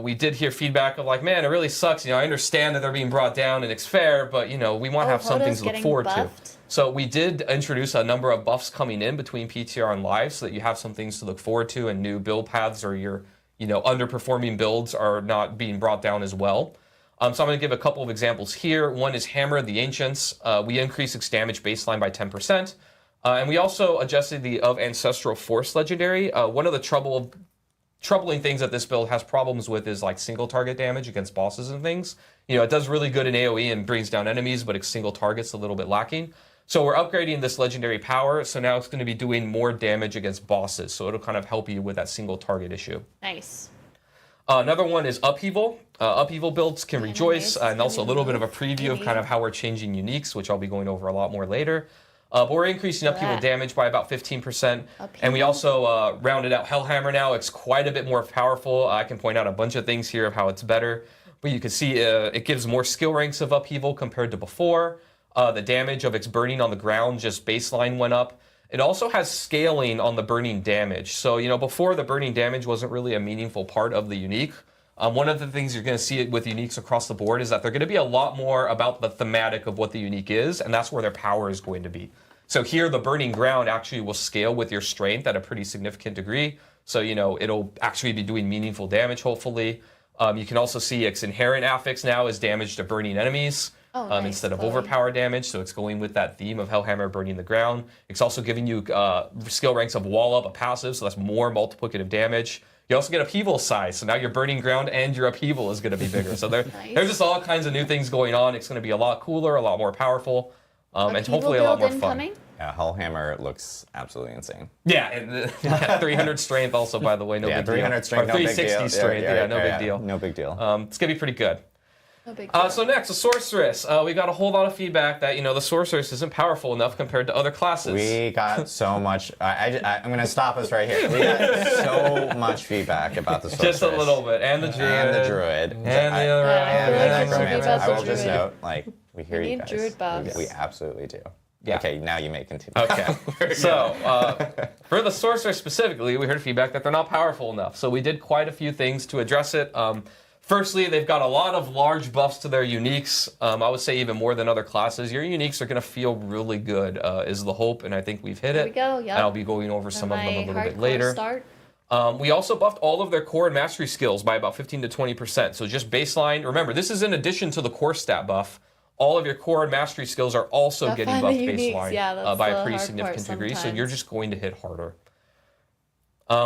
S12: We did hear feedback of like, man, it really sucks. I understand that they're being brought down and it's fair, but, we want to have some things to look forward to. So we did introduce a number of buffs coming in between PTR and Live so that you have some things to look forward to and new build paths or your, underperforming builds are not being brought down as well. So I'm going to give a couple of examples here. One is Hammer of the Ancients. We increased its damage baseline by 10%. And we also adjusted the of Ancestral Force legendary. One of the troubling things that this build has problems with is like single target damage against bosses and things. It does really good in AoE and brings down enemies, but its single target's a little bit lacking. So we're upgrading this legendary power, so now it's going to be doing more damage against bosses. So it'll kind of help you with that single target issue.
S6: Nice.
S12: Another one is Upheaval. Upheaval builds can rejoice, and also a little bit of a preview of kind of how we're changing uniques, which I'll be going over a lot more later. But we're increasing Upheaval damage by about 15%. And we also rounded out Hellhammer now. It's quite a bit more powerful. I can point out a bunch of things here of how it's better. But you can see it gives more skill ranks of Upheaval compared to before. The damage of its burning on the ground, just baseline went up. It also has scaling on the burning damage. So, before the burning damage wasn't really a meaningful part of the unique. One of the things you're going to see with uniques across the board is that they're going to be a lot more about the thematic of what the unique is, and that's where their power is going to be. So here, the burning ground actually will scale with your strength at a pretty significant degree. So, it'll actually be doing meaningful damage, hopefully. You can also see its inherent affix now is damage to burning enemies.
S6: Nice,
S12: instead of overpower damage, so it's going with that theme of Hellhammer burning the ground. It's also giving you skill ranks of Wall Up, a passive, so that's more multiplicative damage. You also get Upheaval size, so now your burning ground and your Upheaval is going to be bigger. So there's just all kinds of new things going on. It's going to be a lot cooler, a lot more powerful, and hopefully a lot more fun.
S13: Yeah, Hellhammer looks absolutely insane.
S12: Yeah, and 300 strength also, by the way, no big deal.
S13: 300 strength,
S12: or 360 strength, no big deal.
S13: No big deal.
S12: It's going to be pretty good. So next, the Sorceress. We got a whole lot of feedback that, the Sorceress isn't powerful enough compared to other classes.
S13: We got so much. I'm going to stop us right here. We got so much feedback about the Sorceress.
S12: Just a little bit. And the Druid.
S13: And the Druid.
S12: And the other
S13: Necromancer. I will just note, we hear you guys.
S6: Druid buffs.
S13: We absolutely do.
S12: Yeah.
S13: Okay, now you may continue.
S12: Okay. So, for the Sorcerer specifically, we heard feedback that they're not powerful enough. So we did quite a few things to address it. Firstly, they've got a lot of large buffs to their uniques. I would say even more than other classes. Your uniques are going to feel really good, is the hope, and I think we've hit it.
S6: There we go, yep.
S12: And I'll be going over some of them a little bit later. We also buffed all of their core and mastery skills by about 15 to 20%. So just baseline. Remember, this is in addition to the core stat buff. All of your core and mastery skills are also getting buffed baseline by a pretty significant degree. So you're just going to hit harder.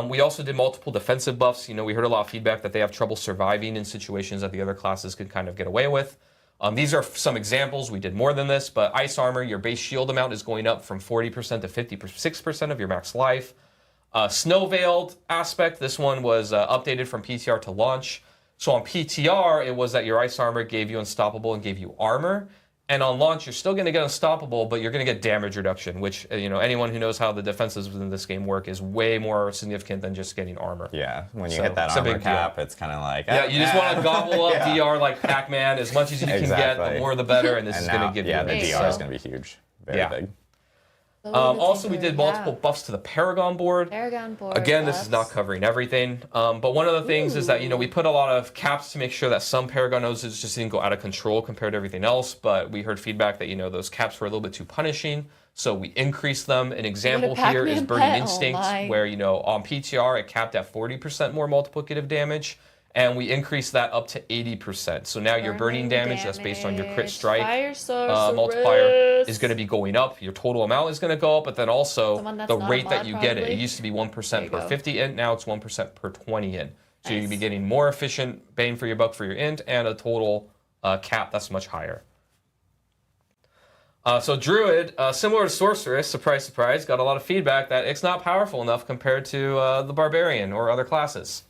S12: We also did multiple defensive buffs. You know, we heard a lot of feedback that they have trouble surviving in situations that the other classes could kind of get away with. These are some examples. We did more than this, but ice armor, your base shield amount is going up from 40% to 56% of your max life. Snow veiled aspect, this one was updated from PTR to launch. So on PTR, it was that your ice armor gave you unstoppable and gave you armor. And on launch, you're still going to get unstoppable, but you're going to get damage reduction, which, you know, anyone who knows how the defenses within this game work is way more significant than just getting armor.
S13: Yeah, when you hit that armor cap, it's kind of like...
S12: Yeah, you just want to gobble up DR like Pac-Man as much as you can get, the more the better, and this is going to give you...
S13: Yeah, the DR is going to be huge. Very big.
S12: Also, we did multiple buffs to the Paragon board. Again, this is not covering everything. But one of the things is that, you know, we put a lot of caps to make sure that some Paragon nodes just didn't go out of control compared to everything else. But we heard feedback that, you know, those caps were a little bit too punishing. So we increased them. An example here is Burning Instinct, where, you know, on PTR, it capped at 40% more multiplicative damage. And we increased that up to 80%. So now your burning damage, that's based on your crit strike multiplier, is going to be going up. Your total amount is going to go up, but then also the rate that you get it. It used to be 1% per 50 int, now it's 1% per 20 int. So you'll be getting more efficient bang for your buck for your int and a total cap that's much higher. So Druid, similar to Sorceress, surprise, surprise, got a lot of feedback that it's not powerful enough compared to the Barbarian or other classes.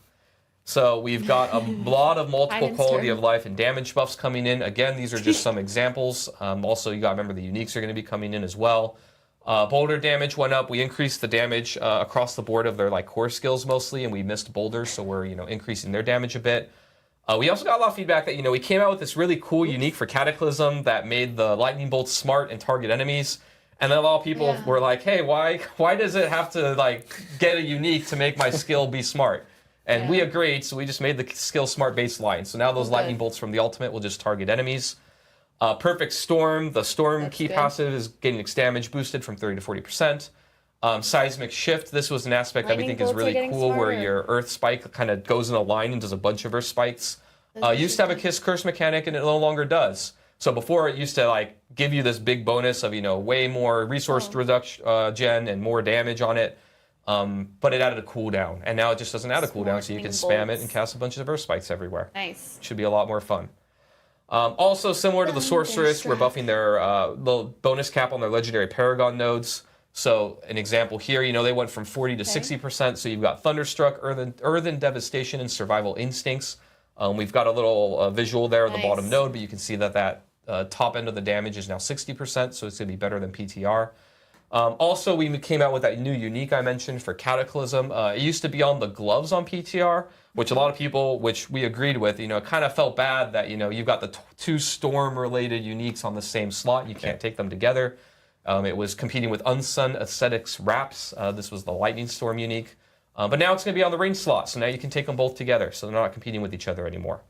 S12: So we've got a lot of multiple quality of life and damage buffs coming in. Again, these are just some examples. Also, you got to remember the uniques are going to be coming in as well. Boulder damage went up. We increased the damage across the board of their like core skills mostly, and we missed boulders, so we're increasing their damage a bit. We also got a lot of feedback that we came out with this really cool unique for Cataclysm that made the lightning bolts smart and target enemies. And then a lot of people were like, "Hey, why does it have to like get a unique to make my skill be smart?" And we agreed, so we just made the skill smart baseline. So now those lightning bolts from the ultimate will just target enemies. Perfect Storm, the Storm key passive is getting its damage boosted from 30 to 40%. Seismic Shift, this was an aspect that we think is really cool where your Earth Spike kind of goes in a line and does a bunch of Earth Spikes. Used to have a Kiss Curse mechanic and it no longer does. So before it used to like give you this big bonus of way more resource reduction gen and more damage on it. But it added a cooldown, and now it just doesn't add a cooldown, so you can spam it and cast a bunch of Earth Spikes everywhere.
S6: Nice.
S12: Should be a lot more fun. Also, similar to the Sorceress, we're buffing their little bonus cap on their Legendary Paragon nodes. So, an example here, they went from 40 to 60%, so you've got Thunderstruck, Earthen Devastation, and Survival Instincts. We've got a little visual there at the bottom node, but you can see that top end of the damage is now 60%, so it's going to be better than PTR. Also, we came out with that new unique I mentioned for Cataclysm. It used to be on the gloves on PTR, which a lot of people, which we agreed with, it kind of felt bad that, you've got the two Storm-related uniques on the same slot. You can't take them together. It was competing with Unsun Ascetics Wraps. This was the Lightning Storm unique. But now it's going to be on the ring slot, so now you can take them both together, so they're not competing with each other anymore.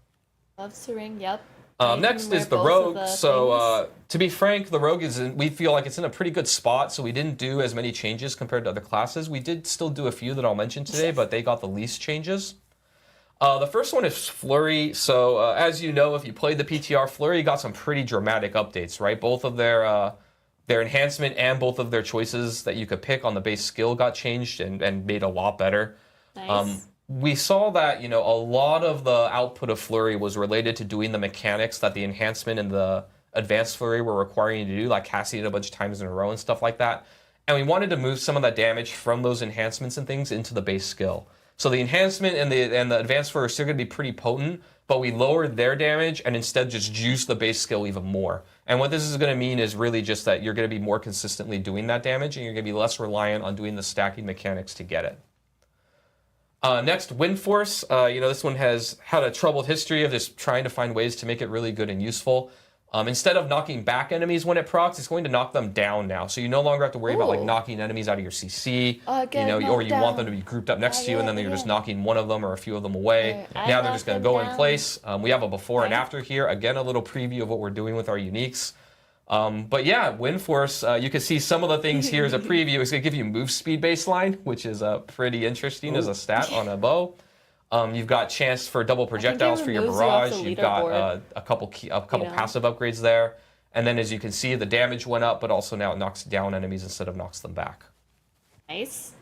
S6: Loves to ring, yep.
S12: Next is the Rogue. So to be frank, the Rogue we feel like it's in a pretty good spot, so we didn't do as many changes compared to other classes. We did still do a few that I'll mention today, but they got the least changes. The first one is Flurry. So as you know, if you played the PTR, Flurry got some pretty dramatic updates, right? Both of their enhancement and both of their choices that you could pick on the base skill got changed and made a lot better.
S6: Nice.
S12: We saw that, a lot of the output of Flurry was related to doing the mechanics that the enhancement and the advanced Flurry were requiring you to do, like casting it a bunch of times in a row and stuff like that. And we wanted to move some of that damage from those enhancements and things into the base skill. So the enhancement and the advanced Flurry are still going to be pretty potent, but we lowered their damage and instead just juiced the base skill even more. And what this is going to mean is really just that you're going to be more consistently doing that damage and you're going to be less reliant on doing the stacking mechanics to get it. Next, Wind Force. This one has had a troubled history of just trying to find ways to make it really good and useful. Instead of knocking back enemies when it procs, it's going to knock them down now. So you no longer have to worry about like knocking enemies out of your CC, or you want them to be grouped up next to you, and then you're just knocking one of them or a few of them away. Now they're just going to go in place. We have a before and after here. Again, a little preview of what we're doing with our uniques. But yeah, Wind Force, you can see some of the things here as a preview. It's going to give you move speed baseline, which is pretty interesting as a stat on a bow. You've got chance for double projectiles for your barrage. You've got a couple passive upgrades there. And then as you can see, the damage went up, but also now it knocks down enemies instead of knocks them back.
S6: Nice.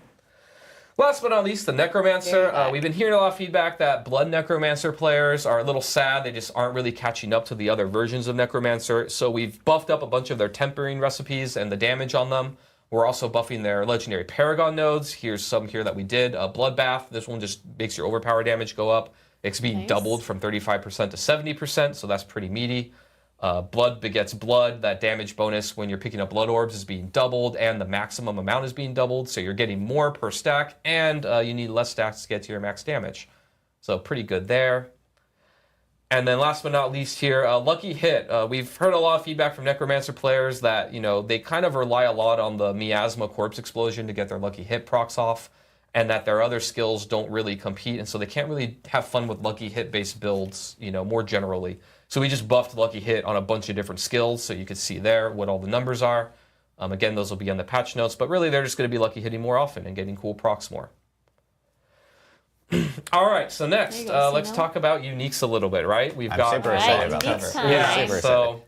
S12: Last but not least, the Necromancer. We've been hearing a lot of feedback that Blood Necromancer players are a little sad. They just aren't really catching up to the other versions of Necromancer. So we've buffed up a bunch of their tempering recipes and the damage on them. We're also buffing their legendary Paragon nodes. Here's some here that we did. Bloodbath. This one just makes your overpower damage go up. It's being doubled from 35% to 70%, so that's pretty meaty. Blood begets blood. That damage bonus when you're picking up blood orbs is being doubled, and the maximum amount is being doubled, so you're getting more per stack, and you need less stacks to get to your max damage. So pretty good there. And then last but not least here, Lucky Hit. We've heard a lot of feedback from Necromancer players that, they kind of rely a lot on the Miasma Corpse Explosion to get their Lucky Hit procs off, and that their other skills don't really compete, and so they can't really have fun with Lucky Hit-based builds, more generally. So we just buffed Lucky Hit on a bunch of different skills, so you can see there what all the numbers are. Again, those will be on the patch notes, but really they're just going to be Lucky Hitting more often and getting cool procs more. All right, so next, let's talk about uniques a little bit, right? We've got
S13: super excited about that.
S12: Yeah, so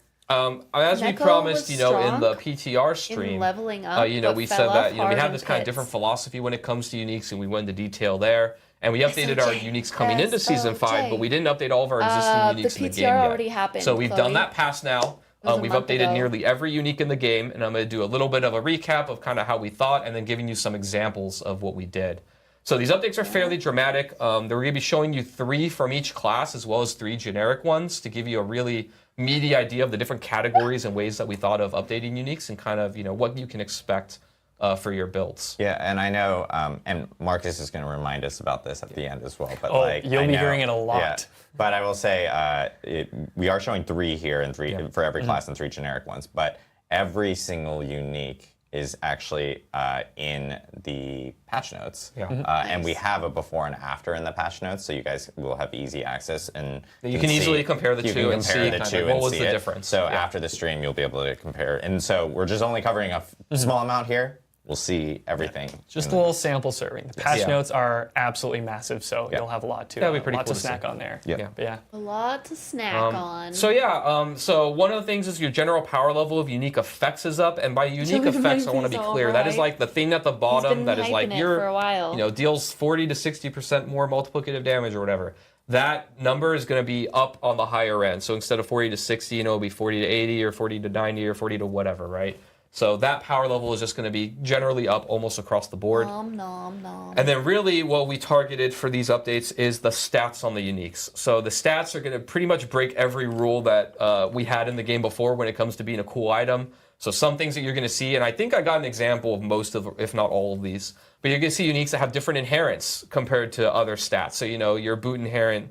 S12: as we promised, in the PTR stream,
S6: leveling up,
S12: we said that we have this kind of different philosophy when it comes to uniques, and we went into detail there. And we updated our uniques coming into Season 5, but we didn't update all of our existing uniques in the game yet.
S6: already happened,
S12: so we've done that pass now. We've updated nearly every unique in the game, and I'm going to do a little bit of a recap of kind of how we thought, and then giving you some examples of what we did. So these updates are fairly dramatic. They're going to be showing you 3 from each class, as well as 3 generic ones, to give you a really meaty idea of the different categories and ways that we thought of updating uniques, and kind of what you can expect for your builds.
S13: Yeah, and I know, and Marcus is going to remind us about this at the end as well. But
S11: you'll be hearing it a lot. Yeah,
S13: but I will say, we are showing 3 here and 3 for every class and 3 generic ones. But every single unique is actually in the patch notes. And we have a before and after in the patch notes, so you guys will have easy access. And
S12: you can easily compare the two and see what was the difference.
S13: So after the stream, you'll be able to compare. And so we're just only covering a small amount here. We'll see everything.
S11: Just a little sample serving. The patch notes are absolutely massive, so you'll have a lot to snack on there.
S6: A lot to snack on.
S12: So so one of the things is your general power level of unique effects is up, and by unique effects, I want to be clear, that is like the thing at the bottom that is like deals 40 to 60% more multiplicative damage or whatever. That number is going to be up on the higher end. So instead of 40 to 60, it'll be 40 to 80 or 40 to 90 or 40 to whatever, right? So that power level is just going to be generally up almost across the board. And then really what we targeted for these updates is the stats on the uniques. So the stats are going to pretty much break every rule that we had in the game before when it comes to being a cool item. So some things that you're going to see, and I think I got an example of most of, if not all of these, but you're going to see uniques that have different inherents compared to other stats. So, your boot inherent,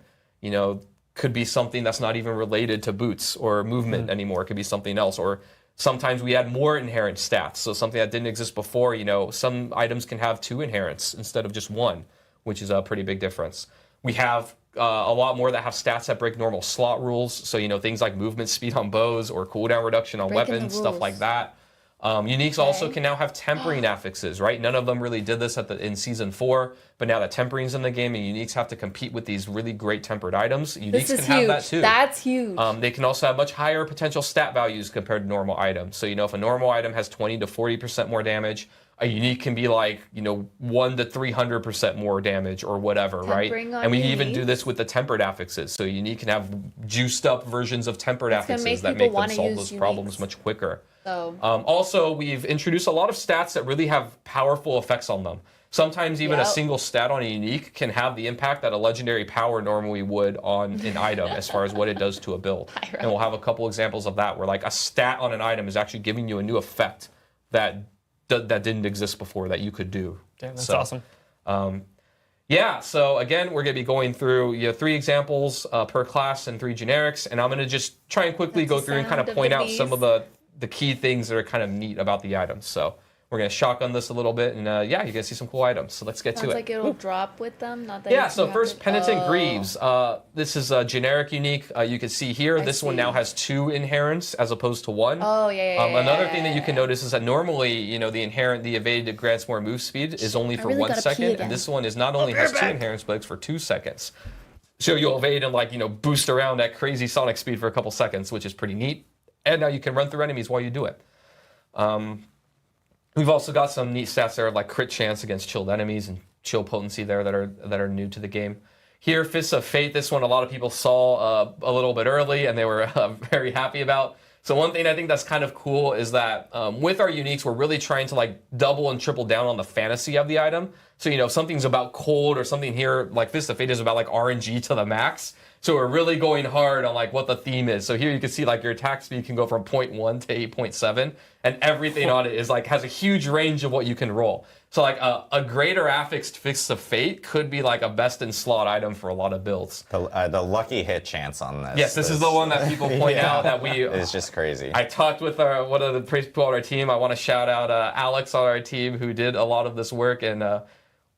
S12: could be something that's not even related to boots or movement anymore. It could be something else. Or sometimes we add more inherent stats. So something that didn't exist before, some items can have 2 inherents instead of just 1, which is a pretty big difference. We have a lot more that have stats that break normal slot rules. So, things like movement speed on bows or cooldown reduction on weapons, stuff like that. Uniques also can now have tempering affixes, right? None of them really did this in Season 4, but now that tempering's in the game and uniques have to compete with these really great tempered items, uniques can have that too.
S6: That's huge.
S12: They can also have much higher potential stat values compared to normal items. So, if a normal item has 20 to 40% more damage, a unique can be like, 1 to 300% more damage or whatever, right? And we even do this with the tempered affixes. So unique can have juiced up versions of tempered affixes that make them solve those problems much quicker. Also, we've introduced a lot of stats that really have powerful effects on them. Sometimes even a single stat on a unique can have the impact that a legendary power normally would on an item as far as what it does to a build. And we'll have a couple examples of that where like a stat on an item is actually giving you a new effect that didn't exist before that you could do.
S11: Yeah, that's awesome.
S12: So again, we're going to be going through 3 examples per class and 3 generics, and I'm going to just try and quickly go through and kind of point out some of the key things that are kind of neat about the items. So We're going to shotgun this a little bit, and yeah, you're going to see some cool items. So let's get to it.
S6: Sounds like it'll drop with them, not that.
S12: Yeah, so first, Penitent Greaves. This is a generic unique. You can see here, this one now has 2 inherents as opposed to 1.
S6: Oh, yeah.
S12: Another thing that you can notice is that normally, you know, the inherent, the evade grants more move speed is only for 1 second, and this one is not only has 2 inherents, but it's for 2 seconds. So you'll evade and, like, you know, boost around at crazy sonic speed for a couple seconds, which is pretty neat. And now you can run through enemies while you do it. We've also got some neat stats there, like crit chance against chilled enemies and chill potency there that are new to the game. Here, Fists of Fate, this one a lot of people saw a little bit early and they were very happy about. So one thing I think that's kind of cool is that with our uniques, we're really trying to like double and triple down on the fantasy of the item. So, you know, if something's about cold or something here, like Fist of Fate is about like RNG to the max. So we're really going hard on like what the theme is. So here you can see like your attack speed can go from 0.1 to 8.7, and everything on it is like has a huge range of what you can roll. So like a greater affixed Fist of Fate could be like a best in slot item for a lot of builds.
S13: The lucky hit chance on this.
S12: Yes, this is the one that people point out that we.
S13: It's just crazy.
S12: I talked with one of the people on our team. I want to shout out Alex on our team who did a lot of this work, and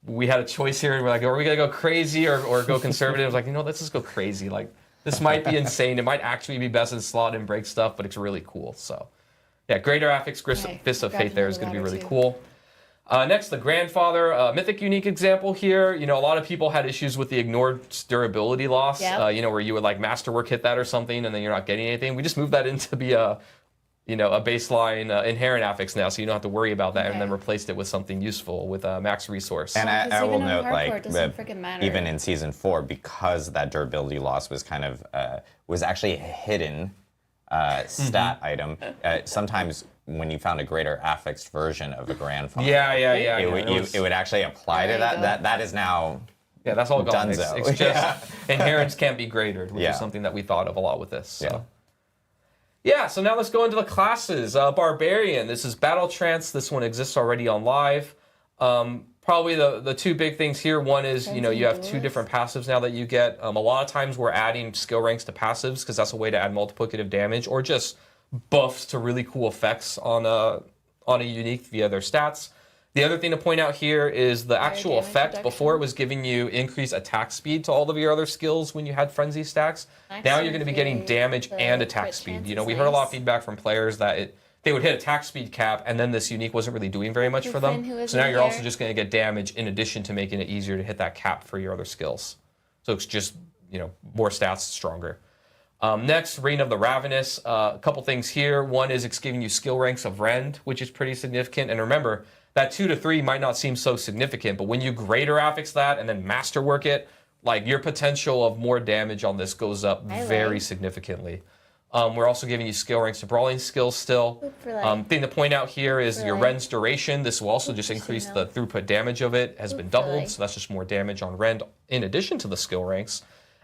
S12: we had a choice here. We're like, are we gonna go crazy or go conservative? I was like, you know, let's just go crazy. Like, this might be insane. It might actually be best in slot and break stuff, but it's really cool. So, yeah, greater affix Fist of Fate there is gonna be really cool. Next, the Grandfather, Mythic unique example here. You know, a lot of people had issues with the ignored durability loss.
S6: Yep.
S12: You know, where you would like Masterwork hit that or something, and then you're not getting anything. We just moved that into be a baseline inherent affix now, so you don't have to worry about that, and then replaced it with something useful with a max resource.
S13: And I will note,
S6: like,
S13: even in Season 4, because that durability loss was kind of, was actually a hidden stat item, sometimes when you found a greater affixed version of a Grandfather, it would actually apply to that. That is now
S12: that's all gone.
S13: Dunzo.
S12: It's just inherents can't be grated, which is something that we thought of a lot with this. So. Yeah, so now let's go into the classes. Barbarian, this is Battle Trance. This one exists already on live. Probably the 2 big things here. One is, you know, you have 2 different passives now that you get. A lot of times we're adding skill ranks to passives because that's a way to add multiplicative damage or just buffs to really cool effects on a unique via their stats. The other thing to point out here is the actual effect. Before it was giving you increased attack speed to all of your other skills when you had frenzy stacks. Now you're going to be getting damage and attack speed. You know, we heard a lot of feedback from players that they would hit attack speed cap, and then this unique wasn't really doing very much for them. So now you're also just going to get damage in addition to making it easier to hit that cap for your other skills. So it's just, you know, more stats, stronger. Next, Reign of the Ravenous. A couple things here. One is it's giving you skill ranks of Rend, which is pretty significant. And remember, that 2 to 3 might not seem so significant, but when you greater affix that and then masterwork it, like your potential of more damage on this goes up very significantly. We're also giving you skill ranks to brawling skills still. Thing to point out here is your Rend's duration. This will also just increase the throughput damage of it, has been doubled, so that's just more damage on Rend in addition to the skill ranks.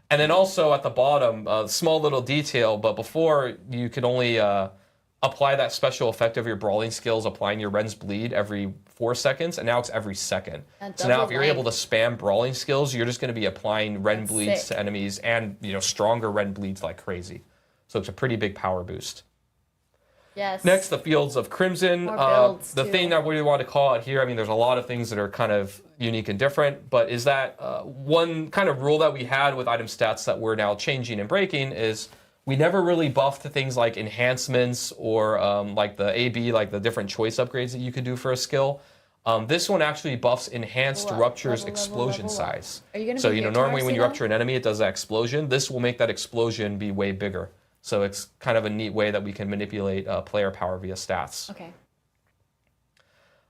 S12: And then also at the bottom, small little detail, but before you could only apply that special effect of your brawling skills, applying your Rend's Bleed every 4 seconds, and now it's every second. So now if you're able to spam brawling skills, you're just going to be applying Rend Bleeds to enemies and, you know, stronger Rend Bleeds like crazy. So it's a pretty big power boost.
S6: Yes.
S12: Next, the Fields of Crimson. The thing that we want to call out here, I mean, there's a lot of things that are kind of unique and different, but is that one kind of rule that we had with item stats that we're now changing and breaking is we never really buffed things like enhancements or like the AB, like the different choice upgrades that you could do for a skill. This one actually buffs enhanced ruptures explosion size. So, you know, normally when you rupture an enemy, it does that explosion. This will make that explosion be way bigger. So it's kind of a neat way that we can manipulate player power via stats.
S6: Okay.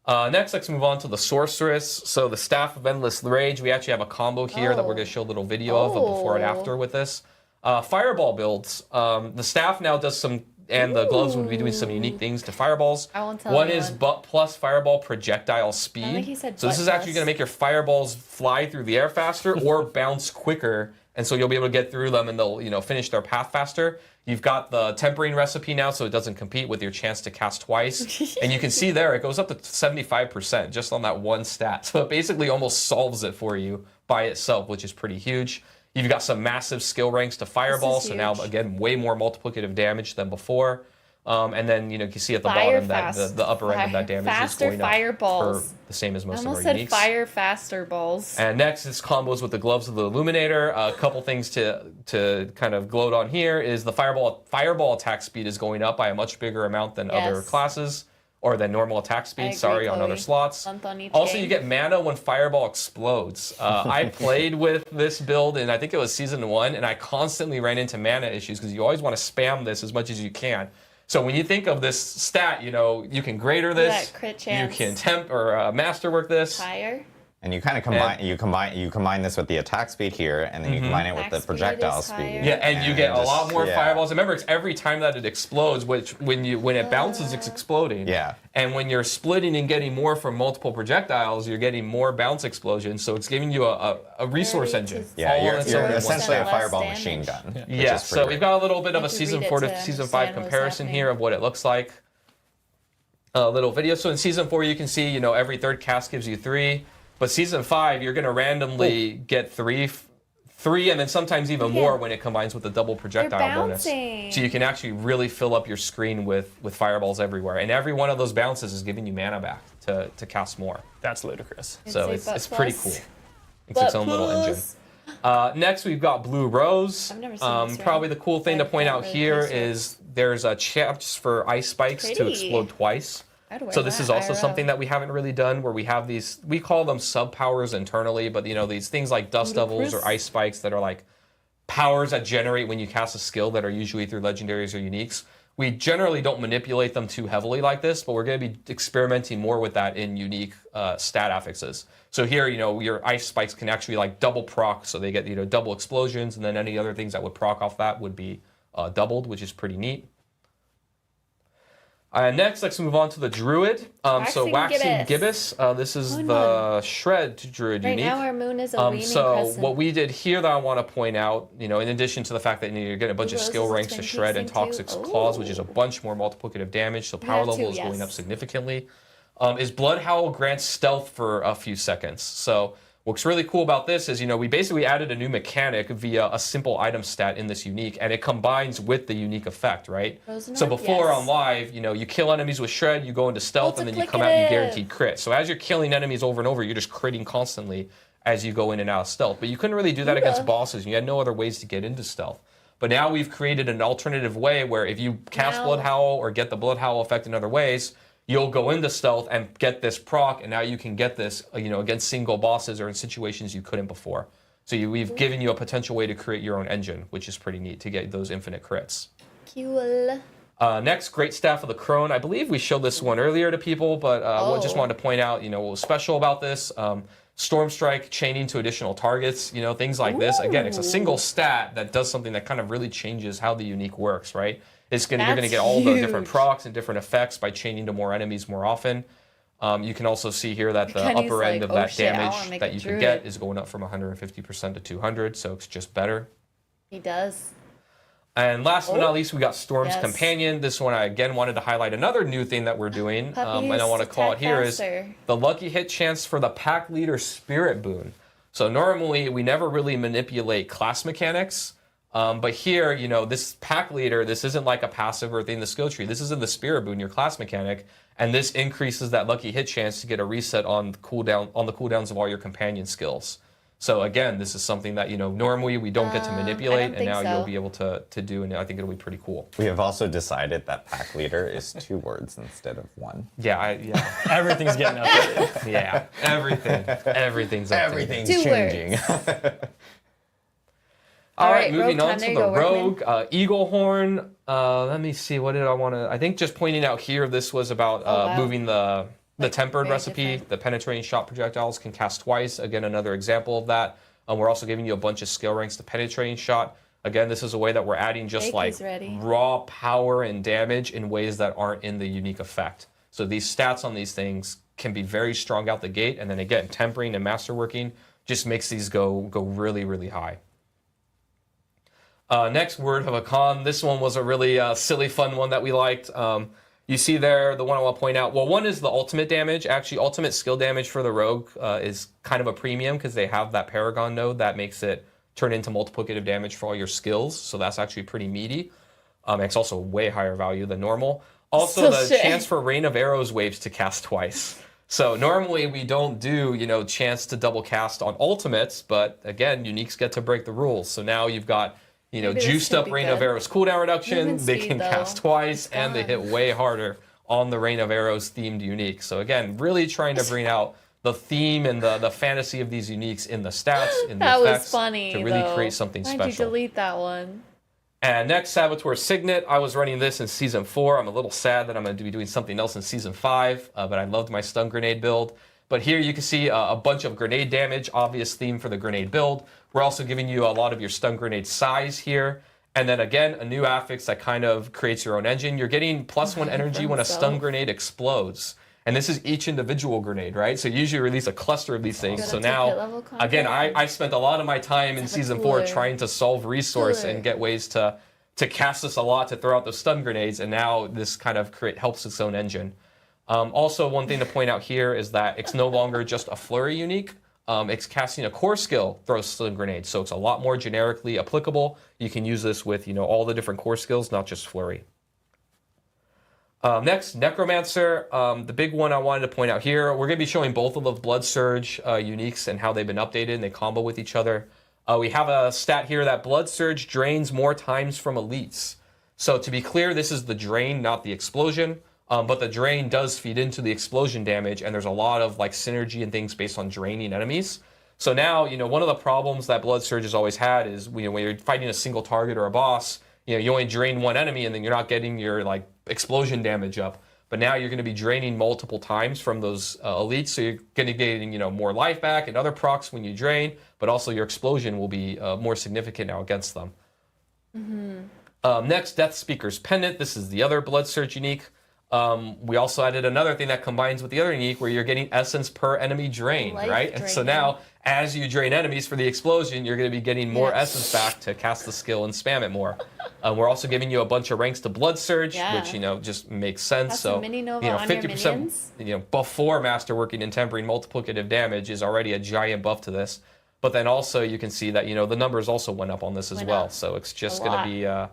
S12: Next, let's move on to the Sorceress. So the Staff of Endless Rage, we actually have a combo here that we're going to show a little video of before and after with this. Fireball builds. The Staff now does some, and the gloves would be doing some unique things to fireballs. One is butt plus fireball projectile speed. So this is actually going to make your fireballs fly through the air faster or bounce quicker, and so you'll be able to get through them and they'll, you know, finish their path faster. You've got the tempering recipe now, so it doesn't compete with your chance to cast twice. And you can see there, it goes up to 75% just on that one stat. So it basically almost solves it for you by itself, which is pretty huge. You've got some massive skill ranks to Fireball, so now, again, way more multiplicative damage than before. And then, you can see at the bottom that the upper end of that damage is going up
S6: fireballs.
S12: for the same as most
S6: I
S12: of our
S6: almost said
S12: uniques.
S6: fire faster balls.
S12: And next is combos with the gloves of the Illuminator. A couple things to kind of gloat on here is the fireball attack speed is going up by a much bigger amount than other classes, or than normal attack speed, on other slots. Also, you get mana when fireball explodes. I played with this build in, I think it was season 1, and I constantly ran into mana issues because you always want to spam this as much as you can. So when you think of this stat, you can greater this, you can temp or masterwork this.
S6: Higher.
S13: And you kind of combine this with the attack speed here, and then you combine it with the projectile speed.
S12: Yeah, and you get a lot more fireballs. Remember, it's every time that it explodes, which when it bounces, it's exploding.
S13: Yeah.
S12: And when you're splitting and getting more from multiple projectiles, you're getting more bounce explosions. So it's giving you a resource engine.
S13: Yeah, you're essentially a fireball machine gun.
S12: Yeah. So we've got a little bit of a season 4 to season 5 comparison here of what it looks like. A little video. So in season 4, you can see, every third cast gives you 3. But season 5, you're going to randomly get 3, and then sometimes even more when it combines with the double projectile bonus. So you can actually really fill up your screen with fireballs everywhere. And every one of those bounces is giving you mana back to cast more.
S11: That's ludicrous.
S12: So it's pretty cool. It's its own little engine. Next, we've got Blue Rose.
S6: I've never seen this
S12: probably the cool thing to point out here is there's a chance for ice spikes to explode twice. So this is also something that we haven't really done, where we have these, we call them sub powers internally, but these things like dust devils or ice spikes that are like powers that generate when you cast a skill that are usually through legendaries or uniques. We generally don't manipulate them too heavily like this, but we're going to be experimenting more with that in unique stat affixes. So here, your ice spikes can actually like double proc, so they get double explosions, and then any other things that would proc off that would be doubled, which is pretty neat. Next, let's move on to the Druid. So Waxing Gibbous. This is the Shred Druid unique.
S6: Right now our moon is a waning
S12: So
S6: crescent.
S12: what we did here that I want to point out, in addition to the fact that you're getting a bunch of skill ranks to Shred and Toxic Claws, which is a bunch more multiplicative damage, so power level is going up significantly, is Blood Howl grants stealth for a few seconds. So what's really cool about this is, we basically added a new mechanic via a simple item stat in this unique, and it combines with the unique effect, right? So before on live, you kill enemies with Shred, you go into stealth, and then you come out and you guaranteed crit. So as you're killing enemies over and over, you're just critting constantly as you go in and out of stealth. But you couldn't really do that against bosses. You had no other ways to get into stealth. But now we've created an alternative way where if you cast Blood Howl or get the Blood Howl effect in other ways, you'll go into stealth and get this proc, and now you can get this, against single bosses or in situations you couldn't before. So we've given you a potential way to create your own engine, which is pretty neat to get those infinite crits.
S6: Cool.
S12: Next, Great Staff of the Crone. I believe we showed this one earlier to people, but just wanted to point out, what was special about this. Storm Strike, chaining to additional targets, things like this. Again, it's a single stat that does something that kind of really changes how the unique works, right? You're going to get all the different procs and different effects by chaining to more enemies more often. You can also see here that the upper end of that damage that you can get is going up from 150% to 200, so it's just better.
S6: He does.
S12: And last but not least, we got Storm's Companion. This one I again wanted to highlight another new thing that we're doing, and I want to call it here is the lucky hit chance for the Pack Leader Spirit Boon. So normally we never really manipulate class mechanics. But here, this Pack Leader, this isn't like a passive or thing in the skill tree. This is in the Spirit Boon, your class mechanic, and this increases that lucky hit chance to get a reset on the cooldowns of all your companion skills. So again, this is something that normally we don't get to manipulate, and now you'll be able to do, and I think it'll be pretty cool.
S13: We have also decided that Pack Leader is 2 words instead of 1.
S12: Yeah,
S11: everything's getting updated.
S12: Yeah, everything's updated.
S13: Everything's changing.
S12: All right, moving on to the Rogue. Eagle Horn. Let me see, what did I want to... I think just pointing out here, this was about moving the tempered recipe. The penetrating shot projectiles can cast twice. Again, another example of that. We're also giving you a bunch of skill ranks to penetrating shot. Again, this is a way that we're adding just raw power and damage in ways that aren't in the unique effect. So these stats on these things can be very strong out the gate. And then again, tempering and masterworking just makes these go really, really high. Next, Word of Hakan. This one was a really silly, fun one that we liked. You see there, the one I want to point out, well, one is the ultimate damage. Actually, ultimate skill damage for the Rogue is kind of a premium because they have that Paragon node that makes it turn into multiplicative damage for all your skills. So that's actually pretty meaty. It's also way higher value than normal. Also,
S6: Still
S12: the
S6: shit.
S12: chance for Rain of Arrows waves to cast twice. So normally we don't do, chance to double cast on ultimates, but again, uniques get to break the rules. So now you've got,
S6: Maybe this
S12: juiced
S6: could
S12: up
S6: be
S12: Rain
S6: good.
S12: of Arrows cooldown reduction.
S6: Movement
S12: They
S6: speed,
S12: can
S6: though.
S12: cast twice,
S6: It's
S12: and they hit
S6: gone.
S12: way harder on the Rain of Arrows themed unique. So again, really trying to bring out the theme and the fantasy of these uniques in the stats, in the
S6: That was
S12: effects,
S6: funny,
S12: to really
S6: though.
S12: create something
S6: Why'd
S12: special.
S6: you delete that one?
S12: And next, Saboteur Signet. I was running this in Season 4. I'm a little sad that I'm going to be doing something else in Season 5, but I loved my stun grenade build. But here you can see a bunch of grenade damage, obvious theme for the grenade build. We're also giving you a lot of your stun grenade size here. And then again, a new affix that kind of creates your own engine. You're getting +1 energy when a stun grenade explodes. And this is each individual grenade, right? So you usually release a cluster of these things. So now, again, I spent a lot of my time in Season 4 trying to solve resource and get ways to cast this a lot, to throw out those stun grenades. And now this kind of helps its own engine. Also, one thing to point out here is that it's no longer just a flurry unique. It's casting a core skill, throws stun grenades. So it's a lot more generically applicable. You can use this with all the different core skills, not just flurry. Next, Necromancer. The big one I wanted to point out here, we're going to be showing both of the Blood Surge uniques and how they've been updated and they combo with each other. We have a stat here that Blood Surge drains more times from elites. So to be clear, this is the drain, not the explosion. But the drain does feed into the explosion damage, and there's a lot of synergy and things based on draining enemies. So now, one of the problems that Blood Surge has always had is when you're fighting a single target or a boss, you only drain one enemy and then you're not getting your explosion damage up. But now you're going to be draining multiple times from those elites, so you're going to get more life back and other procs when you drain, but also your explosion will be more significant now against them.
S6: Mm-hmm.
S12: Next, Death Speaker's Pendant. This is the other Blood Surge unique. We also added another thing that combines with the other unique where you're getting essence per enemy drained, right? And so now, as you drain enemies for the explosion, you're going to be getting more essence back to cast the skill and spam it more. We're also giving you a bunch of ranks to Blood Surge, which, just makes sense.
S6: That's
S12: so,
S6: a mini Nova on your
S12: 50%,
S6: minions?
S12: Before Masterworking and Tempering multiplicative damage is already a giant buff to this. But then also you can see that, the numbers also went up on this as well. So it's just going to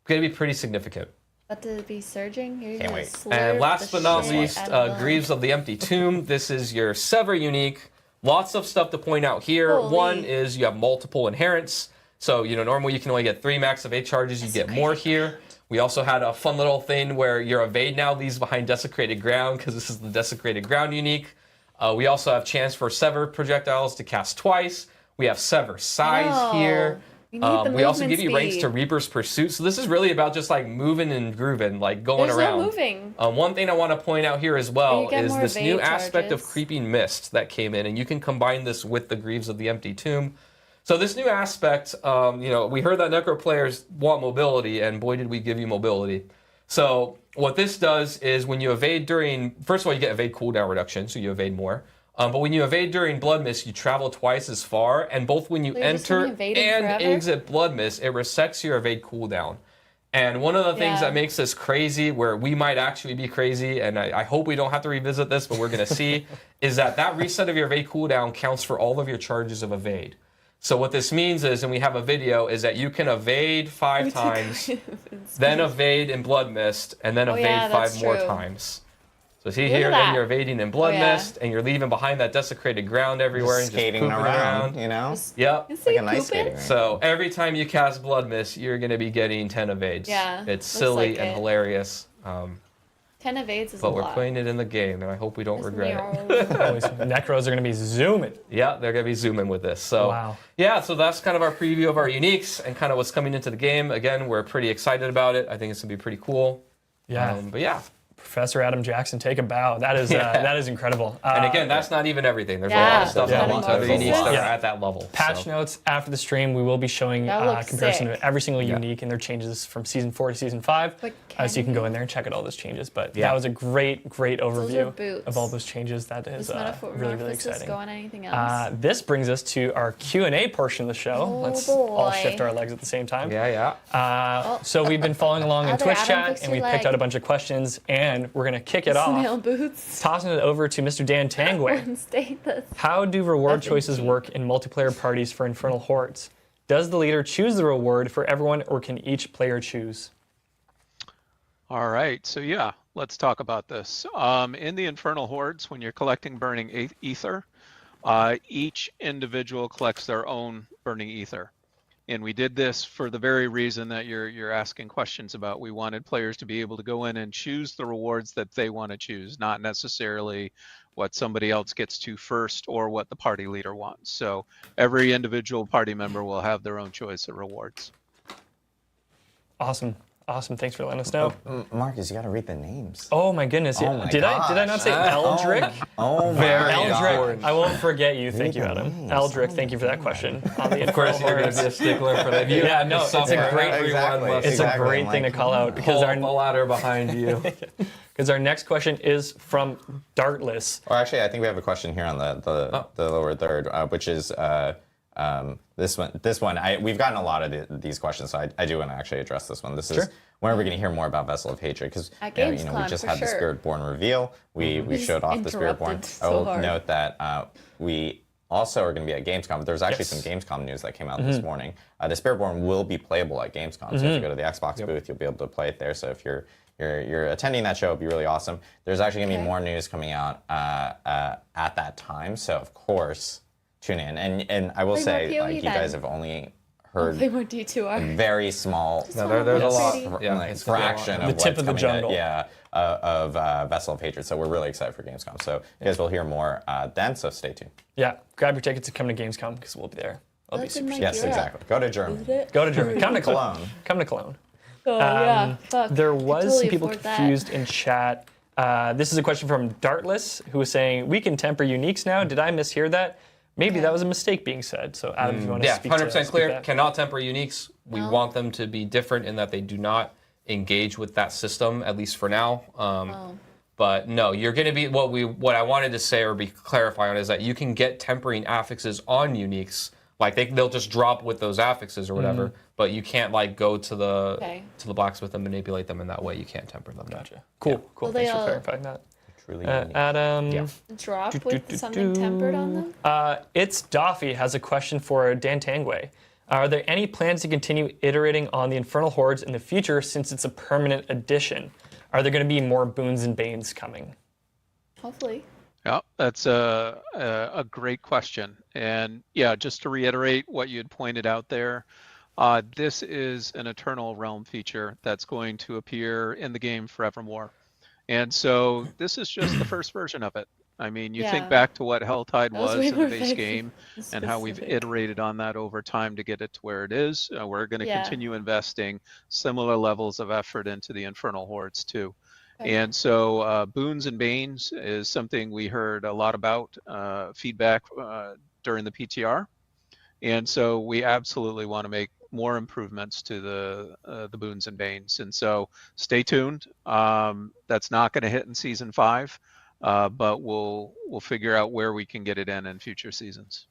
S12: be pretty significant.
S6: About to be surging. You're gonna slurp
S12: And last
S6: the
S12: but not
S6: shit
S12: least,
S6: out of them.
S12: Greaves of the Empty Tomb. This is your Sever unique. Lots of stuff to point out here.
S6: Holy.
S12: One is you have multiple inherents. So, normally you can only get 3 max evade charges. You get more here. We also had a fun little thing where your evade now leaves behind Desecrated Ground because this is the Desecrated Ground unique. We also have chance for Sever projectiles to cast twice. We have Sever size here. We also give you ranks to Reaper's Pursuit. So this is really about just moving and grooving, going
S6: There's
S12: around.
S6: no moving.
S12: One thing I want to point out here as well
S6: get
S12: is
S6: more
S12: this new
S6: evade
S12: aspect of
S6: charges.
S12: Creeping Mist that came in, and you can combine this with the Greaves of the Empty Tomb. So this new aspect, we heard that Necro players want mobility, and boy did we give you mobility. So what this does is when you evade first of all, you get evade cooldown reduction, so you evade more. But when you evade during Blood Mist, you travel twice as far, and both when you enter and exit Blood Mist, it resets your evade cooldown. And one of the things that makes this crazy, where we might actually be crazy, and I hope we don't have to revisit this, but we're going to see, is that reset of your evade cooldown counts for all of your charges of evade. So what this means is, and we have a video, is that you can evade 5 times, then evade in Blood Mist, and then evade 5 more times. So see here, then you're evading in Blood Mist, and you're leaving behind that Desecrated Ground everywhere,
S13: just
S12: and just
S13: skating
S12: pooping around. Yep.
S13: It's like a nice skating rink.
S12: So every time you cast Blood Mist, you're going to be getting 10 evades.
S6: Yeah,
S12: it's silly and hilarious.
S6: 10 evades is a
S12: but
S6: lot.
S12: we're playing it in the game, and I hope we don't regret it.
S11: Necros are going to be zooming.
S12: Yeah, they're going to be zooming with this. So
S11: wow.
S12: Yeah, so that's kind of our preview of our uniques and kind of what's coming into the game. Again, we're pretty excited about it. I think it's going to be pretty cool.
S11: Yeah.
S12: But yeah.
S11: Professor Adam Jackson, take a bow. That is incredible.
S12: And again, that's not even everything. There's a lot of stuff that other uniques that are at that level.
S11: Patch notes after the stream. We will be showing comparison of every single unique and their changes from Season 4 to Season 5. So you can go in there and check out all those changes. But that was a great overview of all those changes. That is really, really exciting.
S6: Go on anything else?
S11: This brings us to our Q&A portion of the show. Let's all shift our legs at the same time. So we've been following along in Twitch chat, and we picked out a bunch of questions, and we're going to kick it off.
S6: Snail boots.
S11: Tossing it over to Mr. Dan Tangway. How do reward choices work in multiplayer parties for Infernal Hordes? Does the leader choose the reward for everyone, or can each player choose?
S14: All right, so yeah, let's talk about this. In the Infernal Hordes, when you're collecting Burning Ether, each individual collects their own Burning Ether. And we did this for the very reason that you're asking questions about. We wanted players to be able to go in and choose the rewards that they want to choose, not necessarily what somebody else gets to first or what the party leader wants. So every individual party member will have their own choice of rewards.
S11: Awesome. Awesome. Thanks for letting us know.
S13: Marcus, you got to read the names.
S11: Oh my goodness.
S13: Oh my
S11: did I not say Eldrick?
S13: Oh my
S11: Eldrick. I won't forget you. Thank you, Adam. Eldrick, thank you for that question.
S12: Of course, you're going to be a stickler for that.
S11: Yeah, no, it's a great
S13: It's
S11: a great thing to call out because
S12: the ladder behind you.
S11: Because our next question is from Dartless.
S13: Or actually, I think we have a question here on the lower third, which is this one. We've gotten a lot of these questions, so I do want to actually address this one. This is when are we going to hear more about Vessel of Hatred? Because we just had the Spiritborn reveal. We showed off the Spiritborn. I will note that we also are going to be at Gamescom. There's actually some Gamescom news that came out this morning. The Spiritborn will be playable at Gamescom. So if you go to the Xbox booth, you'll be able to play it there. So if you're attending that show, it'll be really awesome. There's actually going to be more news coming out at that time. So of course, tune in. And I will say, like, you guys have only heard
S6: play more D2R.
S13: a very small,
S11: there's a
S13: lot, fraction of
S11: the tip of the jungle.
S13: Of Vessel of Hatred. So we're really excited for Gamescom. So you guys will hear more then. So stay tuned.
S11: Yeah, grab your tickets to come to Gamescom because we'll be there. I'll be super.
S13: Yes, exactly. Go to Germany.
S11: Go to Germany. Come to Cologne. Come to Cologne.
S6: Oh yeah, fuck.
S11: There was
S6: totally
S11: some people confused in chat. This is a question from Dartless, who was saying, we can temper uniques now. Did I mishear that? Maybe that was a mistake being said. So Adam, if you want to speak
S12: 100% clear.
S11: that.
S12: Cannot temper uniques. We want them to be different in that they do not engage with that system, at least for now. But no, you're going to be, what I wanted to say or be clarify on is that you can get tempering affixes on uniques. Like they'll just drop with those affixes or whatever, but you can't like go to the blacksmith and manipulate them in that way. You can't temper them.
S11: Gotcha. Cool.
S6: Well,
S11: Thanks for clarifying that.
S13: Truly
S11: Adam.
S6: Drop with something tempered on them?
S11: It's Doffy has a question for Dan Tangway. Are there any plans to continue iterating on the Infernal Hordes in the future since it's a permanent addition? Are there going to be more boons and banes coming?
S6: Hopefully.
S14: Yeah, that's a great question. And yeah, just to reiterate what you had pointed out there, this is an Eternal Realm feature that's going to appear in the game forevermore. And so this is just the first version of it. I mean, you think back to what Helltide was in the base game and how we've iterated on that over time to get it to where it is. We're going to continue investing similar levels of effort into the Infernal Hordes too. And so boons and banes is something we heard a lot about feedback during the PTR. And so we absolutely want to make more improvements to the boons and banes. And so stay tuned. That's not going to hit in season 5, but we'll figure out where we can get it in future seasons.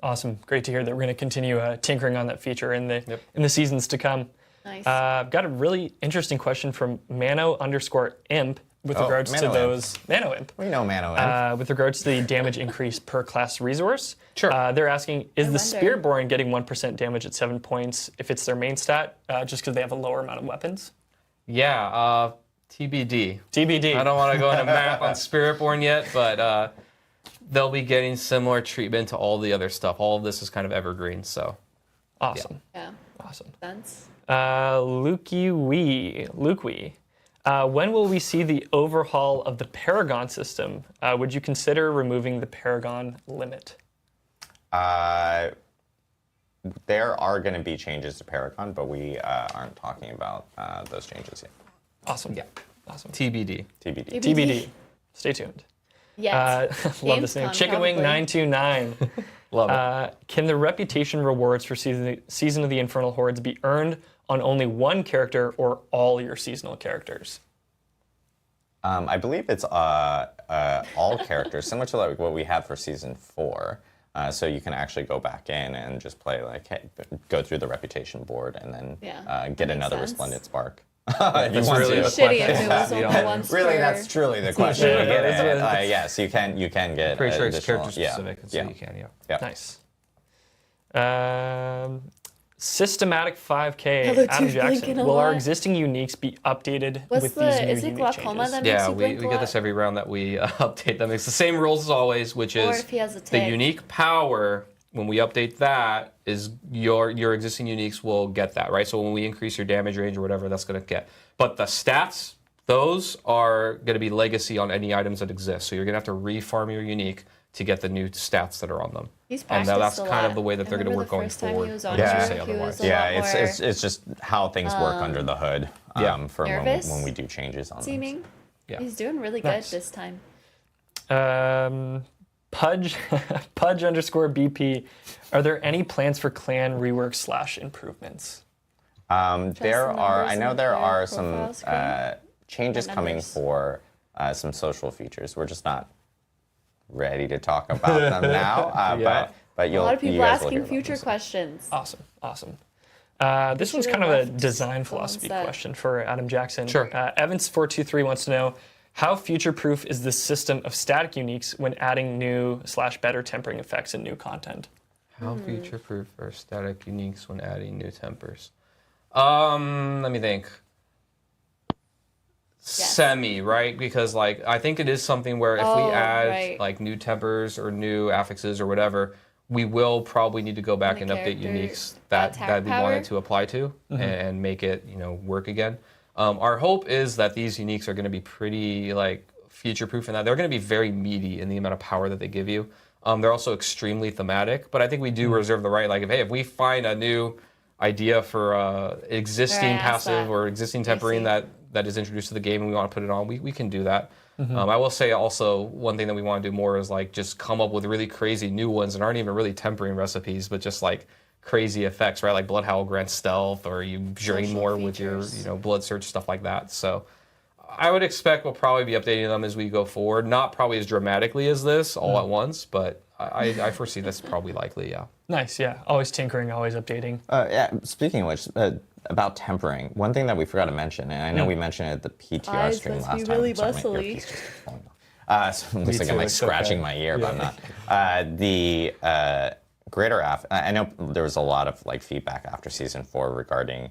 S11: Awesome. Great to hear that we're going to continue tinkering on that feature in the seasons to come.
S6: Nice.
S11: Got a really interesting question from Mano_imp with regards to those Mano Imp.
S13: We know Mano Imp.
S11: With regards to the damage increase per class resource.
S12: Sure.
S11: They're asking, is the Spiritborn getting 1% damage at 7 points if it's their main stat, just because they have a lower amount of weapons?
S12: Yeah. TBD.
S11: TBD.
S12: I don't want to go into math on Spiritborn yet, but they'll be getting similar treatment to all the other stuff. All of this is kind of evergreen, so.
S11: Awesome.
S6: Yeah.
S11: Awesome.
S6: Sense.
S11: Luke Wee. When will we see the overhaul of the Paragon system? Would you consider removing the Paragon limit?
S13: There are going to be changes to Paragon, but we aren't talking about those changes yet.
S11: Awesome.
S13: Yeah.
S11: Awesome.
S12: TBD.
S11: Stay tuned.
S6: Yes.
S11: Love this name. Chicken Wing 929.
S12: Love it.
S11: Can the reputation rewards for Season of the Infernal Hordes be earned on only one character or all your seasonal characters?
S13: I believe it's all characters, similar to like what we had for Season 4. So you can actually go back in and just play go through the reputation board and then get another Resplendent Spark.
S12: That's really the
S6: shitty if it was only once
S13: Really,
S6: per
S13: that's truly the question. Yes, you can get.
S12: Pretty sure it's
S13: additional-
S12: character specific, so you can.
S13: Yeah.
S11: Nice. Systematic 5K.
S6: Hello,
S11: Adam
S6: dude,
S11: Jackson.
S6: blinking a
S11: Will our
S6: lot.
S11: existing uniques be updated
S6: What's
S11: with
S6: the-
S11: these new
S6: is it
S11: unique
S6: glaucoma
S11: changes?
S6: that makes
S12: Yeah,
S6: you
S12: we
S6: blink a
S12: get
S6: lot?
S12: this every round that we update them. It's the same rules as always, which
S6: Or
S12: is
S6: if he has a
S12: the
S6: tig.
S12: unique power. When we update that, is your existing uniques will get that, right? So when we increase your damage range or whatever, that's going to get. But the stats, those are going to be legacy on any items that exist. So you're going to have to refarm your unique to get the new stats that are on them.
S6: He's
S12: Now
S6: practiced
S12: that's
S6: a
S12: kind
S6: lot.
S12: of the way that
S6: I
S12: they're going to
S6: remember
S12: work
S6: the
S12: going
S6: first time he
S12: forward.
S6: was on
S12: unless you
S6: here,
S12: say
S6: he
S12: otherwise.
S6: was a lot more,
S13: it's just how things work under the hood for
S6: nervous
S13: when we do changes on them.
S6: seeming.
S12: Yeah.
S6: He's doing really good
S11: Nice.
S6: this time.
S11: Pudge Pudge _BP. Are there any plans for clan rework / improvements?
S13: There are. I know there are some
S6: profile screen?
S13: changes
S6: Or
S13: coming
S6: members?
S13: for some social features. We're just not ready to talk about them now. But
S6: A
S13: you'll.
S6: lot of people
S13: you guys will
S6: asking
S13: hear about
S6: future
S13: them soon.
S6: questions.
S11: Awesome. This one's
S6: should've
S11: kind of a
S6: left
S11: design
S6: the
S11: philosophy
S6: ones that-
S11: question for Adam Jackson.
S12: Sure.
S11: Evans423 wants to know, how future-proof is this system of static uniques when adding new / better tempering effects and new content?
S12: How future-proof are static uniques when adding new tempers? Let me think. Semi, right? Because like I think it is something where if we add like new tempers or new affixes or whatever, we will probably need to go back and update uniques that we wanted to apply to and make it work again. Our hope is that these uniques are going to be pretty like future-proof in that they're going to be very meaty in the amount of power that they give you. They're also extremely thematic, but I think we do reserve the right. Like if we find a new idea for existing passive or existing tempering that is introduced to the game and we want to put it on, we can do that. I will say also one thing that we want to do more is like just come up with really crazy new ones that aren't even really tempering recipes, but just like crazy effects, right? Like Blood Howl grants stealth, or you drain more with your blood surge, stuff like that. So I would expect we'll probably be updating them as we go forward. Not probably as dramatically as this all at once, but I foresee that's probably likely, yeah.
S11: Nice, yeah. Always tinkering, always updating.
S13: Speaking of which, about tempering, one thing that we forgot to mention, and I know we mentioned it at the PTR stream last time.
S6: Really
S13: Sorry, my
S6: bustly.
S13: earpiece just kept falling off. So it looks like I'm like scratching my ear, but I'm not. The greater I know there was a lot of like feedback after season 4 regarding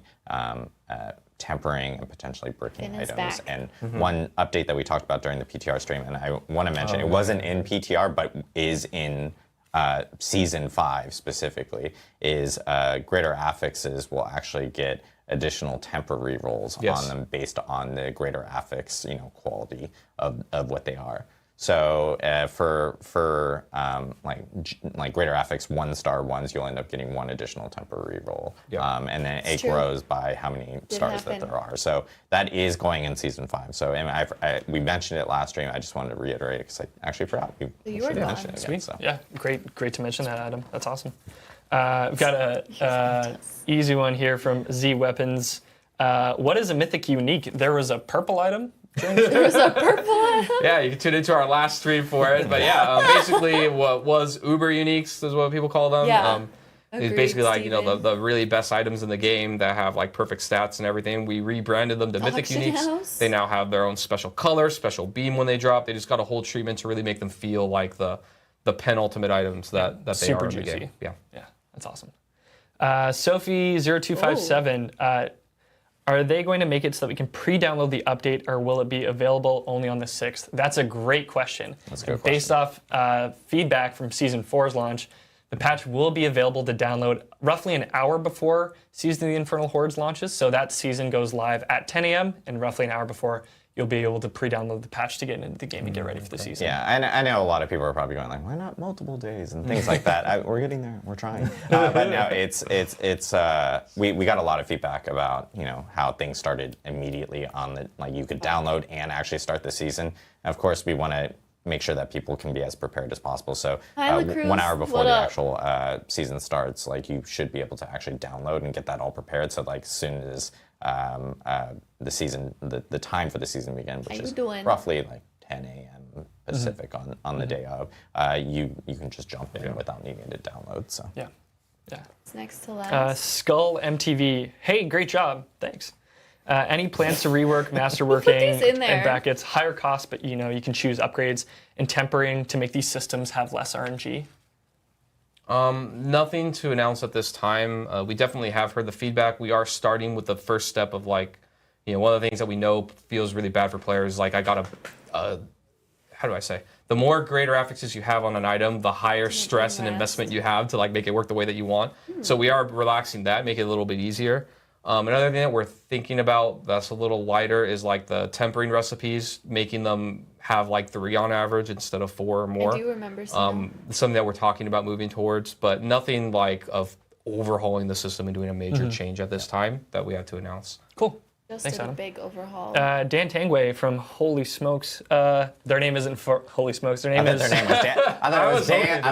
S13: tempering and potentially bricking items. And one update that we talked about during the PTR stream, and I want to mention, it wasn't in PTR, but is in season 5 specifically, is greater affixes will actually get additional temper rerolls on them based on the greater affix, quality of what they are. So for like greater affix 1-star ones, you'll end up getting 1 additional temper reroll, and then it grows by how many stars that there are. So that is going in season 5. So and we mentioned it last stream. I just wanted to reiterate it because I actually forgot. We should mention it again. So.
S11: Yeah, great to mention that, Adam. That's awesome. We've got a easy one here from Z Weapons. What is a mythic unique? There was a purple item.
S6: There was a purple item.
S12: Yeah, you can tune into our last stream for it. But basically what was Uber uniques is what people call them.
S6: Yeah.
S12: It's basically like, the really best items in the game that have like perfect stats and everything. We rebranded them to Mythic Uniques. They now have their own special color, special beam when they drop. They just got a whole treatment to really make them feel like the penultimate items that they
S11: super
S12: are in the
S11: juicy.
S12: game. Yeah,
S11: that's awesome. Sophie0257, are they going to make it so that we can pre-download the update, or will it be available only on the 6th? That's a great question.
S13: That's a good
S11: Based off feedback from Season 4's launch, the patch will be available to download roughly an hour before Season of the Infernal Hordes launches. So that season goes live at 10 a.m. and roughly an hour before you'll be able to pre-download the patch to get into the game and get ready for the season.
S13: Yeah, I know a lot of people are probably going like, why not multiple days and things like that. We're getting there. We're trying. But no, we got a lot of feedback about how things started immediately on the you could download and actually start the season. And of course, we want to make sure that people can be as prepared as possible. So 1 hour before the actual season starts, you should be able to actually download and get that all prepared. So as soon as the season, the time for the season begins, which is roughly 10 a.m. Pacific on the day of, you can just jump in without needing to download. So
S11: yeah.
S6: It's next to last.
S11: Skull MTV. Hey, great job. Thanks. Any plans to rework masterworking
S6: in there?
S11: and brackets? Higher cost, but you can choose upgrades and tempering to make these systems have less RNG.
S12: Nothing to announce at this time. We definitely have heard the feedback. We are starting with the first step of like, one of the things that we know feels really bad for players. Like I got how do I say? The more greater affixes you have on an item, the higher stress and investment you have to like make it work the way that you want. So we are relaxing that, make it a little bit easier. Another thing that we're thinking about that's a little lighter is like the tempering recipes, making them have like 3 on average instead of 4 or more.
S6: I do remember seeing
S12: something that we're talking about moving towards, but nothing like of overhauling the system and doing a major change at this time that we have to announce.
S11: Cool.
S6: Just
S11: Thanks,
S6: a
S11: Adam.
S6: big overhaul.
S11: Dan Tangway from Holy Smokes. Their name isn't for Holy Smokes. Their name is.
S13: Their name was Dan. I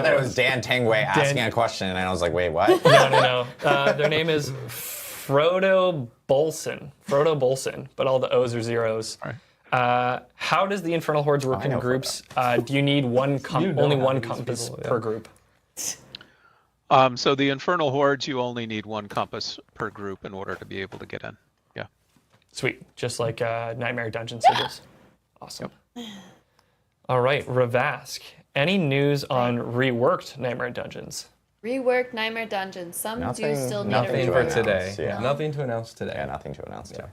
S13: thought it was Dan Tangway asking a question, and I was like, wait, what?
S11: No. Their name is Frodo Bolson. But all the O's are zeros.
S14: All right.
S11: How does the Infernal Hordes work in groups? Do you need only one compass per group?
S14: So the Infernal Hordes, you only need 1 compass per group in order to be able to get in. Yeah.
S11: Sweet. Just like Nightmare Dungeon Sigils. Awesome. Yep. All right, Ravask. Any news on reworked Nightmare Dungeons?
S6: Reworked Nightmare Dungeons. Some do still need a
S12: nothing
S6: rework.
S12: for today.
S13: Yeah.
S12: Nothing to announce today.
S13: Yeah, nothing to announce today.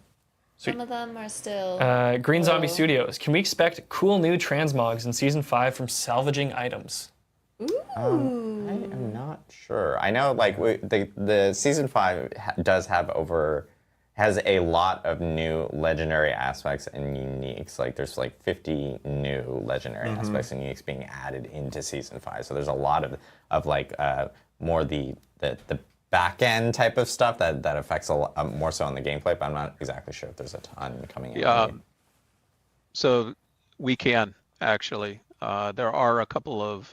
S6: Some of them are still.
S11: Green Zombie Studios. Can we expect cool new transmogs in Season 5 from salvaging items?
S6: Ooh.
S13: I am not sure. I know, like, the Season 5 has a lot of new legendary aspects and uniques. Like, there's like 50 new legendary aspects and uniques being added into Season 5. So there's a lot of like more the back end type of stuff that affects a lot more so on the gameplay. But I'm not exactly sure if there's a ton coming in.
S14: Yeah. So we can actually. There are a couple of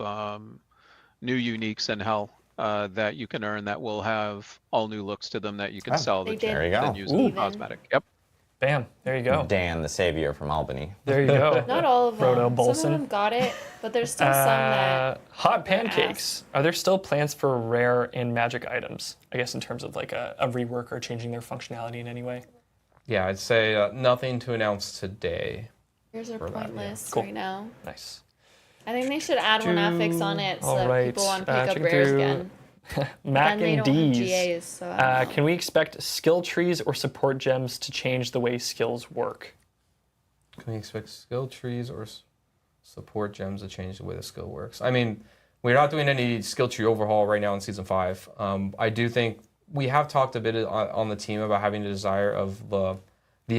S14: new uniques in Hell that you can earn that will have all new looks to them that you can salvage
S13: There you go.
S14: and use as cosmetic. Yep.
S11: Bam. There you go.
S13: Dan, the savior from Albany.
S11: There you go.
S6: Not all of them.
S11: Frodo Bolson.
S6: Some of them got it, but there's still some that.
S11: Hot pancakes. Are there still plans for rare and magic items? I guess in terms of like a rework or changing their functionality in any way.
S12: Yeah, I'd say nothing to announce today.
S6: Here's our point list
S11: Cool.
S6: right now.
S11: Nice.
S6: I think they should add one affix on it so that people want to pick up
S11: checking
S6: rares
S11: through
S6: again.
S11: Mac
S6: Then they
S11: and
S6: don't have
S11: D's.
S6: GAs, so I don't know.
S11: Can we expect skill trees or support gems to change the way skills work?
S12: Can we expect skill trees or support gems to change the way the skill works? I mean, we're not doing any skill tree overhaul right now in Season 5. I do think we have talked a bit on the team about having a desire of the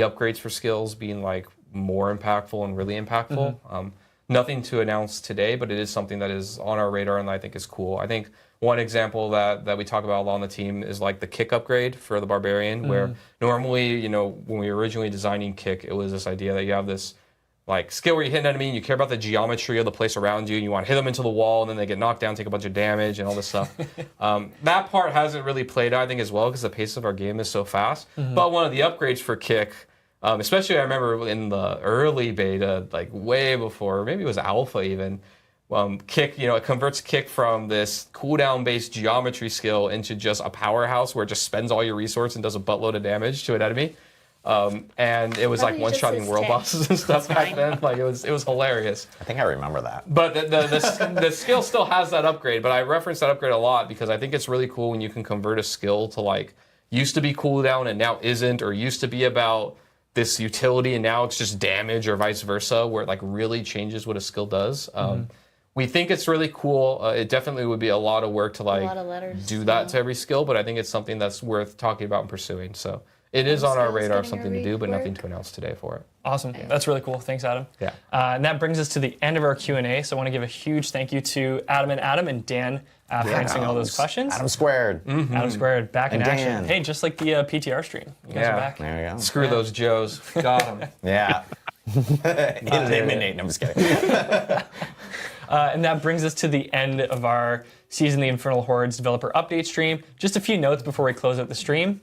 S12: upgrades for skills being like more impactful and really impactful. Nothing to announce today, but it is something that is on our radar and I think is cool. I think one example that we talk about a lot on the team is like the kick upgrade for the Barbarian, where normally, when we were originally designing kick, it was this idea that you have this like skill where you hit an enemy and you care about the geometry of the place around you and you want to hit them into the wall and then they get knocked down, take a bunch of damage and all this stuff. That part hasn't really played out, I think, as well because the pace of our game is so fast. But one of the upgrades for kick, especially I remember in the early beta, like way before, maybe it was alpha even, kick, it converts kick from this cooldown-based geometry skill into just a powerhouse where it just spends all your resource and does a buttload of damage to an enemy. And it was
S6: Probably
S12: like one-shotting world bosses and stuff back then. Like it was hilarious.
S13: I think I remember that.
S12: But the skill still has that upgrade. But I reference that upgrade a lot because I think it's really cool when you can convert a skill to like used to be cooldown and now isn't, or used to be about this utility and now it's just damage, or vice versa, where it like really changes what a skill does. We think it's really cool. It definitely would be a lot of work to like do that to every skill, but I think it's something that's worth talking about and pursuing. So it is on our radar, something to do, but nothing to announce today for it.
S11: Awesome. That's really cool. Thanks, Adam.
S12: Yeah.
S11: And that brings us to the end of our Q&A. So I want to give a huge thank you to Adam and Dan for answering all those questions.
S13: Adam squared.
S11: Adam squared, back in
S13: And
S11: action.
S13: Dan.
S11: Hey, just like the PTR stream. You guys are back.
S13: There you go.
S12: Screw those Joes. Got them.
S13: Yeah. Eliminate. No, I'm just kidding.
S11: And that brings us to the end of our Season the Infernal Hordes developer update stream. Just a few notes before we close out the stream.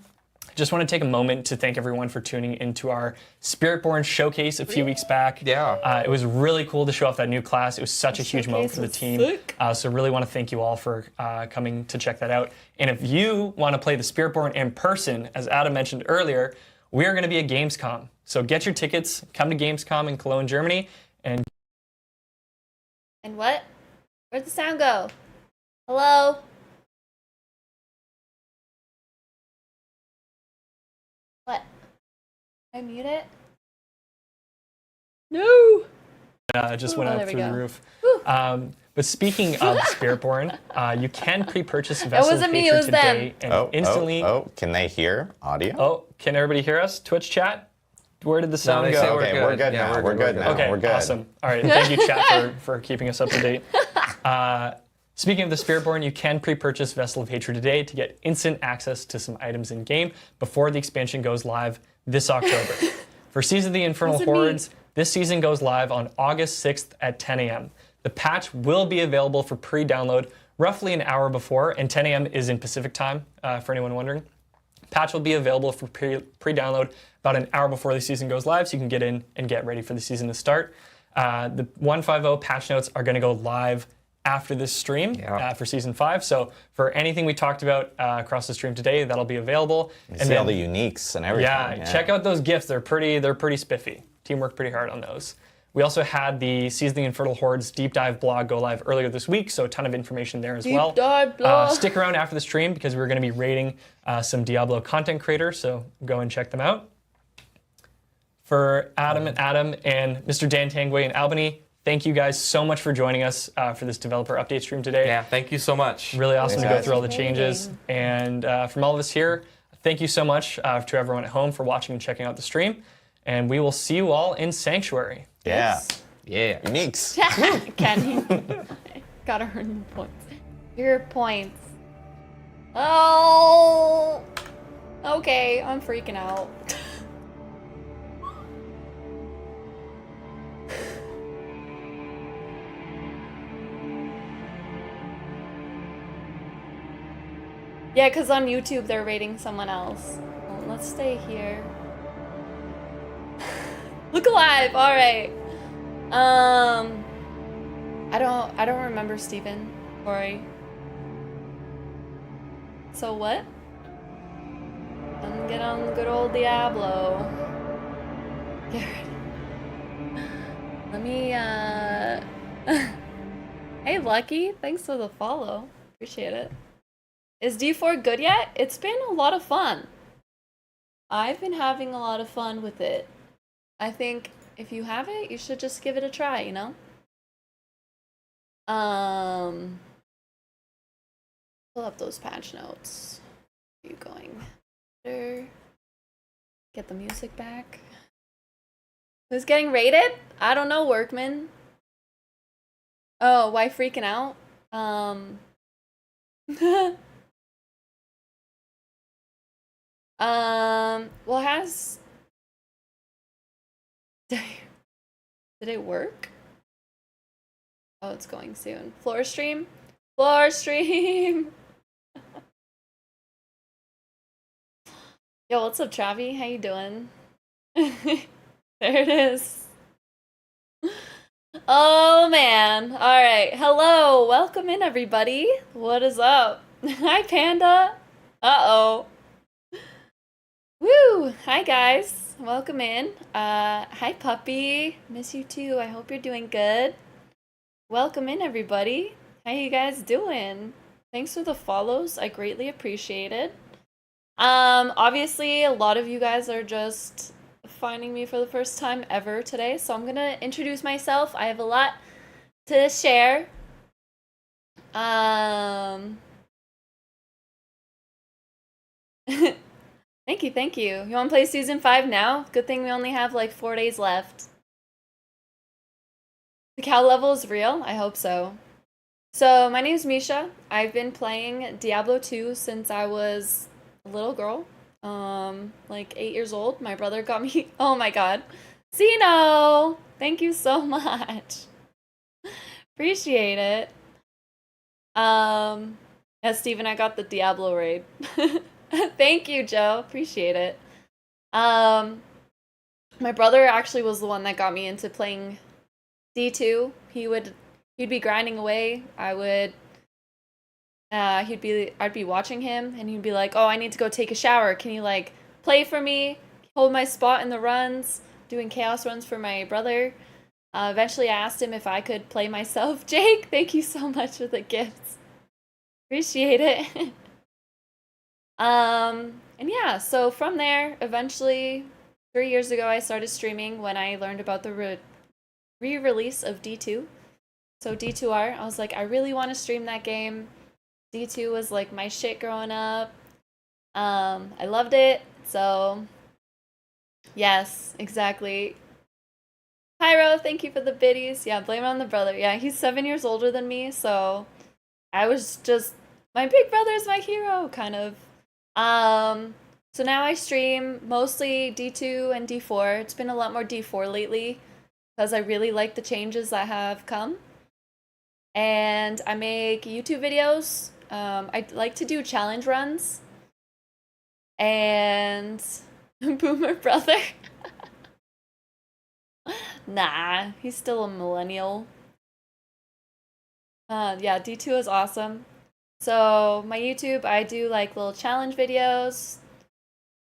S11: Just want to take a moment to thank everyone for tuning into our Spiritborn showcase a few weeks back.
S12: Yeah.
S11: It was really cool to show off that new class. It was such a huge moment for the team. So really want to thank you all for coming to check that out. And if you want to play the Spiritborn in person, as Adam mentioned earlier, we are going to be at Gamescom. So get your tickets, come to Gamescom in Cologne, Germany, and...
S6: And what? Where'd the sound go? Hello? I mute it? No!
S11: Just went
S6: Oh,
S11: up
S6: there we
S11: through the
S6: go.
S11: roof. But speaking of Spiritborn, you can pre-purchase Vessel of
S6: wasn't me, it
S11: Hatred
S6: was them.
S11: today and instantly.
S13: Can they hear audio?
S11: Oh, can everybody hear us? Twitch chat? Where did the sound
S12: they
S11: go?
S12: say
S13: Okay, we're good now. We're good now.
S11: Okay,
S13: We're good.
S11: awesome. All right, thank you, chat, for keeping us up to date. Speaking of the Spiritborn, you can pre-purchase Vessel of Hatred today to get instant access to some items in game before the expansion goes live this October. For Season of the Infernal Hordes, this season goes live on August 6th at 10 a.m. The patch will be available for pre-download roughly an hour before, and 10 a.m. is in Pacific time, for anyone wondering. Patch will be available for pre-download about an hour before the season goes live, so you can get in and get ready for the season to start. The 1.5.0 patch notes are going to go live after this stream for Season 5. So for anything we talked about across the stream today, that'll be available.
S13: And see all the uniques and everything.
S11: Yeah, check out those gifts. They're pretty spiffy. Team worked pretty hard on those. We also had the Season of the Infernal Hordes deep dive blog go live earlier this week, so a ton of information there as well.
S6: Deep dive blog.
S11: Stick around after the stream because we're going to be rating some Diablo content creators, so go and check them out. For Adam and Mr. Dan Tangway and Albany, thank you guys so much for joining us for this developer update stream today.
S12: Yeah, thank you so much.
S11: Really awesome to go through all the changes. And from all of us here, thank you so much to everyone at home for watching and checking out the stream. And we will see you all in Sanctuary.
S13: Yeah.
S12: Yeah.
S13: Uniques.
S6: Kenny. Gotta earn points. Your points. Oh. Okay, I'm freaking out. Yeah, because on YouTube they're rating someone else. Well, let's stay here. Look alive. All right. I don't remember Steven. Sorry. So what? Get on the good old Diablo. Get ready. Let me Hey Lucky, thanks for the follow. Appreciate it. Is D4 good yet? It's been a lot of fun. I've been having a lot of fun with it. I think if you have it, you should just give it a try, you know? Pull up those patch notes. Are you going there? Get the music back. Who's getting rated? I don't know, Workman. Oh, why freaking out? Well, did it work? Oh, it's going soon. Floor stream? Floor stream! Yo, what's up, Travi? How you doing? There it is. Oh, man. All right. Hello. Welcome in, everybody. What is up? Hi, Panda. Uh-oh. Woo! Hi, guys. Welcome in. Hi, puppy. Miss you, too. I hope you're doing good. Welcome in, everybody. How you guys doing? Thanks for the follows. I greatly appreciate it. Obviously, a lot of you guys are just finding me for the first time ever today, so I'm gonna introduce myself. I have a lot to share. Thank you. You wanna play Season 5 now? Good thing we only have like 4 days left. The cow level is real? I hope so. So, my name is Misha. I've been playing Diablo 2 since I was a little girl. Like 8 years old. My brother got me. Oh my god. Zeno! Thank you so much. Appreciate it. Yeah, Steven, I got the Diablo raid. Thank you, Joe. Appreciate it. My brother actually was the one that got me into playing D2. He'd be grinding away. I'd be watching him and he'd be like, "Oh, I need to go take a shower. Can you like play for me? Hold my spot in the runs?" Doing chaos runs for my brother. Eventually I asked him if I could play myself. Jake, thank you so much for the gifts. Appreciate it. And yeah, so from there, eventually 3 years ago, I started streaming when I learned about the re-release of D2. So D2R, I was like, I really want to stream that game. D2 was like my shit growing up. I loved it. So yes, exactly. Hyro, thank you for the biddies. Yeah, blame it on the brother. Yeah, he's 7 years older than me, so I was just, my big brother's my hero, kind of. So now I stream mostly D2 and D4. It's been a lot more D4 lately because I really like the changes that have come. And I make YouTube videos. I like to do challenge runs. And Boomer brother. Nah, he's still a millennial. Yeah, D2 is awesome. So my YouTube, I do like little challenge videos.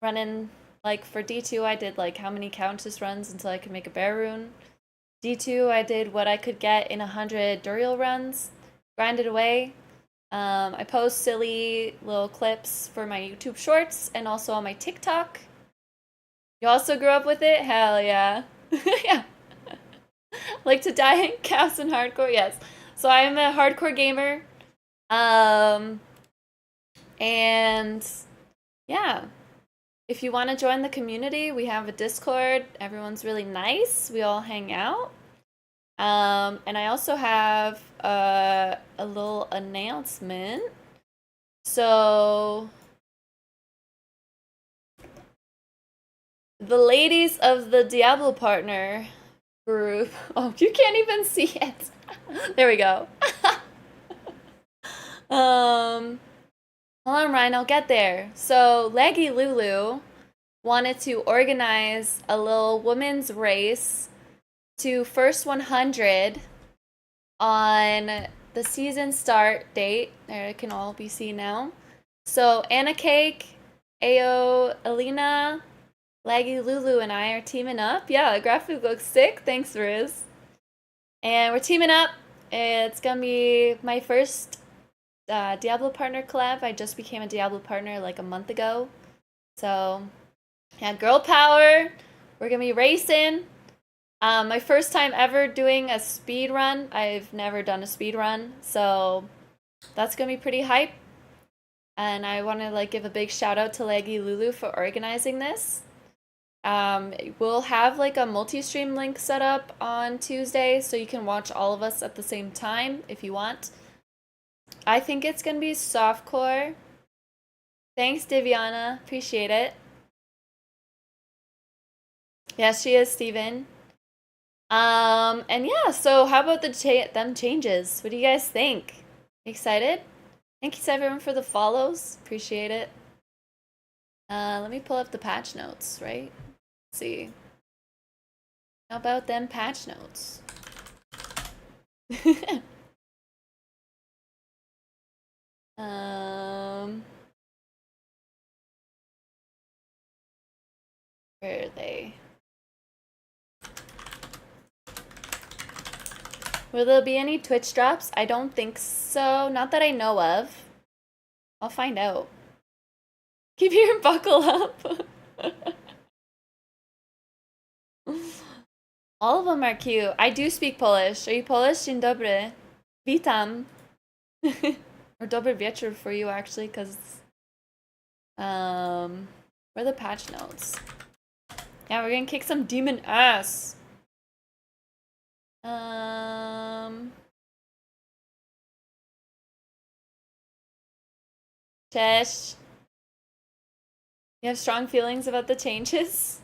S6: Running, like for D2, I did like how many Countess runs until I could make a bear rune. D2, I did what I could get in 100 Duriel runs. Grinded away. I post silly little clips for my YouTube shorts and also on my TikTok. You also grew up with it? Hell yeah. Yeah. Like to die in chaos and hardcore? Yes. So I'm a hardcore gamer. And yeah. If you want to join the community, we have a Discord. Everyone's really nice. We all hang out. And I also have a little announcement. So the ladies of the Diablo partner group. Oh, you can't even see it. There we go. Hold on, Ryan, I'll get there. So Leggy Lulu wanted to organize a little women's race to first 100 on the season start date. There, it can all be seen now. So Anna Cake, Ayo, Alina, Laggy Lulu, and I are teaming up. Yeah, the graphic looks sick. Thanks, Riz. And we're teaming up. It's gonna be my first Diablo partner collab. I just became a Diablo partner like a month ago. So yeah, girl power. We're gonna be racing. My first time ever doing a speed run. I've never done a speed run, so that's gonna be pretty hype. And I want to like give a big shout out to Leggy Lulu for organizing this. We'll have like a multi-stream link set up on Tuesday, so you can watch all of us at the same time if you want. I think it's gonna be softcore. Thanks, Diviana. Appreciate it. Yes, she is, Steven. And yeah, so how about them changes? What do you guys think? Excited? Thank you everyone for the follows. Appreciate it. Let me pull up the patch notes, right? Let's see. How about them patch notes? Where are they? Will there be any Twitch drops? I don't think so. Not that I know of. I'll find out. Keep your buckle up. All of them are cute. I do speak Polish. Are you Polish? Dzień dobry. Witam. Or dobry wieczór for you, actually, because where are the patch notes? Yeah, we're gonna kick some demon ass. Cześć. You have strong feelings about the changes?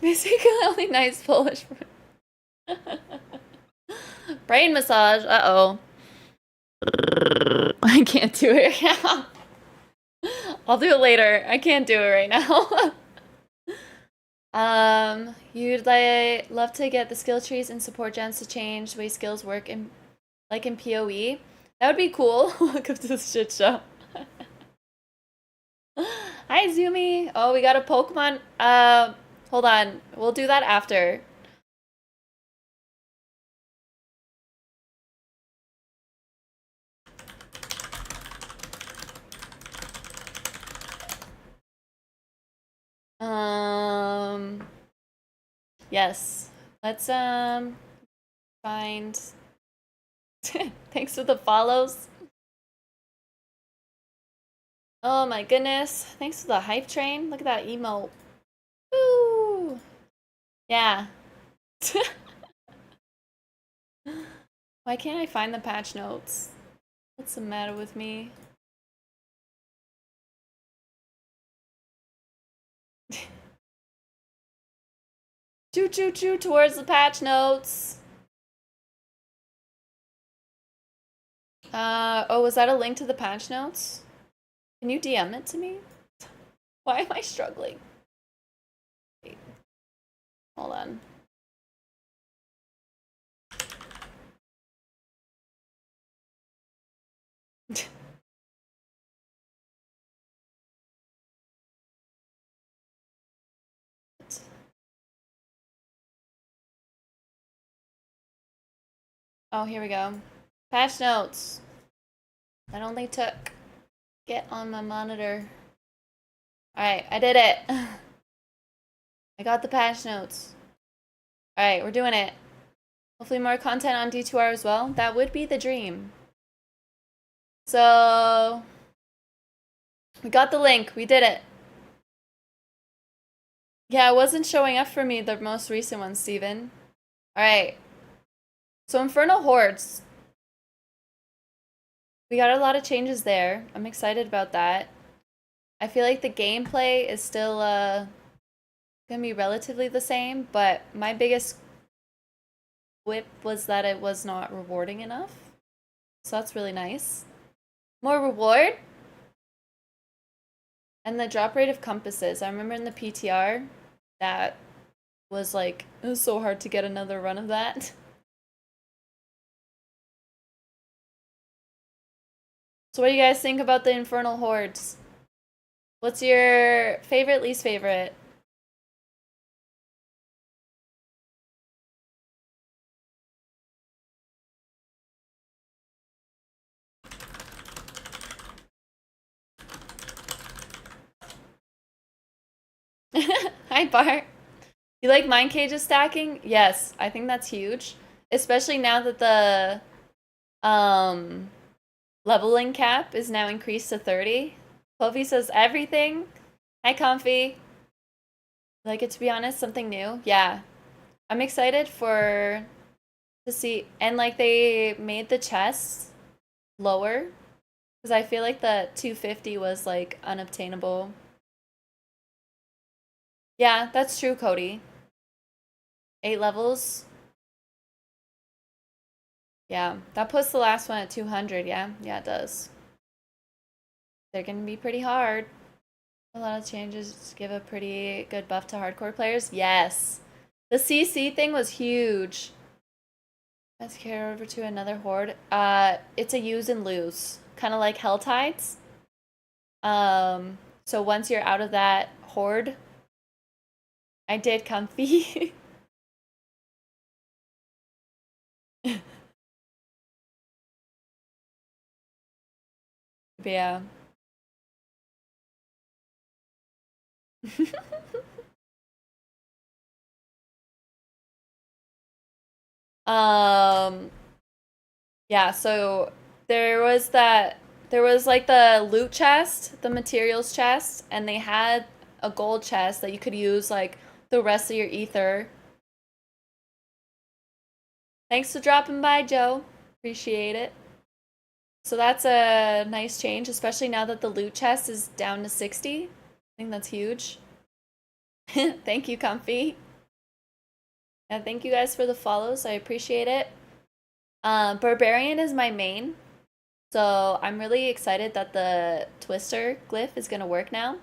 S6: Basically only nice Polish. Brain massage. Uh-oh. I can't do it right now. I'll do it later. I can't do it right now. You'd love to get the skill trees and support gens to change the way skills work in like in PoE. That would be cool. Welcome to the shit show. Hi Zumi. Oh, we got a Pokemon. Hold on. We'll do that after. Yes. Let's find. Thanks for the follows. Oh my goodness. Thanks for the hype train. Look at that emote. Woo! Yeah. Why can't I find the patch notes? What's the matter with me? Choo choo choo towards the patch notes. Oh, was that a link to the patch notes? Can you DM it to me? Why am I struggling? Wait. Hold on. Oh, here we go. Patch notes. That only took get on my monitor. Alright, I did it. I got the patch notes. Alright, we're doing it. Hopefully more content on D2R as well. That would be the dream. So, we got the link. We did it. Yeah, it wasn't showing up for me, the most recent one, Steven. Alright. So, Infernal Hordes. We got a lot of changes there. I'm excited about that. I feel like the gameplay is still gonna be relatively the same, but my biggest whip was that it was not rewarding enough. So that's really nice. More reward? And the drop rate of compasses. I remember in the PTR, that was like, it was so hard to get another run of that. So what do you guys think about the Infernal Hordes? What's your favorite, least favorite? Hi, Bart. You like mind cages stacking? Yes, I think that's huge. Especially now that the leveling cap is now increased to 30. Kofi says everything. Hi, Comfy. Like it to be honest, something new. Yeah. I'm excited to see, and like they made the chests lower because I feel like the 250 was like unobtainable. Yeah, that's true, Cody. 8 levels. Yeah, that puts the last one at 200, yeah? Yeah, it does. They're gonna be pretty hard. A lot of changes give a pretty good buff to hardcore players. Yes. The CC thing was huge. Let's carry over to another horde. It's a use and lose. Kind of like Hell Tides. So once you're out of that horde, I did comfy. Yeah. Yeah, so there was like the loot chest, the materials chest, and they had a gold chest that you could use like the rest of your ether. Thanks for dropping by, Joe. Appreciate it. So that's a nice change, especially now that the loot chest is down to 60. I think that's huge. Thank you, Comfy. And thank you guys for the follows. I appreciate it. Barbarian is my main. So I'm really excited that the Twister glyph is going to work now.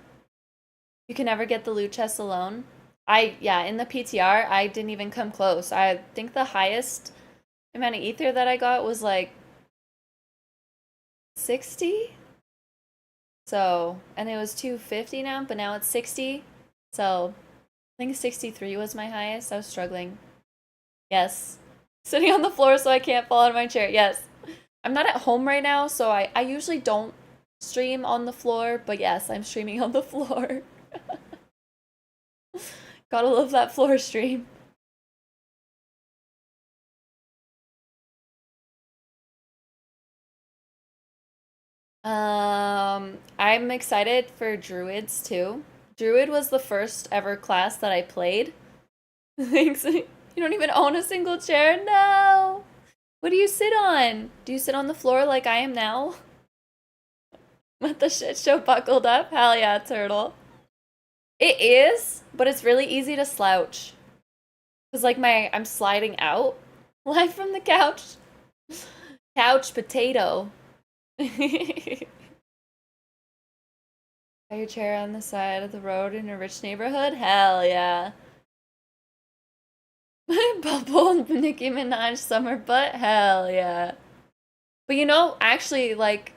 S6: You can never get the loot chest alone. Yeah, in the PTR, I didn't even come close. I think the highest amount of ether that I got was like 60. So, and it was 250 now, but now it's 60. So, I think 63 was my highest. I was struggling. Yes. Sitting on the floor so I can't fall out of my chair. Yes. I'm not at home right now, so I usually don't stream on the floor, but yes, I'm streaming on the floor. Gotta love that floor stream. I'm excited for druids too. Druid was the first ever class that I played. Thanks. You don't even own a single chair? No! What do you sit on? Do you sit on the floor like I am now? With the shit show buckled up? Hell yeah, turtle. It is, but it's really easy to slouch. Cause like I'm sliding out live from the couch. Couch potato. Got your chair on the side of the road in a rich neighborhood? Hell yeah. Bubble Nicki Minaj summer butt? Hell yeah. But you know, actually, like,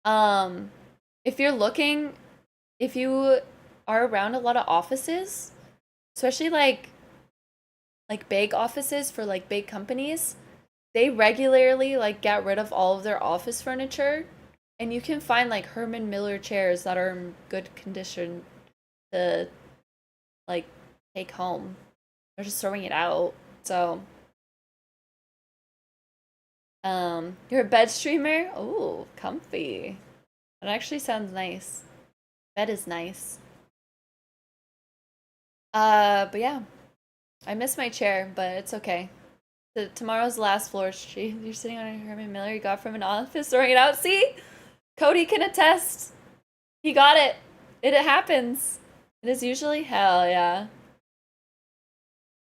S6: if you're looking, if you are around a lot of offices, especially like big offices for like big companies, they regularly like get rid of all of their office furniture, and you can find like Herman Miller chairs that are in good condition to like take home. They're just throwing it out. So you're a bed streamer? Ooh, comfy. That actually sounds nice. Bed is nice. But yeah. I miss my chair, but it's okay. Tomorrow's last floor street. You're sitting on a Herman Miller you got from an office, throwing it out. See? Cody can attest. He got it. It happens. It is usually hell, yeah.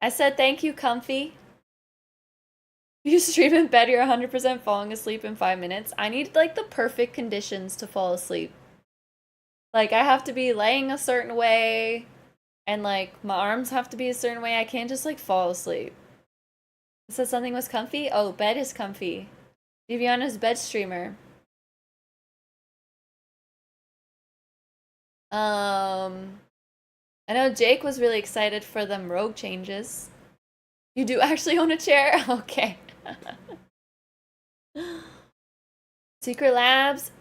S6: I said thank you, comfy. You stream in bed, you're 100% falling asleep in 5 minutes. I need like the perfect conditions to fall asleep. Like I have to be laying a certain way, and like my arms have to be a certain way. I can't just like fall asleep. It said something was comfy? Oh, bed is comfy. Viviana's bed streamer. I know Jake was really excited for them rogue changes. You do actually own a chair? Okay. Secret Labs.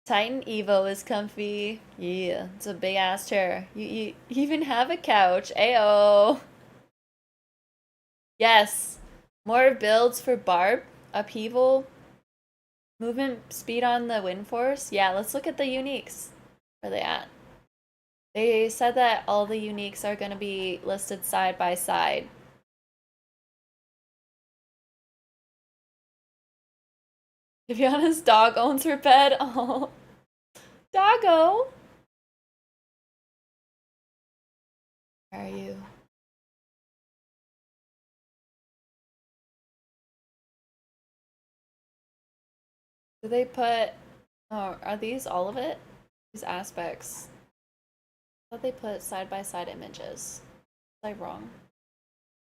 S6: Titan Evo is comfy. Yeah, it's a big ass chair. You even have a couch. Ayo. Yes. More builds for Barb. Upheaval. Movement speed on the wind force. Yeah, let's look at the uniques. Where are they at? They said that all the uniques are going to be listed side by side. Viviana's dog owns her bed. Oh. Doggo. Where are you? Do they put... Oh, are these all of it? These aspects. I thought they put side-by-side images. Was I wrong?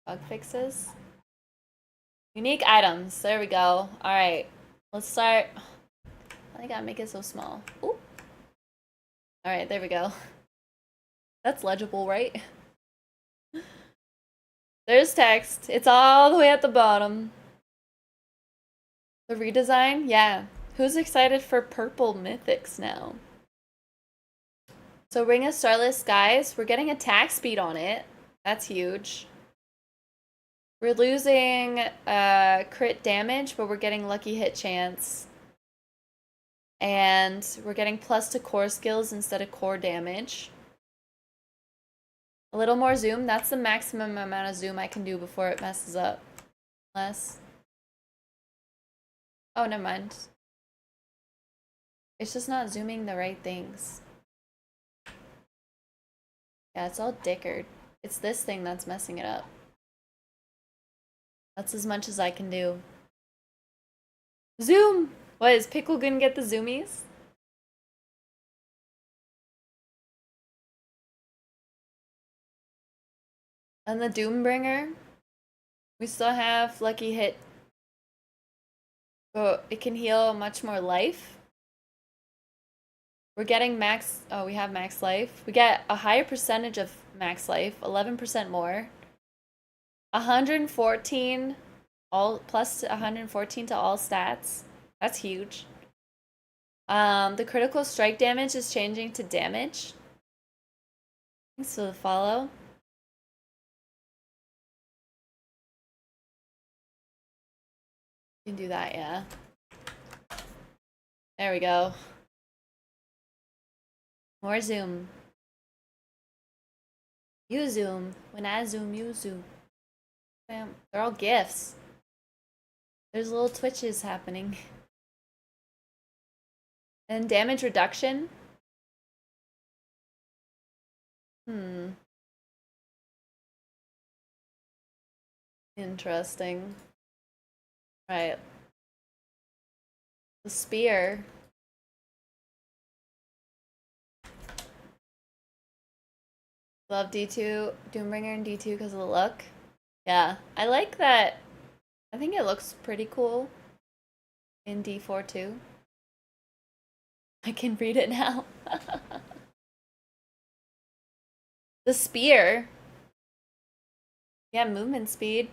S6: Bug fixes? Unique items. There we go. Alright. Let's start... I gotta make it so small. Ooh. Alright, there we go. That's legible, right? There's text. It's all the way at the bottom. The redesign? Yeah. Who's excited for purple mythics now? So Ring of Starless Skies, we're getting attack speed on it. That's huge. We're losing crit damage, but we're getting lucky hit chance. And we're getting plus to core skills instead of core damage. A little more zoom. That's the maximum amount of zoom I can do before it messes up. Less. Oh, never mind. It's just not zooming the right things. Yeah, it's all dickered. It's this thing that's messing it up. That's as much as I can do. Zoom! What, is Pickle gonna get the zoomies? And the Doombringer, we still have lucky hit, but it can heal much more life. We're getting max, oh, we have max life. We get a higher percentage of max life, 11% more. 114, plus 114 to all stats. That's huge. The critical strike damage is changing to damage. Thanks for the follow. You can do that, yeah. There we go. More zoom. You zoom. When I zoom, you zoom. Bam. They're all gifts. There's little twitches happening. And damage reduction. Interesting. Right. The spear. Love D2, Doombringer and D2 because of the look. Yeah, I like that. I think it looks pretty cool in D4 too. I can read it now. The spear. Yeah, movement speed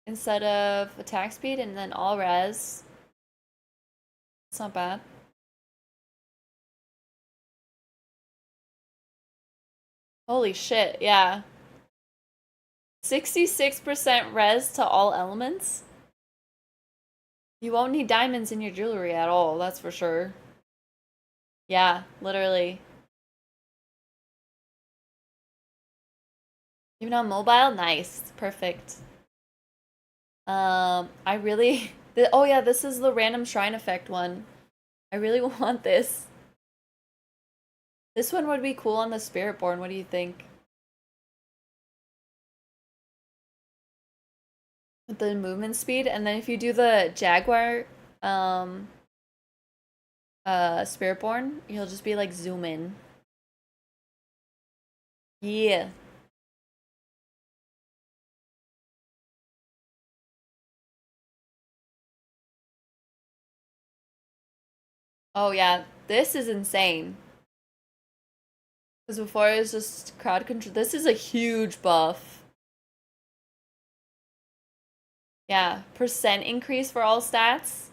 S6: instead of attack speed, and then all res. It's not bad. Holy shit, yeah. 66% res to all elements? You won't need diamonds in your jewelry at all, that's for sure. Yeah, literally. Even on mobile? Nice. Perfect. I really... Oh yeah, this is the random shrine effect one. I really want this. This one would be cool on the Spiritborn. What do you think? With the movement speed, and then if you do the Jaguar, Spiritborn, you'll just be like zoom in. Yeah. Oh yeah, this is insane. Because before it was just crowd control. This is a huge buff. Yeah, percent increase for all stats.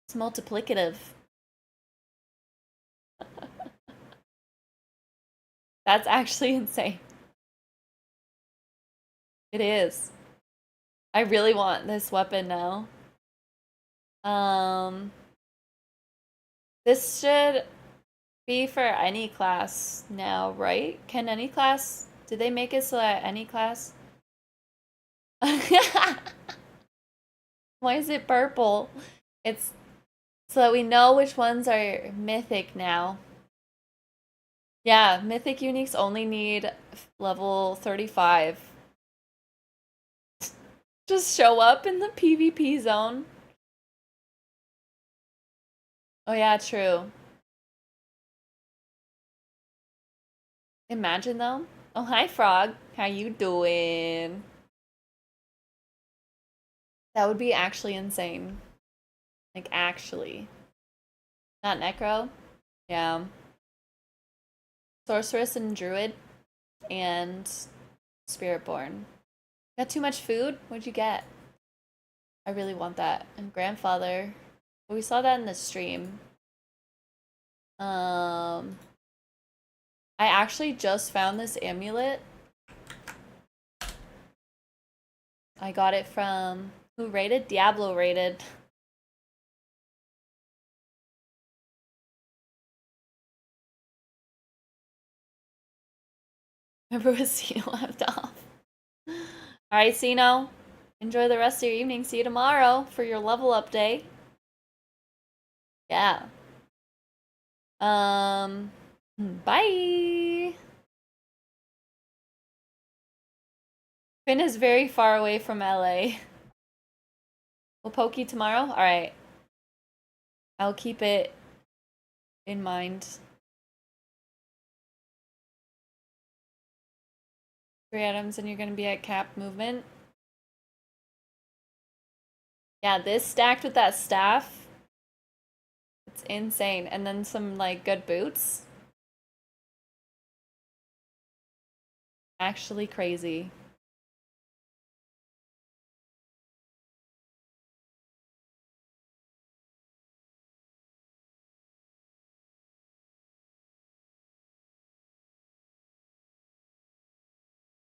S6: It's multiplicative. That's actually insane. It is. I really want this weapon now. This should be for any class now, right? Can any class? Did they make it so that any class? Why is it purple? It's so that we know which ones are mythic now. Yeah, mythic uniques only need level 35. Just show up in the PvP zone. Oh yeah, true. Imagine though. Oh, hi Frog. How you doing? That would be actually insane. Like actually. Not Necro? Yeah. Sorceress and Druid and Spiritborn. Got too much food? What'd you get? I really want that. And Grandfather. We saw that in the stream. I actually just found this amulet. I got it from... Who rated? Diablo rated. Remember with Sino left off. Alright, Sino. Enjoy the rest of your evening. See you tomorrow for your level up day. Yeah. Bye. Finn is very far away from LA. We'll poke you tomorrow? Alright. I'll keep it in mind. 3 items and you're gonna be at cap movement. Yeah, this stacked with that staff. It's insane. And then some like good boots. Actually crazy.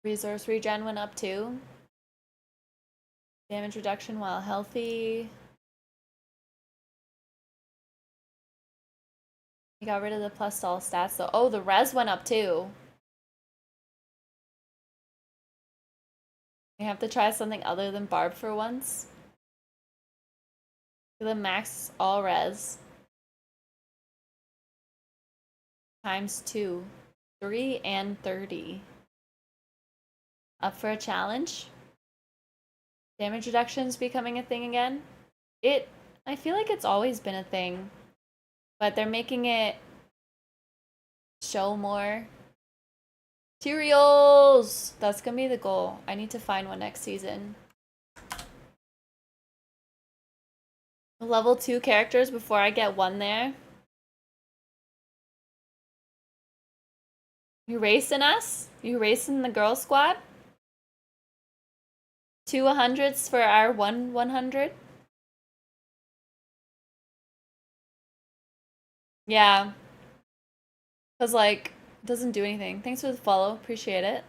S6: Resource regen went up too. Damage reduction while healthy. You got rid of the plus to all stats though. Oh, the res went up too. We have to try something other than Barb for once. The max all res. Times 2. 3 and 30. Up for a challenge? Damage reduction's becoming a thing again? I feel like it's always been a thing. But they're making it show more. Materials! That's gonna be the goal. I need to find one next season. Level 2 characters before I get one there. You racing us? You racing the girl squad? 2 100s for our 100? Yeah. Cause like, it doesn't do anything. Thanks for the follow. Appreciate it.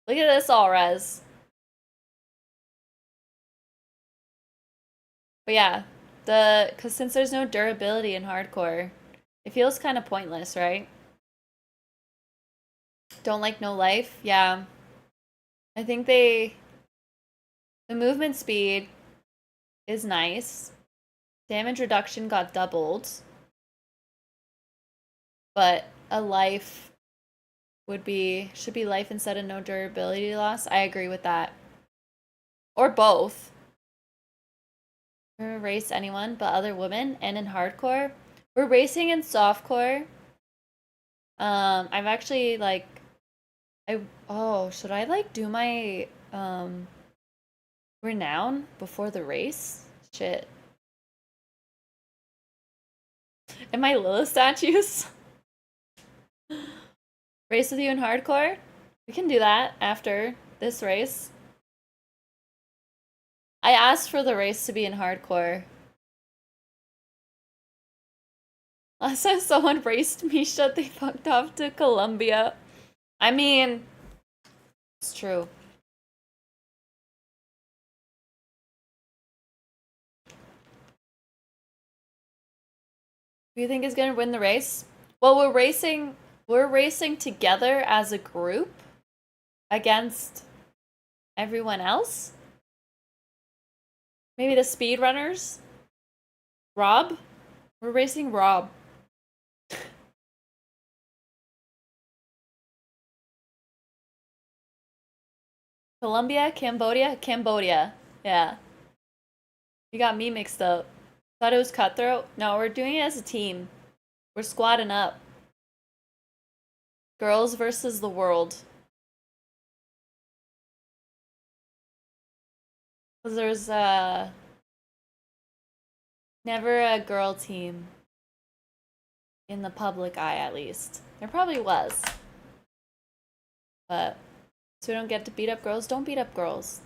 S6: Look at this all res. But yeah, cause since there's no durability in hardcore, it feels kind of pointless, right? Don't like no life? Yeah. I think the movement speed is nice. Damage reduction got doubled. But a life should be life instead of no durability loss. I agree with that. Or both. Race anyone but other women, and in hardcore. We're racing in softcore. I've actually like should I like do my renown before the race? Shit. Am I Lilith statues? Race with you in hardcore? We can do that after this race. I asked for the race to be in hardcore. Last time someone raced Misha, they fucked off to Colombia. I mean, it's true. Who do you think is gonna win the race? Well, we're racing together as a group against everyone else. Maybe the speedrunners? Rob? We're racing Rob. Colombia? Cambodia. Yeah. You got me mixed up. Thought it was cutthroat? No, we're doing it as a team. We're squatting up. Girls versus the world. Because there's never a girl team. In the public eye, at least. There probably was. But, so we don't get to beat up girls? Don't beat up girls.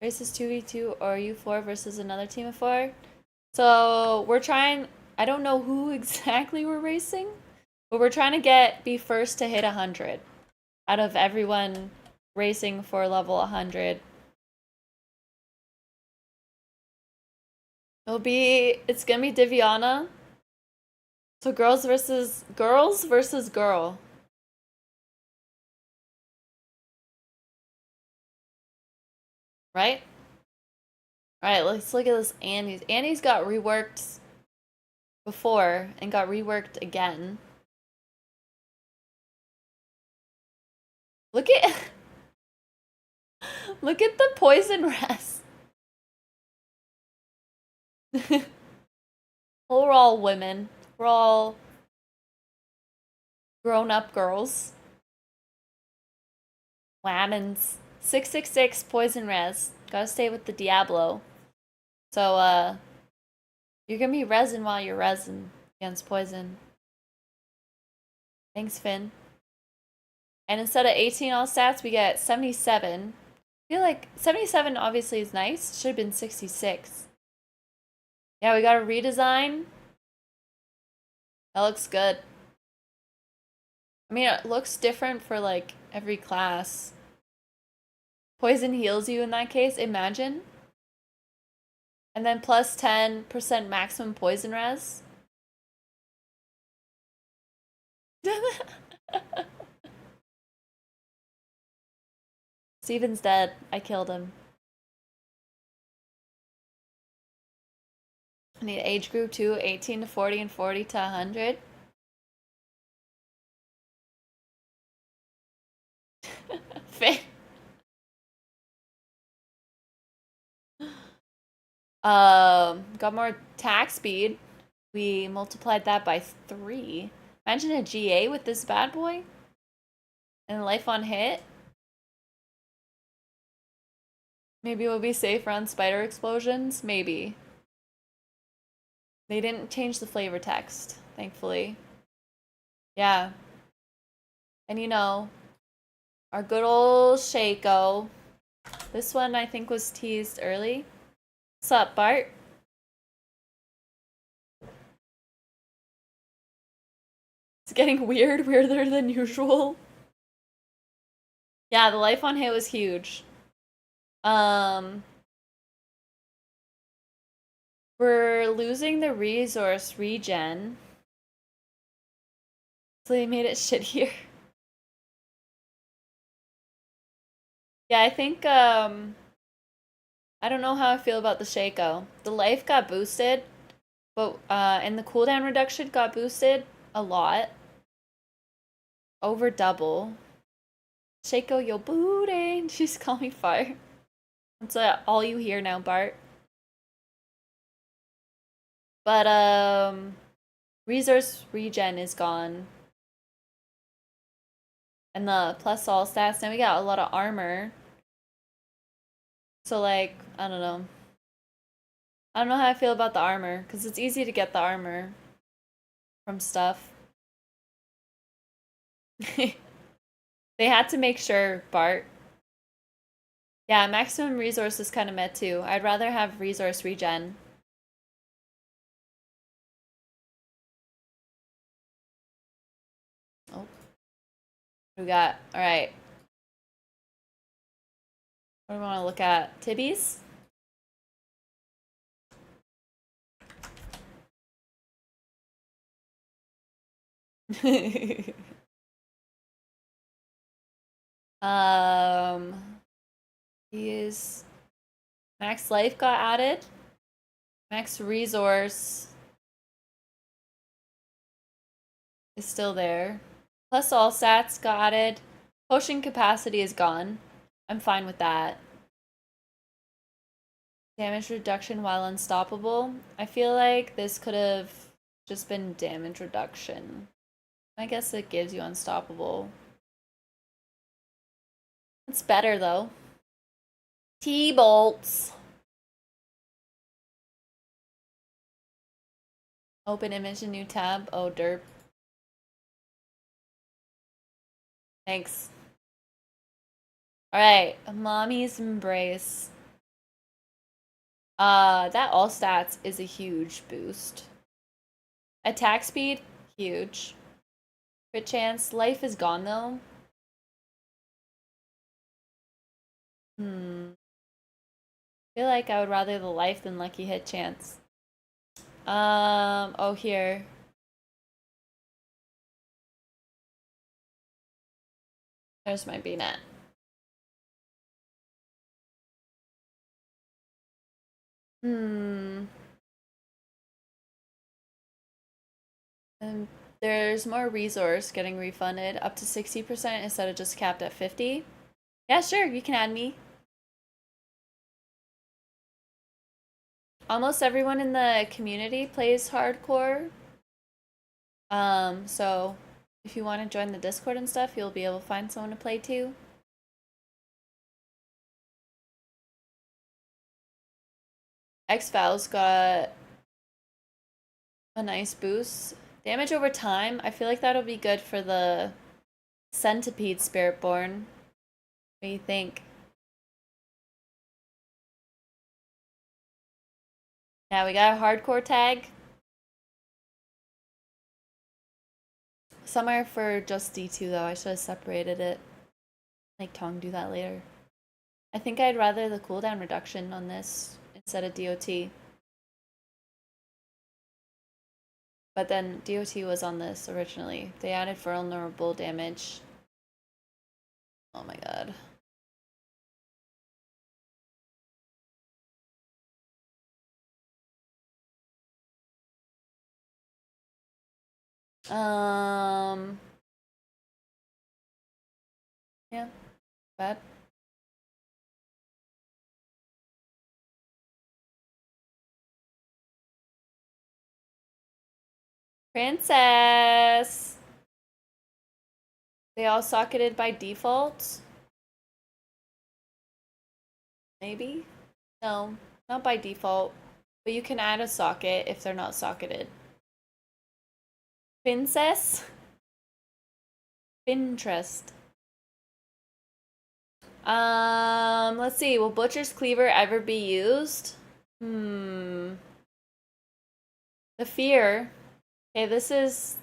S6: Race is 2v2 or U4 versus another team of 4. So we're trying, I don't know who exactly we're racing, but we're trying to be first to hit 100 out of everyone racing for level 100. It's gonna be Diviana. So girls versus girl. Right? Alright, let's look at this Annie's. Annie's got reworked before and got reworked again. Look at look at the poison rest. We're all women. We're all grown-up girls. Whammons. 666 poison res. Gotta stay with the Diablo. So, you're gonna be resin while you're resin against poison. Thanks, Finn. And instead of 18 all stats, we get 77. I feel like 77 obviously is nice. Should have been 66. Yeah, we got a redesign. That looks good. I mean, it looks different for like every class. Poison heals you in that case, imagine. And then plus 10% maximum poison res. Steven's dead. I killed him. I need age group too, 18 to 40 and 40 to 100. Fair. Got more attack speed. We multiplied that by 3. Imagine a GA with this bad boy. And life on hit. Maybe we'll be safe around spider explosions. Maybe. They didn't change the flavor text, thankfully. Yeah. And you know, our good old Shaco. This one I think was teased early. What's up, Bart? It's getting weirder than usual. Yeah, the life on hit was huge. We're losing the resource regen. So they made it shittier. Yeah, I think, I don't know how I feel about the Shaco. The life got boosted, but, and the cooldown reduction got boosted a lot. Over double. Shaco, yo booting. She's calling me fire. That's all you hear now, Bart. But, resource regen is gone. And the plus all stats. Now we got a lot of armor. So, like, I don't know. I don't know how I feel about the armor. Because it's easy to get the armor from stuff. They had to make sure, Bart. Yeah, maximum resource is kind of met too. I'd rather have resource regen. Oh. We got, alright. What do we want to look at? Tibbies? Is max life got added. Max resource is still there. Plus all stats got added. Potion capacity is gone. I'm fine with that. Damage reduction while unstoppable. I feel like this could have just been damage reduction. I guess it gives you unstoppable. It's better though. T-bolts. Open image in new tab. Oh, derp. Thanks. Alright, mommy's embrace. That all stats is a huge boost. Attack speed, huge. Crit chance, life is gone though. I feel like I would rather the life than lucky hit chance. Oh, here. There's my B-net. And there's more resource getting refunded up to 60% instead of just capped at 50. Yeah, sure, you can add me. Almost everyone in the community plays hardcore. So if you want to join the Discord and stuff, you'll be able to find someone to play too. X-Files got a nice boost. Damage over time, I feel like that'll be good for the Centipede Spiritborn. What do you think? Yeah, we got a hardcore tag. Some are for just D2 though, I should have separated it. Like Tong do that later. I think I'd rather the cooldown reduction on this instead of DOT. But then DOT was on this originally. They added vulnerable damage. Oh my god. Yeah, bad. Princess! They all socketed by default? Maybe? No, not by default. But you can add a socket if they're not socketed. Princess? Pinterest. Let's see. Will Butcher's Cleaver ever be used? The fear. Okay, this is...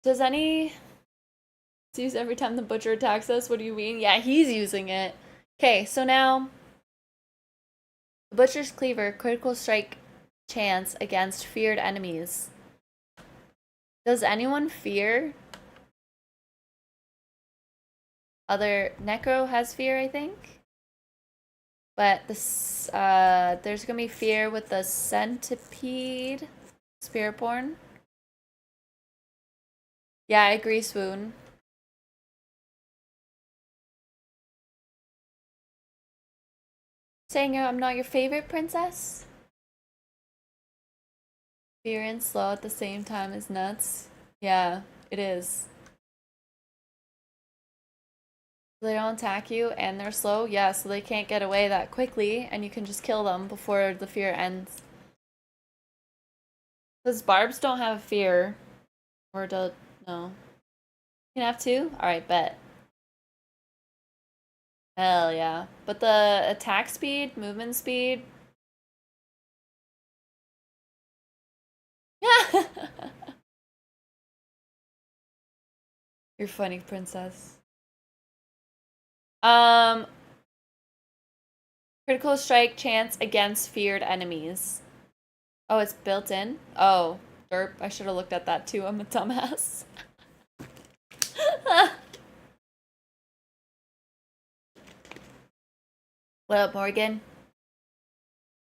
S6: Does any... It's used every time the Butcher attacks us? What do you mean? Yeah, he's using it. Okay, so now... The Butcher's Cleaver, critical strike chance against feared enemies. Does anyone fear? Necro has fear, I think. But this, there's gonna be fear with the Centipede. Spiritborn. Yeah, I agree, Swoon. Saying I'm not your favorite princess? Fear and slow at the same time is nuts. Yeah, it is. They don't attack you and they're slow? Yeah, so they can't get away that quickly and you can just kill them before the fear ends. Because barbs don't have fear. Or do... No. You can have two? Alright, bet. Hell yeah. But the attack speed, movement speed... You're funny, princess. Critical strike chance against feared enemies. Oh, it's built in? Oh, derp. I should have looked at that too. I'm a dumbass. What up, Morgan?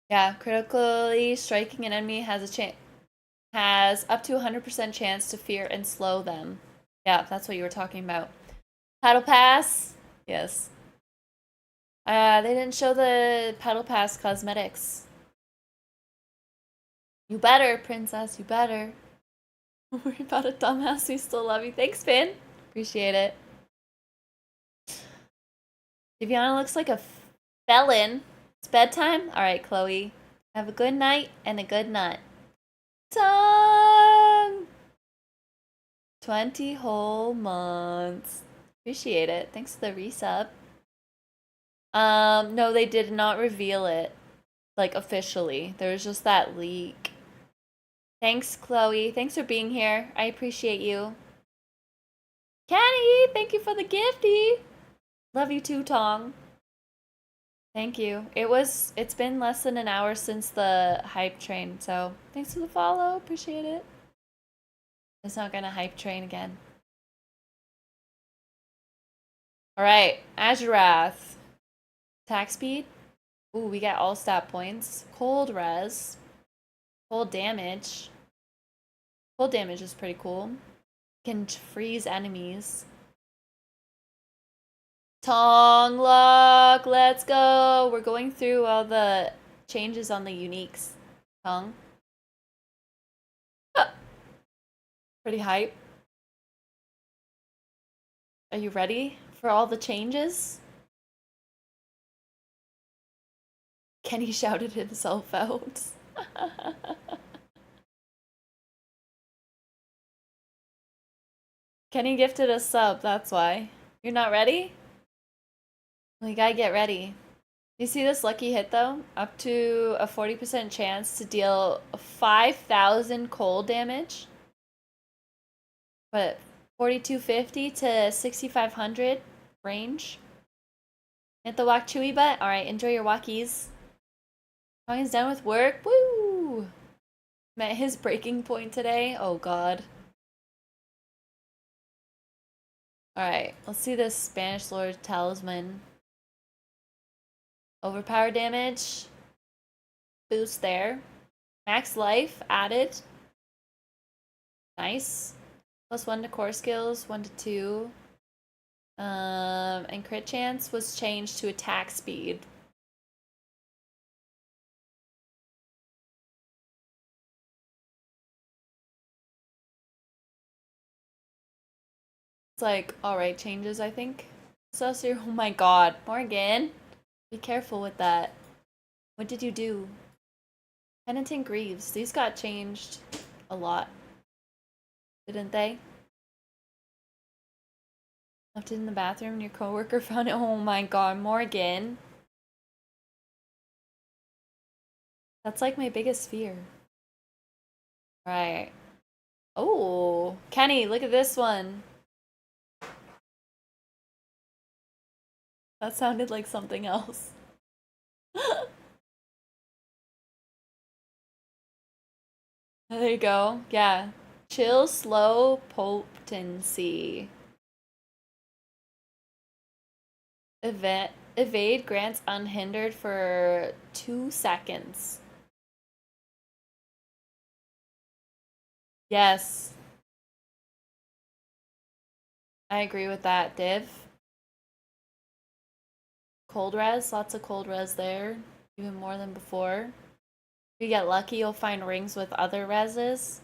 S6: Yeah, critically striking an enemy has up to 100% chance to fear and slow them. Yeah, that's what you were talking about. Paddle pass? Yes. They didn't show the paddle pass cosmetics. You better, princess, you better. Don't worry about a dumbass, we still love you. Thanks, Finn. Appreciate it. Viviana looks like a felon. It's bedtime? Alright, Chloe. Have a good night and a good nut. Tongue! 20 whole months. Appreciate it. Thanks for the resub. No, they did not reveal it. Like, officially. There was just that leak. Thanks, Chloe. Thanks for being here. I appreciate you. Kenny, thank you for the gifty. Love you too, Tong. Thank you. It's been less than an hour since the hype train, so thanks for the follow. Appreciate it. It's not gonna hype train again. Alright, Azurath. Attack speed. Ooh, we got all stat points. Cold res. Cold damage. Cold damage is pretty cool. Can freeze enemies. Tong lock, let's go. We're going through all the changes on the uniques. Tong. Pretty hype. Are you ready for all the changes? Kenny shouted himself out. Kenny gifted a sub, that's why. You're not ready? Well, you gotta get ready. You see this lucky hit though? Up to a 40% chance to deal 5,000 cold damage. But 4250 to 6500 range. Hit the walk chewy butt? Alright, enjoy your walkies. Tong is done with work. Woo! Met his breaking point today. Oh god. Alright, let's see this Spanish Lord Talisman. Overpower damage. Boost there. Max life added. Nice. +1 to core skills, 1 to 2. And crit chance was changed to attack speed. It's like, alright changes, I think. So, oh my god. Morgan. Be careful with that. What did you do? Penitent Greaves. These got changed a lot. Didn't they? Left it in the bathroom and your coworker found it. Oh my god, Morgan. That's like my biggest fear. Right. Oh, Kenny, look at this one. That sounded like something else. There you go. Yeah. Chill, slow, potency. Evade grants unhindered for 2 seconds. Yes. I agree with that, Div. Cold res, lots of cold res there. Even more than before. If you get lucky, you'll find rings with other reses.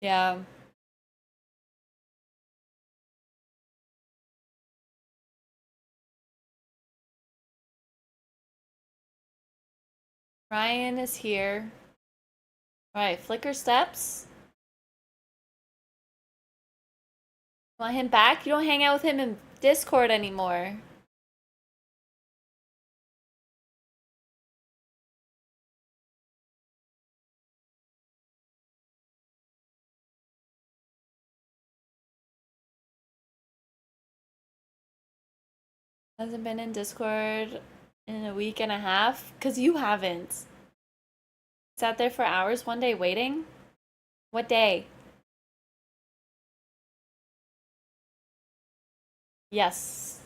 S6: Yeah. Ryan is here. Alright, Flicker Steps. Want him back? You don't hang out with him in Discord anymore. Hasn't been in Discord in a week and a half? Because you haven't. Sat there for hours one day waiting? What day? Yes.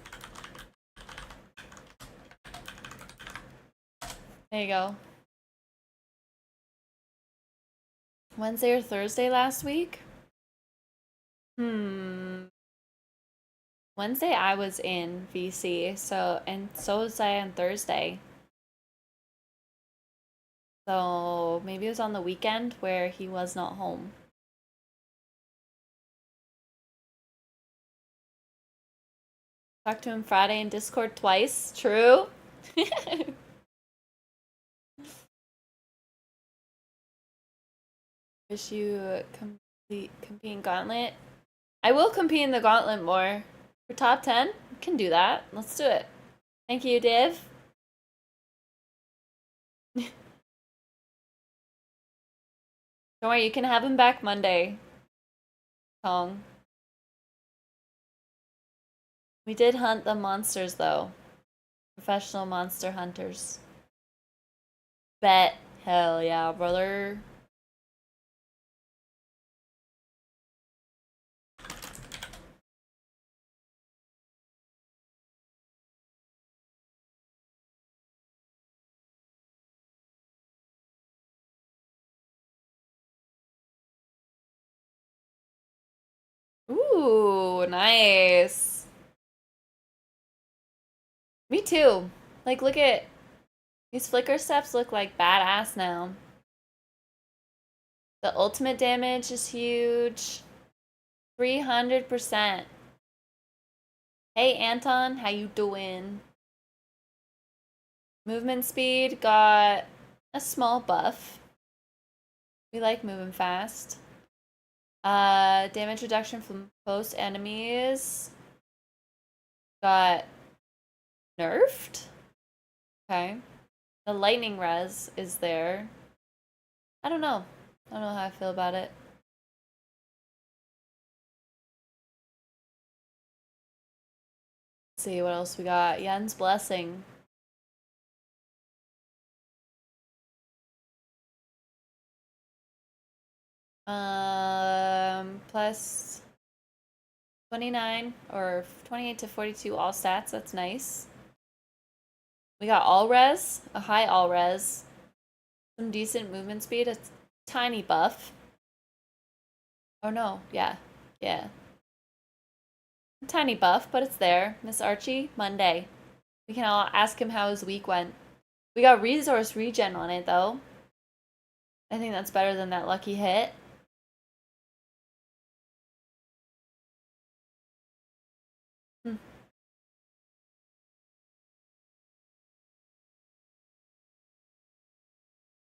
S6: There you go. Wednesday or Thursday last week? Wednesday I was in VC, and so was I on Thursday. So maybe it was on the weekend where he was not home. Talked to him Friday in Discord twice. True. Wish you compete in Gauntlet. I will compete in the Gauntlet more. For top 10? We can do that. Let's do it. Thank you, Div. Don't worry, you can have him back Monday. Kong. We did hunt the monsters, though. Professional monster hunters. Bet. Hell yeah, brother. Ooh, nice. Me too. Like, look at these flicker steps look like badass now. The ultimate damage is huge. 300%. Hey Anton, how you doing? Movement speed got a small buff. We like moving fast. Damage reduction from close enemies got nerfed. Okay. The lightning res is there. I don't know. I don't know how I feel about it. Let's see what else we got. Yen's Blessing. Plus 29 or 28 to 42 all stats. That's nice. We got all res, a high all res, some decent movement speed, a tiny buff. Oh no, yeah. A tiny buff, but it's there. Miss Archie, Monday. We can all ask him how his week went. We got resource regen on it though. I think that's better than that lucky hit.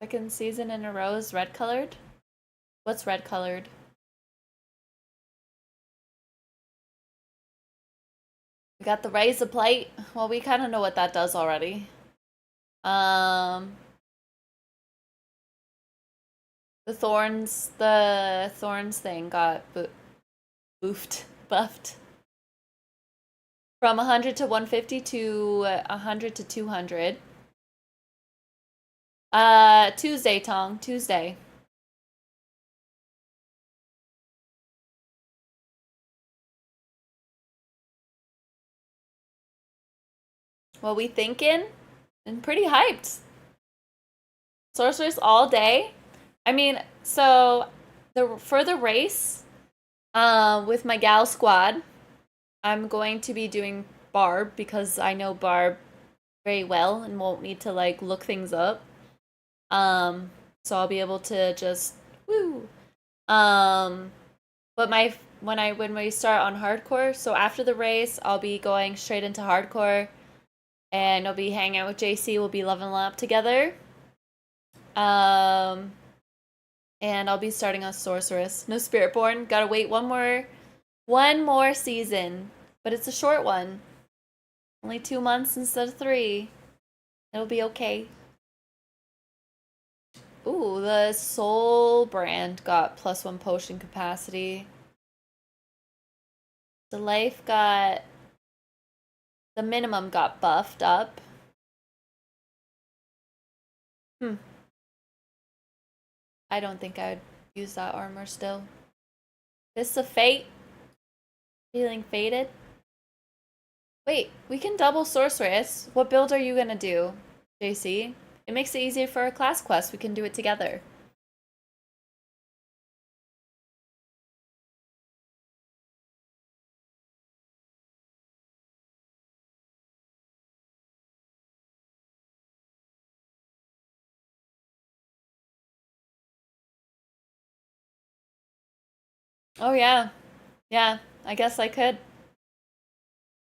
S6: Second season in a row is red colored? What's red colored? We got the razor plate. Well, we kind of know what that does already. The thorns thing got buffed. From 100 to 150 to 100 to 200. Tuesday, Tong. Tuesday. What we thinking? And pretty hyped. Sorceress all day. I mean, so for the race, with my gal squad, I'm going to be doing Barb because I know Barb very well and won't need to like look things up. So I'll be able to just woo. But when we start on hardcore, so after the race, I'll be going straight into hardcore, and I'll be hanging out with JC. We'll be leveling up together. And I'll be starting on Sorceress. No Spiritborn. Gotta wait one more season, but it's a short one. Only 2 months instead of 3. It'll be okay. Ooh, the Soul brand got +1 potion capacity. The life got... The minimum got buffed up. I don't think I would use that armor still. Fist of Fate. Feeling faded. Wait, we can double Sorceress. What build are you gonna do, JC? It makes it easier for our class quest. We can do it together. Oh yeah. Yeah, I guess I could.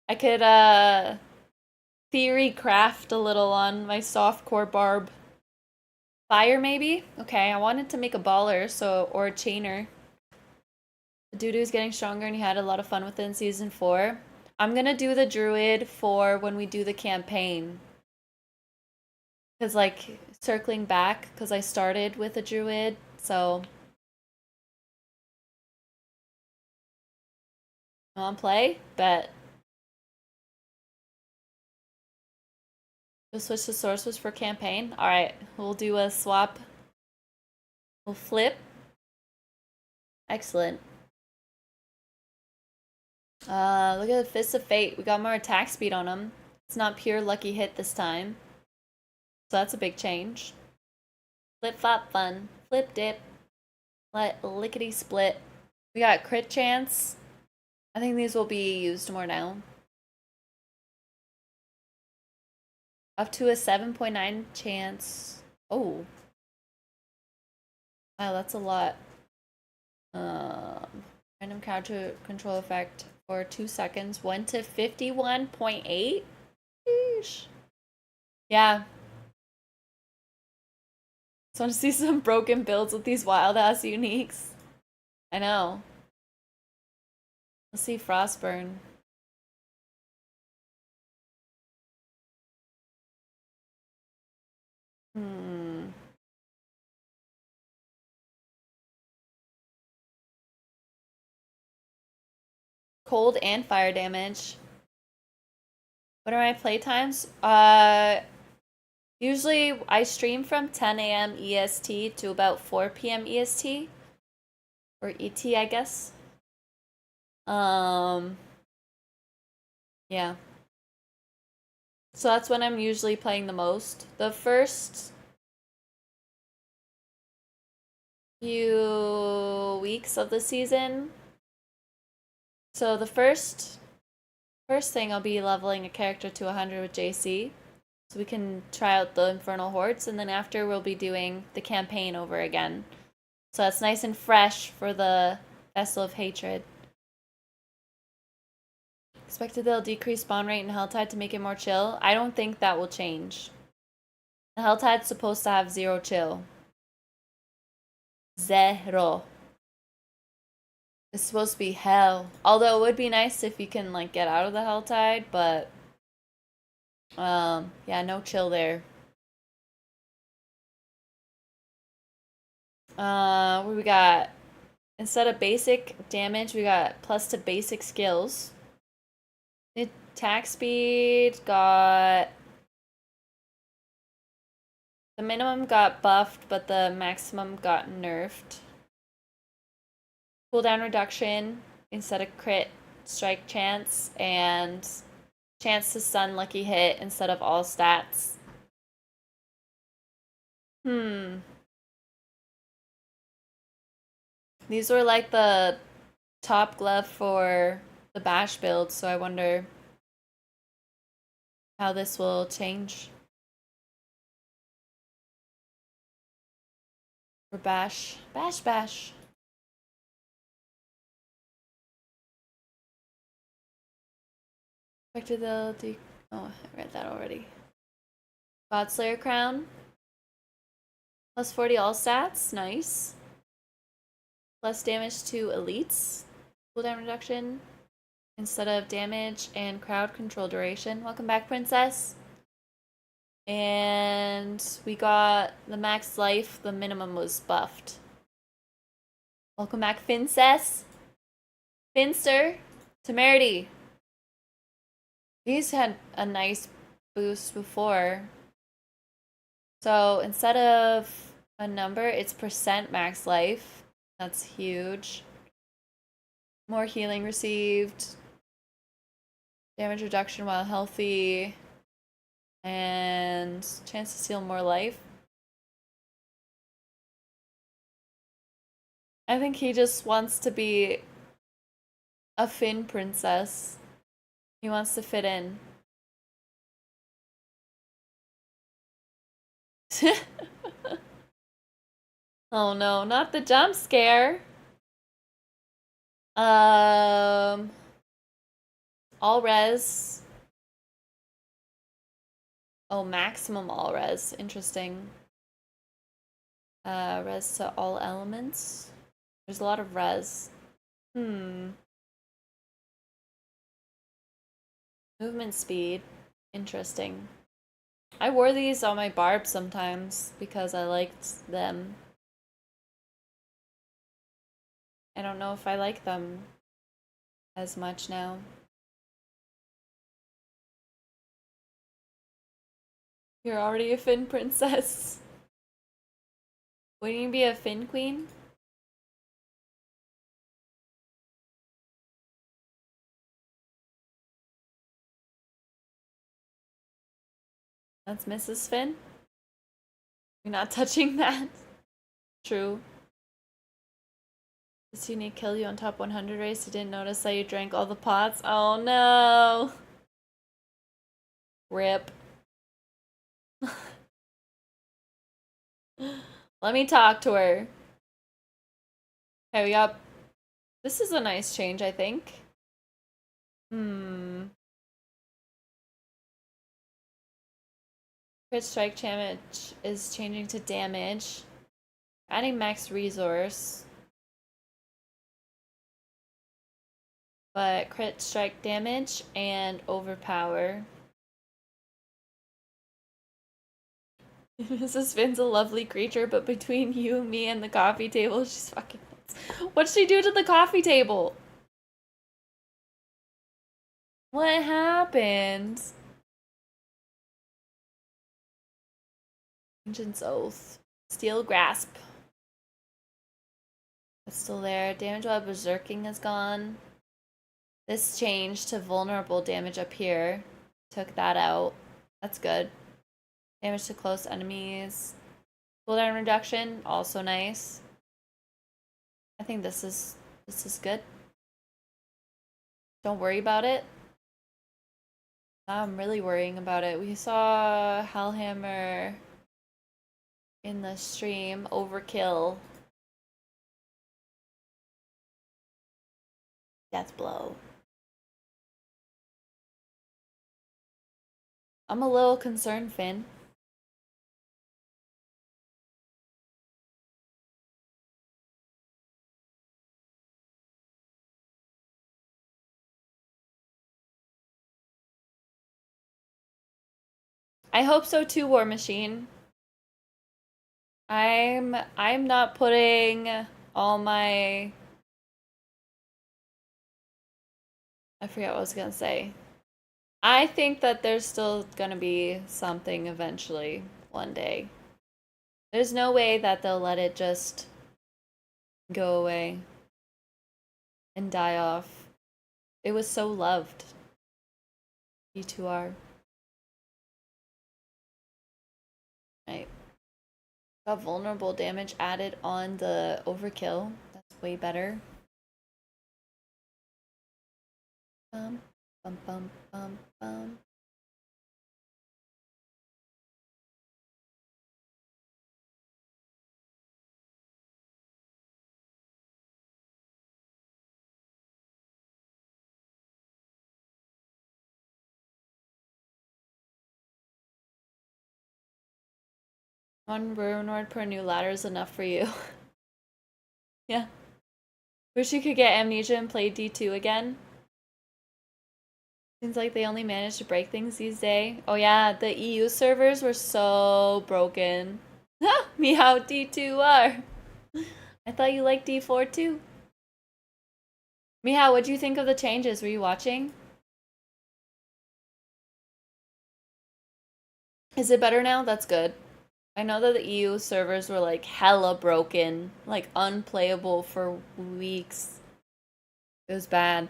S6: I could theory craft a little on my softcore Barb. Fire maybe? Okay, I wanted to make a baller, or a chainer. The dude getting stronger and he had a lot of fun with it in season 4. I'm gonna do the druid for when we do the campaign. Cause like circling back, cause I started with a druid, so. Wanna play? Bet. We'll switch to Sorceress for campaign. Alright, we'll do a swap. We'll flip. Excellent. Look at the Fist of Fate. We got more attack speed on him. It's not pure lucky hit this time. So that's a big change. Flip flop fun. Flip dip. Let lickety split. We got crit chance. I think these will be used more now. Up to a 7.9 chance. Oh. Wow, that's a lot. Random counter control effect for 2 seconds. Went to 51.8. Sheesh. Yeah. So I want to see some broken builds with these wild ass uniques. I know. Let's see Frostburn. Cold and fire damage. What are my playtimes? Usually I stream from 10 a.m. EST to about 4 p.m. EST. Or ET, I guess. Yeah. So that's when I'm usually playing the most. The first few weeks of the season. So the first thing I'll be leveling a character to 100 with JC. So we can try out the Infernal Hordes, and then after we'll be doing the campaign over again. So that's nice and fresh for the Vessel of Hatred. Expected they'll decrease spawn rate in Helltide to make it more chill. I don't think that will change. The Helltide's supposed to have 0 chill. 0. It's supposed to be hell. Although it would be nice if you can like get out of the Helltide, but yeah, no chill there. What we got? Instead of basic damage, we got plus to basic skills. The attack speed got... The minimum got buffed, but the maximum got nerfed. Cooldown reduction instead of crit strike chance, and chance to stun lucky hit instead of all stats. These were like the top glove for the bash build, so I wonder how this will change for bash. Bash. Expected they'll do... Oh, I read that already. Godslayer Crown. Plus 40 all stats. Nice. Less damage to elites. Cooldown reduction. Instead of damage and crowd control duration. Welcome back, Princess. And we got the max life. The minimum was buffed. Welcome back, Fincess. Finster. Temerity. These had a nice boost before. So instead of a number, it's percent max life. That's huge. More healing received. Damage reduction while healthy. And chance to steal more life. I think he just wants to be a Finn princess. He wants to fit in. Oh no, not the jump scare. All res. Oh, maximum all res. Interesting. Res to all elements. There's a lot of res. Movement speed. Interesting. I wore these on my barb sometimes because I liked them. I don't know if I like them as much now. You're already a Finn princess. Wouldn't you be a Finn queen? That's Mrs. Finn. You're not touching that. True. This unique kill you on top 100 race. You didn't notice that you drank all the pots. Oh no. Rip. Let me talk to her. Okay, we got... This is a nice change, I think. Crit strike damage is changing to damage. Adding max resource. But crit strike damage and overpower. Mrs. Finn's a lovely creature, but between you, me, and the coffee table, she's fucking nuts. What'd she do to the coffee table? What happened? Vengeance Oath. Steel Grasp. It's still there. Damage while berserking is gone. This changed to vulnerable damage up here. Took that out. That's good. Damage to close enemies. Cooldown reduction, also nice. I think this is good. Don't worry about it. I'm really worrying about it. We saw Hellhammer in the stream. Overkill. Death blow. I'm a little concerned, Finn. I hope so too, War Machine. I'm not putting all my... I forget what I was gonna say. I think that there's still gonna be something eventually, one day. There's no way that they'll let it just go away and die off. It was so loved. D2R. Right. Got vulnerable damage added on the overkill. That's way better. Bum, bum, bum, bum, bum. One Rune Ward per new ladder is enough for you. Yeah. Wish you could get Amnesia and play D2 again. Seems like they only manage to break things these days. Oh yeah, the EU servers were so broken. Meow D2R. I thought you liked D4 too. Meow, what'd you think of the changes? Were you watching? Is it better now? That's good. I know that the EU servers were like hella broken, like unplayable for weeks. It was bad.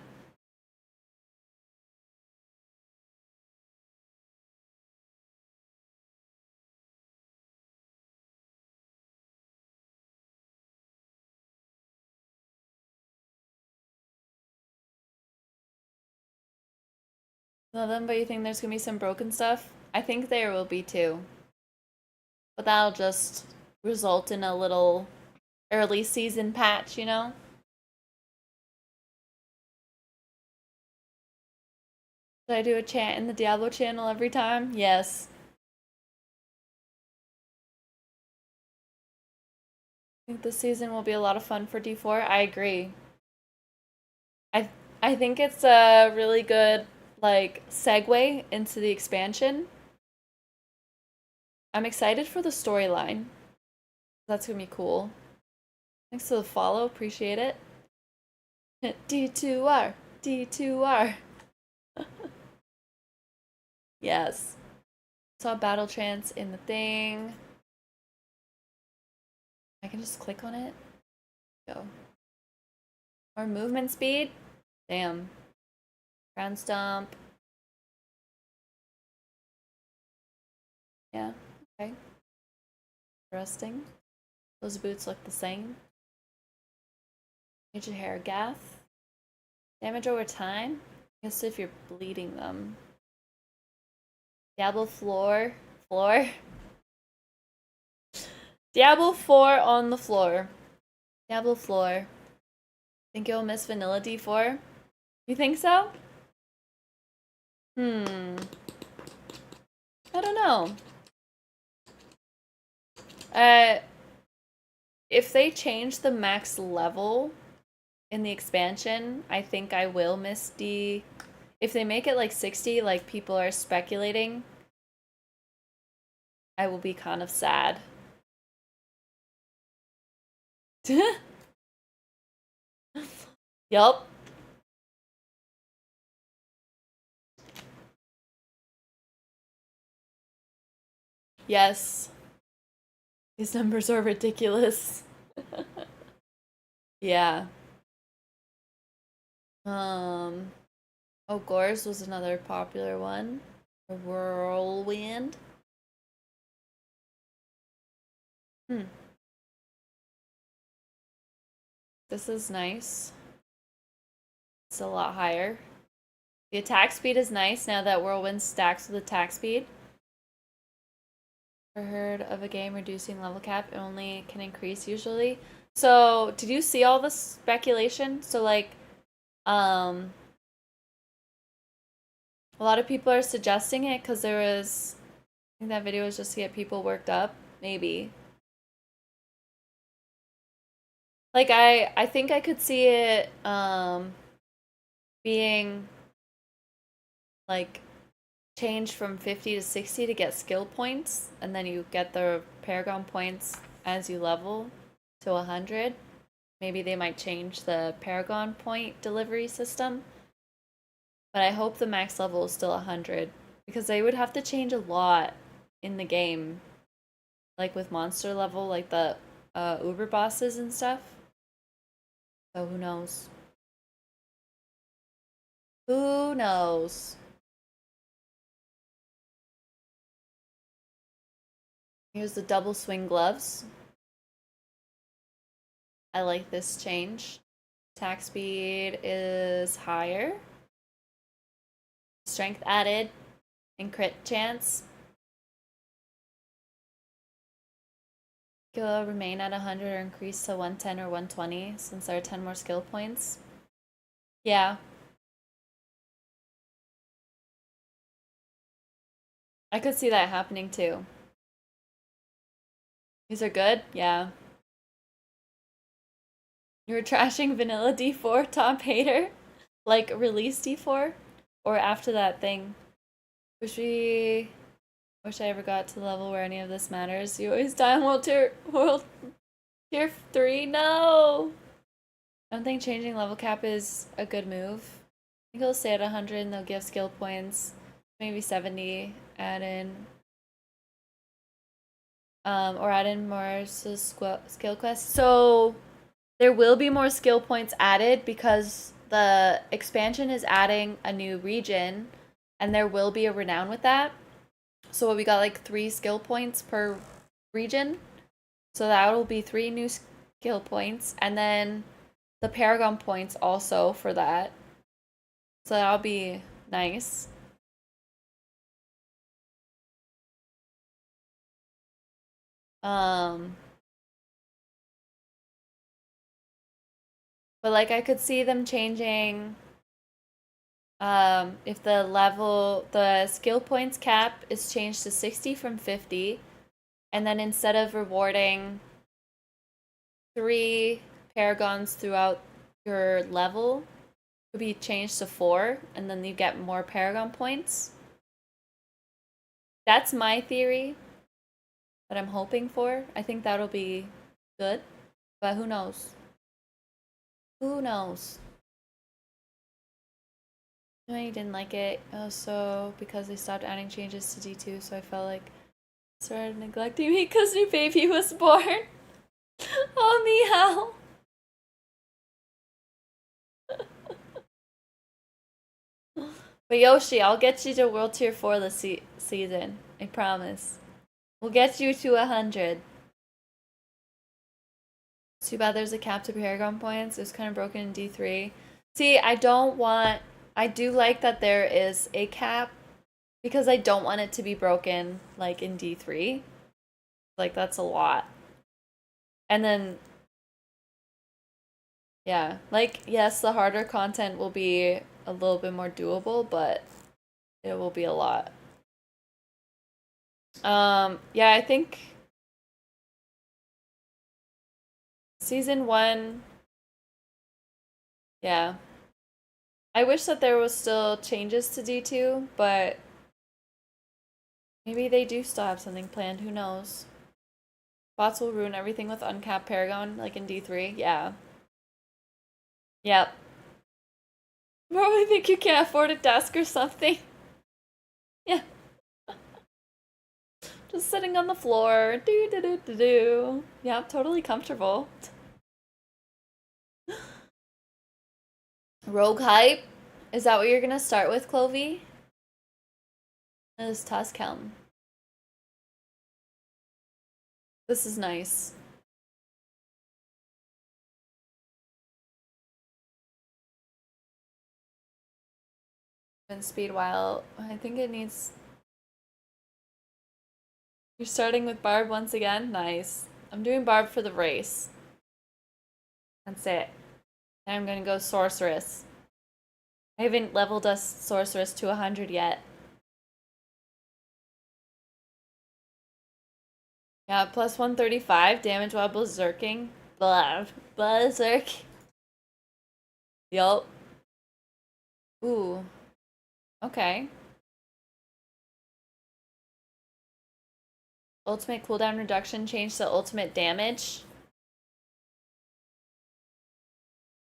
S6: Love them, but you think there's gonna be some broken stuff? I think there will be too. But that'll just result in a little early season patch, you know? Should I do a chant in the Diablo channel every time? Yes. I think this season will be a lot of fun for D4. I agree. I think it's a really good like segue into the expansion. I'm excited for the storyline. That's gonna be cool. Thanks for the follow, appreciate it. D2R, D2R. Yes. Saw battle chance in the thing. I can just click on it. Go. More movement speed? Damn. Ground stomp. Yeah, okay. Interesting. Those boots look the same. Ancient hair gath. Damage over time? I guess if you're bleeding them. Diablo floor. Floor? Diablo 4 on the floor. Diablo floor. Think you'll miss vanilla D4? You think so? I don't know. If they change the max level in the expansion, I think I will miss D. If they make it like 60, like people are speculating, I will be kind of sad. Yup. Yes. These numbers are ridiculous. Yeah. Oh, Gores was another popular one. A whirlwind. This is nice. It's a lot higher. The attack speed is nice now that whirlwind stacks with attack speed. Ever heard of a game reducing level cap? It only can increase usually. So, did you see all the speculation? So, like, a lot of people are suggesting it because there was, I think that video was just to get people worked up, maybe. Like, I think I could see it, being, like, changed from 50 to 60 to get skill points, and then you get the Paragon points as you level to 100. Maybe they might change the Paragon point delivery system. But I hope the max level is still 100, because they would have to change a lot in the game. Like with monster level, like the Uber bosses and stuff. So who knows? Who knows? Here's the double swing gloves. I like this change. Attack speed is higher. Strength added and crit chance. Skill remain at 100 or increase to 110 or 120 since there are 10 more skill points. Yeah. I could see that happening too. These are good? Yeah. You were trashing vanilla D4, top hater? Like release D4? Or after that thing? Wish I ever got to the level where any of this matters. You always die on world tier 3? No! I don't think changing level cap is a good move. I think it'll stay at 100 and they'll give skill points. Maybe 70. Add in. Or add in more skill quests. So there will be more skill points added because the expansion is adding a new region and there will be a renown with that. So we got like 3 skill points per region. So that will be 3 new skill points. And then the Paragon points also for that. So that'll be nice. But like I could see them changing if the skill points cap is changed to 60 from 50, and then instead of rewarding 3 paragons throughout your level, it would be changed to 4, and then you get more paragon points. That's my theory that I'm hoping for. I think that'll be good, but who knows? Who knows? I didn't like it also because they stopped adding changes to D2, so I felt like I started neglecting me because new baby was born. Oh, meow. But Yoshi, I'll get you to World Tier 4 this season. I promise. We'll get you to 100. Too bad there's a cap to Paragon points. It was kind of broken in D3. See, I do like that there is a cap because I don't want it to be broken like in D3. Like that's a lot. And then yeah, like yes, the harder content will be a little bit more doable, but it will be a lot. Yeah, I think Season 1, yeah. I wish that there was still changes to D2, but maybe they do still have something planned, who knows. Bots will ruin everything with uncapped Paragon, like in D3, yeah. Yep. Probably think you can't afford a desk or something. Yeah. Just sitting on the floor, do. Yeah, totally comfortable. Rogue hype? Is that what you're gonna start with, Clovey? This is Tuskhelm. This is nice. And speed while I think it needs. You're starting with Barb once again? Nice. I'm doing Barb for the race. That's it. And I'm gonna go Sorceress. I haven't leveled a Sorceress to 100 yet. Yeah, plus 135 damage while berserking. Blah. Berserk. Yup. Ooh. Okay. Ultimate cooldown reduction changed to ultimate damage.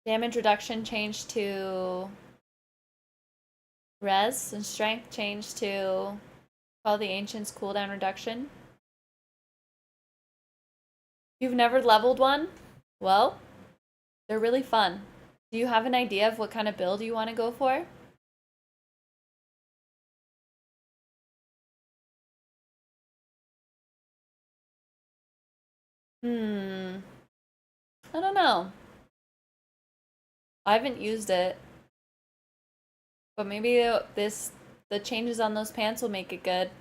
S6: Damage reduction changed to res, and strength changed to Call the Ancients cooldown reduction. You've never leveled one? Well, they're really fun. Do you have an idea of what kind of build you want to go for? I don't know. I haven't used it. But maybe the changes on those pants will make it good.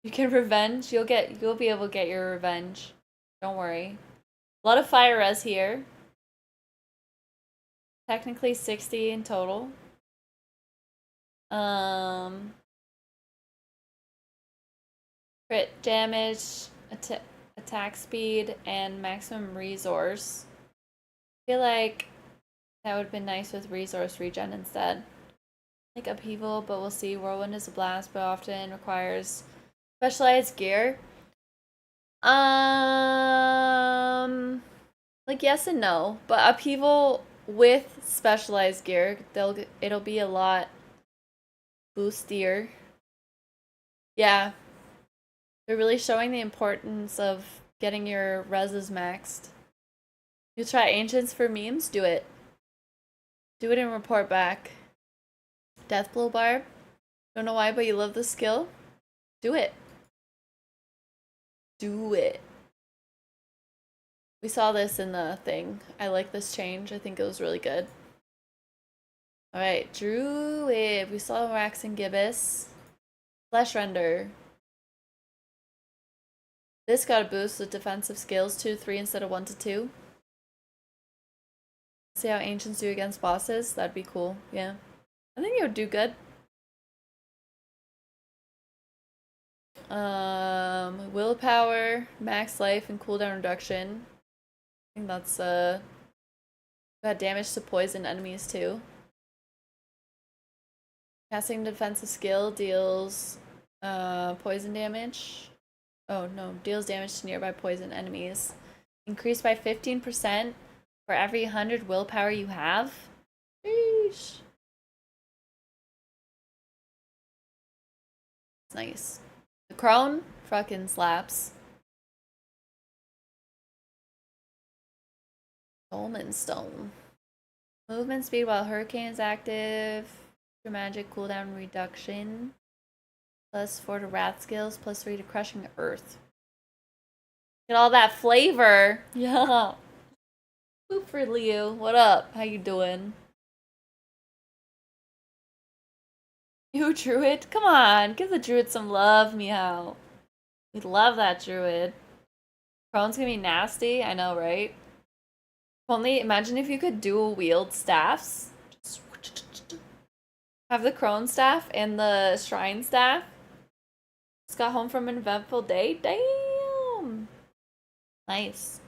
S6: You can revenge. You'll be able to get your revenge. Don't worry. A lot of fire res here. Technically 60 in total. Crit damage, attack speed, and maximum resource. I feel like that would have been nice with resource regen instead. Like upheaval, but we'll see. Whirlwind is a blast, but often requires specialized gear. Like yes and no, but upheaval with specialized gear, it'll be a lot boostier. Yeah. They're really showing the importance of getting your reses maxed. You try Ancients for memes? Do it. Do it and report back. Deathblow Barb? Don't know why, but you love the skill? Do it. Do it. We saw this in the thing. I like this change. I think it was really good. Alright, Druid. We saw Rax and Gibbous. Flesh Render. This got a boost with defensive skills 2 to 3 instead of 1 to 2. See how Ancients do against bosses? That'd be cool. Yeah. I think it would do good. Willpower, max life, and cooldown reduction. I think that's got damage to poison enemies too. Casting defensive skill deals poison damage. Oh no, deals damage to nearby poison enemies. Increased by 15% for every 100 willpower you have. Sheesh. It's nice. The crone fucking slaps. Dolmen Stone. Movement speed while Hurricane is active. Your magic cooldown reduction. Plus 4 to Wrath skills. Plus 3 to Crushing Earth. Get all that flavor. Yeah. Poop for Leo. What up? How you doing? You Druid? Come on. Give the Druid some love, meow. We love that Druid. Crone's gonna be nasty. I know, right? Only imagine if you could dual wield staffs. Just have the crone staff and the shrine staff. Just got home from an eventful day. Damn. Nice.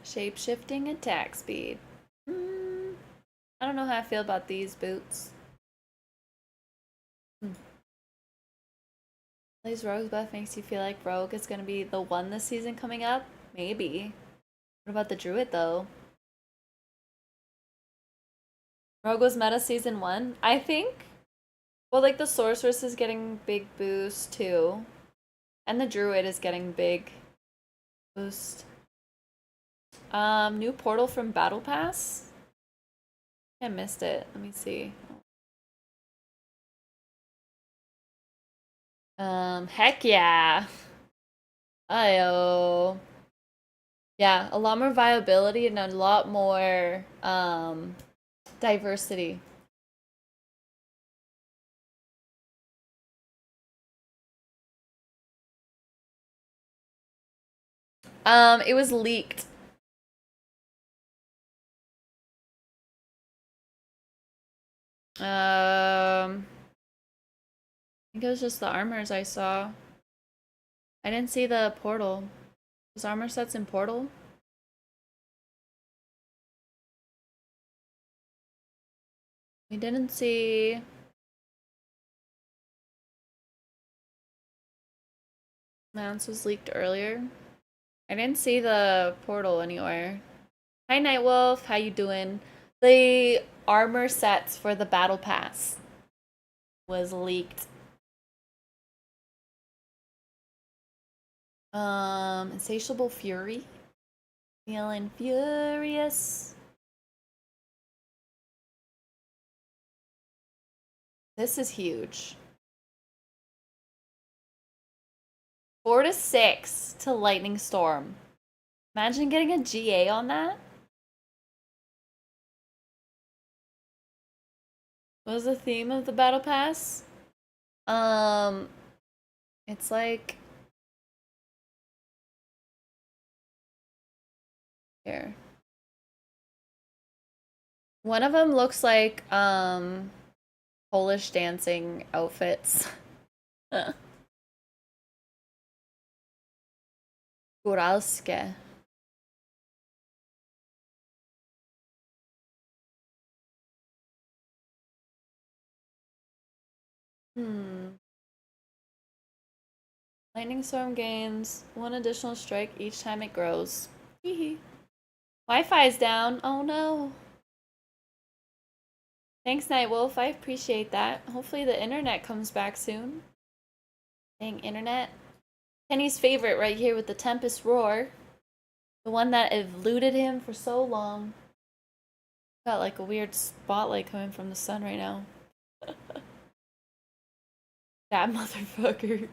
S6: Shape-shifting attack speed. I don't know how I feel about these boots. Plays Rogue's buff makes you feel like Rogue is gonna be the one this season coming up? Maybe. What about the Druid though? Rogue was meta season 1? I think. Well, like the Sorceress is getting big boost too. And the Druid is getting big boost. New portal from Battle Pass? I missed it. Let me see. Heck yeah. Ayo. Yeah, a lot more viability and a lot more diversity. It was leaked. I think it was just the armors I saw. I didn't see the portal. Was armor sets in portal? We didn't see. Mounts was leaked earlier. I didn't see the portal anywhere. Hi Nightwolf, how you doing? The armor sets for the battle pass was leaked. Insatiable Fury. Feeling furious. This is huge. 4 to 6 to Lightning Storm. Imagine getting a GA on that. What was the theme of the battle pass? It's like here. One of them looks like Polish dancing outfits. Góralskie. Lightning Storm gains 1 additional strike each time it grows. Hehe. Wi-Fi's down. Oh no. Thanks, Nightwolf. I appreciate that. Hopefully the internet comes back soon. Dang, internet. Kenny's favorite right here with the Tempest Roar. The one that eluded him for so long. Got like a weird spotlight coming from the sun right now. That motherfucker.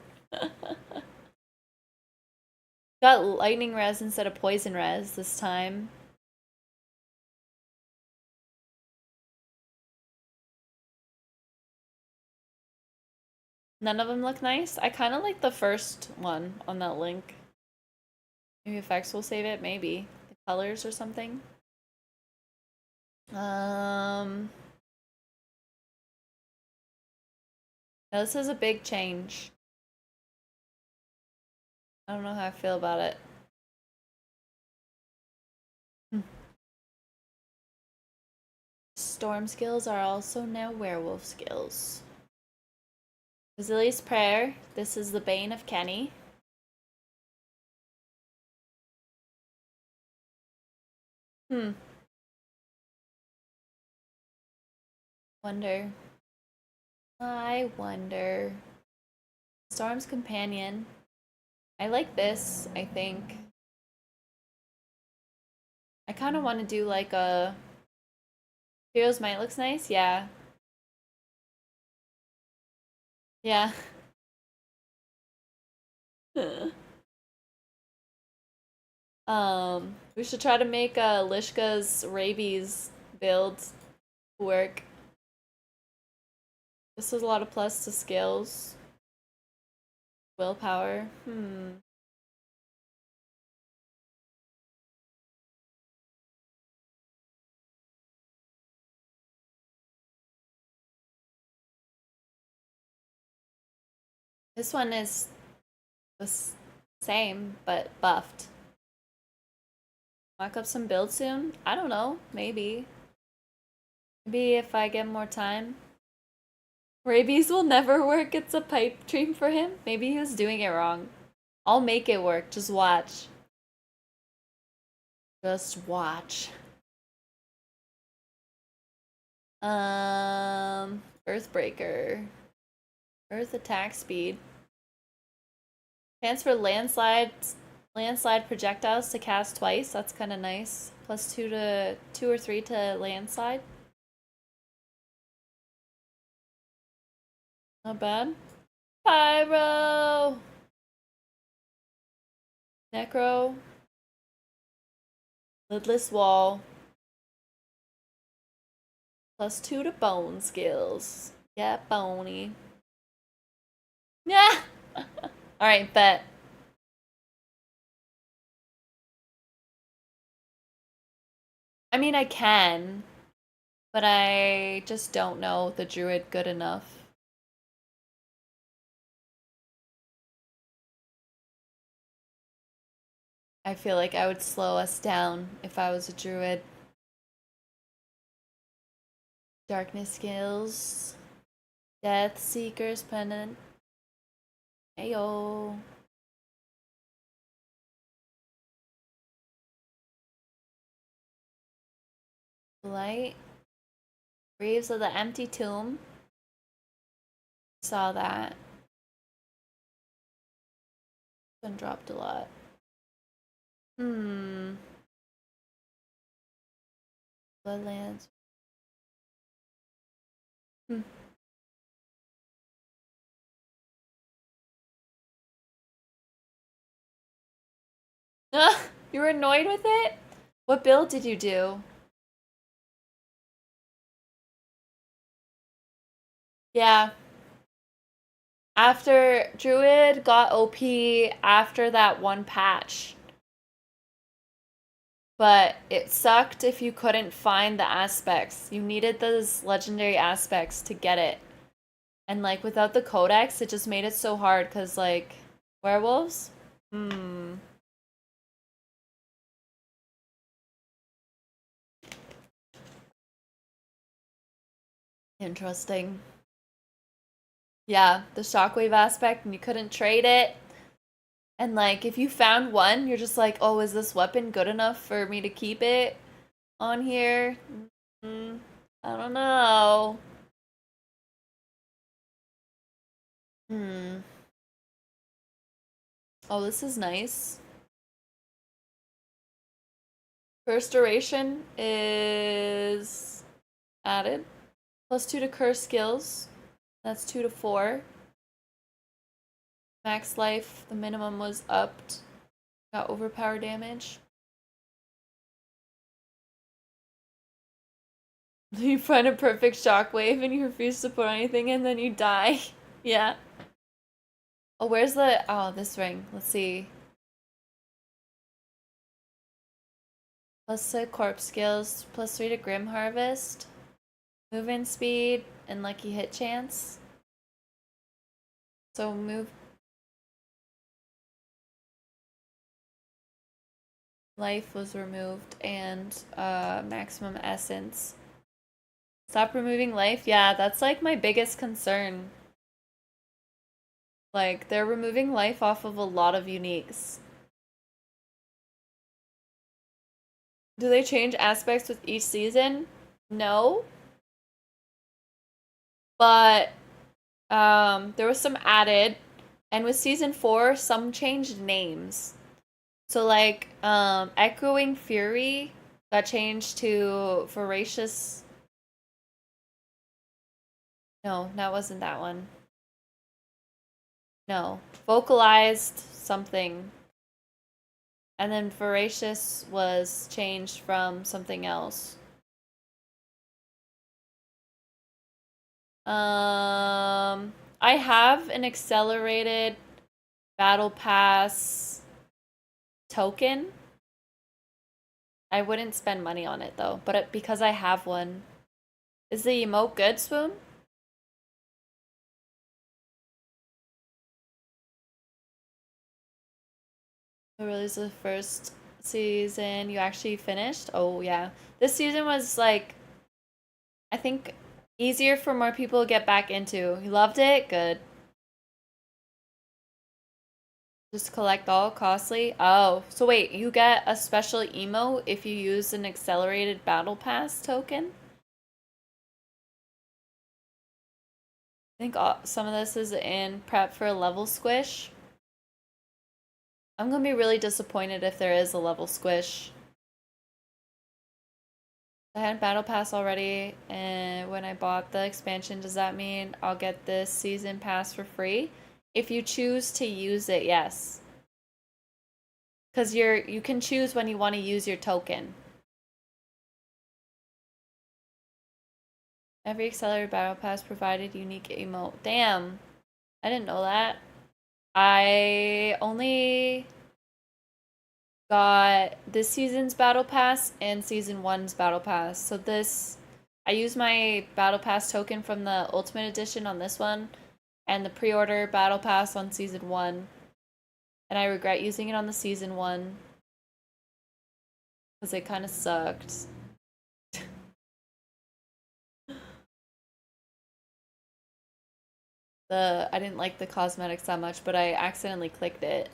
S6: Got lightning res instead of poison res this time. None of them look nice. I kind of like the first one on that link. Maybe effects will save it. Maybe the colors or something. Now this is a big change. I don't know how I feel about it. Storm skills are also now werewolf skills. Bazilius Prayer. This is the bane of Kenny. Wonder. I wonder. Storm's Companion. I like this, I think. I kind of want to do like a... Hero's Might looks nice? Yeah. Yeah. We should try to make Lishka's rabies build work. This is a lot of plus to skills. Willpower. This one is the same, but buffed. Mock up some builds soon? I don't know. Maybe. Maybe if I get more time. Rabies will never work. It's a pipe dream for him. Maybe he was doing it wrong. I'll make it work. Just watch. Just watch. Earthbreaker. Earth attack speed. Chance for landslide projectiles to cast twice. That's kind of nice. Plus 2 or 3 to landslide. Not bad. Pyro. Necro. Lidless wall. Plus 2 to bone skills. Yeah, bony. Yeah. Alright, bet. I mean, I can, but I just don't know the druid good enough. I feel like I would slow us down if I was a druid. Darkness skills. Death Seeker's Pendant. Ayo. Light. Graves of the Empty Tomb. Saw that. Been dropped a lot. Bloodlands. You were annoyed with it? What build did you do? Yeah. After Druid got OP after that one patch. But it sucked if you couldn't find the aspects. You needed those legendary aspects to get it. And like without the codex, it just made it so hard because like werewolves? Interesting. Yeah, the shockwave aspect and you couldn't trade it. And like if you found one, you're just like, oh, is this weapon good enough for me to keep it on here? I don't know. Oh, this is nice. Curse duration is added. Plus 2 to curse skills. That's 2 to 4. Max life, the minimum was upped. Got overpower damage. You find a perfect shockwave and you refuse to put anything and then you die. Yeah. Oh, where's the... Oh, this ring. Let's see. Plus 2 corpse skills. Plus 3 to Grim Harvest. Movement speed and lucky hit chance. So move... Life was removed and maximum essence. Stop removing life? Yeah, that's like my biggest concern. Like, they're removing life off of a lot of uniques. Do they change aspects with each season? No. But there was some added, and with season 4, some changed names. So like Echoing Fury got changed to Voracious. No, that wasn't that one. No, Vocalized something. And then Voracious was changed from something else. I have an accelerated battle pass token. I wouldn't spend money on it though, but because I have one. Is the emote good, Swoon? The release of the first season you actually finished? Oh yeah. This season was like, I think Easier for more people to get back into. You loved it? Good. Just collect all costly. Oh, so wait, you get a special emote if you use an accelerated battle pass token? I think some of this is in prep for a level squish. I'm gonna be really disappointed if there is a level squish. I had Battle Pass already, and when I bought the expansion, does that mean I'll get this season pass for free? If you choose to use it, yes. Because you can choose when you want to use your token. Every accelerated Battle Pass provided unique emote. Damn. I didn't know that. I only got this season's Battle Pass and Season 1's Battle Pass. So I used my Battle Pass token from the Ultimate Edition on this one, and the pre-order Battle Pass on Season 1. And I regret using it on the Season 1, because it kind of sucked. I didn't like the cosmetics that much, but I accidentally clicked it.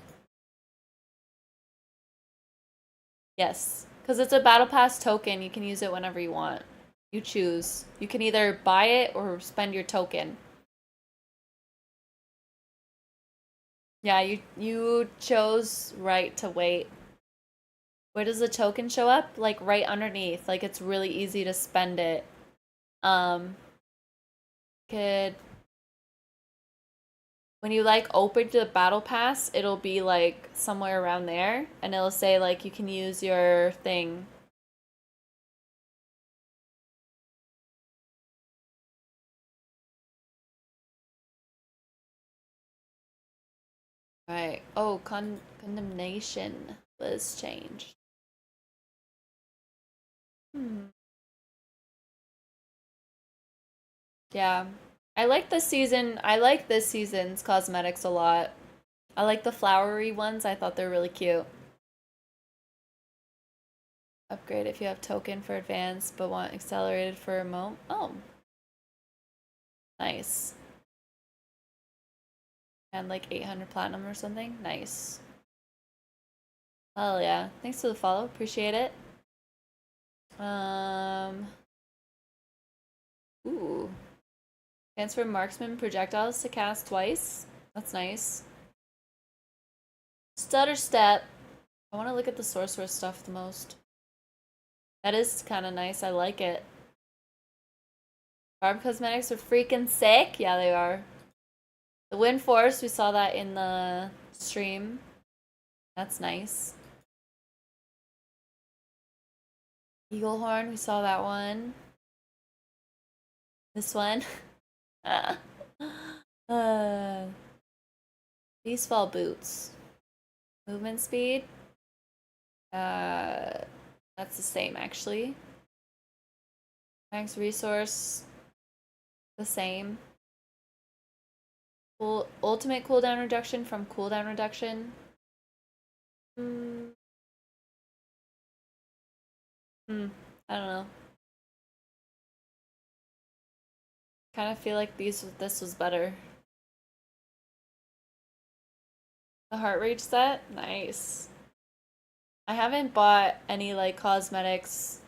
S6: Yes, because it's a Battle Pass token. You can use it whenever you want. You choose. You can either buy it or spend your token. Yeah, you chose right to wait. Where does the token show up? Like right underneath. Like it's really easy to spend it. When you like open the battle pass, it'll be like somewhere around there, and it'll say like you can use your thing. Right. Oh, condemnation was changed. Yeah. I like this season's cosmetics a lot. I like the flowery ones. I thought they're really cute. Upgrade if you have token for advanced but want accelerated for remote. Oh. Nice. And like 800 platinum or something. Nice. Hell yeah. Thanks for the follow. Appreciate it. Ooh. Transfer marksman projectiles to cast twice. That's nice. Stutter step. I want to look at the sorcerer stuff the most. That is kind of nice. I like it. Barb cosmetics are freaking sick. Yeah, they are. The Wind Force, we saw that in the stream. That's nice. Eagle Horn, we saw that one. This one. Beastfall boots. Movement speed. That's the same actually. Max resource. The same. Ultimate cooldown reduction from cooldown reduction. I don't know. Kind of feel like this was better. The heart rate set? Nice. I haven't bought any like cosmetics.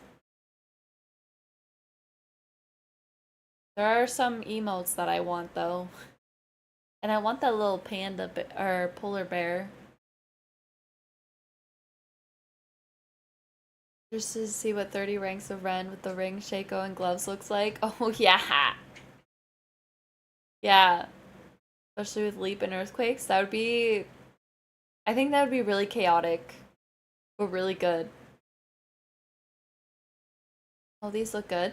S6: There are some emotes that I want though. And I want that little panda or polar bear. Just to see what 30 ranks of Ren with the ring, Shaco, and gloves looks like. Oh yeah. Yeah. Especially with leap and earthquakes. That would be... I think that would be really chaotic. But really good. Oh, these look good.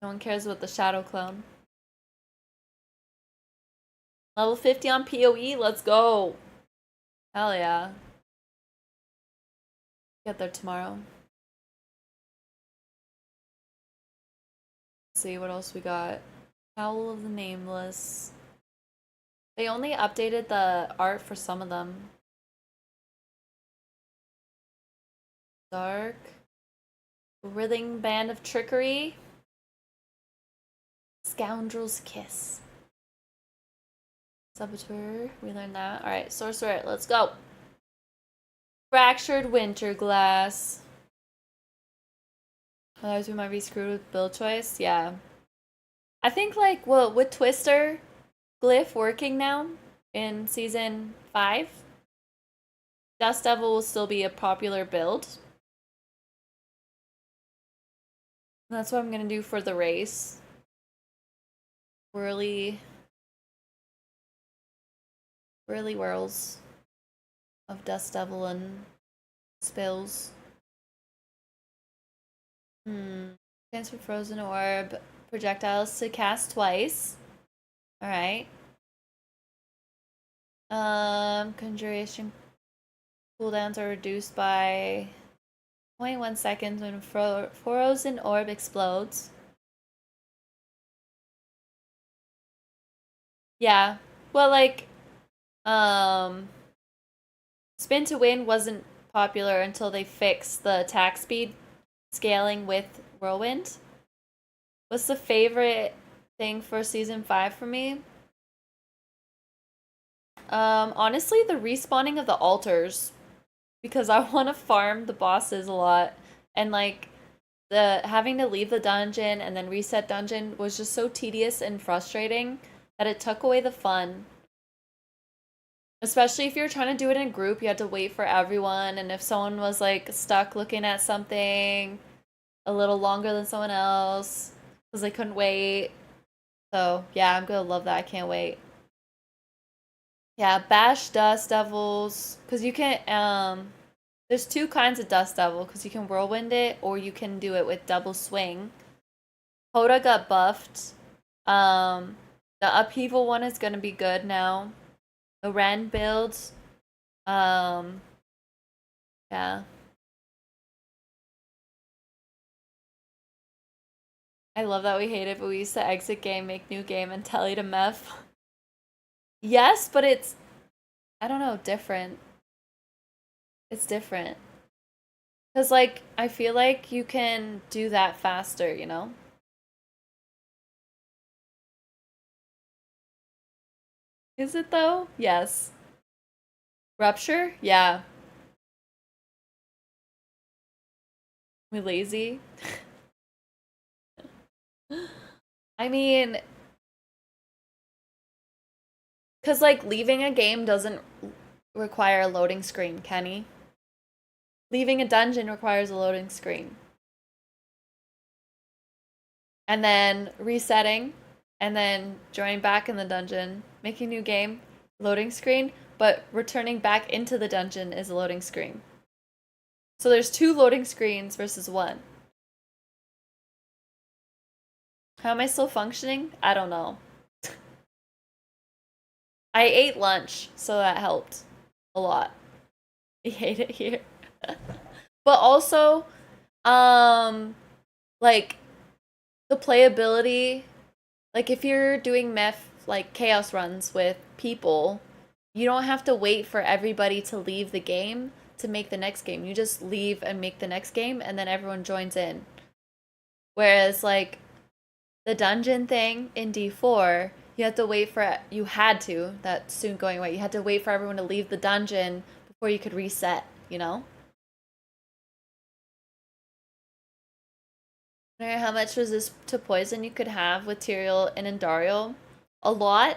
S6: No one cares about the shadow clone. Level 50 on PoE, let's go. Hell yeah. Get there tomorrow. Let's see what else we got. Howl of the Nameless. They only updated the art for some of them. Dark. Writhing Band of Trickery. Scoundrel's Kiss. Saboteur, we learned that. Alright, Sorcerer, let's go. Fractured Winter Glass. Otherwise we might be screwed with build choice. Yeah. I think like, well, with Twister Glyph working now in Season 5, Dust Devil will still be a popular build. And that's what I'm gonna do for the race. Whirly whirls of Dust Devil and spills. Chance for Frozen Orb. Projectiles to cast twice. Alright. Conjuration cooldowns are reduced by 0.1 seconds when Frozen Orb explodes. Yeah. Well, like, Spin to Win wasn't popular until they fixed the attack speed scaling with Whirlwind. What's the favorite thing for Season 5 for me? Honestly, the respawning of the altars. Because I want to farm the bosses a lot. And, like, the having to leave the dungeon and then reset dungeon was just so tedious and frustrating that it took away the fun. Especially if you're trying to do it in a group, you had to wait for everyone, and if someone was like stuck looking at something a little longer than someone else because they couldn't wait. So yeah, I'm gonna love that. I can't wait. Yeah, bash Dust Devils, because you can there's two kinds of Dust Devil, because you can whirlwind it or you can do it with double swing. Hoda got buffed. The upheaval one is gonna be good now. The Ren builds. Yeah. I love that we hate it, but we used to exit game, make new game, and tell you to meth. Yes, but it's, I don't know, different. It's different. Because, like, I feel like you can do that faster, you know? Is it, though? Yes. Rupture? Yeah. We lazy? I mean, because, like, leaving a game doesn't require a loading screen, Kenny. Leaving a dungeon requires a loading screen. And then resetting, and then joining back in the dungeon, making a new game, loading screen, but returning back into the dungeon is a loading screen. So there's 2 loading screens versus 1. How am I still functioning? I don't know. I ate lunch, so that helped a lot. I hate it here. But also, like, the playability, like, if you're doing like, chaos runs with people, you don't have to wait for everybody to leave the game to make the next game. You just leave and make the next game, and then everyone joins in. Whereas, like, the dungeon thing in D4, you had to wait for, that's soon going away, you had to wait for everyone to leave the dungeon before you could reset, you know? How much resist to poison you could have with Tyrael and Andariel? A lot,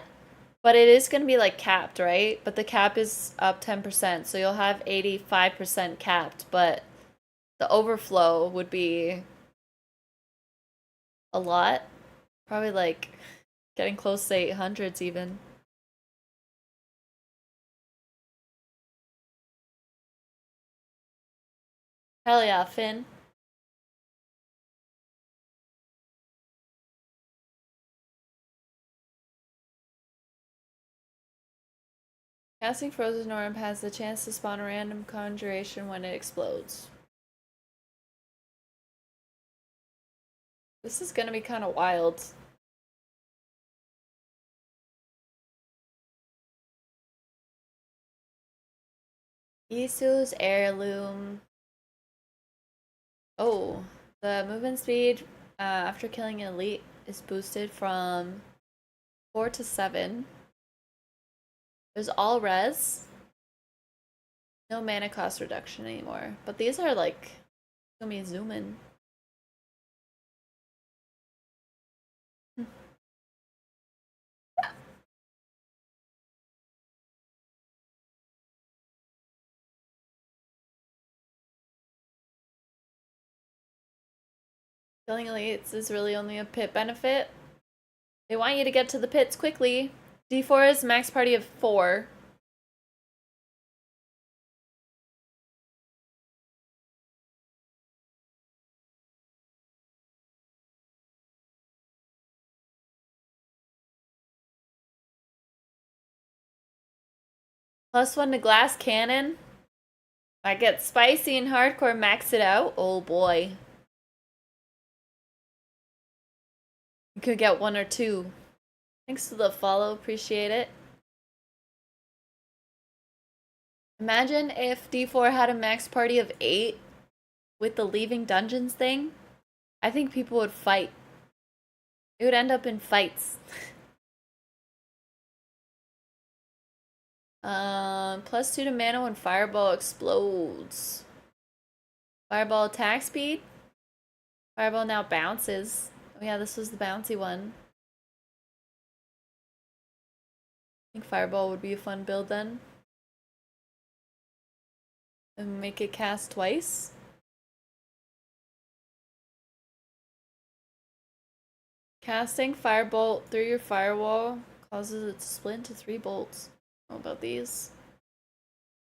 S6: but it is going to be like capped, right? But the cap is up 10%, so you'll have 85% capped, but the overflow would be a lot. Probably like getting close to 800s even. Hell yeah, Finn. Casting Frozen Orb has the chance to spawn a random conjuration when it explodes. This is gonna be kind of wild. Isu's Heirloom. Oh, the movement speed after killing an elite is boosted from 4 to 7. There's all res. No mana cost reduction anymore. But these are like, let me zoom in. Killing elites is really only a pit benefit. They want you to get to the pits quickly. D4 is max party of 4. +1 to glass cannon. I get spicy and hardcore, max it out. Oh boy. You could get 1 or 2. Thanks to the follow, appreciate it. Imagine if D4 had a max party of 8 with the leaving dungeons thing. I think people would fight. It would end up in fights. +2 to mana when fireball explodes. Fireball attack speed. Fireball now bounces. Oh yeah, this was the bouncy one. I think fireball would be a fun build then. And make it cast twice. Casting firebolt through your firewall causes it to split into 3 bolts. How about these?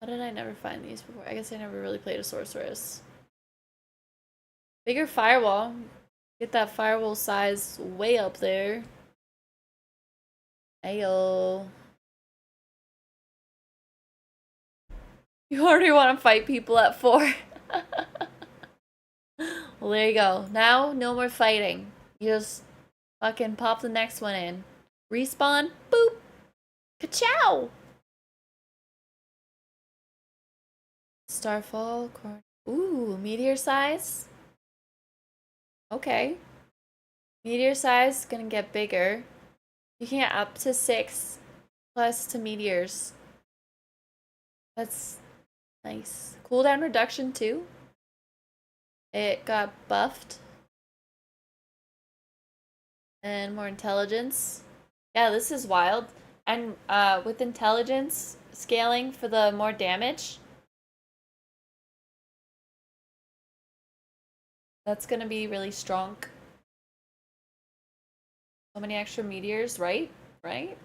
S6: How did I never find these before? I guess I never really played a sorceress. Bigger firewall. Get that firewall size way up there. Ayo. You already want to fight people at 4. Well, there you go. Now, no more fighting. You just fucking pop the next one in. Respawn. Boop. Ka-chow. Starfall. Ooh, meteor size. Okay. Meteor size is gonna get bigger. You can get up to 6 plus to meteors. That's nice. Cooldown reduction too. It got buffed. And more intelligence. Yeah, this is wild. And with intelligence scaling for the more damage. That's gonna be really strong. So many extra meteors, right? Right?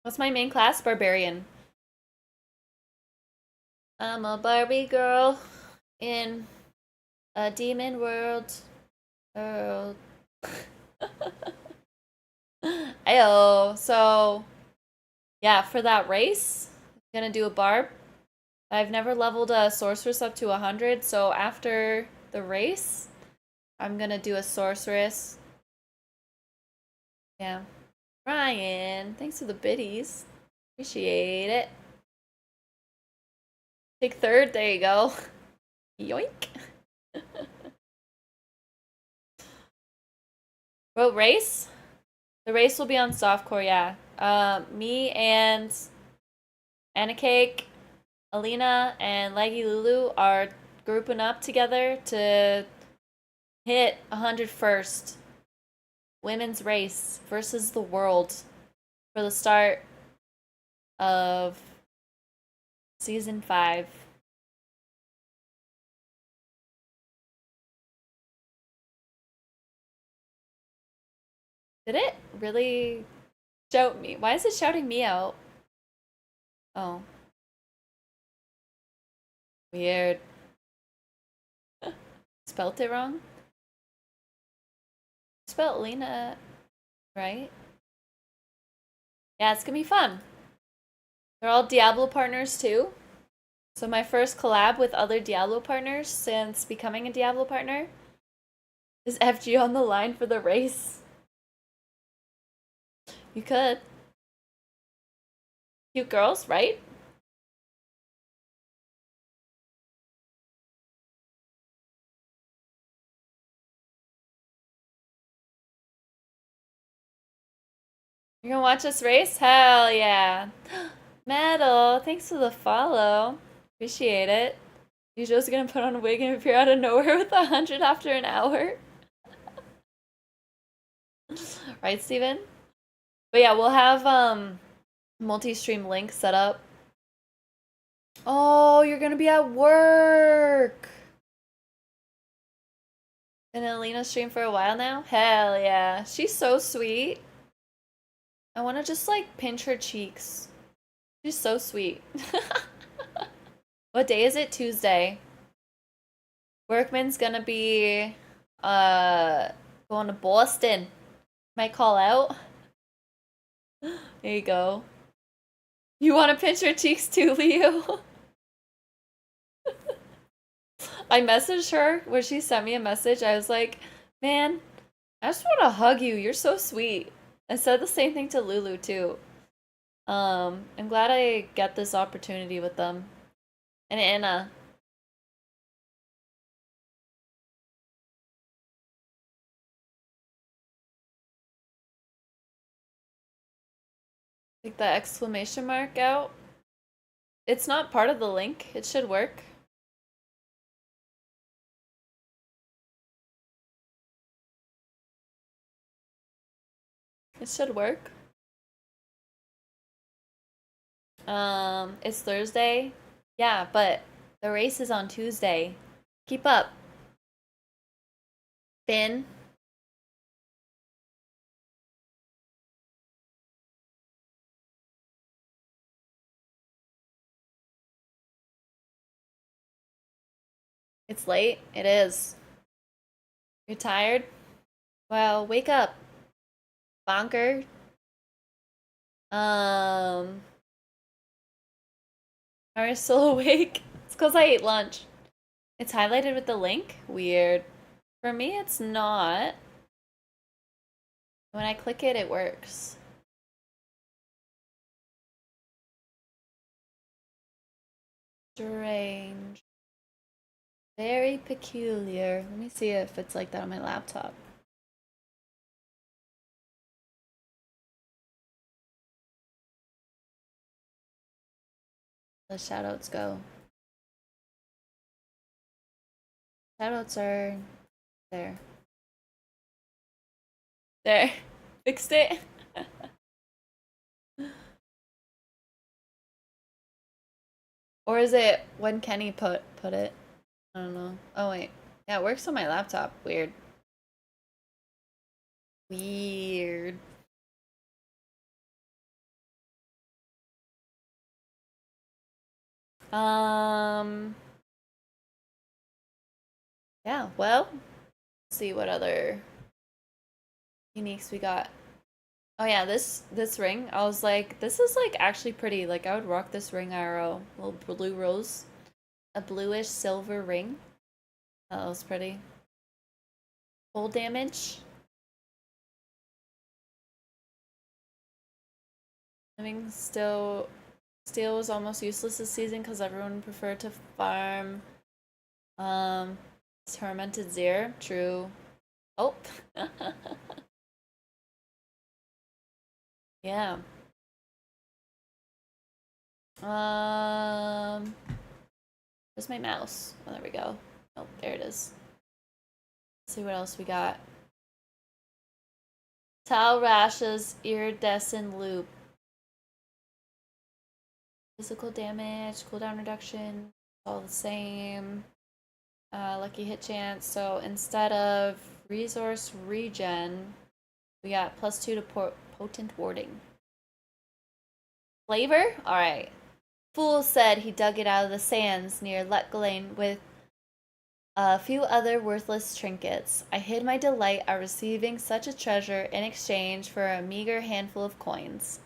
S6: What's my main class? Barbarian. I'm a Barbie girl in a demon world. Ayo. So, yeah, for that race, I'm gonna do a barb. I've never leveled a sorceress up to 100, so after the race, I'm gonna do a sorceress. Yeah. Ryan, thanks for the biddies. Appreciate it. Take 3rd, there you go. Yoink. Road race? The race will be on softcore, yeah. Me and Anna Cake, Alina, and Leggy Lulu are grouping up together to hit 100 first. Women's race versus the world for the start of season 5. Did it really shout me? Why is it shouting me out? Oh. Weird. Spelt it wrong? Spelled Lena right? Yeah, it's gonna be fun. They're all Diablo partners too. So my first collab with other Diablo partners since becoming a Diablo partner. Is FG on the line for the race? You could. Cute girls, right? You're gonna watch us race? Hell yeah. Metal, thanks for the follow. Appreciate it. You just gonna put on a wig and appear out of nowhere with 100 after an hour? Right, Steven? But yeah, we'll have multi-stream link set up. Oh, you're gonna be at work. Been Alina stream for a while now? Hell yeah. She's so sweet. I wanna just like pinch her cheeks. She's so sweet. What day is it? Tuesday. Workman's gonna be going to Boston. Might call out. There you go. You want to pinch her cheeks too, Leo? I messaged her where she sent me a message. I was like, man, I just want to hug you. You're so sweet. I said the same thing to Lulu too. I'm glad I get this opportunity with them. And Anna. Take the exclamation mark out. It's not part of the link. It should work. It should work. It's Thursday. Yeah, but the race is on Tuesday. Keep up. Finn. It's late. It is. You're tired? Well, wake up. Bonker. Are you still awake? It's because I ate lunch. It's highlighted with the link? Weird. For me, it's not. When I click it, it works. Strange. Very peculiar. Let me see if it's like that on my laptop. The shoutouts go. Shoutouts are there. There. Fixed it. Or is it when Kenny put it? I don't know. Oh wait. Yeah, it works on my laptop. Weird. Weird. Yeah, well, let's see what other uniques we got. Oh yeah, this ring, I was like, this is like actually pretty. Like I would rock this ring IRL. Little blue rose. A bluish silver ring. Oh, that was pretty. Full damage. I mean, steel was almost useless this season because everyone preferred to farm Tormented Zir. True. Oh. Yeah. Where's my mouse? Oh, there we go. Oh, there it is. Let's see what else we got. Towel rashes, iridescent loop. Physical damage, cooldown reduction, all the same. Lucky hit chance. So instead of resource regen, we got +2 to potent warding. Flavor? Alright. Fool said he dug it out of the sands near Letgalain with a few other worthless trinkets. I hid my delight at receiving such a treasure in exchange for a meager handful of coins.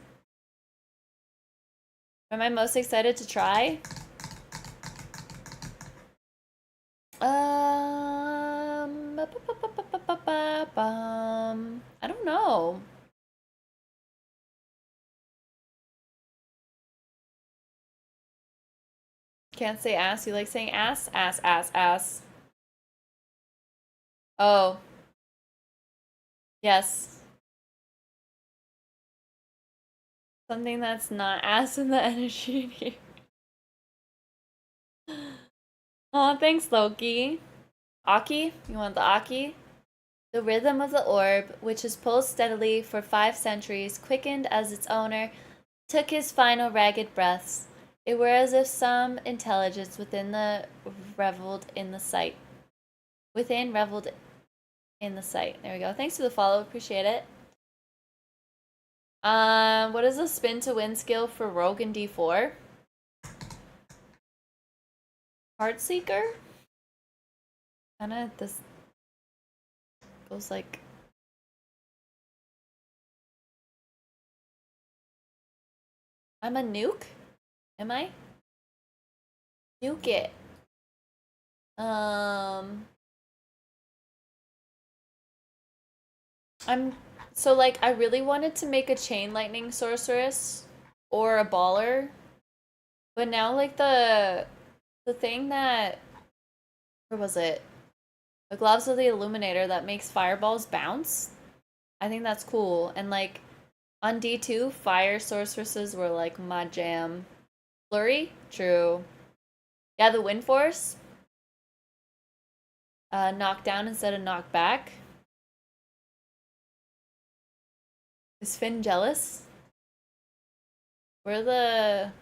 S6: Am I most excited to try? I don't know. Can't say ass. You like saying ass? Ass, ass, ass. Oh. Yes. Something that's not ass in the energy here. Aw, thanks, Loki. Aki? You want the Aki? The rhythm of the orb, which has pulsed steadily for 5 centuries, quickened as its owner took his final ragged breaths. It were as if some intelligence within reveled in the sight. Within reveled in the sight. There we go. Thanks for the follow. Appreciate it. What is the spin to win skill for Rogue in D4? Heartseeker? Kinda this goes like I'm a nuke? Am I? Nuke it. So like I really wanted to make a chain lightning sorceress or a baller. But now like the thing that where was it? The gloves of the illuminator that makes fireballs bounce. I think that's cool. And like on D2, fire sorceresses were like my jam. Flurry? True. Yeah, the wind force. Knock down instead of knock back. Is Finn jealous? Where the...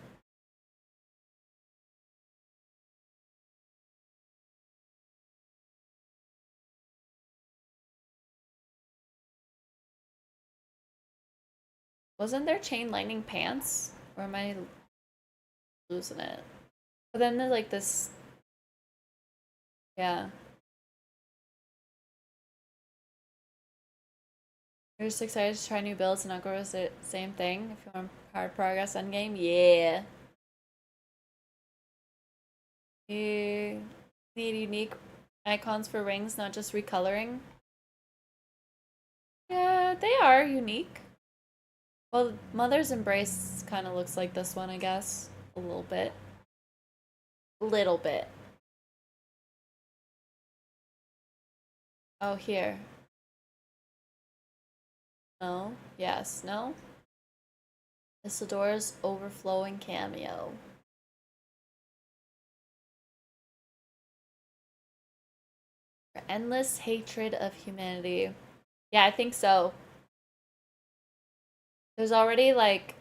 S6: Wasn't there chain lightning pants? Or am I losing it? But then there's like this... Yeah. You're just excited to try new builds and not go with the same thing if you want hard progress endgame? Yeah. You need unique icons for rings, not just recoloring. Yeah, they are unique. Well, Mother's Embrace kind of looks like this one, I guess. A little bit. A little bit. Oh, here. No. Yes. No. Isidora's overflowing cameo. Endless hatred of humanity. Yeah, I think so. There's already like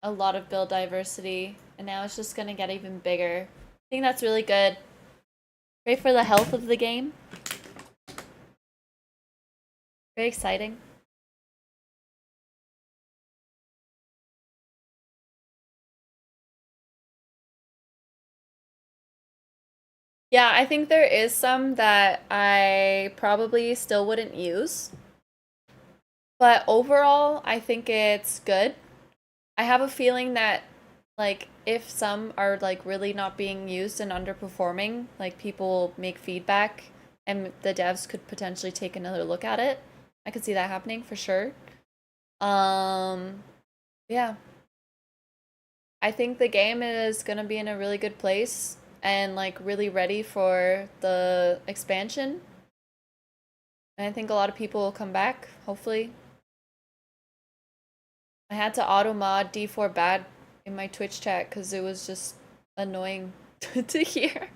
S6: a lot of build diversity, and now it's just gonna get even bigger. I think that's really good. Pray for the health of the game. Very exciting. Yeah, I think there is some that I probably still wouldn't use. But overall, I think it's good. I have a feeling that, like, if some are, like, really not being used and underperforming, like, people make feedback and the devs could potentially take another look at it. I could see that happening for sure. Yeah. I think the game is gonna be in a really good place and like really ready for the expansion. And I think a lot of people will come back, hopefully. I had to auto mod D4 bad in my Twitch chat because it was just annoying to hear.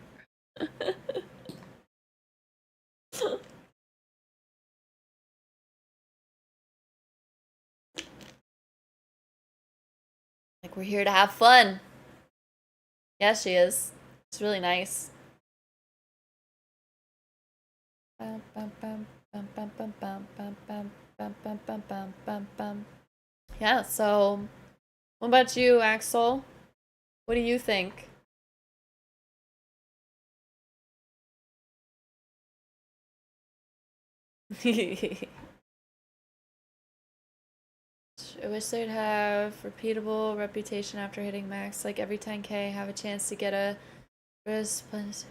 S6: Like, we're here to have fun. Yeah, she is. It's really nice. Yeah, so what about you, Axel? What do you think? I wish they'd have repeatable reputation after hitting max. Like every 10k, have a chance to get a response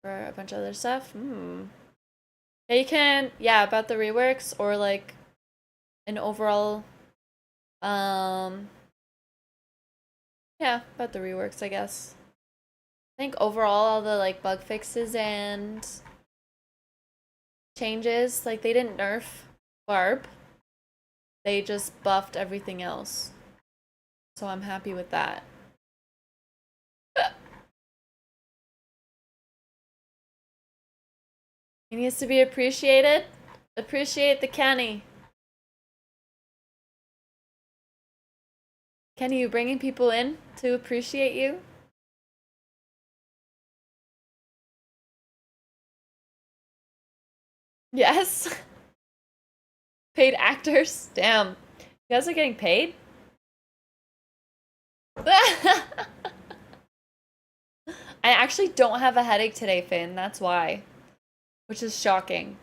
S6: for a bunch of other stuff. Yeah, you can. Yeah, about the reworks or like an overall. Yeah, about the reworks, I guess. I think overall all the like bug fixes and changes, like they didn't nerf Barb. They just buffed everything else. So I'm happy with that. He needs to be appreciated. Appreciate the Kenny. Kenny, you bringing people in to appreciate you? Yes. Paid actors. Damn. You guys are getting paid? I actually don't have a headache today, Finn. That's why. Which is shocking.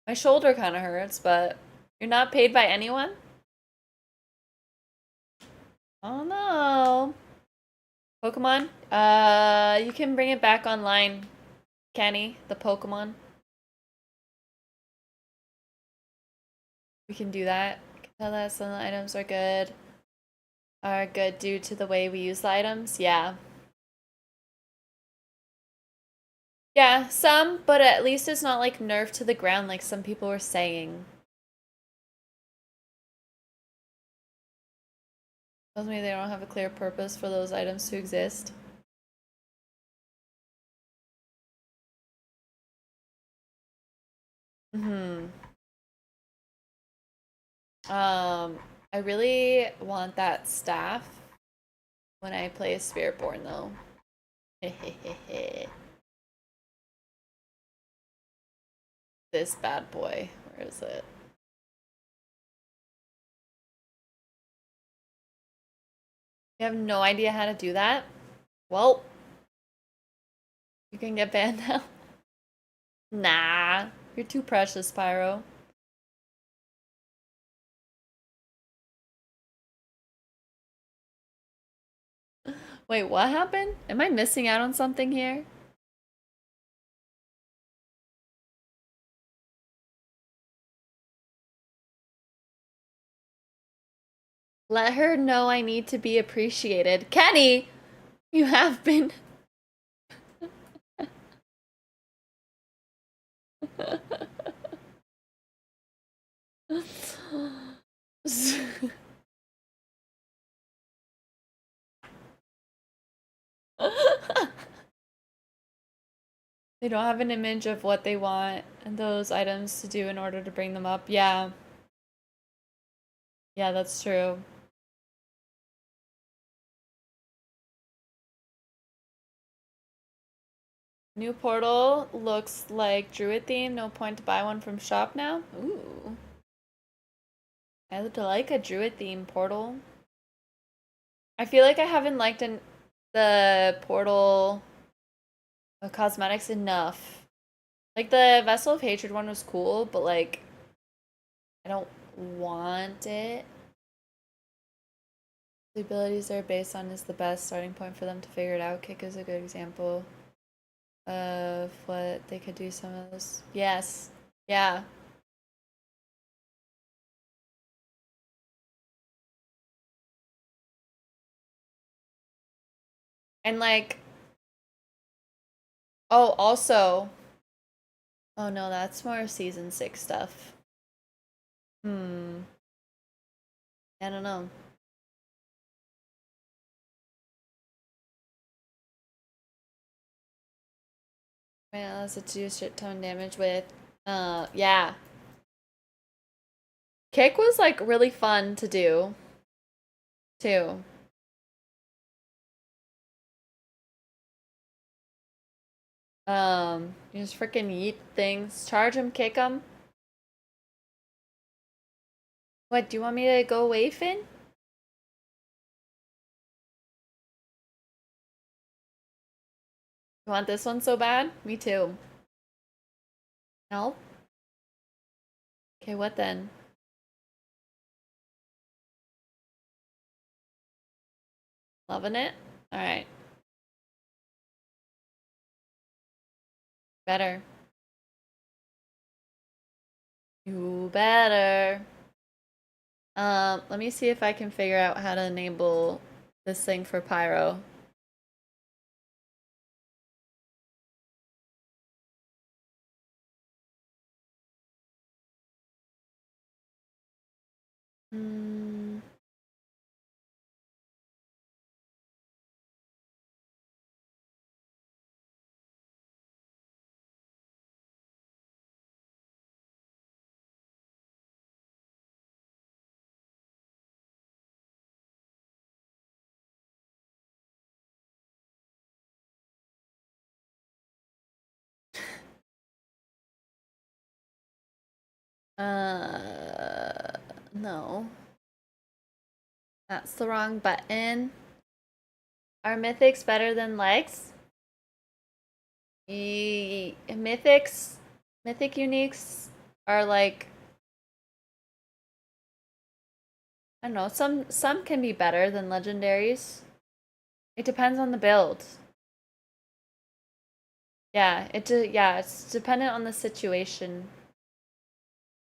S6: My shoulder kind of hurts, but you're not paid by anyone? Oh no. Pokemon? You can bring it back online, Kenny, the Pokemon. We can do that. Tell that some of the items are good due to the way we use the items. Yeah. Yeah, some, but at least it's not like nerfed to the ground like some people were saying. Tells me they don't have a clear purpose for those items to exist. I really want that staff when I play a Spiritborn though. This bad boy. Where is it? You have no idea how to do that? Well, you can get banned now. Nah, you're too precious, Pyro. Wait, what happened? Am I missing out on something here? Let her know I need to be appreciated. Kenny, you have been. They don't have an image of what they want and those items to do in order to bring them up. Yeah. Yeah, that's true. New portal looks like Druid theme. No point to buy one from shop now. Ooh. I would like a Druid theme portal. I feel like I haven't liked the portal cosmetics enough. Like the Vessel of Hatred one was cool, but like I don't want it. The abilities they're based on is the best starting point for them to figure it out. Kick is a good example of what they could do some of this. Yes. Yeah. And like, oh, also, oh no, that's more season 6 stuff. I don't know. Man, that's a 2 shit ton damage with, yeah. Kick was like really fun to do, too. You just freaking yeet things. Charge them, kick them. What, do you want me to go away, Finn? You want this one so bad? Me too. No? Okay, what then? Loving it? Alright. Better. You better. Let me see if I can figure out how to enable this thing for Pyro. Hmm. No. That's the wrong button. Are mythics better than legs? Mythic uniques are like, I don't know, some can be better than legendaries. It depends on the build. Yeah, it's dependent on the situation.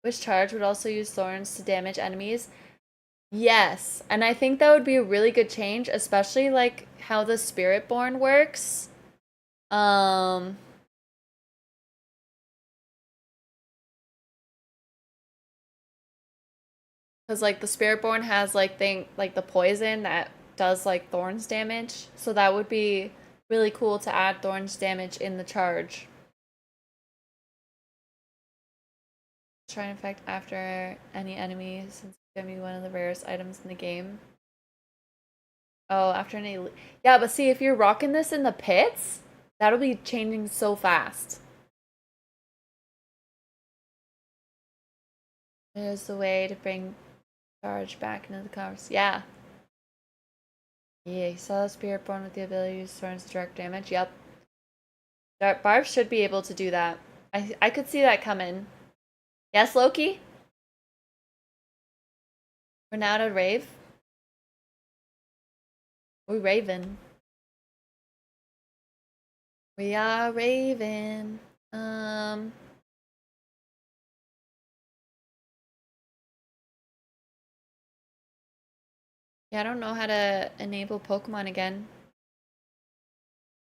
S6: Which charge would also use thorns to damage enemies? Yes, and I think that would be a really good change, especially like how the Spiritborn works. Because like the Spiritborn has like the poison that does like thorns damage, so that would be really cool to add thorns damage in the charge. Try and effect after any enemy, since it's gonna be one of the rarest items in the game. Oh, after any... Yeah, but see, if you're rocking this in the pits, that'll be changing so fast. There's the way to bring charge back into the converse. Yeah. Yeah, you saw the Spiritborn with the ability to use thorns to direct damage. Yep. Barb should be able to do that. I could see that coming. Yes, Loki? We're now to rave. We're raving. We are raving. Yeah, I don't know how to enable Pokemon again.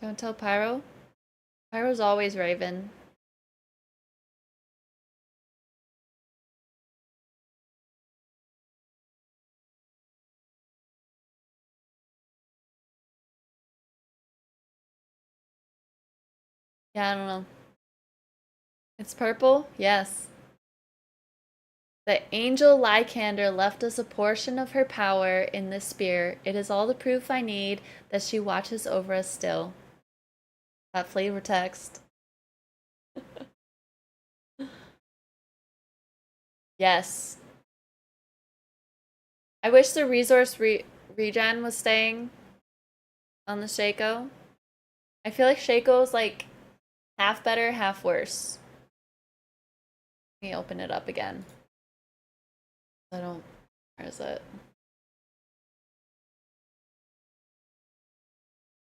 S6: Don't tell Pyro. Pyro's always raving. Yeah, I don't know. It's purple? Yes. The angel Lycander left us a portion of her power in this spear. It is all the proof I need that she watches over us still. That flavor text. Yes. I wish the resource regen was staying on the Shaco. I feel like Shaco's like half better, half worse. Let me open it up again. Where is it?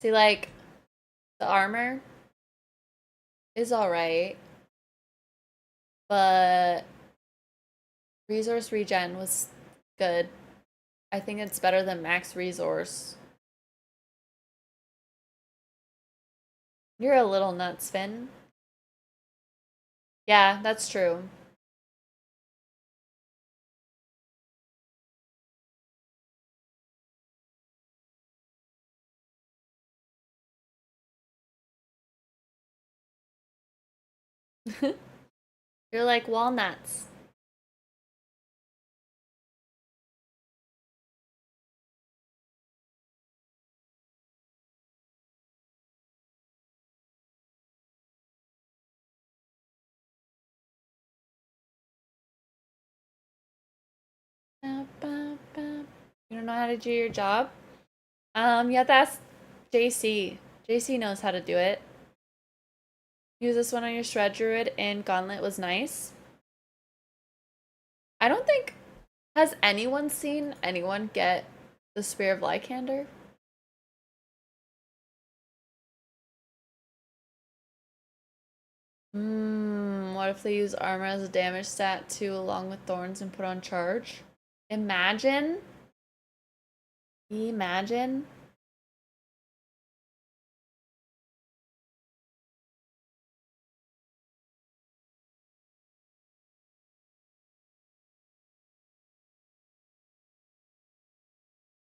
S6: See, like, the armor is alright, but resource regen was good. I think it's better than max resource. You're a little nuts, Finn. Yeah, that's true. You're like walnuts. You don't know how to do your job? You have to ask JC. JC knows how to do it. Use this one on your Shred Druid and Gauntlet was nice. I don't think... Has anyone seen anyone get the Spear of Lycander? What if they use armor as a damage stat too, along with thorns and put on charge? Imagine. Imagine.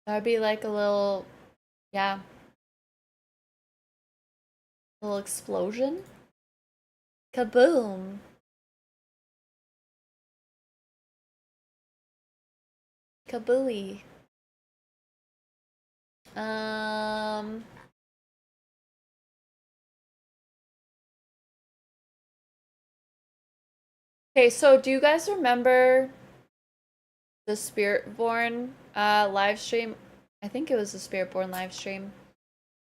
S6: That'd be like a little, yeah. Little explosion. Kaboom. Kabooey. Okay, so do you guys remember the Spiritborn live stream? I think it was the Spiritborn live stream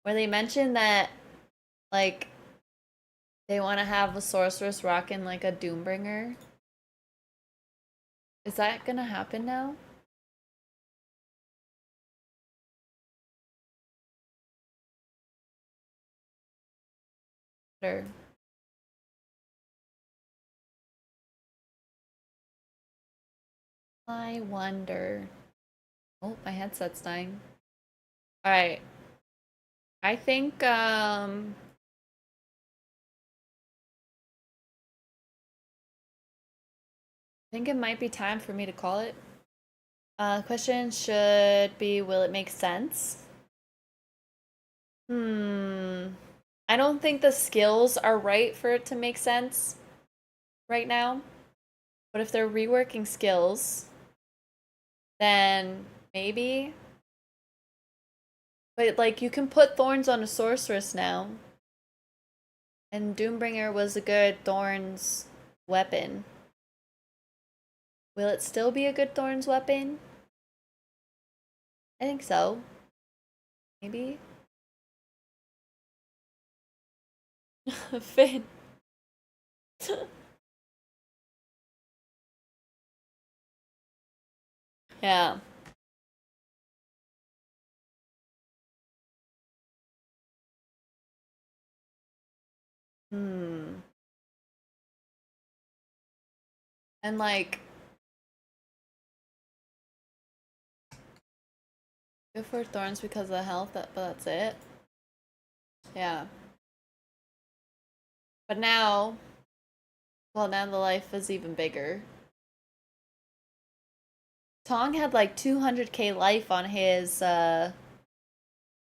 S6: where they mentioned that like they want to have a sorceress rocking like a Doombringer. Is that gonna happen now? Sure. I wonder. Oh, my headset's dying. Alright. I think, I think it might be time for me to call it. Question should be, will it make sense? I don't think the skills are right for it to make sense right now. But if they're reworking skills, then maybe. But like you can put thorns on a sorceress now. And Doombringer was a good thorns weapon. Will it still be a good thorns weapon? I think so. Maybe. Finn. Yeah. And like go for thorns because of the health, but that's it. Yeah. But now, well, now the life is even bigger. Tong had like 200k life on his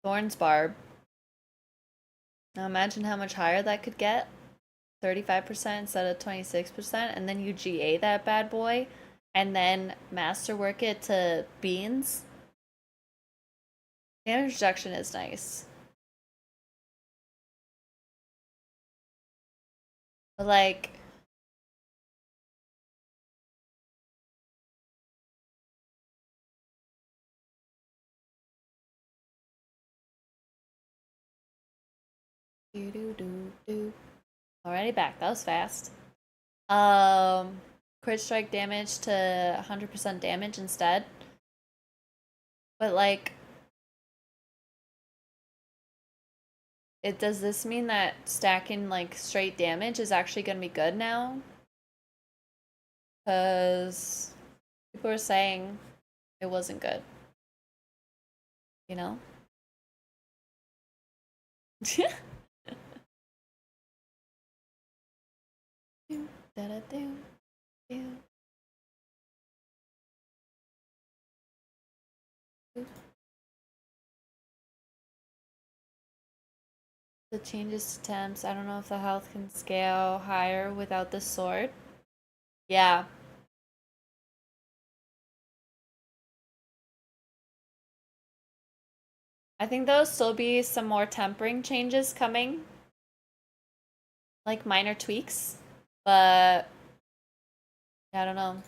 S6: Thorns Barb. Now imagine how much higher that could get. 35% instead of 26%, and then you GA that bad boy, and then masterwork it to beans. Damage reduction is nice. But like, already back. That was fast. Crit strike damage to 100% damage instead. But like, does this mean that stacking like straight damage is actually gonna be good now? Because people were saying it wasn't good. You know? The changes to temps. I don't know if the health can scale higher without the sword. Yeah. I think there'll still be some more tempering changes coming. Like minor tweaks. But I don't know.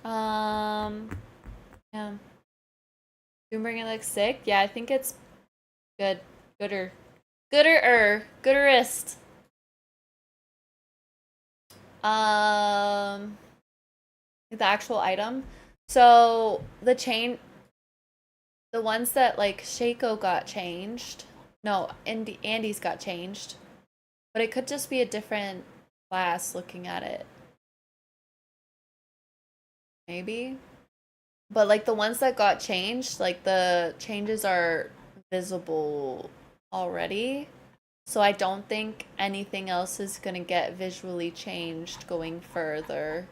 S6: Yeah. Doombringer looks sick. Yeah, I think it's good. Gooderist. The actual item. So the ones that like Shaco got changed. No, Andy's got changed. But it could just be a different class looking at it. Maybe. But like the ones that got changed, like the changes are visible already. So I don't think anything else is gonna get visually changed going further.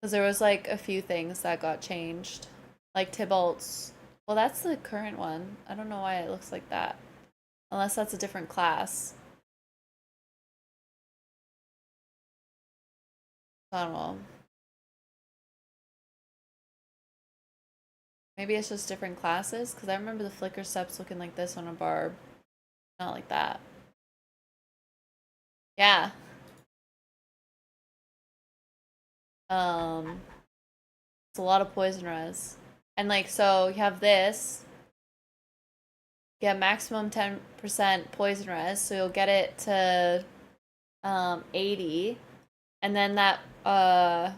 S6: Because there was like a few things that got changed. Like Tybalt's. Well, that's the current one. I don't know why it looks like that. Unless that's a different class. I don't know. Maybe it's just different classes, because I remember the flicker steps looking like this on a barb. Not like that. Yeah. It's a lot of poison res. And like, so you have this. You have maximum 10% poison res, so you'll get it to 80. And then that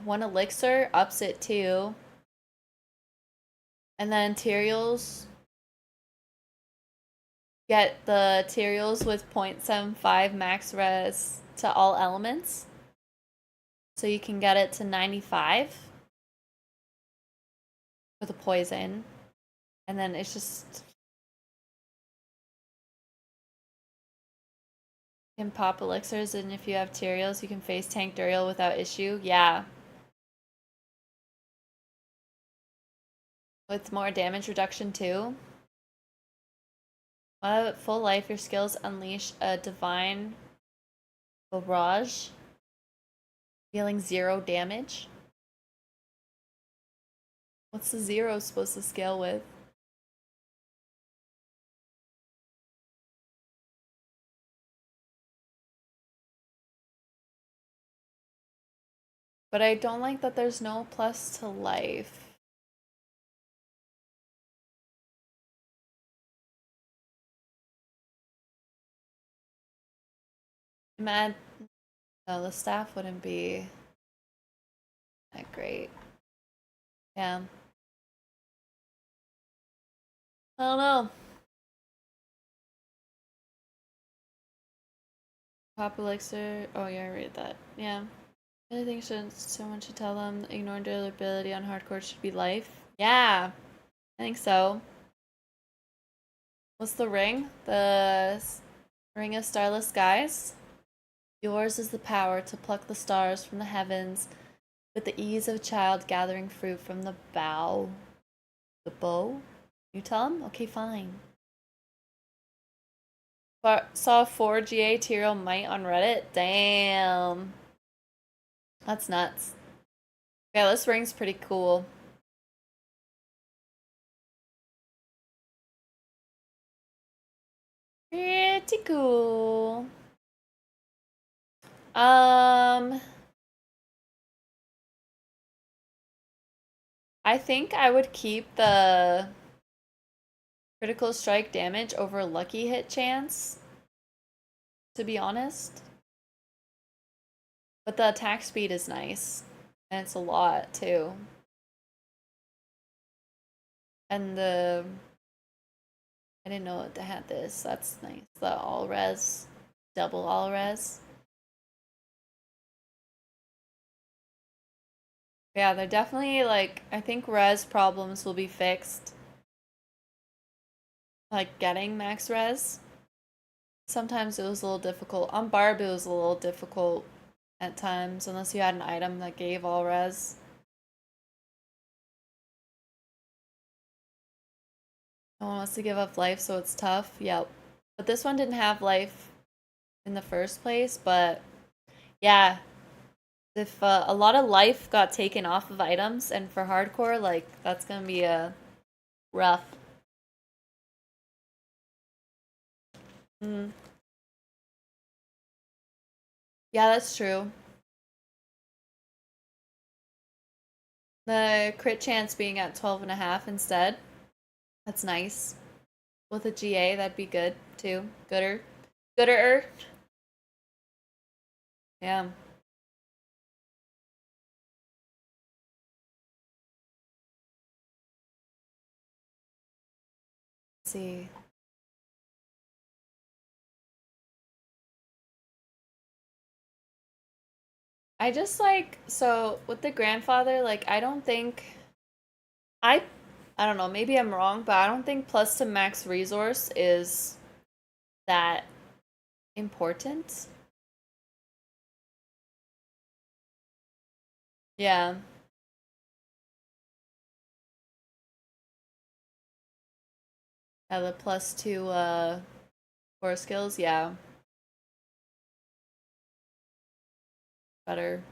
S6: one elixir ups it too. And then Tyraels, get the Tyraels with 0.75 max res to all elements. So you can get it to 95 with a poison. And then it's just... You can pop elixirs, and if you have Tyraels, you can face tank Duriel without issue. Yeah. With more damage reduction too. While at full life, your skills unleash a divine barrage, dealing 0 damage. What's the 0 supposed to scale with? But I don't like that there's no plus to life. Mad. No, the staff wouldn't be that great. Yeah. I don't know. Pop elixir. Oh yeah, I read that. Yeah. I think someone should tell them ignoring durability on hardcore should be life. Yeah. I think so. What's the ring? The ring of starless skies? Yours is the power to pluck the stars from the heavens with the ease of a child gathering fruit from the bough. The bow? You tell him? Okay, fine. Saw 4 GA Tyrael Might on Reddit? Damn. That's nuts. Yeah, this ring's pretty cool. Pretty cool. I think I would keep the critical strike damage over lucky hit chance, to be honest. But the attack speed is nice. And it's a lot, too. And I didn't know they had this. That's nice. The all res. Double all res. Yeah, they're definitely like, I think res problems will be fixed. Like getting max res. Sometimes it was a little difficult. On Barb, it was a little difficult at times, unless you had an item that gave all res. No one wants to give up life, so it's tough. Yep. But this one didn't have life in the first place, but yeah. If a lot of life got taken off of items, and for hardcore, like, that's gonna be a rough. Yeah, that's true. The crit chance being at 12.5 instead. That's nice. With a GA, that'd be good too. Gooder. Gooder. Yeah. Let's see. I just like, so with the grandfather, like I don't think I don't know, maybe I'm wrong, but I don't think plus to max resource is that important. Yeah. Yeah, the +2 core skills, yeah. Better.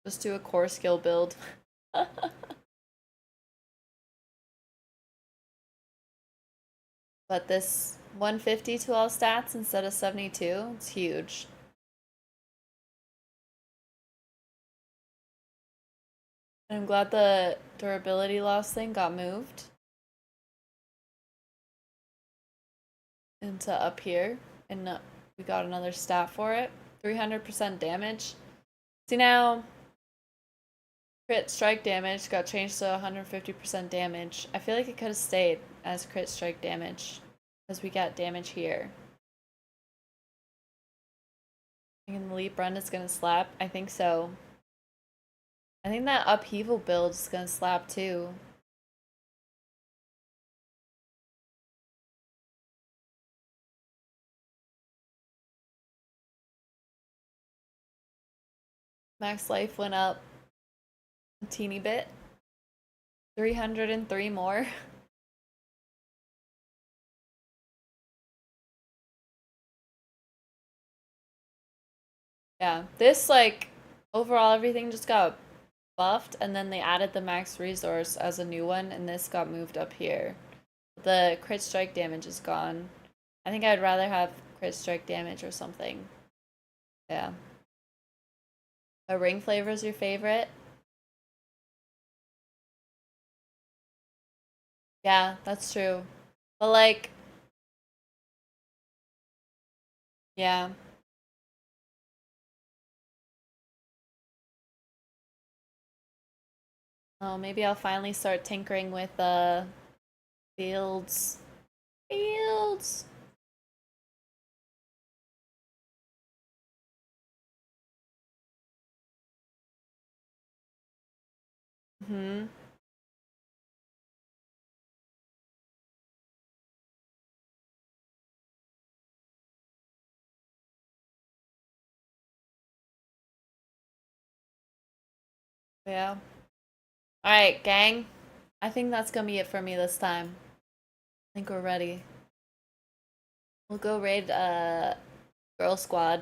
S6: Just do a core skill build. But this 150 to all stats instead of 72, it's huge. I'm glad the durability loss thing got moved into up here, and we got another stat for it. 300% damage. See now, crit strike damage got changed to 150% damage. I feel like it could have stayed as crit strike damage because we got damage here. And the leap run is gonna slap. I think so. I think that upheaval build is gonna slap too. Max life went up a teeny bit. 303 more. Yeah, this like overall everything just got buffed, and then they added the max resource as a new one, and this got moved up here. The crit strike damage is gone. I think I'd rather have crit strike damage or something. Yeah. A ring flavor is your favorite? Yeah, that's true. But like, yeah. Oh, maybe I'll finally start tinkering with fields. Fields. Hmm. Yeah. Alright, gang. I think that's gonna be it for me this time. I think we're ready. We'll go raid Girl Squad.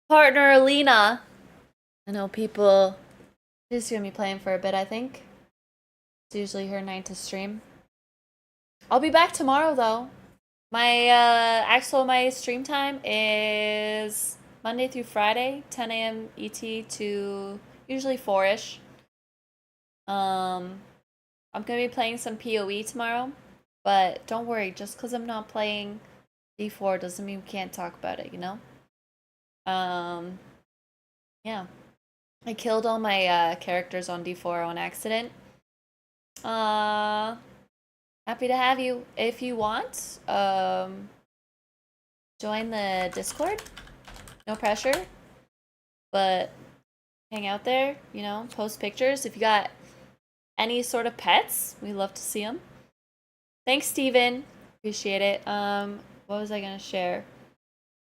S6: Partner Alina. I know people. She's gonna be playing for a bit, I think. It's usually her night to stream. I'll be back tomorrow though. My stream time is Monday through Friday, 10 a.m. ET to usually 4-ish. I'm gonna be playing some PoE tomorrow, but don't worry, just because I'm not playing D4 doesn't mean we can't talk about it, you know? Yeah. I killed all my characters on D4 on accident. Happy to have you. If you want, join the Discord. No pressure. But hang out there, you know, post pictures. If you got any sort of pets, we love to see them. Thanks, Steven. Appreciate it. What was I gonna share?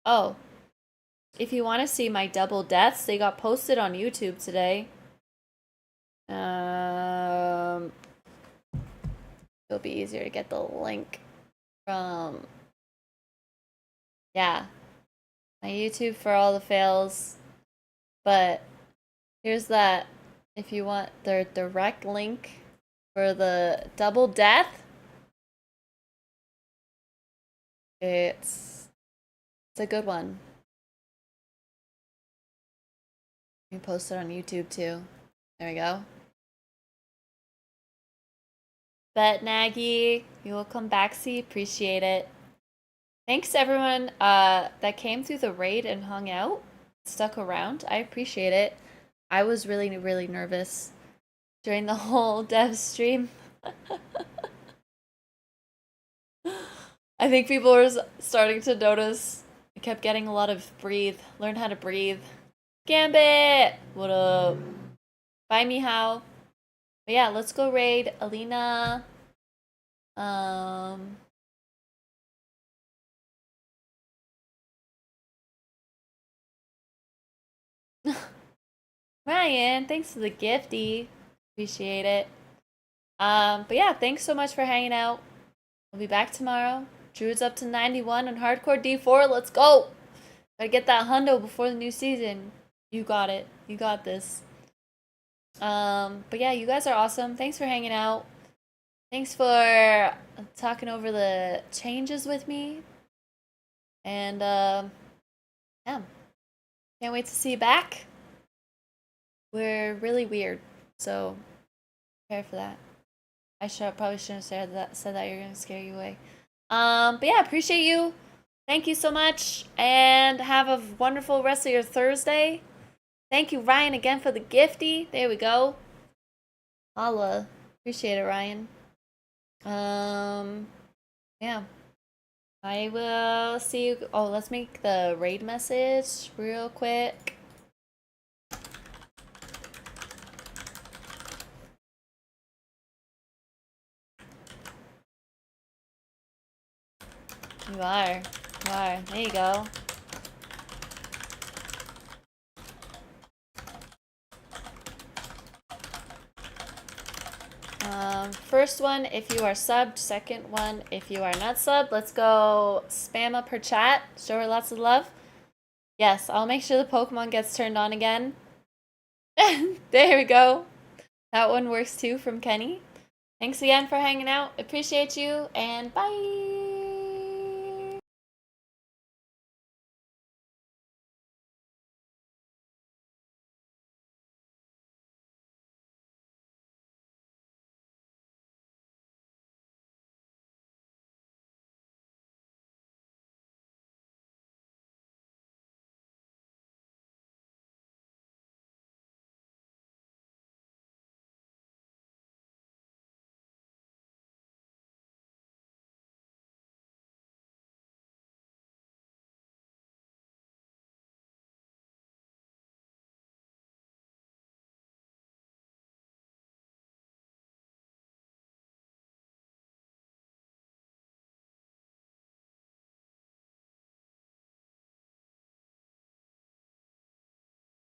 S6: Oh, if you want to see my double deaths, they got posted on YouTube today. It'll be easier to get the link from, yeah, my YouTube for all the fails. But here's that. If you want the direct link for the double death, it's a good one. You can post it on YouTube too. There we go. Bet Nagy, you will come back. See, appreciate it. Thanks to everyone that came through the raid and hung out, stuck around. I appreciate it. I was really, really nervous during the whole dev stream. I think people were starting to notice. I kept getting a lot of breathe. Learn how to breathe. Gambit! What up? Bye, Mihao. But yeah, let's go raid Alina. Ryan, thanks for the gifty. Appreciate it. But yeah, thanks so much for hanging out. We'll be back tomorrow. Drew's up to 91 on hardcore D4. Let's go! Gotta get that hundo before the new season. You got it. You got this. But yeah, you guys are awesome. Thanks for hanging out. Thanks for talking over the changes with me. And yeah, can't wait to see you back. We're really weird, so prepare for that. I probably shouldn't have said that. You're gonna scare you away. But yeah, appreciate you. Thank you so much, and have a wonderful rest of your Thursday. Thank you, Ryan, again for the gifty. There we go. Holla. Appreciate it, Ryan. Yeah. I will see you. Oh, let's make the raid message real quick. You are. You are. There you go. First one, if you are subbed. Second one, if you are not subbed. Let's go spam up her chat. Show her lots of love. Yes, I'll make sure the Pokemon gets turned on again. There we go. That one works too from Kenny. Thanks again for hanging out. Appreciate you, and bye.